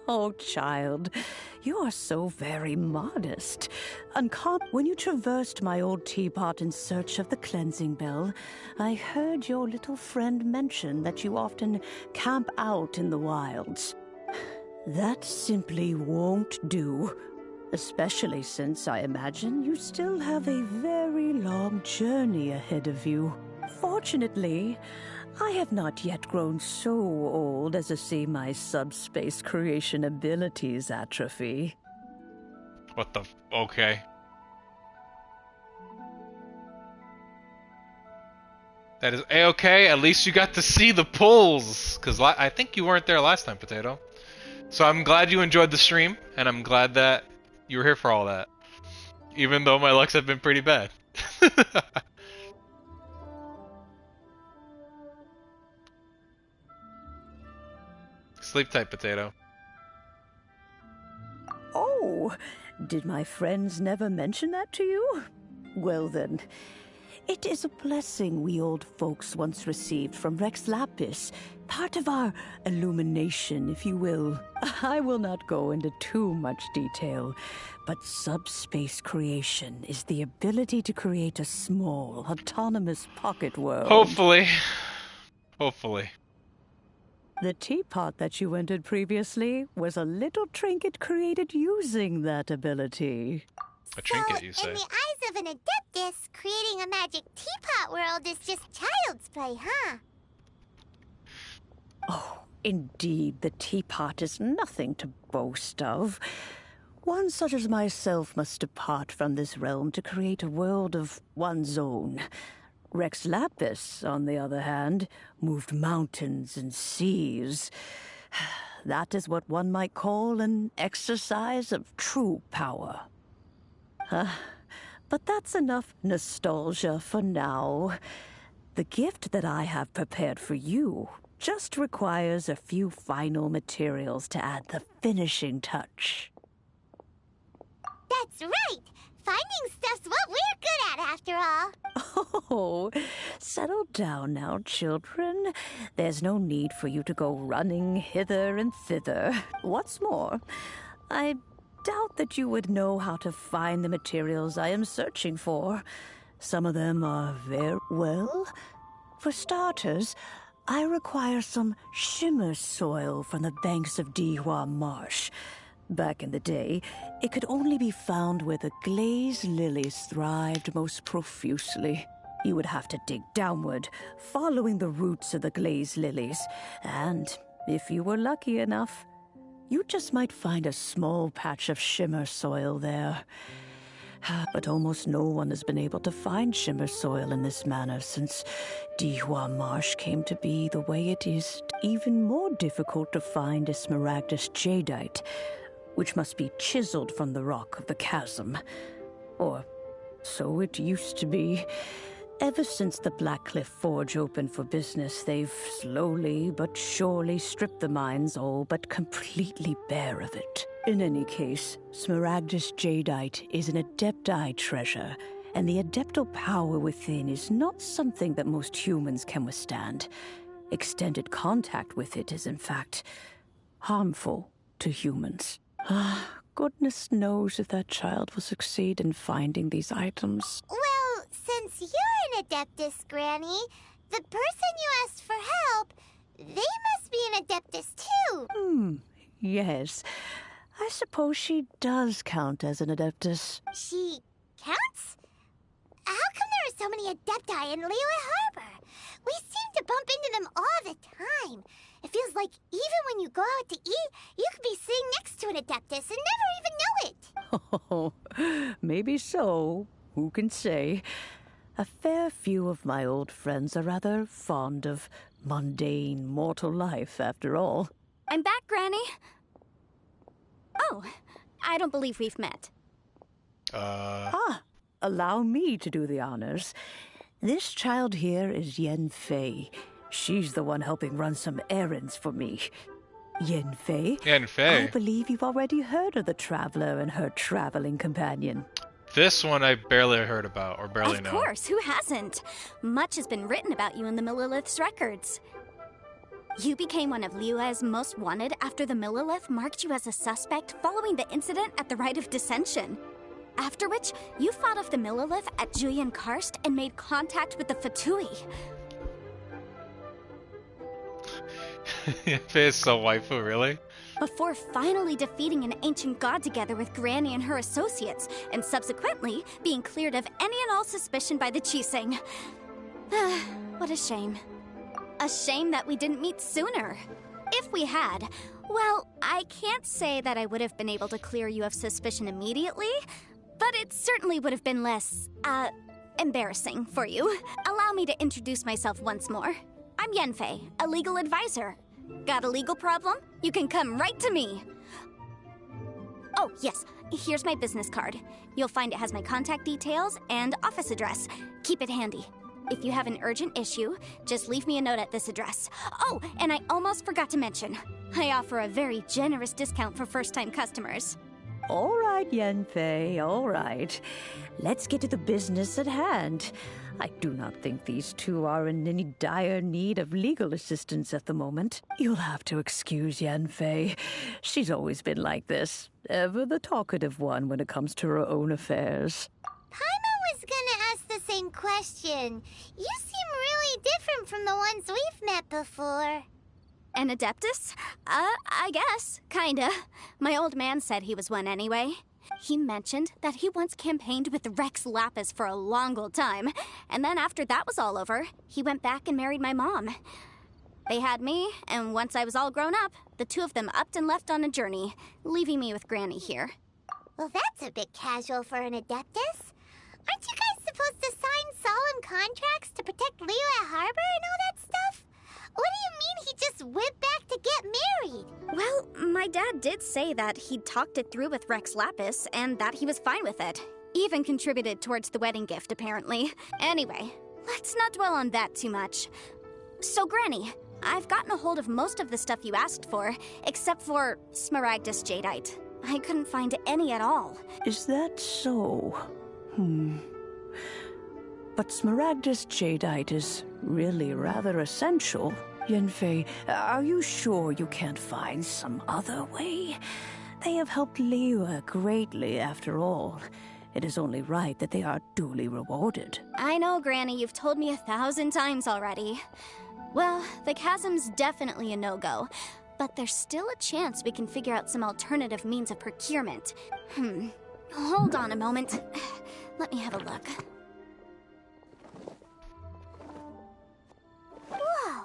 Oh, child, you are so very modest. When you traversed my old teapot in search of the cleansing bell, I heard your little friend mention that you often camp out in the wilds. That simply won't do, especially since I imagine you still have a very long journey ahead of you. Fortunately, I have not yet grown so old as to see my subspace creation abilities atrophy. What the okay. That is A-okay, at least you got to see the pulls! Because I think you weren't there last time, Potato. So I'm glad you enjoyed the stream, and I'm glad that you were here for all that. Even though my lucks have been pretty bad. Sleep tight, Potato. Oh, Did my friends never mention that to you? Well then, it is a blessing we old folks once received from Rex Lapis, part of our illumination, if you will. I will not go into too much detail, but subspace creation is the ability to create a small, autonomous pocket world. Hopefully. Hopefully. The teapot that you entered previously was a little trinket created using that ability. A trinket, you say? In the eyes of an adeptus, creating a magic teapot world is just child's play, huh? Oh, indeed, the teapot is nothing to boast of. One such as myself must depart from this realm to create a world of one's own. Rex Lapis, on the other hand, moved mountains and seas. That is what one might call an exercise of true power. But that's enough nostalgia for now. The gift that I have prepared for you just requires a few final materials to add the finishing touch. That's right! Finding stuff's what we're good at, after all. Oh, settle down now, children. There's no need for you to go running hither and thither. What's more, I doubt that you would know how to find the materials I am searching for. Some of them are very well. For starters, I require some shimmer soil from the banks of Dihua Marsh. Back in the day, it could only be found where the glazed lilies thrived most profusely. You would have to dig downward, following the roots of the glazed lilies, and if you were lucky enough, you just might find a small patch of shimmer soil there. But almost no one has been able to find shimmer soil in this manner since Dihua Marsh came to be the way it is. Even more difficult to find is smaragdus jadeite, which must be chiseled from the rock of the chasm. Or so it used to be. Ever since the Blackcliff Forge opened for business, they've slowly but surely stripped the mines all but completely bare of it. In any case, smaragdus jadeite is an adepti treasure, and the adeptal power within is not something that most humans can withstand. Extended contact with it is, in fact, harmful to humans. Goodness knows if that child will succeed in finding these items. Well, since you're an adeptus, Granny, the person you asked for help, they must be an adeptus too. Yes. I suppose she does count as an adeptus. She counts? How come there are so many adepti in Liyue Harbor? We seem to bump into them all the time. It feels like even when you go out to eat, you could be sitting next to an adeptus and never even know it. Oh, maybe so. Who can say? A fair few of my old friends are rather fond of mundane mortal life, after all. I'm back, Granny. Oh, I don't believe we've met. Allow me to do the honors. This child here is Yen Fei. She's the one helping run some errands for me. Yen Fei? Yen Fei? I believe you've already heard of the traveler and her traveling companion. This one I barely heard about, or barely know. Of course, who hasn't? Much has been written about you in the Millilith's records. You became one of Liyue's most wanted after the Millilith marked you as a suspect following the incident at the Rite of Dissension. After which, you fought off the Millilith at Julian Karst and made contact with the Fatui. Yen Fei is so waifu, really? Before finally defeating an ancient god together with Granny and her associates, and subsequently being cleared of any and all suspicion by the Keqing. What a shame. A shame that we didn't meet sooner. If we had, well, I can't say that I would have been able to clear you of suspicion immediately, but it certainly would have been less, embarrassing for you. Allow me to introduce myself once more. I'm Yen Fei, a legal advisor. Got a legal problem? You can come right to me. Oh, yes, here's my business card. You'll find it has my contact details and office address. Keep it handy. If you have an urgent issue, just leave me a note at this address. Oh, and I almost forgot to mention, I offer a very generous discount for first-time customers. All right, Yanfei, all right. Let's get to the business at hand. I do not think these two are in any dire need of legal assistance at the moment. You'll have to excuse Yanfei. She's always been like this, ever the talkative one when it comes to her own affairs. Paimon was gonna ask the same question. You seem really different from the ones we've met before. An Adeptus? I guess. Kinda. My old man said he was one anyway. He mentioned that he once campaigned with Rex Lapis for a long old time, and then after that was all over, he went back and married my mom. They had me, and once I was all grown up, the two of them upped and left on a journey, leaving me with Granny here. Well, that's a bit casual for an Adeptus. Aren't you guys supposed to sign solemn contracts to protect Liyue Harbor and all that stuff? What do you mean he just went back to get married? Well, my dad did say that he'd talked it through with Rex Lapis, and that he was fine with it. Even contributed towards the wedding gift, apparently. Anyway, let's not dwell on that too much. So, Granny, I've gotten a hold of most of the stuff you asked for, except for Smaragdus Jadeite. I couldn't find any at all. Is that so? But Smaragdus Jadeite is really rather essential. Yanfei, are you sure you can't find some other way? They have helped Liyue greatly, after all. It is only right that they are duly rewarded. I know, Granny, you've told me 1,000 times already. Well, the chasm's definitely a no-go, but there's still a chance we can figure out some alternative means of procurement. Hold on a moment. Let me have a look. Whoa,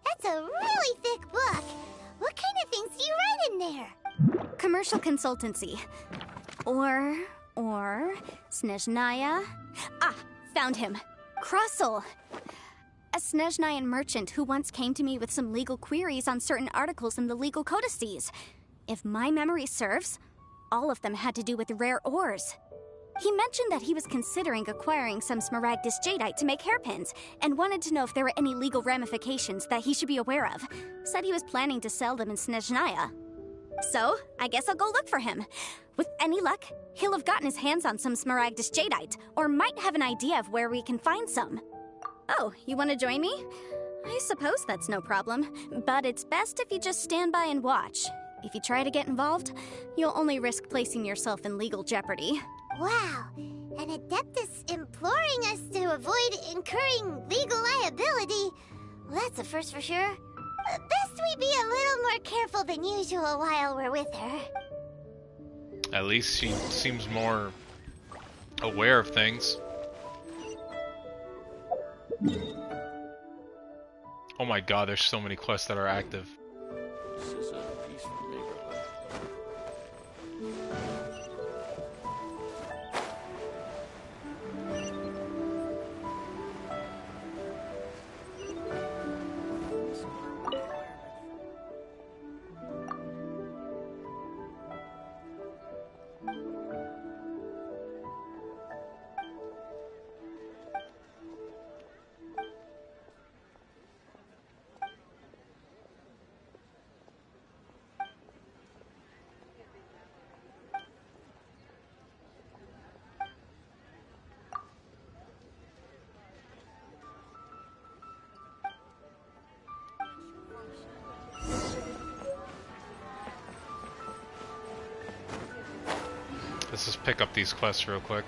that's a really thick book. What kind of things do you write in there? Commercial consultancy. Or Snezhnaya. Ah, found him. Krustle. A Snezhnayan merchant who once came to me with some legal queries on certain articles in the legal codices. If my memory serves, all of them had to do with rare ores. He mentioned that he was considering acquiring some Smaragdus Jadeite to make hairpins, and wanted to know if there were any legal ramifications that he should be aware of. Said he was planning to sell them in Snezhnaya. So, I guess I'll go look for him. With any luck, he'll have gotten his hands on some Smaragdus Jadeite, or might have an idea of where we can find some. Oh, you want to join me? I suppose that's no problem, but it's best if you just stand by and watch. If you try to get involved, you'll only risk placing yourself in legal jeopardy. Wow, an Adeptus imploring us to avoid incurring legal liability. Well, that's a first for sure. Best we be a little more careful than usual while we're with her. At least she seems more aware of things. Oh my god, there's so many quests that are active. This is a peaceful neighborhood. Let's just pick up these quests real quick.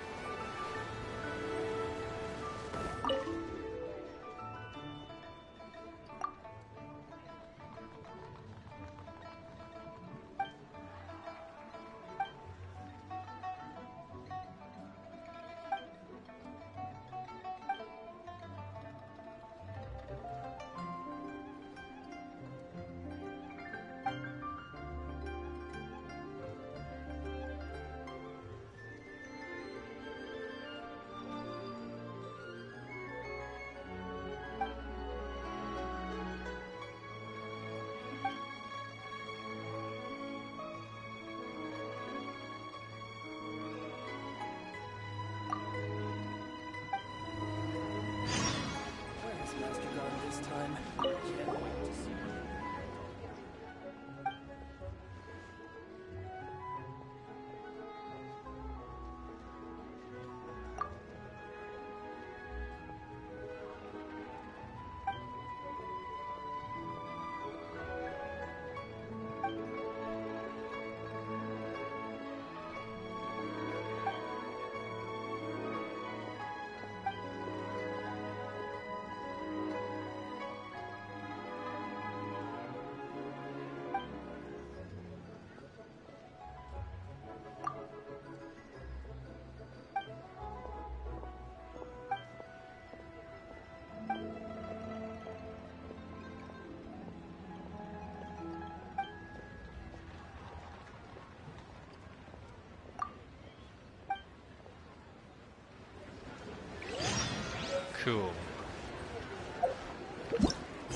Cool.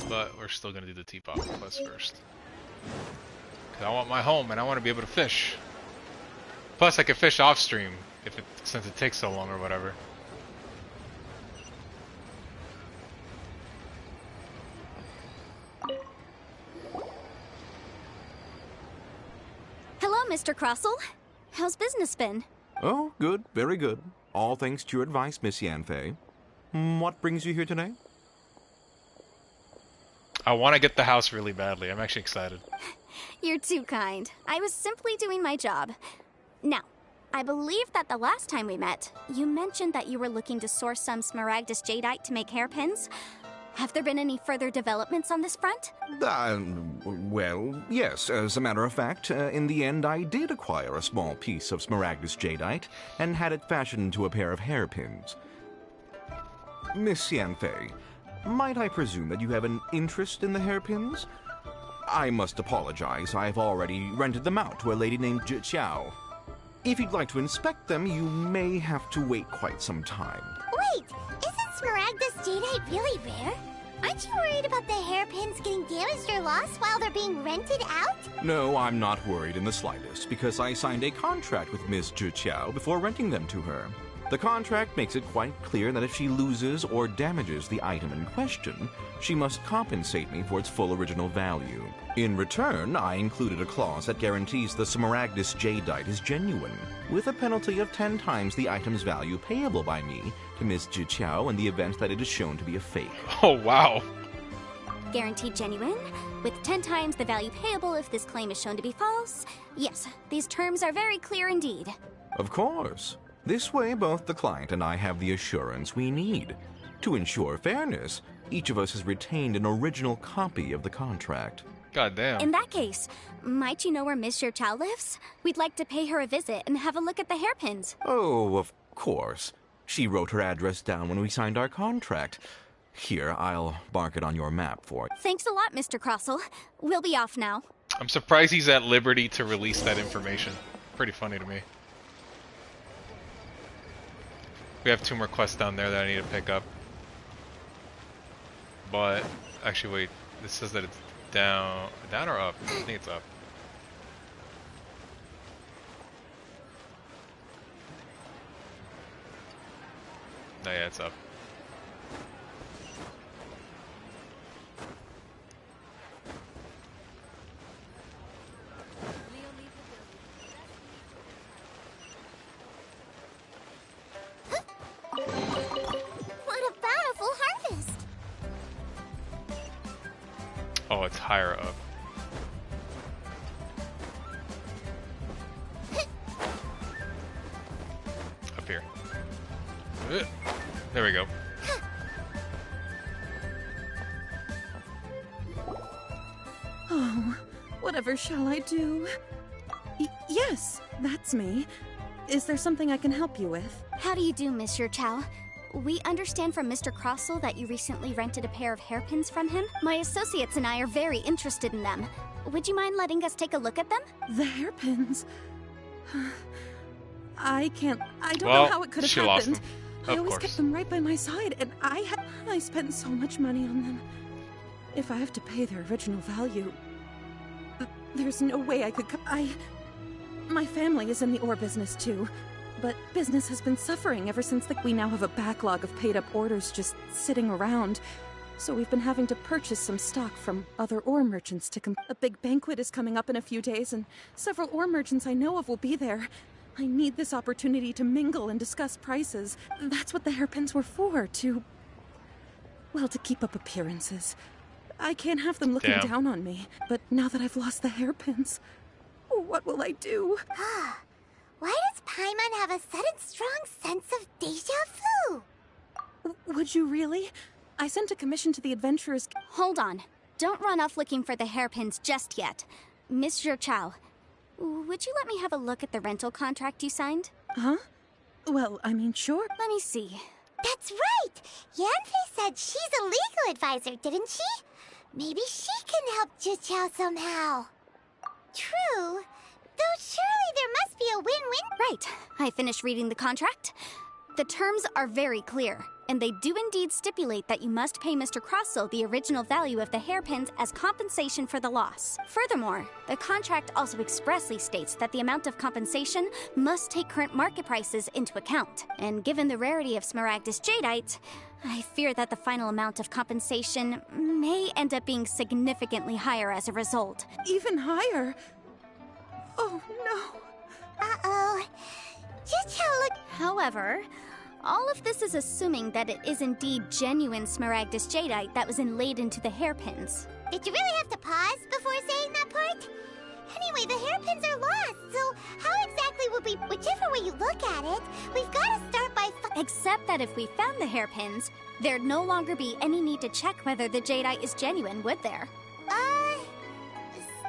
But we're still gonna do the teapot quest first. Cause I want my home and I want to be able to fish. Plus, I can fish off stream since it takes so long or whatever. Hello, Mr. Crossell. How's business been? Oh, good, very good. All thanks to your advice, Miss Yanfei. What brings you here today? I want to get the house really badly. I'm actually excited. You're too kind. I was simply doing my job. Now, I believe that the last time we met, you mentioned that you were looking to source some Smaragdus jadeite to make hairpins. Have there been any further developments on this front? Well, yes. As a matter of fact, in the end, I did acquire a small piece of Smaragdus jadeite and had it fashioned into a pair of hairpins. Miss Yanfei, might I presume that you have an interest in the hairpins? I must apologize. I've already rented them out to a lady named Xiao. If you'd like to inspect them, you may have to wait quite some time. Wait, isn't Smaragdus jadeite really rare? Aren't you worried about the hairpins getting damaged or lost while they're being rented out? No, I'm not worried in the slightest, because I signed a contract with Miss Xiao before renting them to her. The contract makes it quite clear that if she loses or damages the item in question, she must compensate me for its full original value. In return, I included a clause that guarantees the Smaragdus jadeite is genuine, with a penalty of 10 times the item's value payable by me to Miss Xiao in the event that it is shown to be a fake. Oh, wow. Guaranteed genuine, with 10 times the value payable if this claim is shown to be false. Yes, these terms are very clear indeed. Of course. This way, both the client and I have the assurance we need. To ensure fairness, each of us has retained an original copy of the contract. Goddamn. In that case, might you know where Miss Xiao lives? We'd like to pay her a visit and have a look at the hairpins. Oh, of course. She wrote her address down when we signed our contract. Here, I'll mark it on your map for it. Thanks a lot, Mr. Crossell. We'll be off now. I'm surprised he's at liberty to release that information. Pretty funny to me. We have 2 more quests down there that I need to pick up. But, actually wait, this says that it's down or up? I think it's up. No, yeah, it's up. What a bountiful harvest! Oh, it's higher up. Up here. There we go. Oh, whatever shall I do? Yes, that's me. Is there something I can help you with? How do you do, Mr. Xiao? We understand from Mr. Crossell that you recently rented a pair of hairpins from him. My associates and I are very interested in them. Would you mind letting us take a look at them? The hairpins? I don't know how it could have happened. I always kept them right by my side, and I spent so much money on them. If I have to pay their original value, there's no way I could. My family is in the ore business too, but business has been suffering ever since we now have a backlog of paid-up orders just sitting around. So we've been having to purchase some stock from other ore merchants to A big banquet is coming up in a few days, and several ore merchants I know of will be there. I need this opportunity to mingle and discuss prices. That's what the hairpins were for, to keep up appearances. I can't have them looking down on me, but now that I've lost the hairpins, what will I do? Why does Paimon have a sudden strong sense of déjà vu? Would you really? I sent a commission to the adventurers. Hold on. Don't run off looking for the hairpins just yet. Mr. Xiao, would you let me have a look at the rental contract you signed? Huh? Well, I mean, sure. Let me see. That's right! Yanfei said she's a legal advisor, didn't she? Maybe she can help Xiao somehow. True. Though surely there must be a win-win. Right. I finished reading the contract. The terms are very clear. And they do indeed stipulate that you must pay Mr. Crossell the original value of the hairpins as compensation for the loss. Furthermore, the contract also expressly states that the amount of compensation must take current market prices into account. And given the rarity of Smaragdus jadeite, I fear that the final amount of compensation may end up being significantly higher as a result. Even higher? Oh, no. Uh-oh. Xiao, look. However, all of this is assuming that it is indeed genuine Smaragdus jadeite that was inlaid into the hairpins. Did you really have to pause before saying that part? Anyway, the hairpins are lost, so how exactly would we... Whichever way you look at it, we've got to start by... Except that if we found the hairpins, there'd no longer be any need to check whether the jadeite is genuine, would there?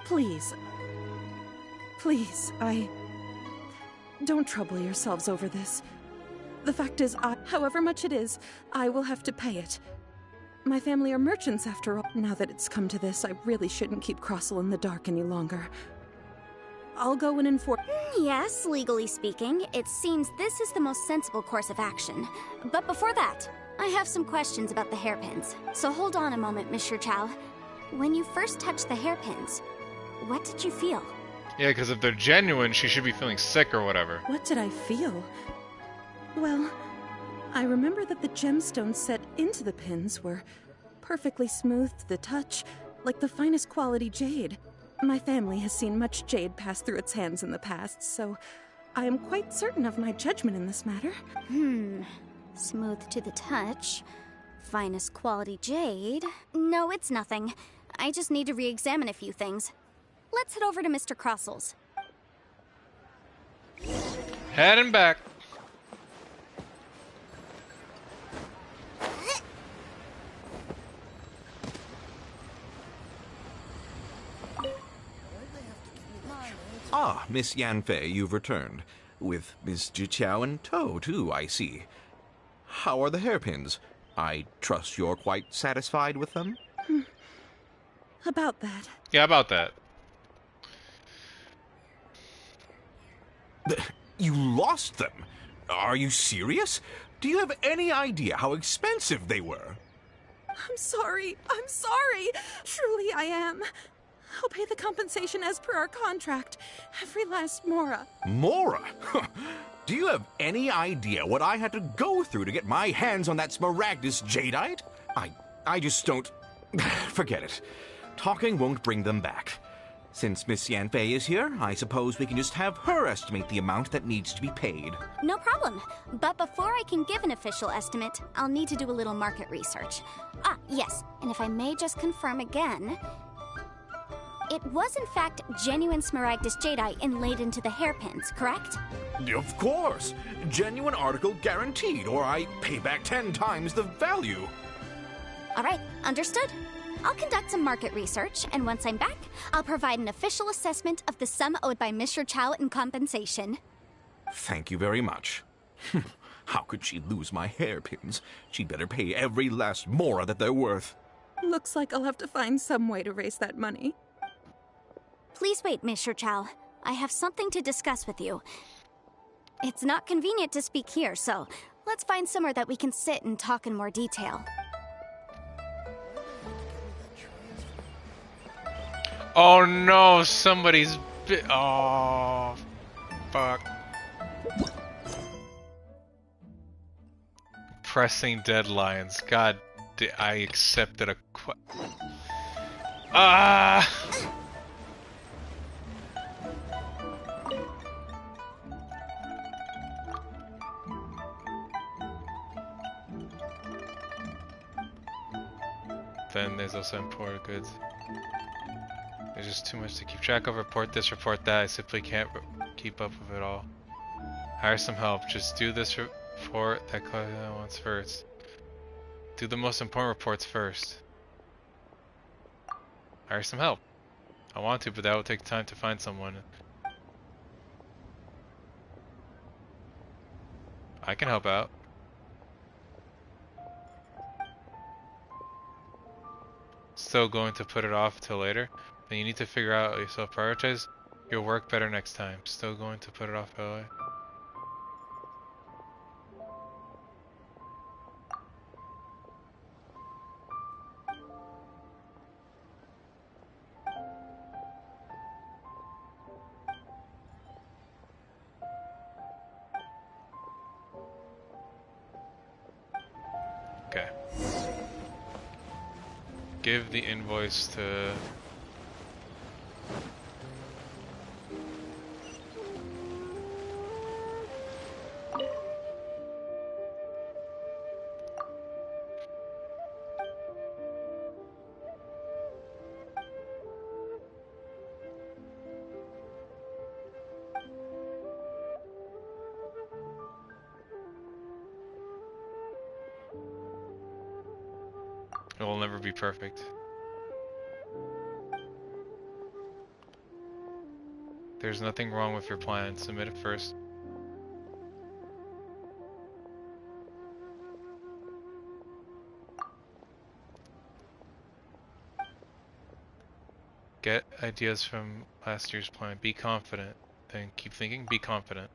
Please. Please, Don't trouble yourselves over this. The fact is, however much it is, I will have to pay it. My family are merchants, after all. Now that it's come to this, I really shouldn't keep Crossell in the dark any longer. I'll go and inform... Yes, legally speaking, it seems this is the most sensible course of action. But before that, I have some questions about the hairpins. So hold on a moment, Mr. Xiao. When you first touched the hairpins, what did you feel? Yeah, because if they're genuine, she should be feeling sick or whatever. What did I feel? Well, I remember that the gemstones set into the pins were perfectly smooth to the touch, like the finest quality jade. My family has seen much jade pass through its hands in the past, so I am quite certain of my judgment in this matter. Smooth to the touch. Finest quality jade. No, it's nothing. I just need to re-examine a few things. Let's head over to Mr. Crossell's. Heading back. Ah, Miss Yanfei, you've returned. With Miss Zhiqiao in tow, too, I see. How are the hairpins? I trust you're quite satisfied with them? About that. Yeah, about that. You lost them? Are you serious? Do you have any idea how expensive they were? I'm sorry. Truly I am. I'll pay the compensation as per our contract. Every last mora. Mora? Do you have any idea what I had to go through to get my hands on that Smaragdus jadeite? I just don't... Forget it. Talking won't bring them back. Since Miss Yanfei is here, I suppose we can just have her estimate the amount that needs to be paid. No problem. But before I can give an official estimate, I'll need to do a little market research. Ah, yes. And if I may just confirm again... It was in fact genuine Smaragdus jadeite inlaid into the hairpins, correct? Of course! Genuine article guaranteed, or I pay back 10 times the value. Alright, understood. I'll conduct some market research, and once I'm back, I'll provide an official assessment of the sum owed by Mr. Xiao in compensation. Thank you very much. How could she lose my hairpins? She'd better pay every last mora that they're worth. Looks like I'll have to find some way to raise that money. Please wait, Mr. Xiao. I have something to discuss with you. It's not convenient to speak here, so let's find somewhere that we can sit and talk in more detail. Oh no, somebody's oh, fuck. Pressing deadlines. God, I accepted a Then there's also imported goods. There's just too much to keep track of. Report this, report that. I simply can't keep up with it all. Hire some help. Just do this report that Kaeya wants first. Do the most important reports first. Hire some help. I want to, but that will take time to find someone. I can help out. Still going to put it off till later? Then you need to figure out yourself. Prioritize your work better next time. Still going to put it off till later? Okay. Give the invoice to... It will never be perfect. There's nothing wrong with your plan. Submit it first. Get ideas from last year's plan. Be confident. Then keep thinking. Be confident.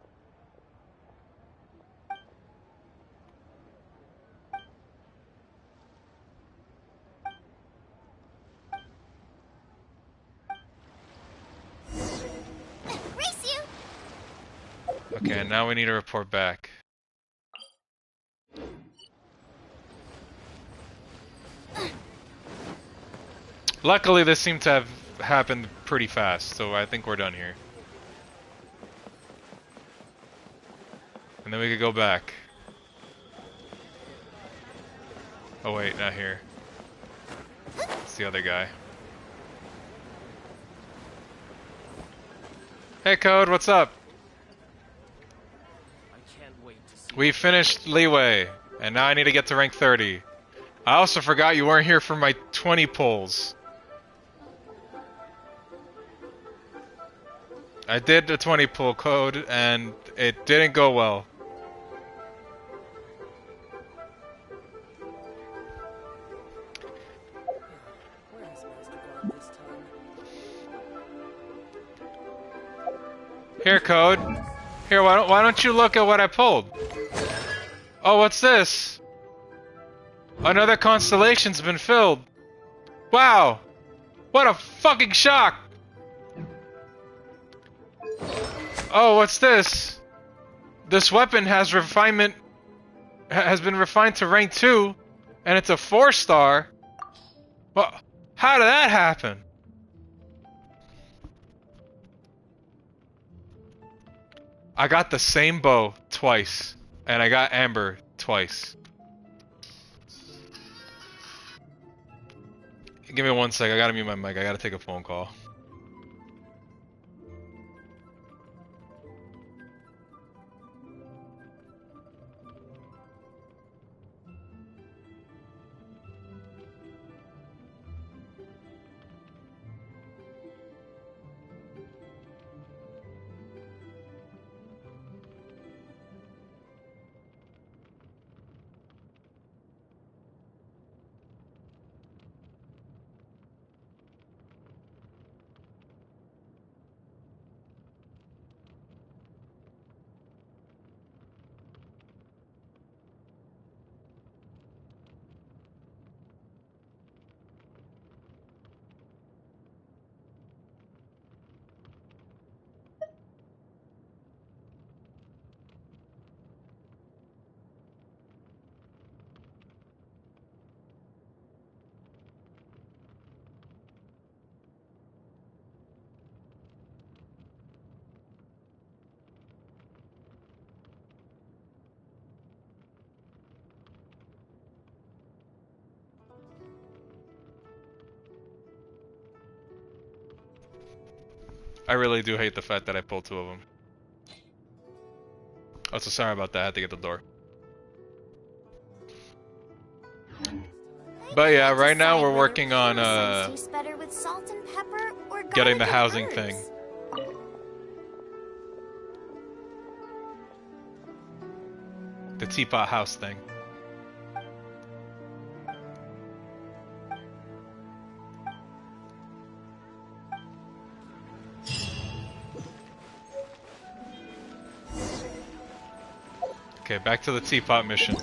Okay, now we need to report back. Luckily, this seemed to have happened pretty fast, so I think we're done here. And then we could go back. Oh wait, not here. It's the other guy. Hey Code, what's up? We finished Liyue, and now I need to get to rank 30. I also forgot you weren't here for my 20 pulls. I did the 20 pull Code, and it didn't go well. Here, Code. Here, why don't you look at what I pulled? Oh, what's this? Another constellation's been filled. Wow! What a fucking shock! Oh, what's this? This weapon has been refined to rank 2, and it's a 4-star. Well, how did that happen? I got the same bow twice, and I got amber twice. Give me 1 sec, I gotta mute my mic, I gotta take a phone call. I really do hate the fact that I pulled 2 of them. Oh, so sorry about that. I had to get the door. But yeah, right now we're working on getting the housing thing. The teapot house thing. Okay, back to the teapot mission.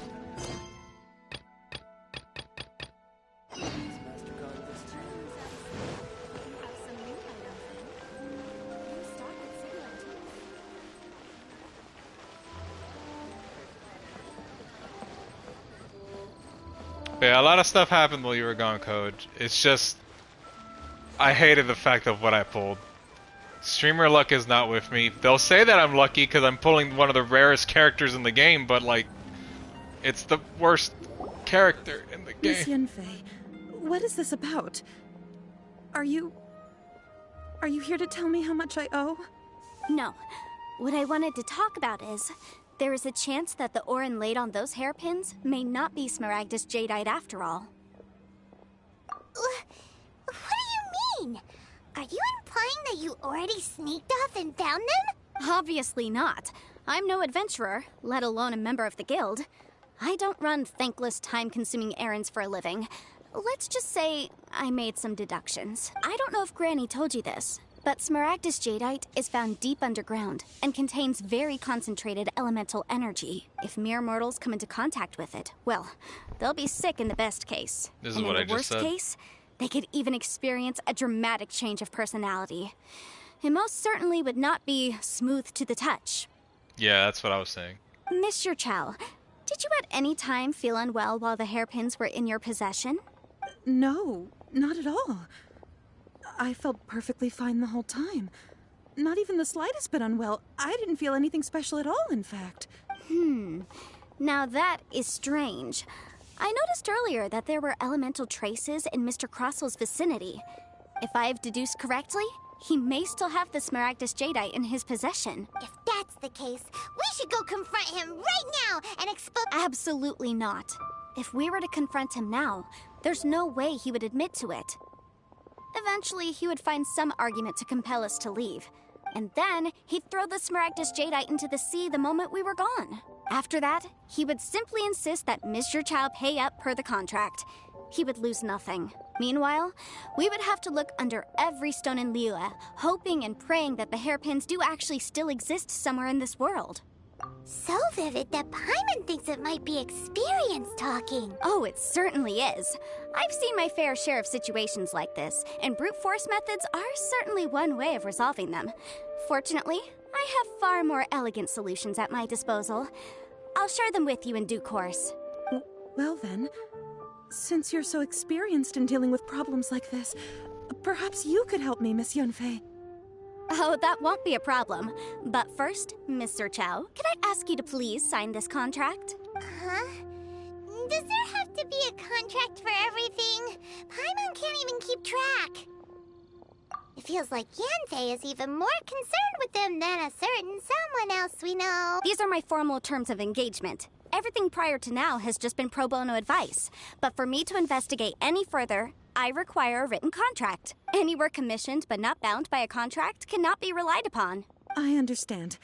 Yeah, a lot of stuff happened while you were gone, Code. It's just... I hated the fact of what I pulled. Streamer luck is not with me. They'll say that I'm lucky because I'm pulling one of the rarest characters in the game, but like... It's the worst character in the game. Miss Yunfei, what is this about? Are you here to tell me how much I owe? No. What I wanted to talk about is, there is a chance that the Orin laid on those hairpins may not be Smaragdus Jadeite after all. What do you mean? Are you implying that you already sneaked off and found them? Obviously not. I'm no adventurer, let alone a member of the guild. I don't run thankless, time-consuming errands for a living. Let's just say I made some deductions. I don't know if Granny told you this, but Smaragdus Jadeite is found deep underground and contains very concentrated elemental energy. If mere mortals come into contact with it, well, they'll be sick in the best case. This is what I just said. In the worst case, they could even experience a dramatic change of personality. It most certainly would not be smooth to the touch. Yeah, that's what I was saying. Mr. Xiao, did you at any time feel unwell while the hairpins were in your possession? No, not at all. I felt perfectly fine the whole time. Not even the slightest bit unwell. I didn't feel anything special at all, in fact. Now that is strange. I noticed earlier that there were elemental traces in Mr. Crossel's vicinity. If I've deduced correctly, he may still have the Smaragdus Jadeite in his possession. If that's the case, we should go confront him right now and expose— Absolutely not. If we were to confront him now, there's no way he would admit to it. Eventually, he would find some argument to compel us to leave. And then, he'd throw the Smaragdus Jadeite into the sea the moment we were gone. After that, he would simply insist that Mr. Xiao pay up per the contract. He would lose nothing. Meanwhile, we would have to look under every stone in Liyue, hoping and praying that the hairpins do actually still exist somewhere in this world. So vivid that Paimon thinks it might be experience talking. Oh, it certainly is. I've seen my fair share of situations like this, and brute force methods are certainly one way of resolving them. Fortunately, I have far more elegant solutions at my disposal. I'll share them with you in due course. Well then, since you're so experienced in dealing with problems like this, perhaps you could help me, Miss Yunfei. Oh, that won't be a problem. But first, Mr. Xiao, can I ask you to please sign this contract? Huh? Does there have to be a contract for everything? Paimon can't even keep track. It feels like Yanfei is even more concerned with them than a certain someone else we know. These are my formal terms of engagement. Everything prior to now has just been pro bono advice. But for me to investigate any further, I require a written contract. Any work commissioned but not bound by a contract cannot be relied upon. I understand.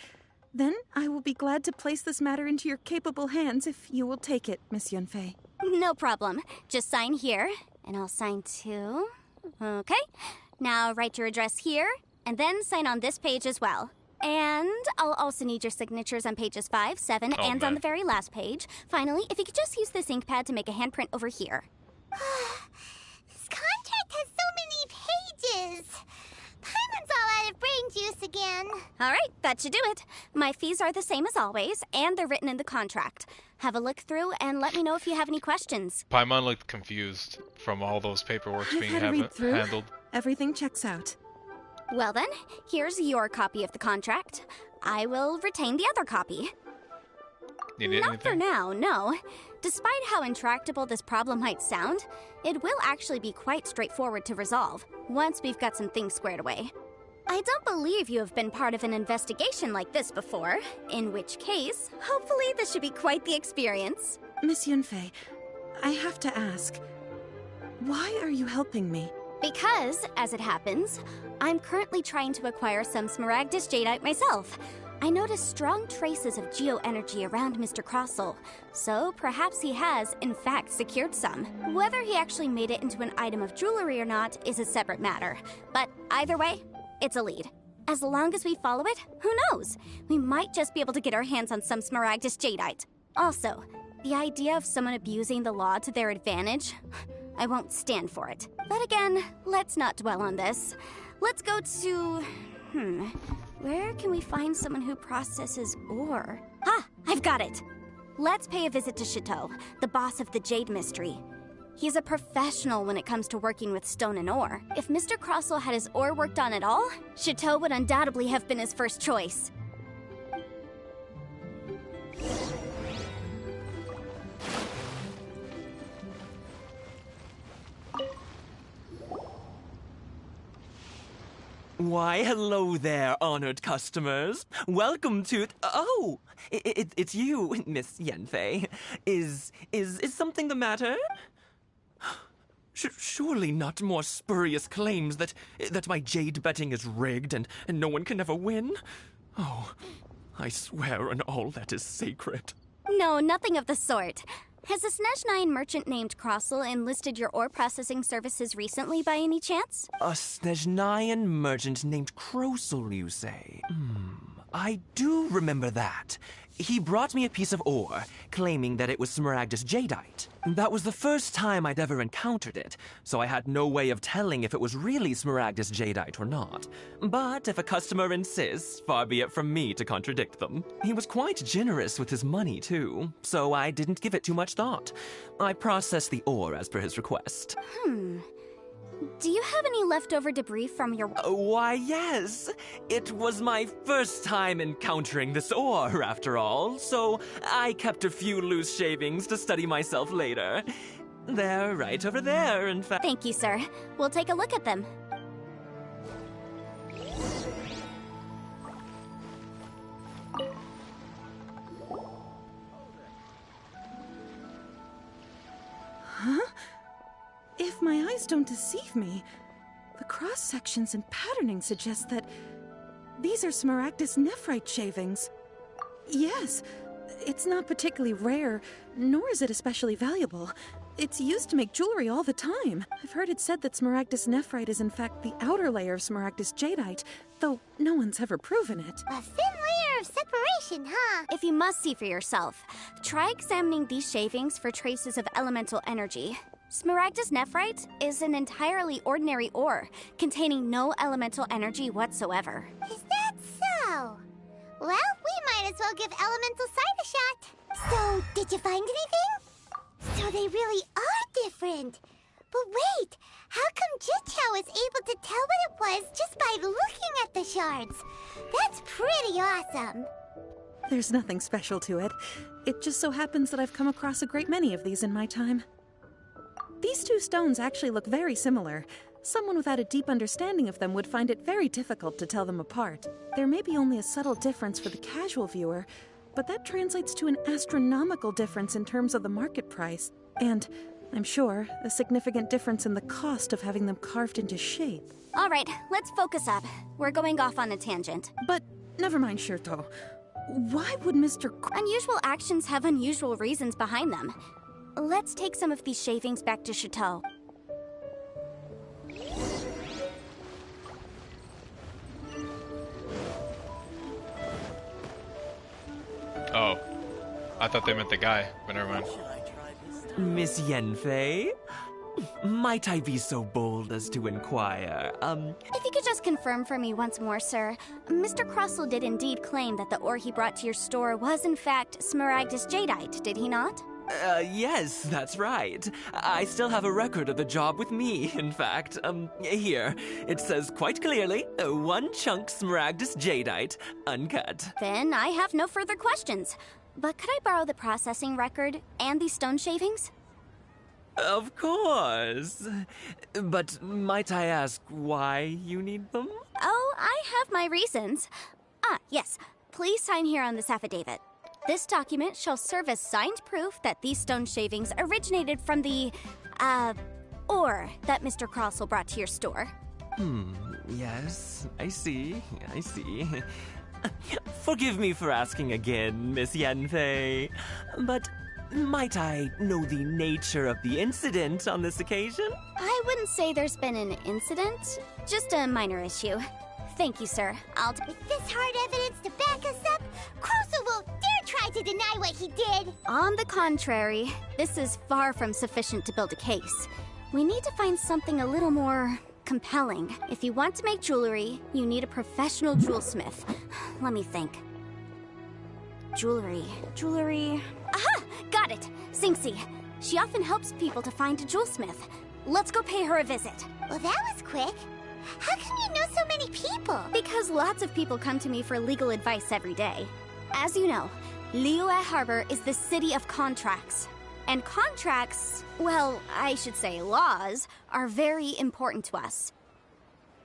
Then I will be glad to place this matter into your capable hands if you will take it, Miss Yunfei. No problem. Just sign here, and I'll sign too. Okay. Now write your address here, and then sign on this page as well. And I'll also need your signatures on pages 5, 7, and on the very last page. Finally, if you could just use this ink pad to make a handprint over here. This contract has so many pages. Paimon's all out of brain juice again. All right, that should do it. My fees are the same as always, and they're written in the contract. Have a look through and let me know if you have any questions. Paimon looked confused from all those paperwork being handled. Everything checks out. Well then, here's your copy of the contract. I will retain the other copy. Not for now, no. Despite how intractable this problem might sound, it will actually be quite straightforward to resolve, once we've got some things squared away. I don't believe you have been part of an investigation like this before, in which case, hopefully this should be quite the experience. Miss Yunfei, I have to ask, why are you helping me? Because, as it happens, I'm currently trying to acquire some Smaragdus Jadeite myself. I noticed strong traces of geo-energy around Mr. Crossel, so perhaps he has, in fact, secured some. Whether he actually made it into an item of jewelry or not is a separate matter, but either way, it's a lead. As long as we follow it, who knows? We might just be able to get our hands on some Smaragdus Jadeite. Also, the idea of someone abusing the law to their advantage, I won't stand for it. But again, let's not dwell on this. Let's go to... where can we find someone who processes ore? Ah, I've got it! Let's pay a visit to Childe, the boss of the Jade Mystery. He's a professional when it comes to working with stone and ore. If Mr. Crossell had his ore worked on at all, Chateau would undoubtedly have been his first choice. Why, hello there, honored customers. Welcome to... Oh, it's you, Miss Yanfei. Is something the matter? Surely not more spurious claims that my jade betting is rigged and no one can ever win? Oh, I swear on all that is sacred. No, nothing of the sort. Has a Snezhnine merchant named Crossell enlisted your ore processing services recently by any chance? A Snezhnine merchant named Crossell, you say? I do remember that. He brought me a piece of ore, claiming that it was Smaragdus jadeite. That was the first time I'd ever encountered it, so I had no way of telling if it was really Smaragdus jadeite or not. But if a customer insists, far be it from me to contradict them. He was quite generous with his money, too, so I didn't give it too much thought. I processed the ore as per his request. Do you have any leftover debris from your... Why, yes. It was my first time encountering this ore, after all, so I kept a few loose shavings to study myself later. They're right over there, in fact. Thank you, sir. We'll take a look at them. Huh? If my eyes don't deceive me, the cross-sections and patterning suggest that these are Smaragdus nephrite shavings. Yes, it's not particularly rare, nor is it especially valuable. It's used to make jewelry all the time. I've heard it said that Smaragdus nephrite is in fact the outer layer of Smaragdus jadeite, though no one's ever proven it. A thin layer of separation, huh? If you must see for yourself, try examining these shavings for traces of elemental energy. Smaragdus nephrite is an entirely ordinary ore, containing no elemental energy whatsoever. Is that so? Well, we might as well give elemental sight a shot. So, did you find anything? So they really are different. But wait, how come Xiao was able to tell what it was just by looking at the shards? That's pretty awesome. There's nothing special to it. It just so happens that I've come across a great many of these in my time. These two stones actually look very similar. Someone without a deep understanding of them would find it very difficult to tell them apart. There may be only a subtle difference for the casual viewer, but that translates to an astronomical difference in terms of the market price. And, I'm sure, a significant difference in the cost of having them carved into shape. All right, let's focus up. We're going off on a tangent. But, never mind, Shirto. Why would Mr. Unusual actions have unusual reasons behind them. Let's take some of these shavings back to Chateau. Oh. I thought they meant the guy, but never mind. Miss Yanfei? Might I be so bold as to inquire, If you could just confirm for me once more, sir. Mr. Crossell did indeed claim that the ore he brought to your store was in fact Smaragdus jadeite, did he not? Yes, that's right. I still have a record of the job with me, in fact. Here. It says quite clearly, 1 chunk Smaragdus jadeite, uncut. Then I have no further questions. But could I borrow the processing record and these stone shavings? Of course. But might I ask why you need them? Oh, I have my reasons. Yes. Please sign here on this affidavit. This document shall serve as signed proof that these stone shavings originated from the, ore that Mr. Crossell brought to your store. Yes, I see. Forgive me for asking again, Miss Yanfei, but might I know the nature of the incident on this occasion? I wouldn't say there's been an incident, just a minor issue. Thank you, sir. With this hard evidence to back us up, Crossell won't dare try to deny what he did. On the contrary, this is far from sufficient to build a case. We need to find something a little more compelling. If you want to make jewelry, you need a professional jewelsmith. Let me think. Jewelry. Aha! Got it! Xingxi. She often helps people to find a jewelsmith. Let's go pay her a visit. Well, that was quick. How come you know so many people? Because lots of people come to me for legal advice every day. As you know, Liyue Harbor is the city of contracts. And contracts, well, I should say laws, are very important to us.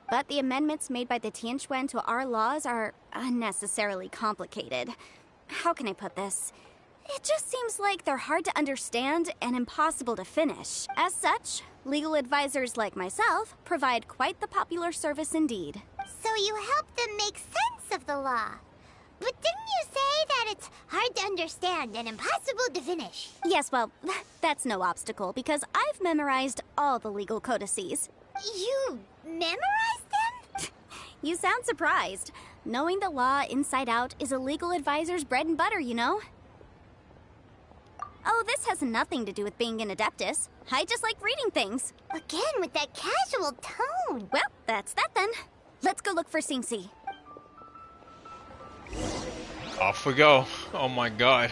But the amendments made by the Tianquan to our laws are unnecessarily complicated. How can I put this? It just seems like they're hard to understand and impossible to finish. As such, legal advisors like myself provide quite the popular service indeed. So you help them make sense of the law. But didn't you say that it's hard to understand and impossible to finish? Yes, well, that's no obstacle because I've memorized all the legal codices. You memorized them? You sound surprised. Knowing the law inside out is a legal advisor's bread and butter, you know? Oh, this has nothing to do with being an adeptus. I just like reading things. Again, with that casual tone. Well, that's that then. Let's go look for Xingxi. Off we go. Oh my god.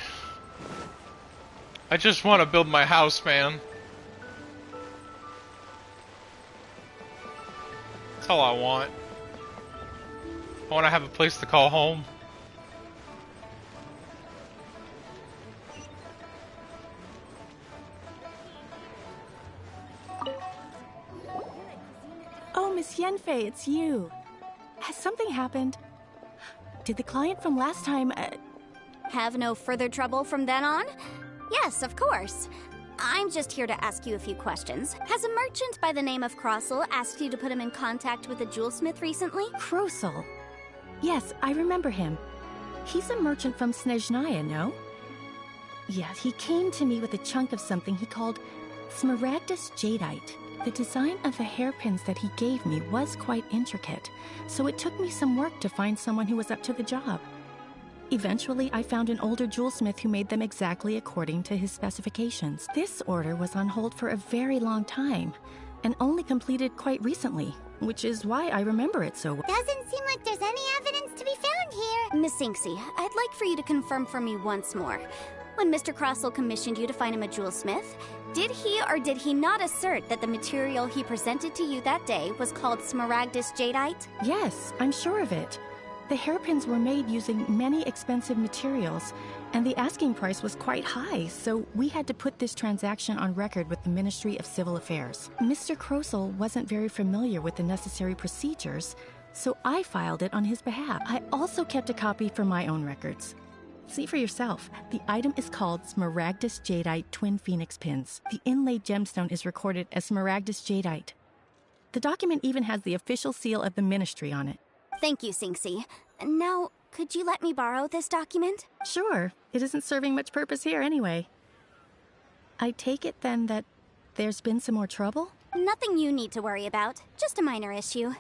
I just want to build my house, man. That's all I want. I want to have a place to call home. Oh, Miss Yanfei, it's you. Has something happened? Did the client from last time, Have no further trouble from then on? Yes, of course. I'm just here to ask you a few questions. Has a merchant by the name of Crossel asked you to put him in contact with a jewelsmith recently? Crossel? Yes, I remember him. He's a merchant from Snezhnaya, no? Yes, he came to me with a chunk of something he called Smaragdus Jadeite. The design of the hairpins that he gave me was quite intricate, so it took me some work to find someone who was up to the job. Eventually, I found an older jewelsmith who made them exactly according to his specifications. This order was on hold for a very long time, and only completed quite recently, which is why I remember it so well. Doesn't seem like there's any evidence to be found here. Miss Xingxi, I'd like for you to confirm for me once more. When Mr. Crossel commissioned you to find him a jewelsmith, did he or did he not assert that the material he presented to you that day was called Smaragdus Jadeite? Yes, I'm sure of it. The hairpins were made using many expensive materials, and the asking price was quite high, so we had to put this transaction on record with the Ministry of Civil Affairs. Mr. Crossel wasn't very familiar with the necessary procedures, so I filed it on his behalf. I also kept a copy for my own records. See for yourself. The item is called Smaragdus Jadeite Twin Phoenix Pins. The inlaid gemstone is recorded as Smaragdus Jadeite. The document even has the official seal of the ministry on it. Thank you, Xingxi. Now, could you let me borrow this document? Sure. It isn't serving much purpose here anyway. I take it then that there's been some more trouble? Nothing you need to worry about. Just a minor issue.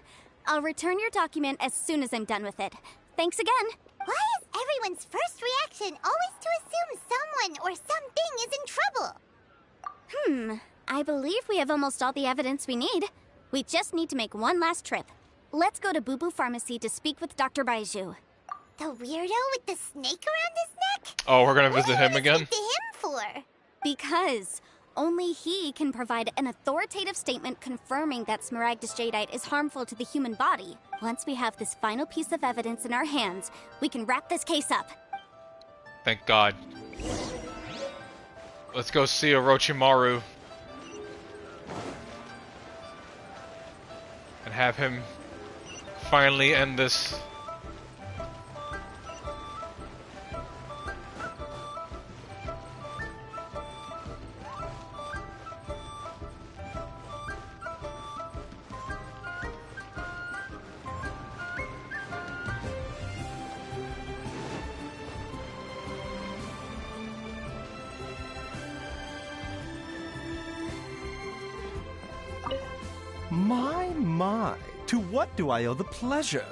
I'll return your document as soon as I'm done with it. Thanks again. Why is everyone's first reaction always to assume someone or something is in trouble? I believe we have almost all the evidence we need. We just need to make one last trip. Let's go to Boo Boo Pharmacy to speak with Dr. Baiju. The weirdo with the snake around his neck? Oh, we're gonna visit him again? What to him for? Because only he can provide an authoritative statement confirming that Smaragdus Jadeite is harmful to the human body. Once we have this final piece of evidence in our hands, we can wrap this case up. Thank God. Let's go see Orochimaru. And have him finally end this. My, to what do I owe the pleasure?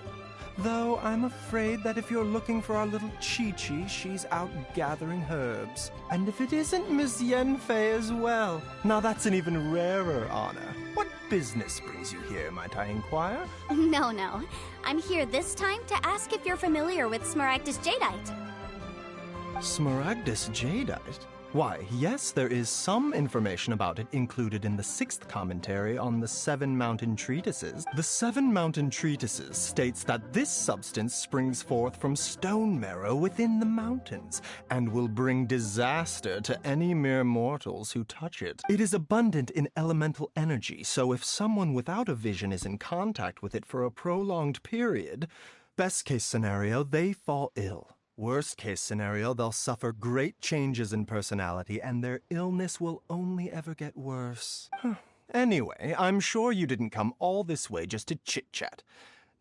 Though I'm afraid that if you're looking for our little Chichi, she's out gathering herbs. And if it isn't Miss Yanfei as well, now that's an even rarer honor. What business brings you here, might I inquire? No. I'm here this time to ask if you're familiar with Smaragdus Jadeite. Smaragdus Jadeite? Why, yes, there is some information about it included in the 6th commentary on the 7 Mountain Treatises. The 7 Mountain Treatises states that this substance springs forth from stone marrow within the mountains, and will bring disaster to any mere mortals who touch it. It is abundant in elemental energy, so if someone without a vision is in contact with it for a prolonged period, best case scenario, they fall ill. Worst case scenario, they'll suffer great changes in personality, and their illness will only ever get worse. Anyway, I'm sure you didn't come all this way just to chit-chat.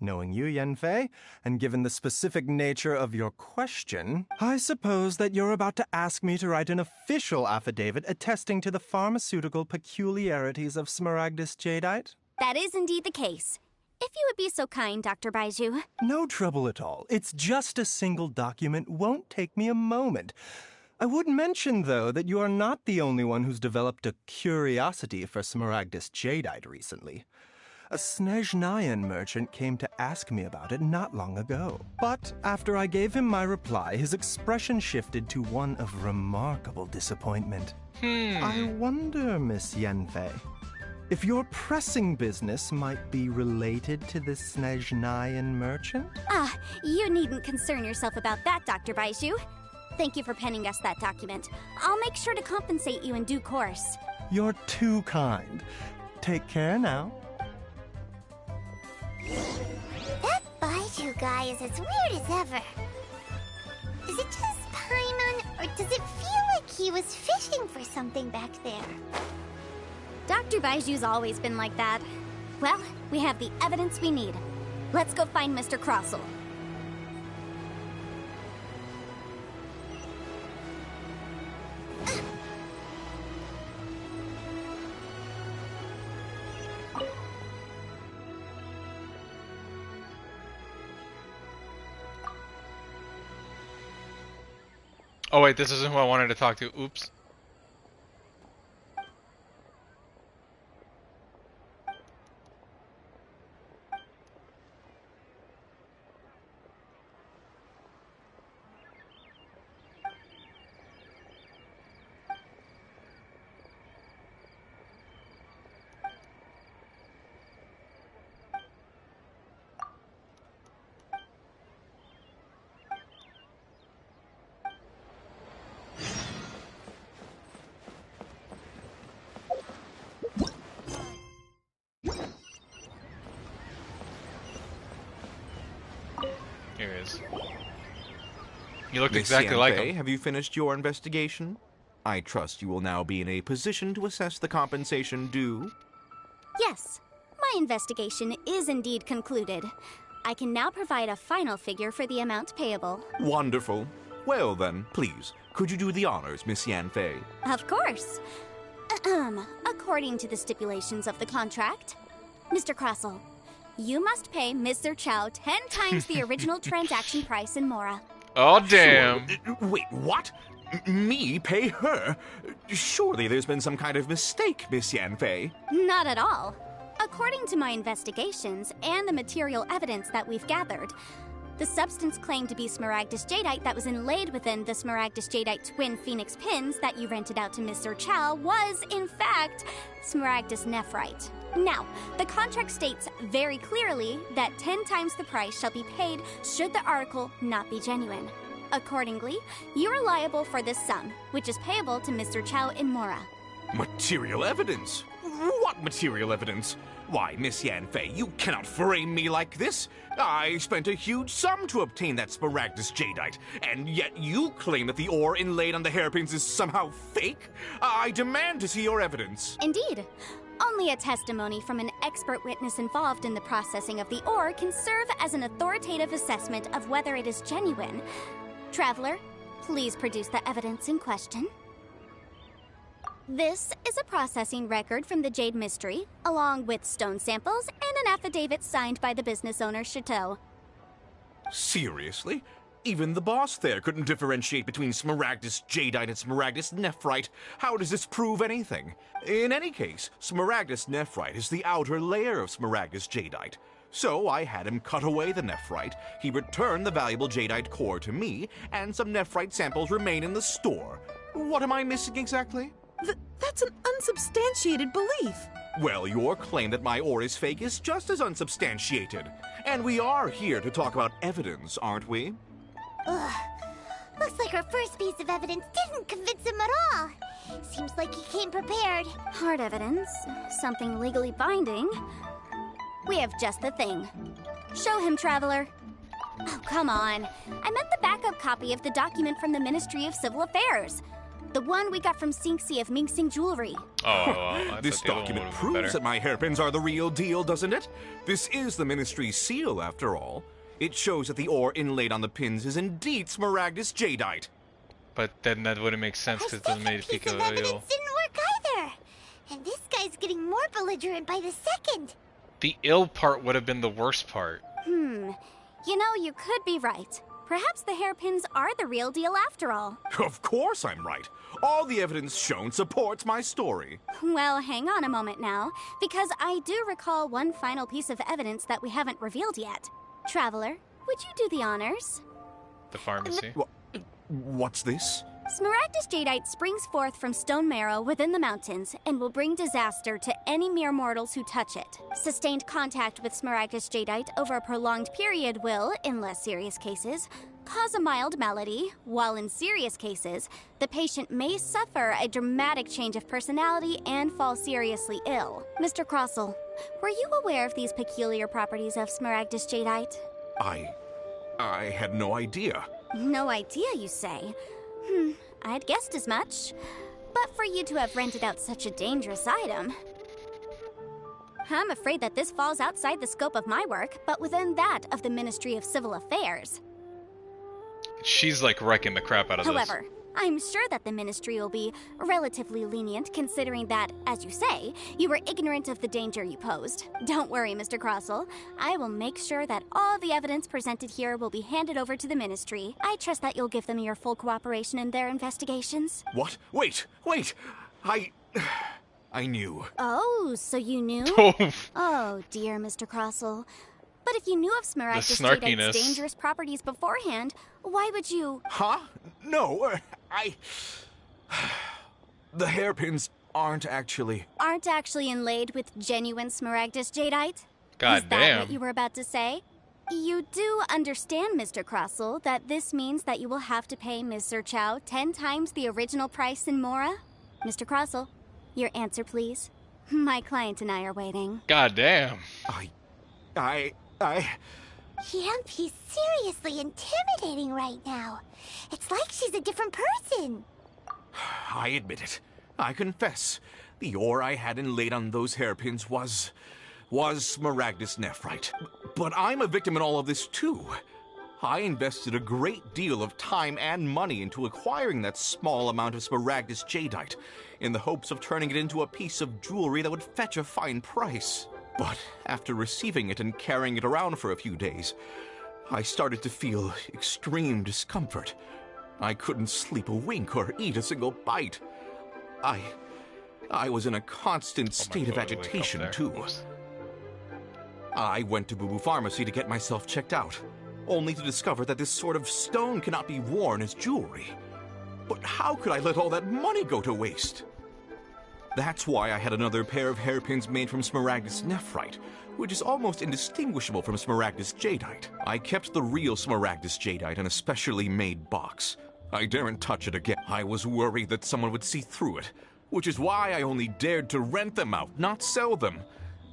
Knowing you, Yanfei, and given the specific nature of your question, I suppose that you're about to ask me to write an official affidavit attesting to the pharmaceutical peculiarities of Smaragdus jadeite? That is indeed the case. If you would be so kind, Dr. Baiju. No trouble at all. It's just a single document. Won't take me a moment. I would mention, though, that you are not the only one who's developed a curiosity for Smaragdus jadeite recently. A Snezhnayan merchant came to ask me about it not long ago. But after I gave him my reply, his expression shifted to one of remarkable disappointment. I wonder, Miss Yanfei, if your pressing business might be related to the Snezhnayan merchant? You needn't concern yourself about that, Dr. Baiju. Thank you for penning us that document. I'll make sure to compensate you in due course. You're too kind. Take care now. That Baiju guy is as weird as ever. Is it just Paimon, or does it feel like he was fishing for something back there? Dr. Baiju's always been like that. Well, we have the evidence we need. Let's go find Mr. Crossell. Oh wait, this isn't who I wanted to talk to. Oops. Here he is. You look exactly like him. Have you finished your investigation? I trust you will now be in a position to assess the compensation due. Yes, my investigation is indeed concluded. I can now provide a final figure for the amount payable. Wonderful. Well then, please, could you do the honors, Miss Yanfei? Of course. According to the stipulations of the contract, Mr. Crossell, you must pay Mr. Xiao 10 times the original transaction price in Mora. Oh, damn. Sure. Wait, what? Me pay her? Surely there's been some kind of mistake, Miss Yanfei. Not at all. According to my investigations and the material evidence that we've gathered, the substance claimed to be Smaragdus jadeite that was inlaid within the Smaragdus jadeite twin phoenix pins that you rented out to Mr. Xiao was, in fact, Smaragdus nephrite. Now, the contract states very clearly that 10 times the price shall be paid should the article not be genuine. Accordingly, you are liable for this sum, which is payable to Mr. Xiao in Mora. Material evidence? What material evidence? Why, Miss Yanfei, you cannot frame me like this. I spent a huge sum to obtain that Smaragdus jadeite, and yet you claim that the ore inlaid on the hairpins is somehow fake? I demand to see your evidence. Indeed. Only a testimony from an expert witness involved in the processing of the ore can serve as an authoritative assessment of whether it is genuine. Traveler, please produce the evidence in question. This is a processing record from the Jade Mystery, along with stone samples and an affidavit signed by the business owner, Chateau. Seriously? Even the boss there couldn't differentiate between Smaragdus jadeite and Smaragdus nephrite. How does this prove anything? In any case, Smaragdus nephrite is the outer layer of Smaragdus jadeite. So I had him cut away the nephrite, he returned the valuable jadeite core to me, and some nephrite samples remain in the store. What am I missing exactly? That's an unsubstantiated belief. Well, your claim that my ore is fake is just as unsubstantiated. And we are here to talk about evidence, aren't we? Ugh. Looks like our first piece of evidence didn't convince him at all. Seems like he came prepared. Hard evidence? Something legally binding? We have just the thing. Show him, Traveler. Oh, come on. I meant the backup copy of the document from the Ministry of Civil Affairs. The one we got from Xingxi of Mingxing Jewelry. Oh, this document proves that my hairpins are the real deal, doesn't it? This is the Ministry's seal, after all. It shows that the ore inlaid on the pins is indeed Smaragdus Jadeite. But then that wouldn't make sense because it doesn't make Piece of evidence didn't work either. And this guy's getting more belligerent by the second. The ill part would have been the worst part. You know, you could be right. Perhaps the hairpins are the real deal after all. Of course I'm right. All the evidence shown supports my story. Well, hang on a moment now, because I do recall one final piece of evidence that we haven't revealed yet. Traveler, would you do the honors? The pharmacy. What's this? Smaragdus Jadeite springs forth from stone marrow within the mountains and will bring disaster to any mere mortals who touch it. Sustained contact with Smaragdus Jadeite over a prolonged period will, in less serious cases, cause a mild malady, while in serious cases, the patient may suffer a dramatic change of personality and fall seriously ill. Mr. Crossell, were you aware of these peculiar properties of Smaragdus Jadeite? I had no idea. No idea, you say? I'd guessed as much. But for you to have rented out such a dangerous item... I'm afraid that this falls outside the scope of my work, but within that of the Ministry of Civil Affairs. She's like wrecking the crap out of this. However, I'm sure that the Ministry will be relatively lenient, considering that, as you say, you were ignorant of the danger you posed. Don't worry, Mr. Crossell. I will make sure that all the evidence presented here will be handed over to the Ministry. I trust that you'll give them your full cooperation in their investigations. What? Wait! I knew. Oh, so you knew? Oh, dear, Mr. Crossell. But if you knew of Smaragdus Jadeite's dangerous properties beforehand, why would you... Huh? No, The hairpins aren't actually inlaid with genuine Smaragdus Jadeite? God Is damn. that what you were about to say? You do understand, Mr. Crossell, that this means that you will have to pay Ms. Xiao 10 times the original price in Mora? Mr. Crossell, your answer, please. My client and I are waiting. God damn. Yep, he's seriously intimidating right now. It's like she's a different person. I admit it. I confess. The ore I had inlaid on those hairpins was Smaragdus nephrite. But I'm a victim in all of this too. I invested a great deal of time and money into acquiring that small amount of Smaragdus Jadeite, in the hopes of turning it into a piece of jewelry that would fetch a fine price. But after receiving it and carrying it around for a few days, I started to feel extreme discomfort. I couldn't sleep a wink or eat a single bite. I was in a constant state of agitation, too. I went to Boo Boo Pharmacy to get myself checked out, only to discover that this sort of stone cannot be worn as jewelry. But how could I let all that money go to waste? That's why I had another pair of hairpins made from Smaragdus nephrite, which is almost indistinguishable from Smaragdus Jadeite. I kept the real Smaragdus Jadeite in a specially made box. I daren't touch it again. I was worried that someone would see through it, which is why I only dared to rent them out, not sell them.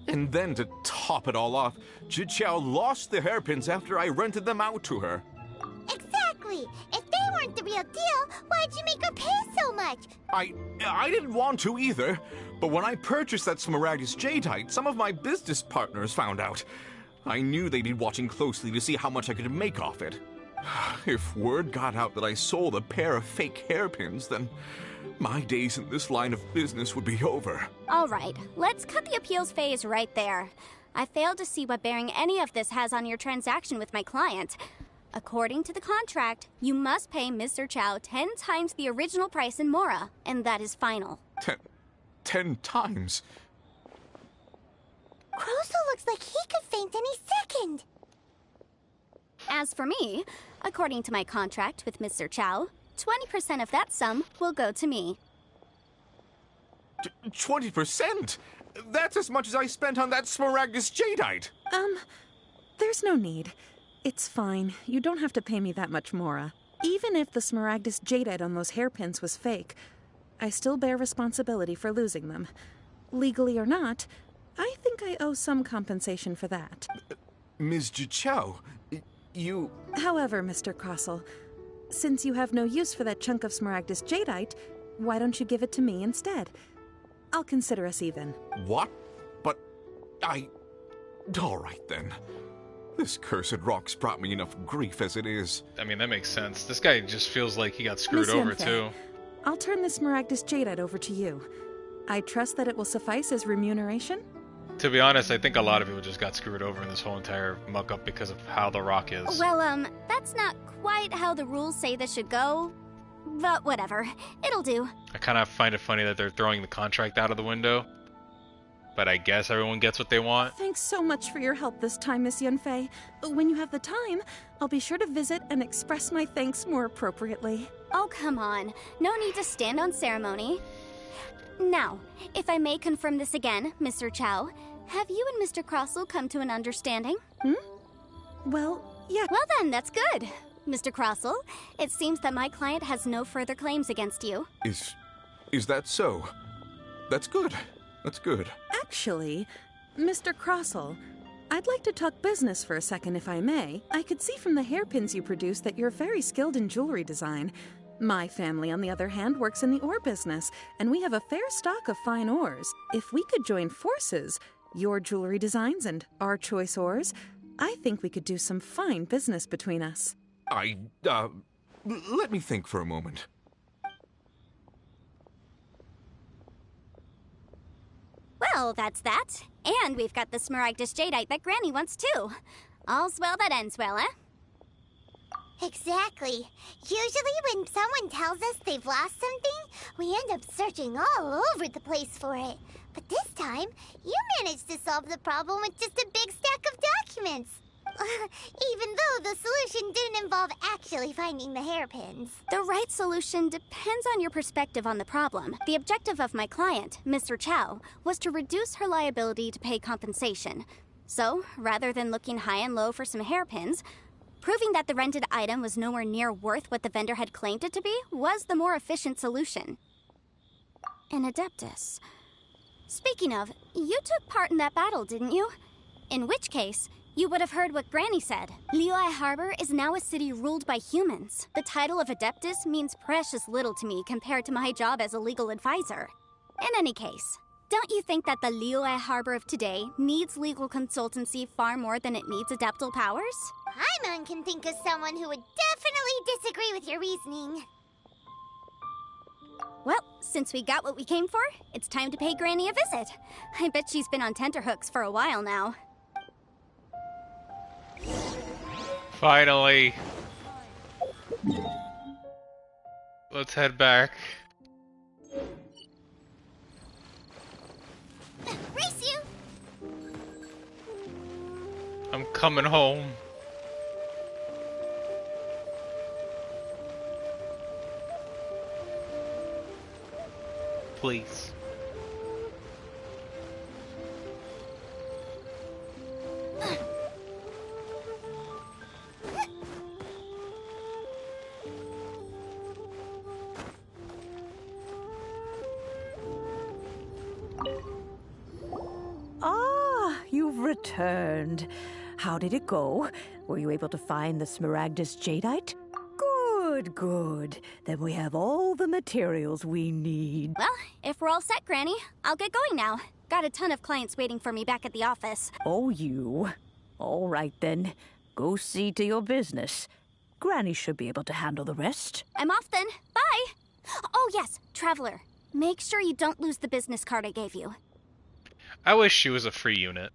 And then to top it all off, Xiao lost the hairpins after I rented them out to her. Exactly! If they weren't the real deal, why'd you make her pay so much? I didn't want to either, but when I purchased that Smaragdus Jadeite, some of my business partners found out. I knew they'd be watching closely to see how much I could make off it. If word got out that I sold a pair of fake hairpins, then my days in this line of business would be over. All right, let's cut the appeals phase right there. I failed to see what bearing any of this has on your transaction with my client. According to the contract, you must pay Mr. Xiao 10 times the original price in Mora, and that is final. 10 times? Crossell looks like he could faint any second. As for me, according to my contract with Mr. Xiao, 20% of that sum will go to me. 20%? That's as much as I spent on that Smaragdus Jadeite. There's no need. It's fine. You don't have to pay me that much, Mora. Even if the Smaragdus Jadeite on those hairpins was fake, I still bear responsibility for losing them. Legally or not, I think I owe some compensation for that. Ms. Xiao, you... However, Mr. Crossell, since you have no use for that chunk of Smaragdus Jadeite, why don't you give it to me instead? I'll consider us even. What? But all right, then. This cursed rock's brought me enough grief as it is. I mean, that makes sense. This guy just feels like he got screwed Miss over, Yanfei, too. I'll turn this Smaragdus Jadeite over to you. I trust that it will suffice as remuneration? To be honest, I think a lot of people just got screwed over in this whole entire muck-up because of how the rock is. Well, that's not quite how the rules say this should go. But whatever. It'll do. I kind of find it funny that they're throwing the contract out of the window. But I guess everyone gets what they want. Thanks so much for your help this time, Miss Yanfei. When you have the time, I'll be sure to visit and express my thanks more appropriately. Oh, come on. No need to stand on ceremony. Now, if I may confirm this again, Mr. Xiao, have you and Mr. Crossell come to an understanding? Well, yeah. Well then, that's good. Mr. Crossell, it seems that my client has no further claims against you. Is that so? That's good. That's good. Actually, Mr. Crossell, I'd like to talk business for a second, if I may. I could see from the hairpins you produce that you're very skilled in jewelry design. My family, on the other hand, works in the ore business, and we have a fair stock of fine ores. If we could join forces, your jewelry designs and our choice ores, I think we could do some fine business between us. Let me think for a moment. Well, that's that. And we've got the Smaragdus Jadeite that Granny wants too. All's well that ends well, eh? Exactly. Usually when someone tells us they've lost something, we end up searching all over the place for it. But this time, you managed to solve the problem with just a big stack of documents. Even though the solution didn't involve actually finding the hairpins. The right solution depends on your perspective on the problem. The objective of my client, Mr. Xiao, was to reduce her liability to pay compensation. So, rather than looking high and low for some hairpins, proving that the rented item was nowhere near worth what the vendor had claimed it to be was the more efficient solution. An Adeptus. Speaking of, you took part in that battle, didn't you? In which case, you would have heard what Granny said. Liyue Harbor is now a city ruled by humans. The title of Adeptus means precious little to me compared to my job as a legal advisor. In any case, don't you think that the Liyue Harbor of today needs legal consultancy far more than it needs adeptal powers? Paimon can think of someone who would definitely disagree with your reasoning. Well, since we got what we came for, it's time to pay Granny a visit. I bet she's been on tenterhooks for a while now. Finally. Let's head back. Race you! I'm coming home. Please. You've returned. How did it go? Were you able to find the Smaragdus Jadeite? Good, good. Then we have all the materials we need. Well, if we're all set, Granny, I'll get going now. Got a ton of clients waiting for me back at the office. Oh, you. All right, then. Go see to your business. Granny should be able to handle the rest. I'm off then. Bye! Oh, yes, Traveler. Make sure you don't lose the business card I gave you. I wish she was a free unit.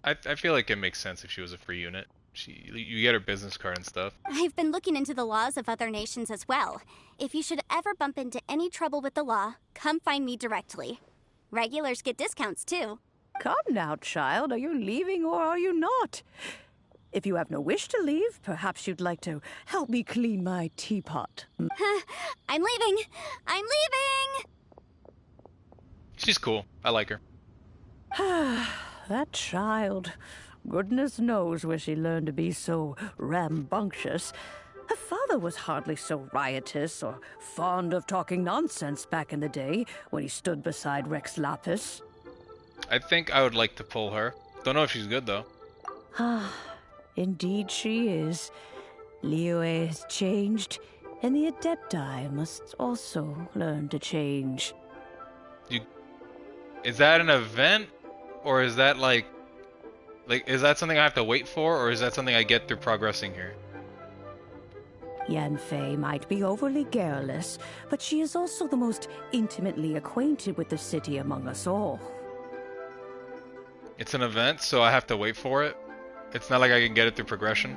I feel like it makes sense if she was a free unit. You get her business card and stuff. I've been looking into the laws of other nations as well. If you should ever bump into any trouble with the law, come find me directly. Regulars get discounts too. Come now, child. Are you leaving or are you not? If you have no wish to leave, perhaps you'd like to help me clean my teapot. I'm leaving! I'm leaving! She's cool. I like her. That child. Goodness knows where she learned to be so rambunctious. Her father was hardly so riotous or fond of talking nonsense back in the day when he stood beside Rex Lapis. I think I would like to pull her. Don't know if she's good, though. Indeed she is. Liyue has changed, and the Adepti must also learn to change. Is that an event? Or is that like, is that something I have to wait for? Or is that something I get through progressing here? Yanfei might be overly garrulous, but she is also the most intimately acquainted with the city among us all. It's an event, so I have to wait for it? It's not like I can get it through progression?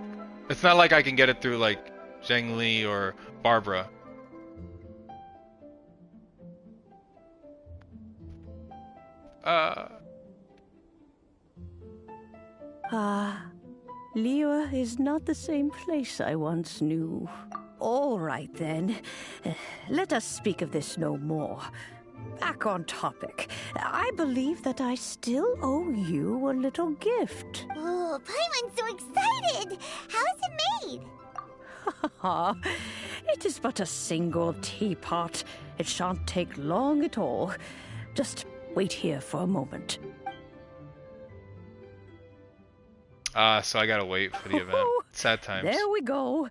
It's not like I can get it through, like, Zhongli or Barbara. Liyue is not the same place I once knew. All right, then. Let us speak of this no more. Back on topic. I believe that I still owe you a little gift. Oh, Paimon's so excited! How is it made? It is but a single teapot. It shan't take long at all. Just wait here for a moment. So I gotta wait for the event. Sad times. There we go.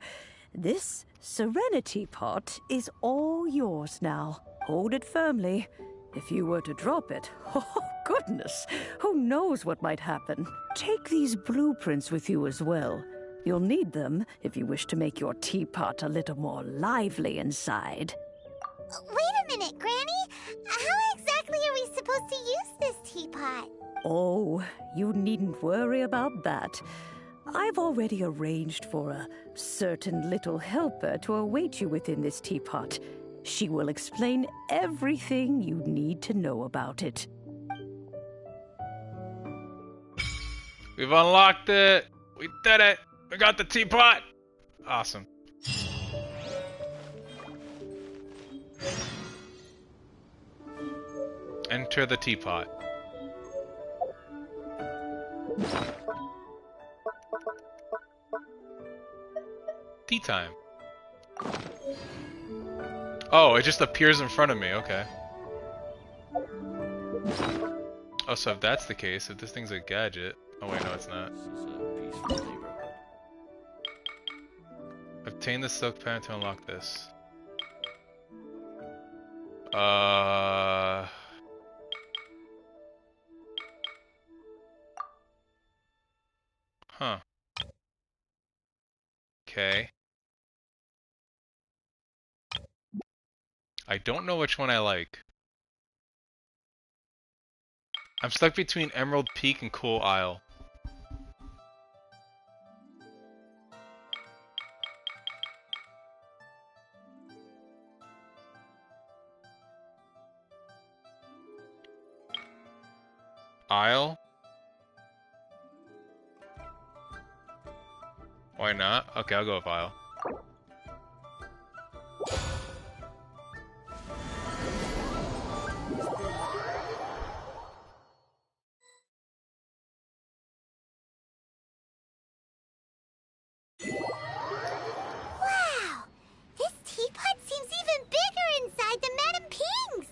This Serenity pot is all yours now. Hold it firmly. If you were to drop it, oh goodness, who knows what might happen. Take these blueprints with you as well. You'll need them if you wish to make your teapot a little more lively inside. Wait a minute, Granny. How exactly are we supposed to use this teapot? Oh, you needn't worry about that. I've already arranged for a certain little helper to await you within this teapot. She will explain everything you need to know about it. We've unlocked it! We did it! We got the teapot! Awesome. Enter the teapot. Tea time. Oh, it just appears in front of me, okay. Oh, so if that's the case, if this thing's a gadget... Oh wait, no it's not. This is a peaceful neighborhood. Obtain the silk pen to unlock this. Huh. Okay. I don't know which one I like. I'm stuck between Emerald Peak and Cool Isle. Isle? Why not? Okay, I'll go with Isle. Wow! This teapot seems even bigger inside than Madame Ping's!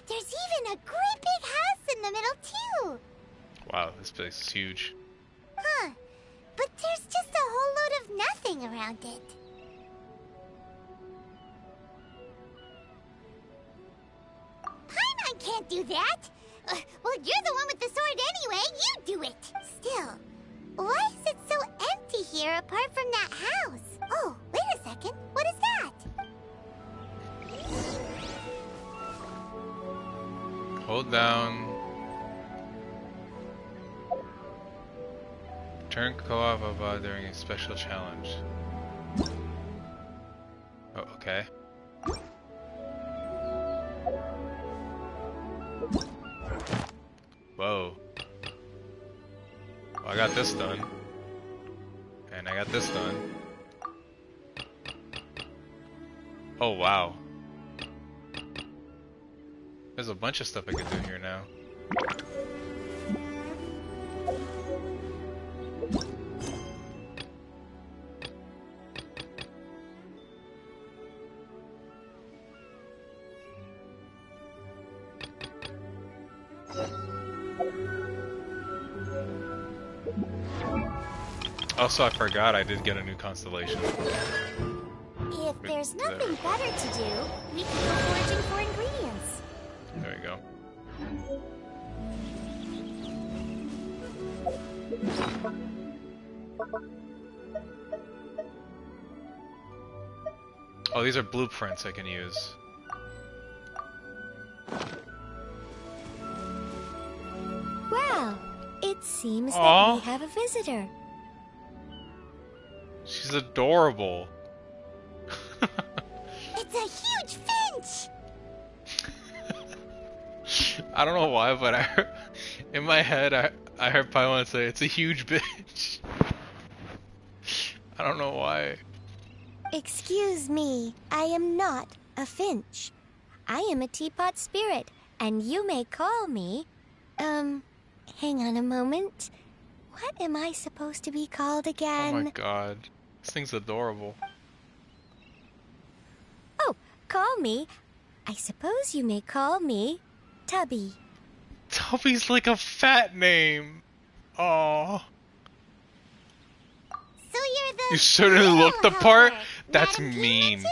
There's even a great big house in the middle, too! Wow, this place is huge. Huh. But there's just a whole load of nothing around it. Paimon can't do that! Well, you're the one with the sword anyway, you do it! Still, why is it so empty here apart from that house? Oh, wait a second, what is that? Hold down. Turn co-op during a special challenge. Oh, okay. Whoa. Well, I got this done. And I got this done. Oh wow. There's a bunch of stuff I could do here now. Also, I forgot I did get a new constellation. If there's nothing better to do, we can go foraging for ingredients. There we go. Oh, these are blueprints I can use. Well, it seems Aww. that we have a visitor. She's adorable. It's a huge finch! I don't know why, but I heard, in my head, I heard Paimon say, it's a huge bitch. I don't know why. Excuse me, I am not a finch. I am a teapot spirit, and you may call me... hang on a moment. What am I supposed to be called again? Oh my god. This thing's adorable. Oh, call me. I suppose you may call me Tubby. Tubby's like a fat name. Oh. So you're the... You certainly look the part? That's Madam mean. King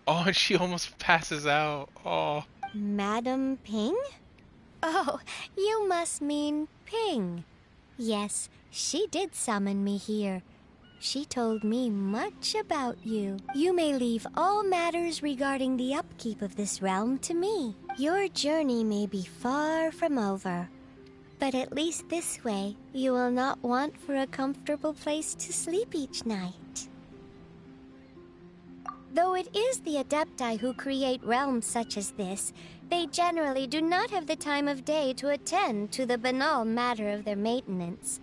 Oh, and she almost passes out. Oh. Madam Ping? Oh, you must mean Ping. Yes, she did summon me here. She told me much about you. You may leave all matters regarding the upkeep of this realm to me. Your journey may be far from over, but at least this way you will not want for a comfortable place to sleep each night. Though it is the Adepti who create realms such as this, they generally do not have the time of day to attend to the banal matter of their maintenance.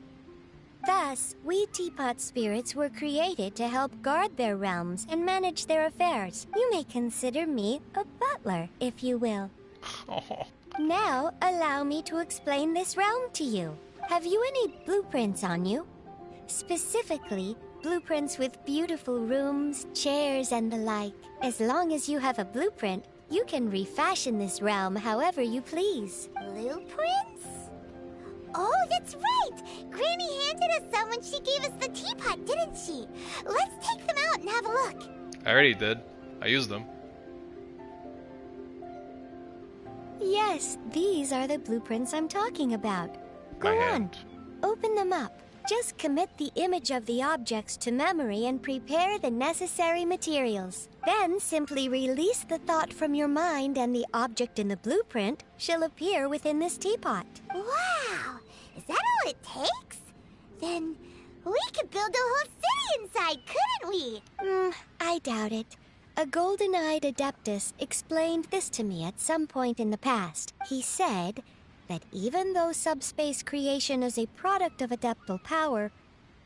Thus, we teapot spirits were created to help guard their realms and manage their affairs. You may consider me a butler, if you will. Oh. Now, allow me to explain this realm to you. Have you any blueprints on you? Specifically, blueprints with beautiful rooms, chairs, and the like. As long as you have a blueprint, you can refashion this realm however you please. Blueprints? Oh, that's right! Granny handed us some when she gave us the teapot, didn't she? Let's take them out and have a look. I already did. I used them. Yes, these are the blueprints I'm talking about. Go on, open them up. Just commit the image of the objects to memory and prepare the necessary materials. Then simply release the thought from your mind and the object in the blueprint shall appear within this teapot. Wow! Is that all it takes? Then we could build a whole city inside, couldn't we? I doubt it. A golden-eyed Adeptus explained this to me at some point in the past. He said that even though subspace creation is a product of adeptal power,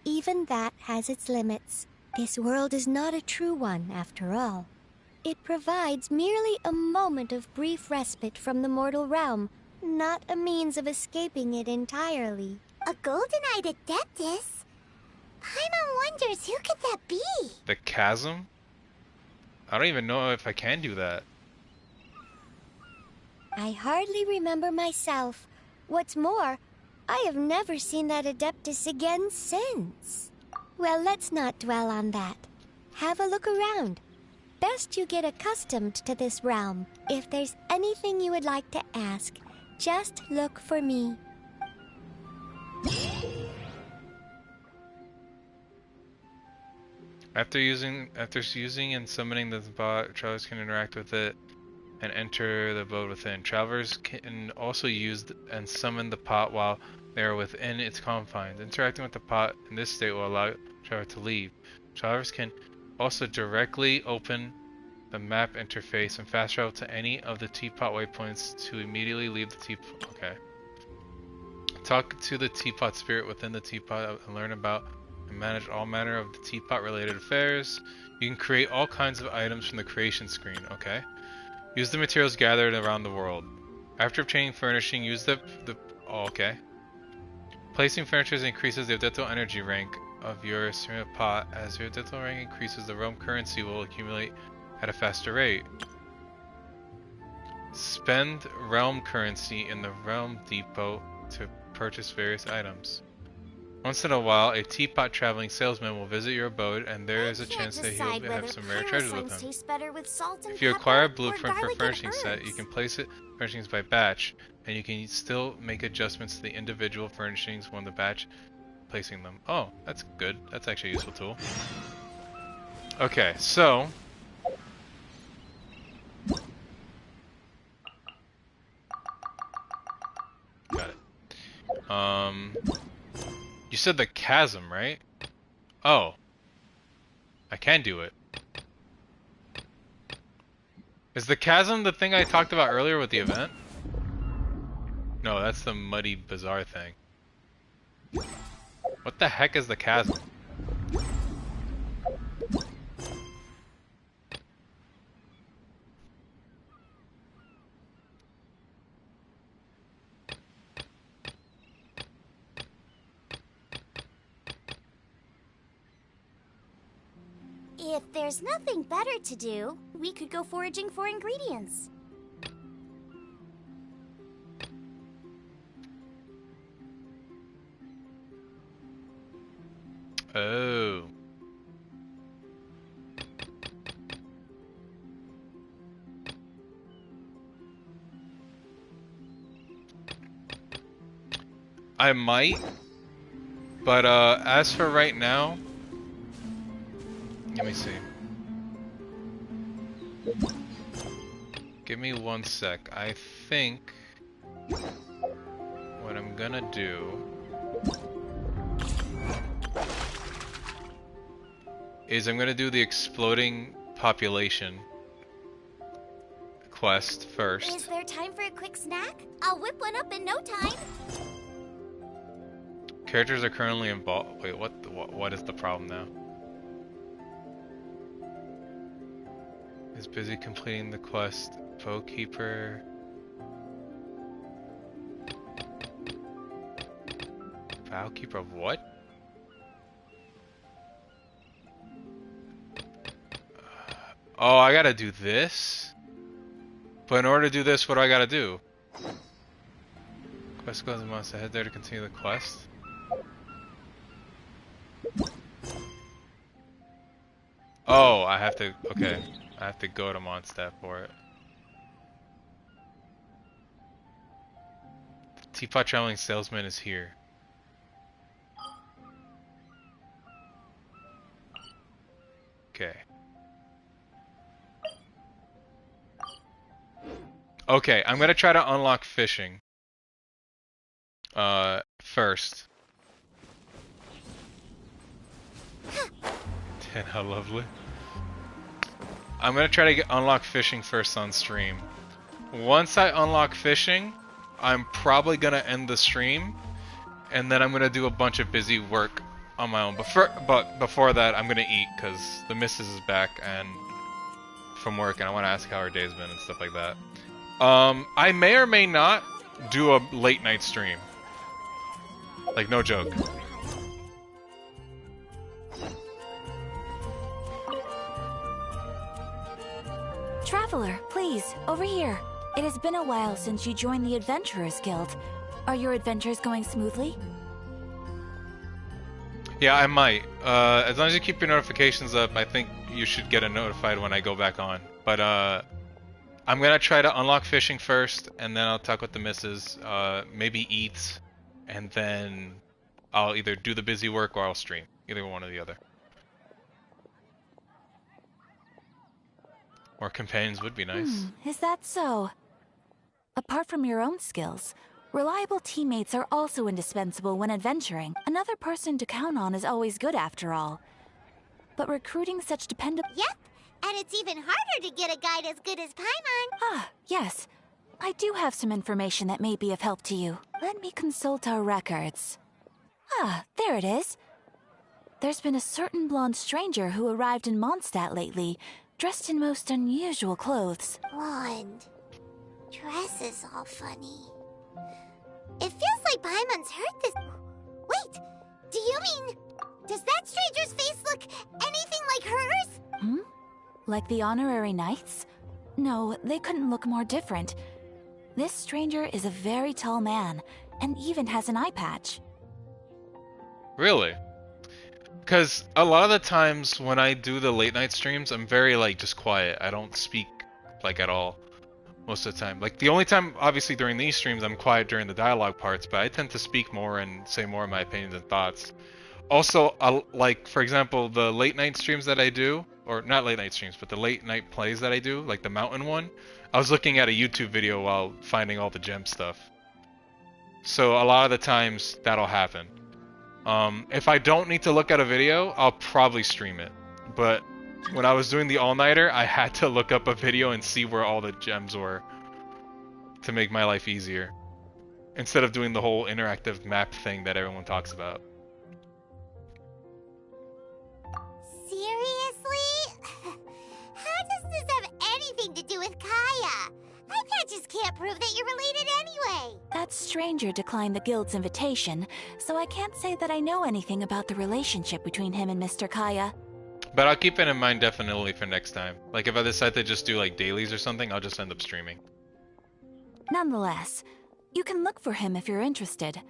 even that has its limits. This world is not a true one, after all. It provides merely a moment of brief respite from the mortal realm, not a means of escaping it entirely. A golden-eyed Adeptus? Paimon wonders who could that be? The chasm? I don't even know if I can do that. I hardly remember myself. What's more, I have never seen that Adeptus again since. Well, let's not dwell on that. Have a look around. Best you get accustomed to this realm. If there's anything you would like to ask, just look for me. After using and summoning the bot, travelers can interact with it and enter the abode within. Travelers can also use and summon the pot while they are within its confines. Interacting with the pot in this state will allow travelers to leave. Travelers can also directly open the map interface and fast travel to any of the teapot waypoints to immediately leave the teapot. Okay. Talk to the teapot spirit within the teapot and learn about and manage all manner of the teapot-related affairs. You can create all kinds of items from the creation screen. Okay. Use the materials gathered around the world. After obtaining furnishing, use the oh, okay. Placing furniture increases the Odetto energy rank of your ceramic pot. As your Odetto rank increases, the realm currency will accumulate at a faster rate. Spend realm currency in the realm depot to purchase various items. Once in a while, a teapot traveling salesman will visit your abode, and there is a chance that he'll have some rare treasures with him. If you acquire a blueprint for a furnishing set, you can place it furnishings by batch, and you can still make adjustments to the individual furnishings when the batch placing them. Oh, that's good. That's actually a useful tool. Okay, so got it. You said the chasm, right? Oh. I can do it. Is the chasm the thing I talked about earlier with the event? No, that's the muddy bazaar thing. What the heck is the chasm? If there's nothing better to do, we could go foraging for ingredients. Oh. I might, but as for right now, let me see. Give me 1 sec. I think what I'm gonna do is I'm gonna do the exploding population quest first. Is there time for a quick snack? I'll whip one up in no time. Characters are currently involved. Wait, what is the problem now? Is busy completing the quest. Bowkeeper. Bowkeeper of what? Oh, I gotta do this? But in order to do this, what do I gotta do? Quest goes a month ahead there to continue the quest. Oh, I have to, okay. I have to go to Mondstadt for it. The teapot traveling salesman is here. Okay. Okay, I'm gonna try to unlock fishing. First. And how lovely. I'm gonna try to unlock fishing first on stream. Once I unlock fishing, I'm probably gonna end the stream, and then I'm gonna do a bunch of busy work on my own. But before that, I'm gonna eat because the missus is back and from work, and I want to ask how her day's been and stuff like that. I may or may not do a late night stream. Like, no joke. Traveler, please, over here. It has been a while since you joined the Adventurers Guild. Are your adventures going smoothly? Yeah, I might. As long as you keep your notifications up, I think you should get notified when I go back on. But I'm gonna try to unlock fishing first, and then I'll talk with the missus, maybe eat, and then I'll either do the busy work or I'll stream. Either one or the other. Or companions would be nice. Is that so? Apart from your own skills, reliable teammates are also indispensable when adventuring. Another person to count on is always good after all. But recruiting such dependable... Yep, and it's even harder to get a guide as good as Paimon. Ah, yes. I do have some information that may be of help to you. Let me consult our records. Ah, there it is. There's been a certain blonde stranger who arrived in Mondstadt lately, dressed in most unusual clothes. Blonde. Dresses all funny. It feels like Paimon's heard this. Wait, do you mean... Does that stranger's face look anything like hers? Hmm? Like the honorary knights? No, they couldn't look more different. This stranger is a very tall man, and even has an eye patch. Really? Because a lot of the times when I do the late night streams, I'm very, like, just quiet. I don't speak, like, at all. Most of the time. Like, the only time, obviously, during these streams, I'm quiet during the dialogue parts, but I tend to speak more and say more of my opinions and thoughts. Also, like, for example, the late night streams that I do, or not late night streams, but the late night plays that I do, like the mountain one, I was looking at a YouTube video while finding all the gem stuff. So a lot of the times, that'll happen. If I don't need to look at a video, I'll probably stream it. But when I was doing the all-nighter, I had to look up a video and see where all the gems were to make my life easier. Instead of doing the whole interactive map thing that everyone talks about. Seriously? How does this have anything to do with Kaeya? I just can't prove that you're related anyway. That stranger declined the guild's invitation, so I can't say that I know anything about the relationship between him and Mr. Kaeya. But I'll keep it in mind definitely for next time. Like if I decide to just do like dailies or something, I'll just end up streaming. Nonetheless, you can look for him if you're interested.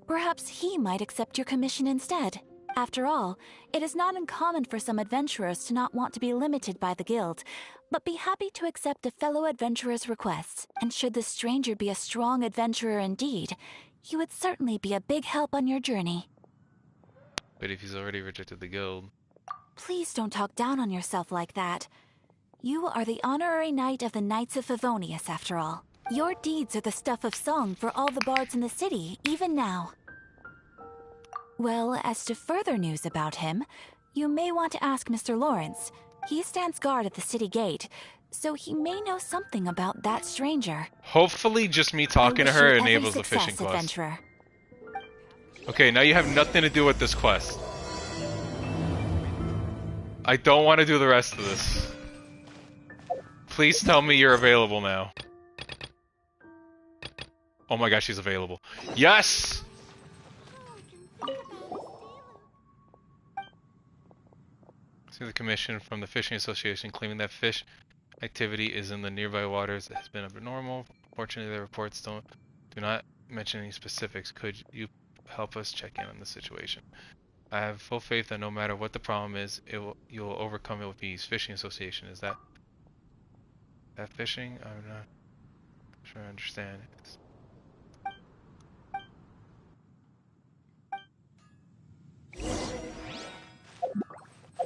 Perhaps he might accept your commission instead. After all, it is not uncommon for some adventurers to not want to be limited by the guild, but be happy to accept a fellow adventurer's requests. And should the stranger be a strong adventurer indeed, he would certainly be a big help on your journey. But if he's already rejected the guild... Please don't talk down on yourself like that. You are the honorary knight of the Knights of Favonius, after all. Your deeds are the stuff of song for all the bards in the city, even now. Well, as to further news about him, you may want to ask Mr. Lawrence. He stands guard at the city gate, so he may know something about that stranger. Hopefully just me talking to her enables the fishing quest. Adventurer. Okay, now you have nothing to do with this quest. I don't want to do the rest of this. Please tell me you're available now. Oh my gosh, she's available. Yes! See the commission from the Fishing Association claiming that fish activity is in the nearby waters has been abnormal. Fortunately, the reports do not mention any specifics. Could you help us check in on the situation? I have full faith that no matter what the problem is, you will overcome it with ease. Fishing Association, is that fishing? I'm not sure I understand.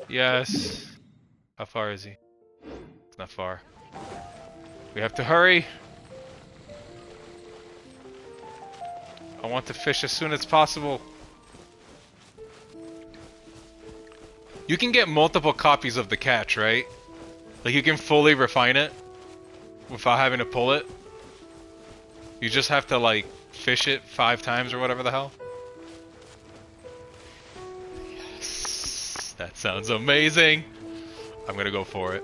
Yes. How far is he? It's not far. We have to hurry. I want to fish as soon as possible. You can get multiple copies of the catch, right? Like you can fully refine it without having to pull it. You just have to like fish it 5 times or whatever the hell. Yes, that sounds amazing. I'm gonna go for it.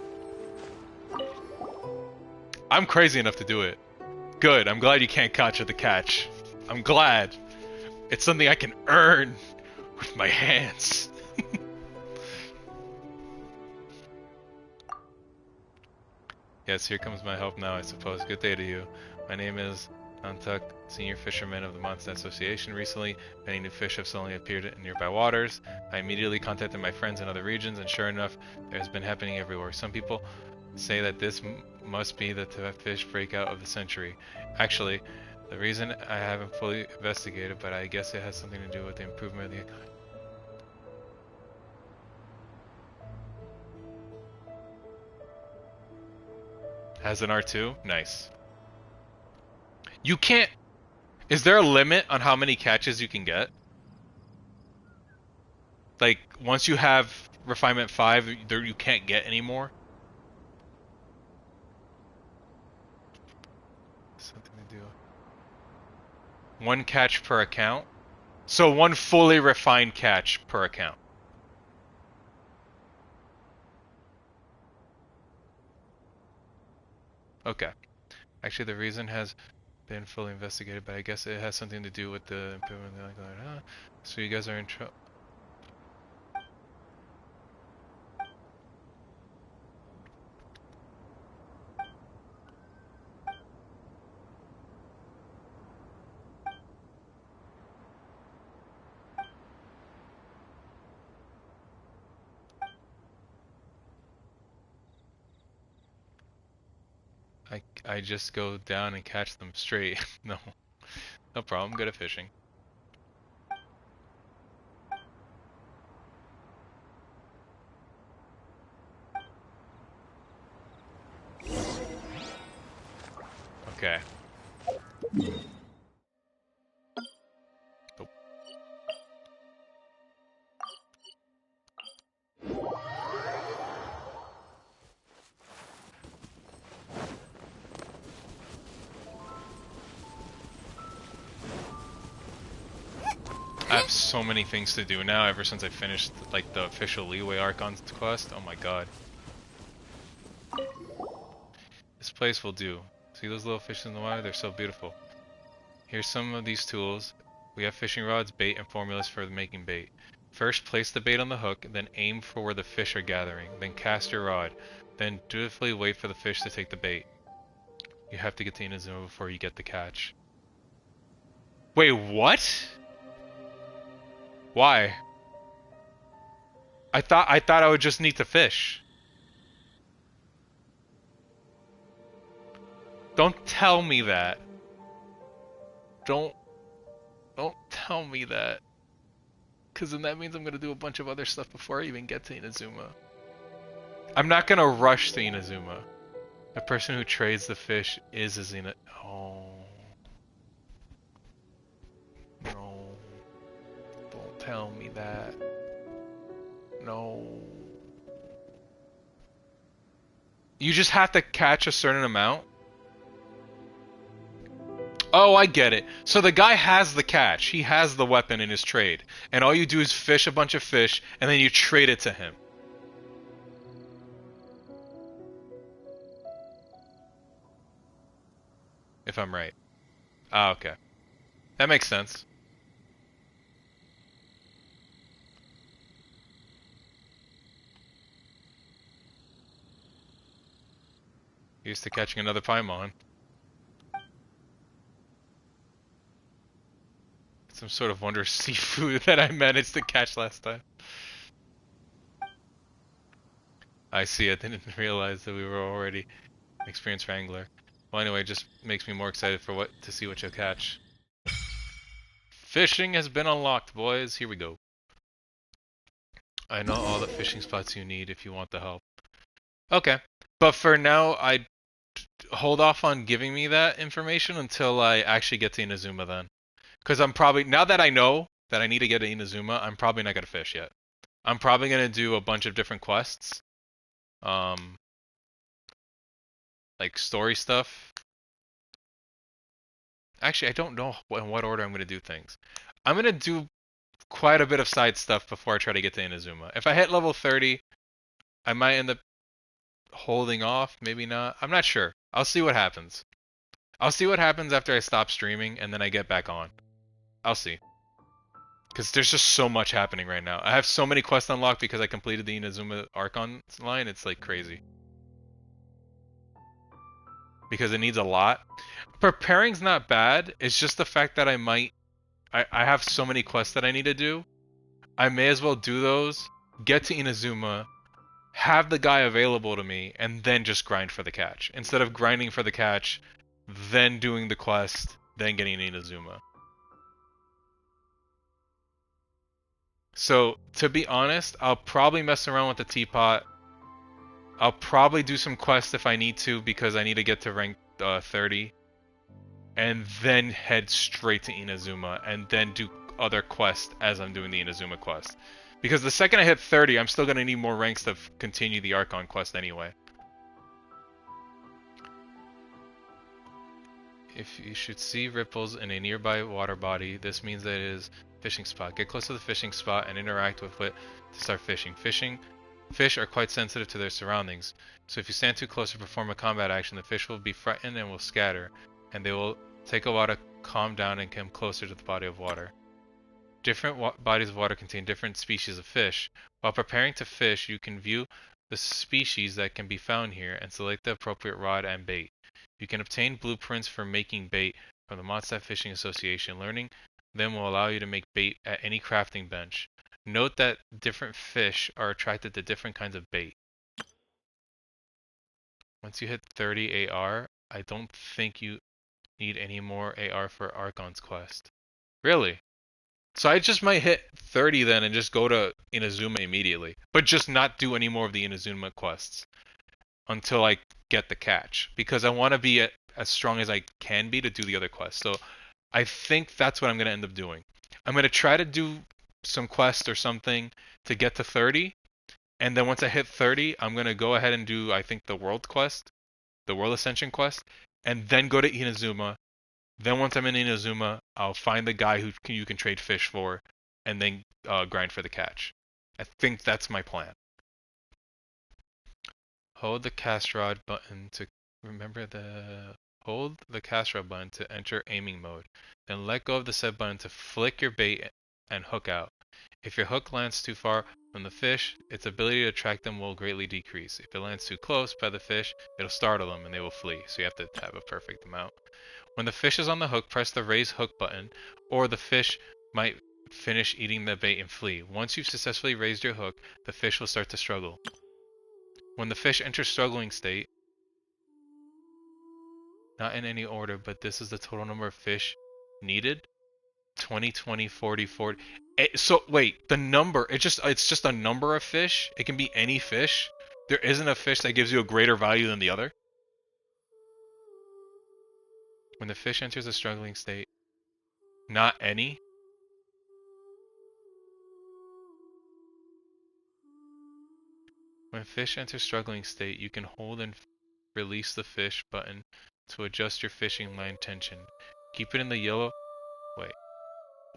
I'm crazy enough to do it. Good, I'm glad you can't catch at the catch. I'm glad. It's something I can earn with my hands. Yes, here comes my help now, I suppose. Good day to you. My name is Nantuk, Senior Fisherman of the Mondstadt Association. Recently, many new fish have suddenly appeared in nearby waters. I immediately contacted my friends in other regions, and sure enough, it has been happening everywhere. Some people say that this must be the fish breakout of the century. Actually, the reason I haven't fully investigated, but I guess it has something to do with the improvement of the economy. Has an R2? Nice. You can't... Is there a limit on how many catches you can get? Like, once you have Refinement 5, you can't get any more? So 1 catch per account. So 1 fully refined catch per account. Okay. Actually, the reason has been fully investigated, but I guess it has something to do with the improvement. So you guys are in trouble. I just go down and catch them straight. No problem. I'm good at fishing. Okay. Oh. I have so many things to do now ever since I finished like the official Liyue Archon quest. Oh my god. This place will do. See those little fish in the water? They're so beautiful. Here's some of these tools. We have fishing rods, bait, and formulas for making bait. First, place the bait on the hook, then aim for where the fish are gathering. Then cast your rod. Then dutifully wait for the fish to take the bait. You have to get to Inazuma before you get the catch. Wait, what? Why? I thought I would just need to fish. Don't tell me that. Don't tell me that. Cause then that means I'm gonna do a bunch of other stuff before I even get to Inazuma. I'm not gonna rush to Inazuma. The person who trades the fish is Azina. Oh. No. Don't tell me that. No. You just have to catch a certain amount? Oh, I get it. So the guy has the catch. He has the weapon in his trade. And all you do is fish a bunch of fish, and then you trade it to him. If I'm right. Ah, okay. That makes sense. Used to catching another Paimon. Some sort of wondrous seafood that I managed to catch last time. I see, I didn't realize that we were already an experienced wrangler. Well, anyway, it just makes me more excited for to see what you'll catch. Fishing has been unlocked, boys. Here we go. I know all the fishing spots you need if you want the help. Okay, but for now, I hold off on giving me that information until I actually get to Inazuma then. Because I'm probably, now that I know that I need to get to Inazuma, I'm probably not going to fish yet. I'm probably going to do a bunch of different quests. Like story stuff. Actually, I don't know in what order I'm going to do things. I'm going to do quite a bit of side stuff before I try to get to Inazuma. If I hit level 30, I might end up holding off, maybe not. I'm not sure. I'll see what happens. I'll see what happens after I stop streaming and then I get back on. I'll see. Because there's just so much happening right now. I have so many quests unlocked because I completed the Inazuma Archon line. It's like crazy. Because it needs a lot. Preparing's not bad. It's just the fact that I have so many quests that I need to do. I may as well do those, get to Inazuma, have the guy available to me, and then just grind for the catch. Instead of grinding for the catch, then doing the quest, then getting Inazuma. So, to be honest, I'll probably mess around with the teapot. I'll probably do some quests if I need to, because I need to get to rank 30. And then head straight to Inazuma, and then do other quests as I'm doing the Inazuma quest. Because the second I hit 30, I'm still going to need more ranks to continue the Archon quest anyway. If you should see ripples in a nearby water body, this means that it is a fishing spot. Get close to the fishing spot and interact with it to start fishing. Fish are quite sensitive to their surroundings, so if you stand too close to perform a combat action, the fish will be frightened and will scatter, and they will take a while to calm down and come closer to the body of water. Different bodies of water contain different species of fish. While preparing to fish, you can view the species that can be found here and select the appropriate rod and bait. You can obtain blueprints for making bait from the Mondstadt Fishing Association. Learning them will allow you to make bait at any crafting bench. Note that different fish are attracted to different kinds of bait. Once you hit 30 AR, I don't think you need any more AR for Archon's quest. Really? So I just might hit 30 then and just go to Inazuma immediately. But just not do any more of the Inazuma quests until I get the catch. Because I want to be as strong as I can be to do the other quests. So I think that's what I'm going to end up doing. I'm going to try to do some quest or something to get to 30. And then once I hit 30, I'm going to go ahead and do, I think, the world quest. The world ascension quest. And then go to Inazuma. Then once I'm in Inazuma, I'll find the guy who you can trade fish for, and then grind for the catch. I think that's my plan. Hold the cast rod button to hold the cast rod button to enter aiming mode. Then let go of the set button to flick your bait and hook out. If your hook lands too far from the fish, its ability to attract them will greatly decrease. If it lands too close by the fish, it'll startle them and they will flee. So you have to have a perfect amount. When the fish is on the hook, press the raise hook button, or the fish might finish eating the bait and flee. Once you've successfully raised your hook, the fish will start to struggle. When the fish enters struggling state, not in any order, but this is the total number of fish needed. 20, 20, 40, 40. So wait, the number, it's just a number of fish? It can be any fish? There isn't a fish that gives you a greater value than the other? When the fish enters a struggling state, not any? When fish enters struggling state, you can hold and release the fish button to adjust your fishing line tension. Keep it in the yellow... Wait.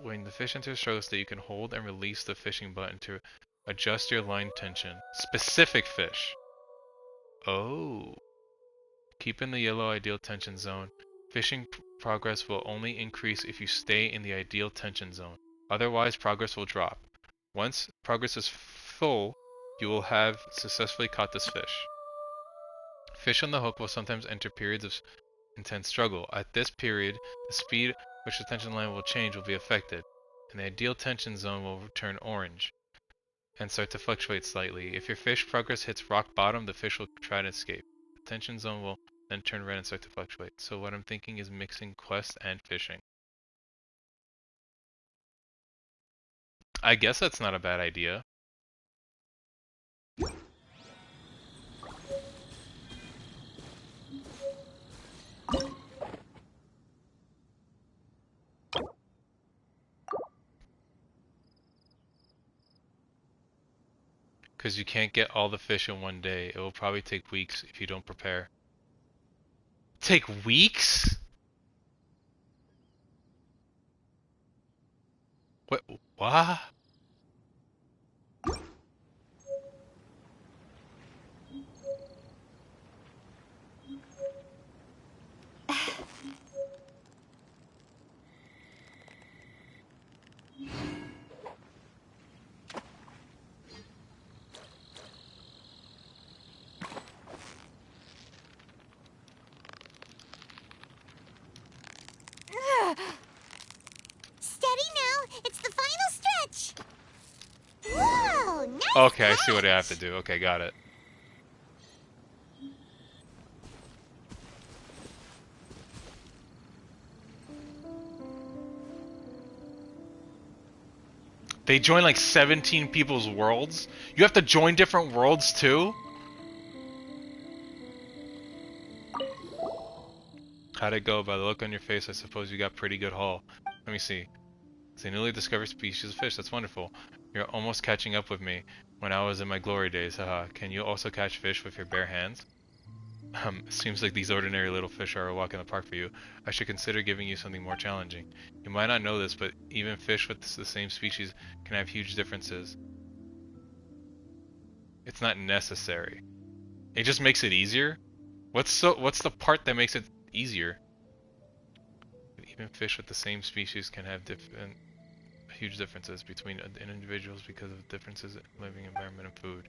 When the fish enters struggling state, you can hold and release the fishing button to adjust your line tension. Specific fish. Oh. Keep in the yellow ideal tension zone. Fishing progress will only increase if you stay in the ideal tension zone. Otherwise, progress will drop. Once progress is full, you will have successfully caught this fish. Fish on the hook will sometimes enter periods of intense struggle. At this period, the speed at which the tension line will change will be affected, and the ideal tension zone will turn orange and start to fluctuate slightly. If your fish progress hits rock bottom, the fish will try to escape. The tension zone will then turn red and start to fluctuate. So what I'm thinking is mixing quest and fishing. I guess that's not a bad idea. Because you can't get all the fish in one day. It will probably take weeks if you don't prepare. Take weeks? What? What? Steady now. It's the final stretch. Whoa, nice. Okay, I see what I have to do. Okay, got it. They join like 17 people's worlds? You have to join different worlds too? How'd it go? By the look on your face, I suppose you got pretty good haul. Let me see. It's a newly discovered species of fish. That's wonderful. You're almost catching up with me when I was in my glory days. Haha. Can you also catch fish with your bare hands? Seems like these ordinary little fish are a walk in the park for you. I should consider giving you something more challenging. You might not know this, but even fish with the same species can have huge differences. It's not necessary. It just makes it easier? What's the part that makes it easier? Even fish with the same species can have huge differences between individuals because of differences in living environment and food.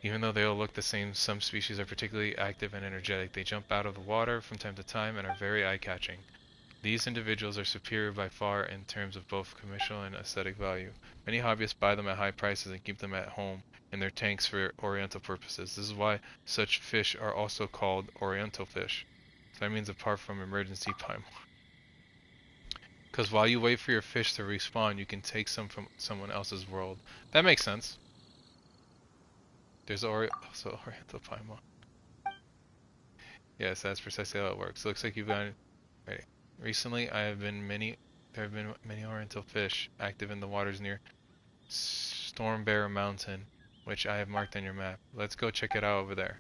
Even though they all look the same, some species are particularly active and energetic. They jump out of the water from time to time and are very eye-catching. These individuals are superior by far in terms of both commercial and aesthetic value. Many hobbyists buy them at high prices and keep them at home in their tanks for oriental purposes. This is why such fish are also called oriental fish. So that means apart from emergency time. Because while you wait for your fish to respawn, you can take some from someone else's world. That makes sense. There's also oriental paimon. Yes, that's precisely how it works. Looks like you've gotten ready. Recently, there have been many oriental fish active in the waters near Stormbear Mountain, which I have marked on your map. Let's go check it out over there.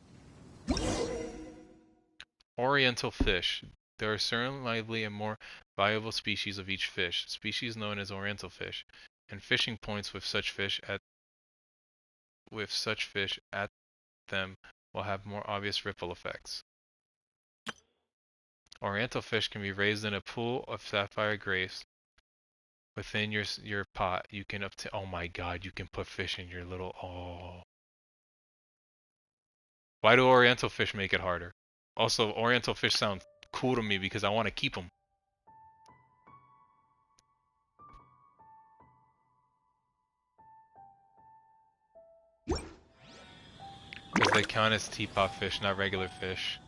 Oriental fish. There are certain lively and more valuable species of each fish, species known as oriental fish, and fishing points with such fish at them will have more obvious ripple effects. Oriental fish can be raised in a pool of sapphire grace within your pot. You can oh my god, you can put fish in your little Why do oriental fish make it harder? Also, oriental fish sound cool to me because I want to keep them. Because they count as teapot fish, not regular fish.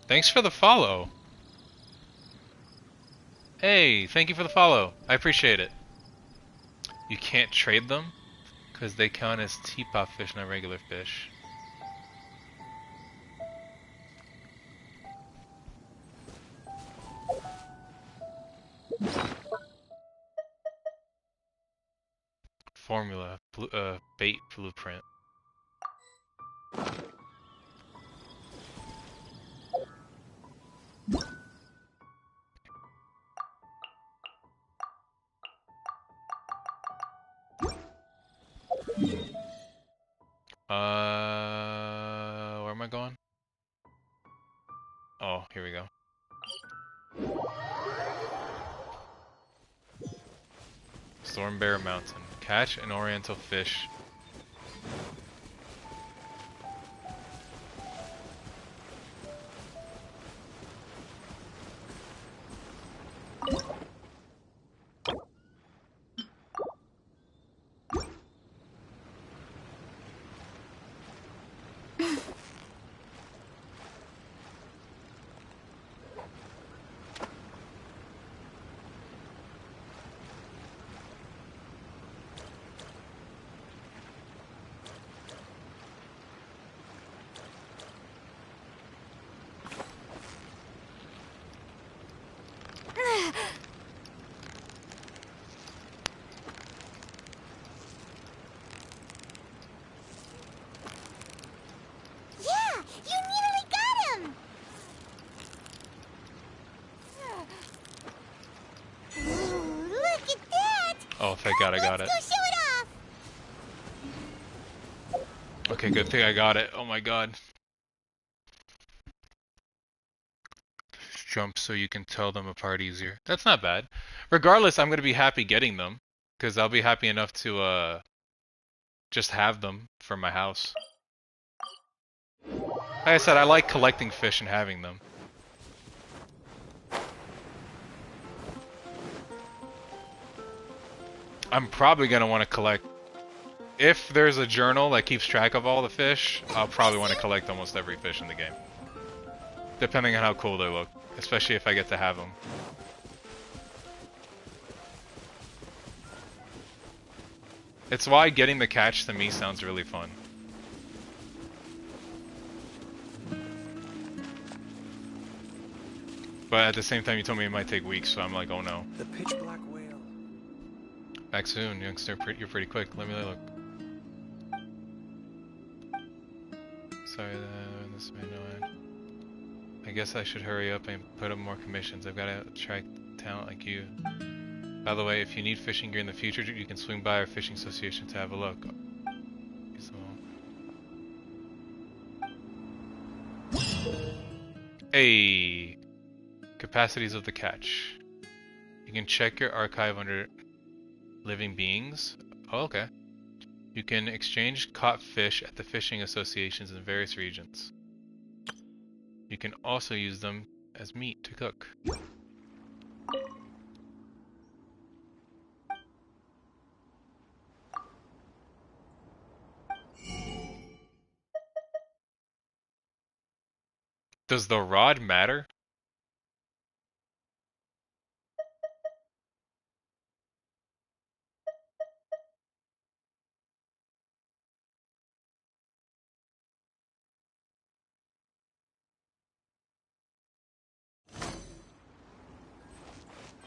Thanks for the follow. Hey, thank you for the follow. I appreciate it. You can't trade them? Because they count as teapot fish, not regular fish. Formula, bait blueprint. Where am I going? Oh, here we go. Stormbear Mountain. Catch an oriental fish. Oh, thank God I got it. Okay, good thing I got it. Oh my God. Just jump so you can tell them apart easier. That's not bad. Regardless, I'm gonna be happy getting them, because I'll be happy enough to just have them for my house. Like I said, I like collecting fish and having them. I'm probably going to want to collect... If there's a journal that keeps track of all the fish, I'll probably want to collect almost every fish in the game. Depending on how cool they look. Especially if I get to have them. It's why getting the catch to me sounds really fun. But at the same time, you told me it might take weeks, so I'm like, oh no. The pitch black whale. Back soon, youngster. You're pretty quick. Let me look. sorry that this may know. I guess I should hurry up and put up more commissions. I've got to attract talent like you. By the way, if you need fishing gear in the future, you can swing by our fishing association to have a look. Hey! Capacities of the catch. You can check your archive under living beings. Oh, okay. You can exchange caught fish at the fishing associations in various regions. You can also use them as meat to cook. Does the rod matter?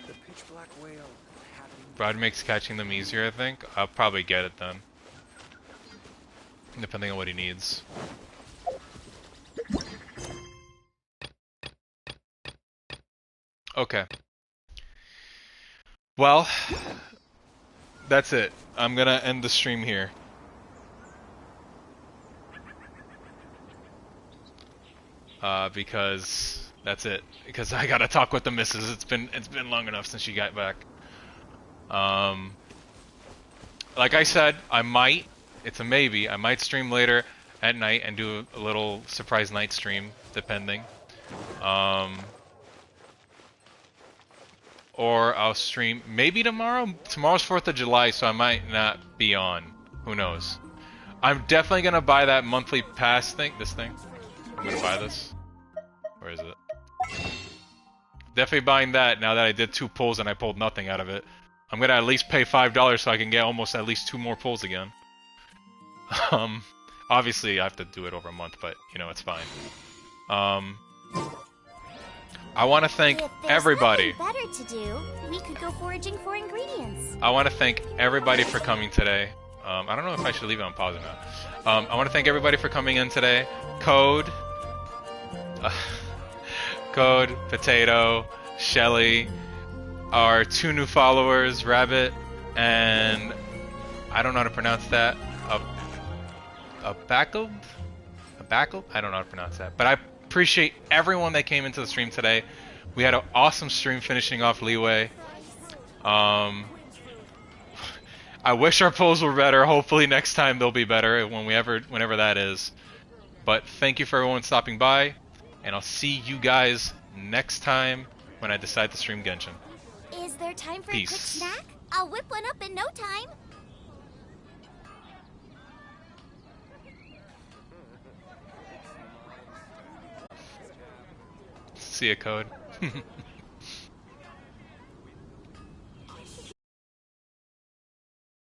The pitch black whale. Rod makes catching them easier, I think. I'll probably get it then. Depending on what he needs. Okay. Well, that's it. I'm gonna end the stream here. Because that's it. Because I gotta talk with the missus. It's been long enough since she got back. Like I said, I might. It's a maybe. I might stream later at night and do a little surprise night stream, depending. Or I'll stream maybe tomorrow. Tomorrow's 4th of July, so I might not be on. Who knows? I'm definitely gonna buy that monthly pass thing. This thing. I'm gonna buy this. Where is it? Definitely buying that now that I did 2 pulls and I pulled nothing out of it. I'm gonna at least pay $5 so I can get almost at least 2 more pulls again. Obviously I have to do it over a month, but you know, it's fine. I want to thank everybody. Better to do, we could go foraging for ingredients. I want to thank everybody for coming today. I don't know if I should leave it on pause or not. I want to thank everybody for coming in today. Code, Potato, Shelly, our 2 new followers, Rabbit, and I don't know how to pronounce that. A backup? I don't know how to pronounce that. But I appreciate everyone that came into the stream today. We had an awesome stream finishing off Liyue. I wish our polls were better. Hopefully next time they'll be better whenever that is. But thank you for everyone stopping by, and I'll see you guys next time when I decide to stream Genshin. Is there time for Peace. a quick snack? I'll whip one up in no time. See ya, Code.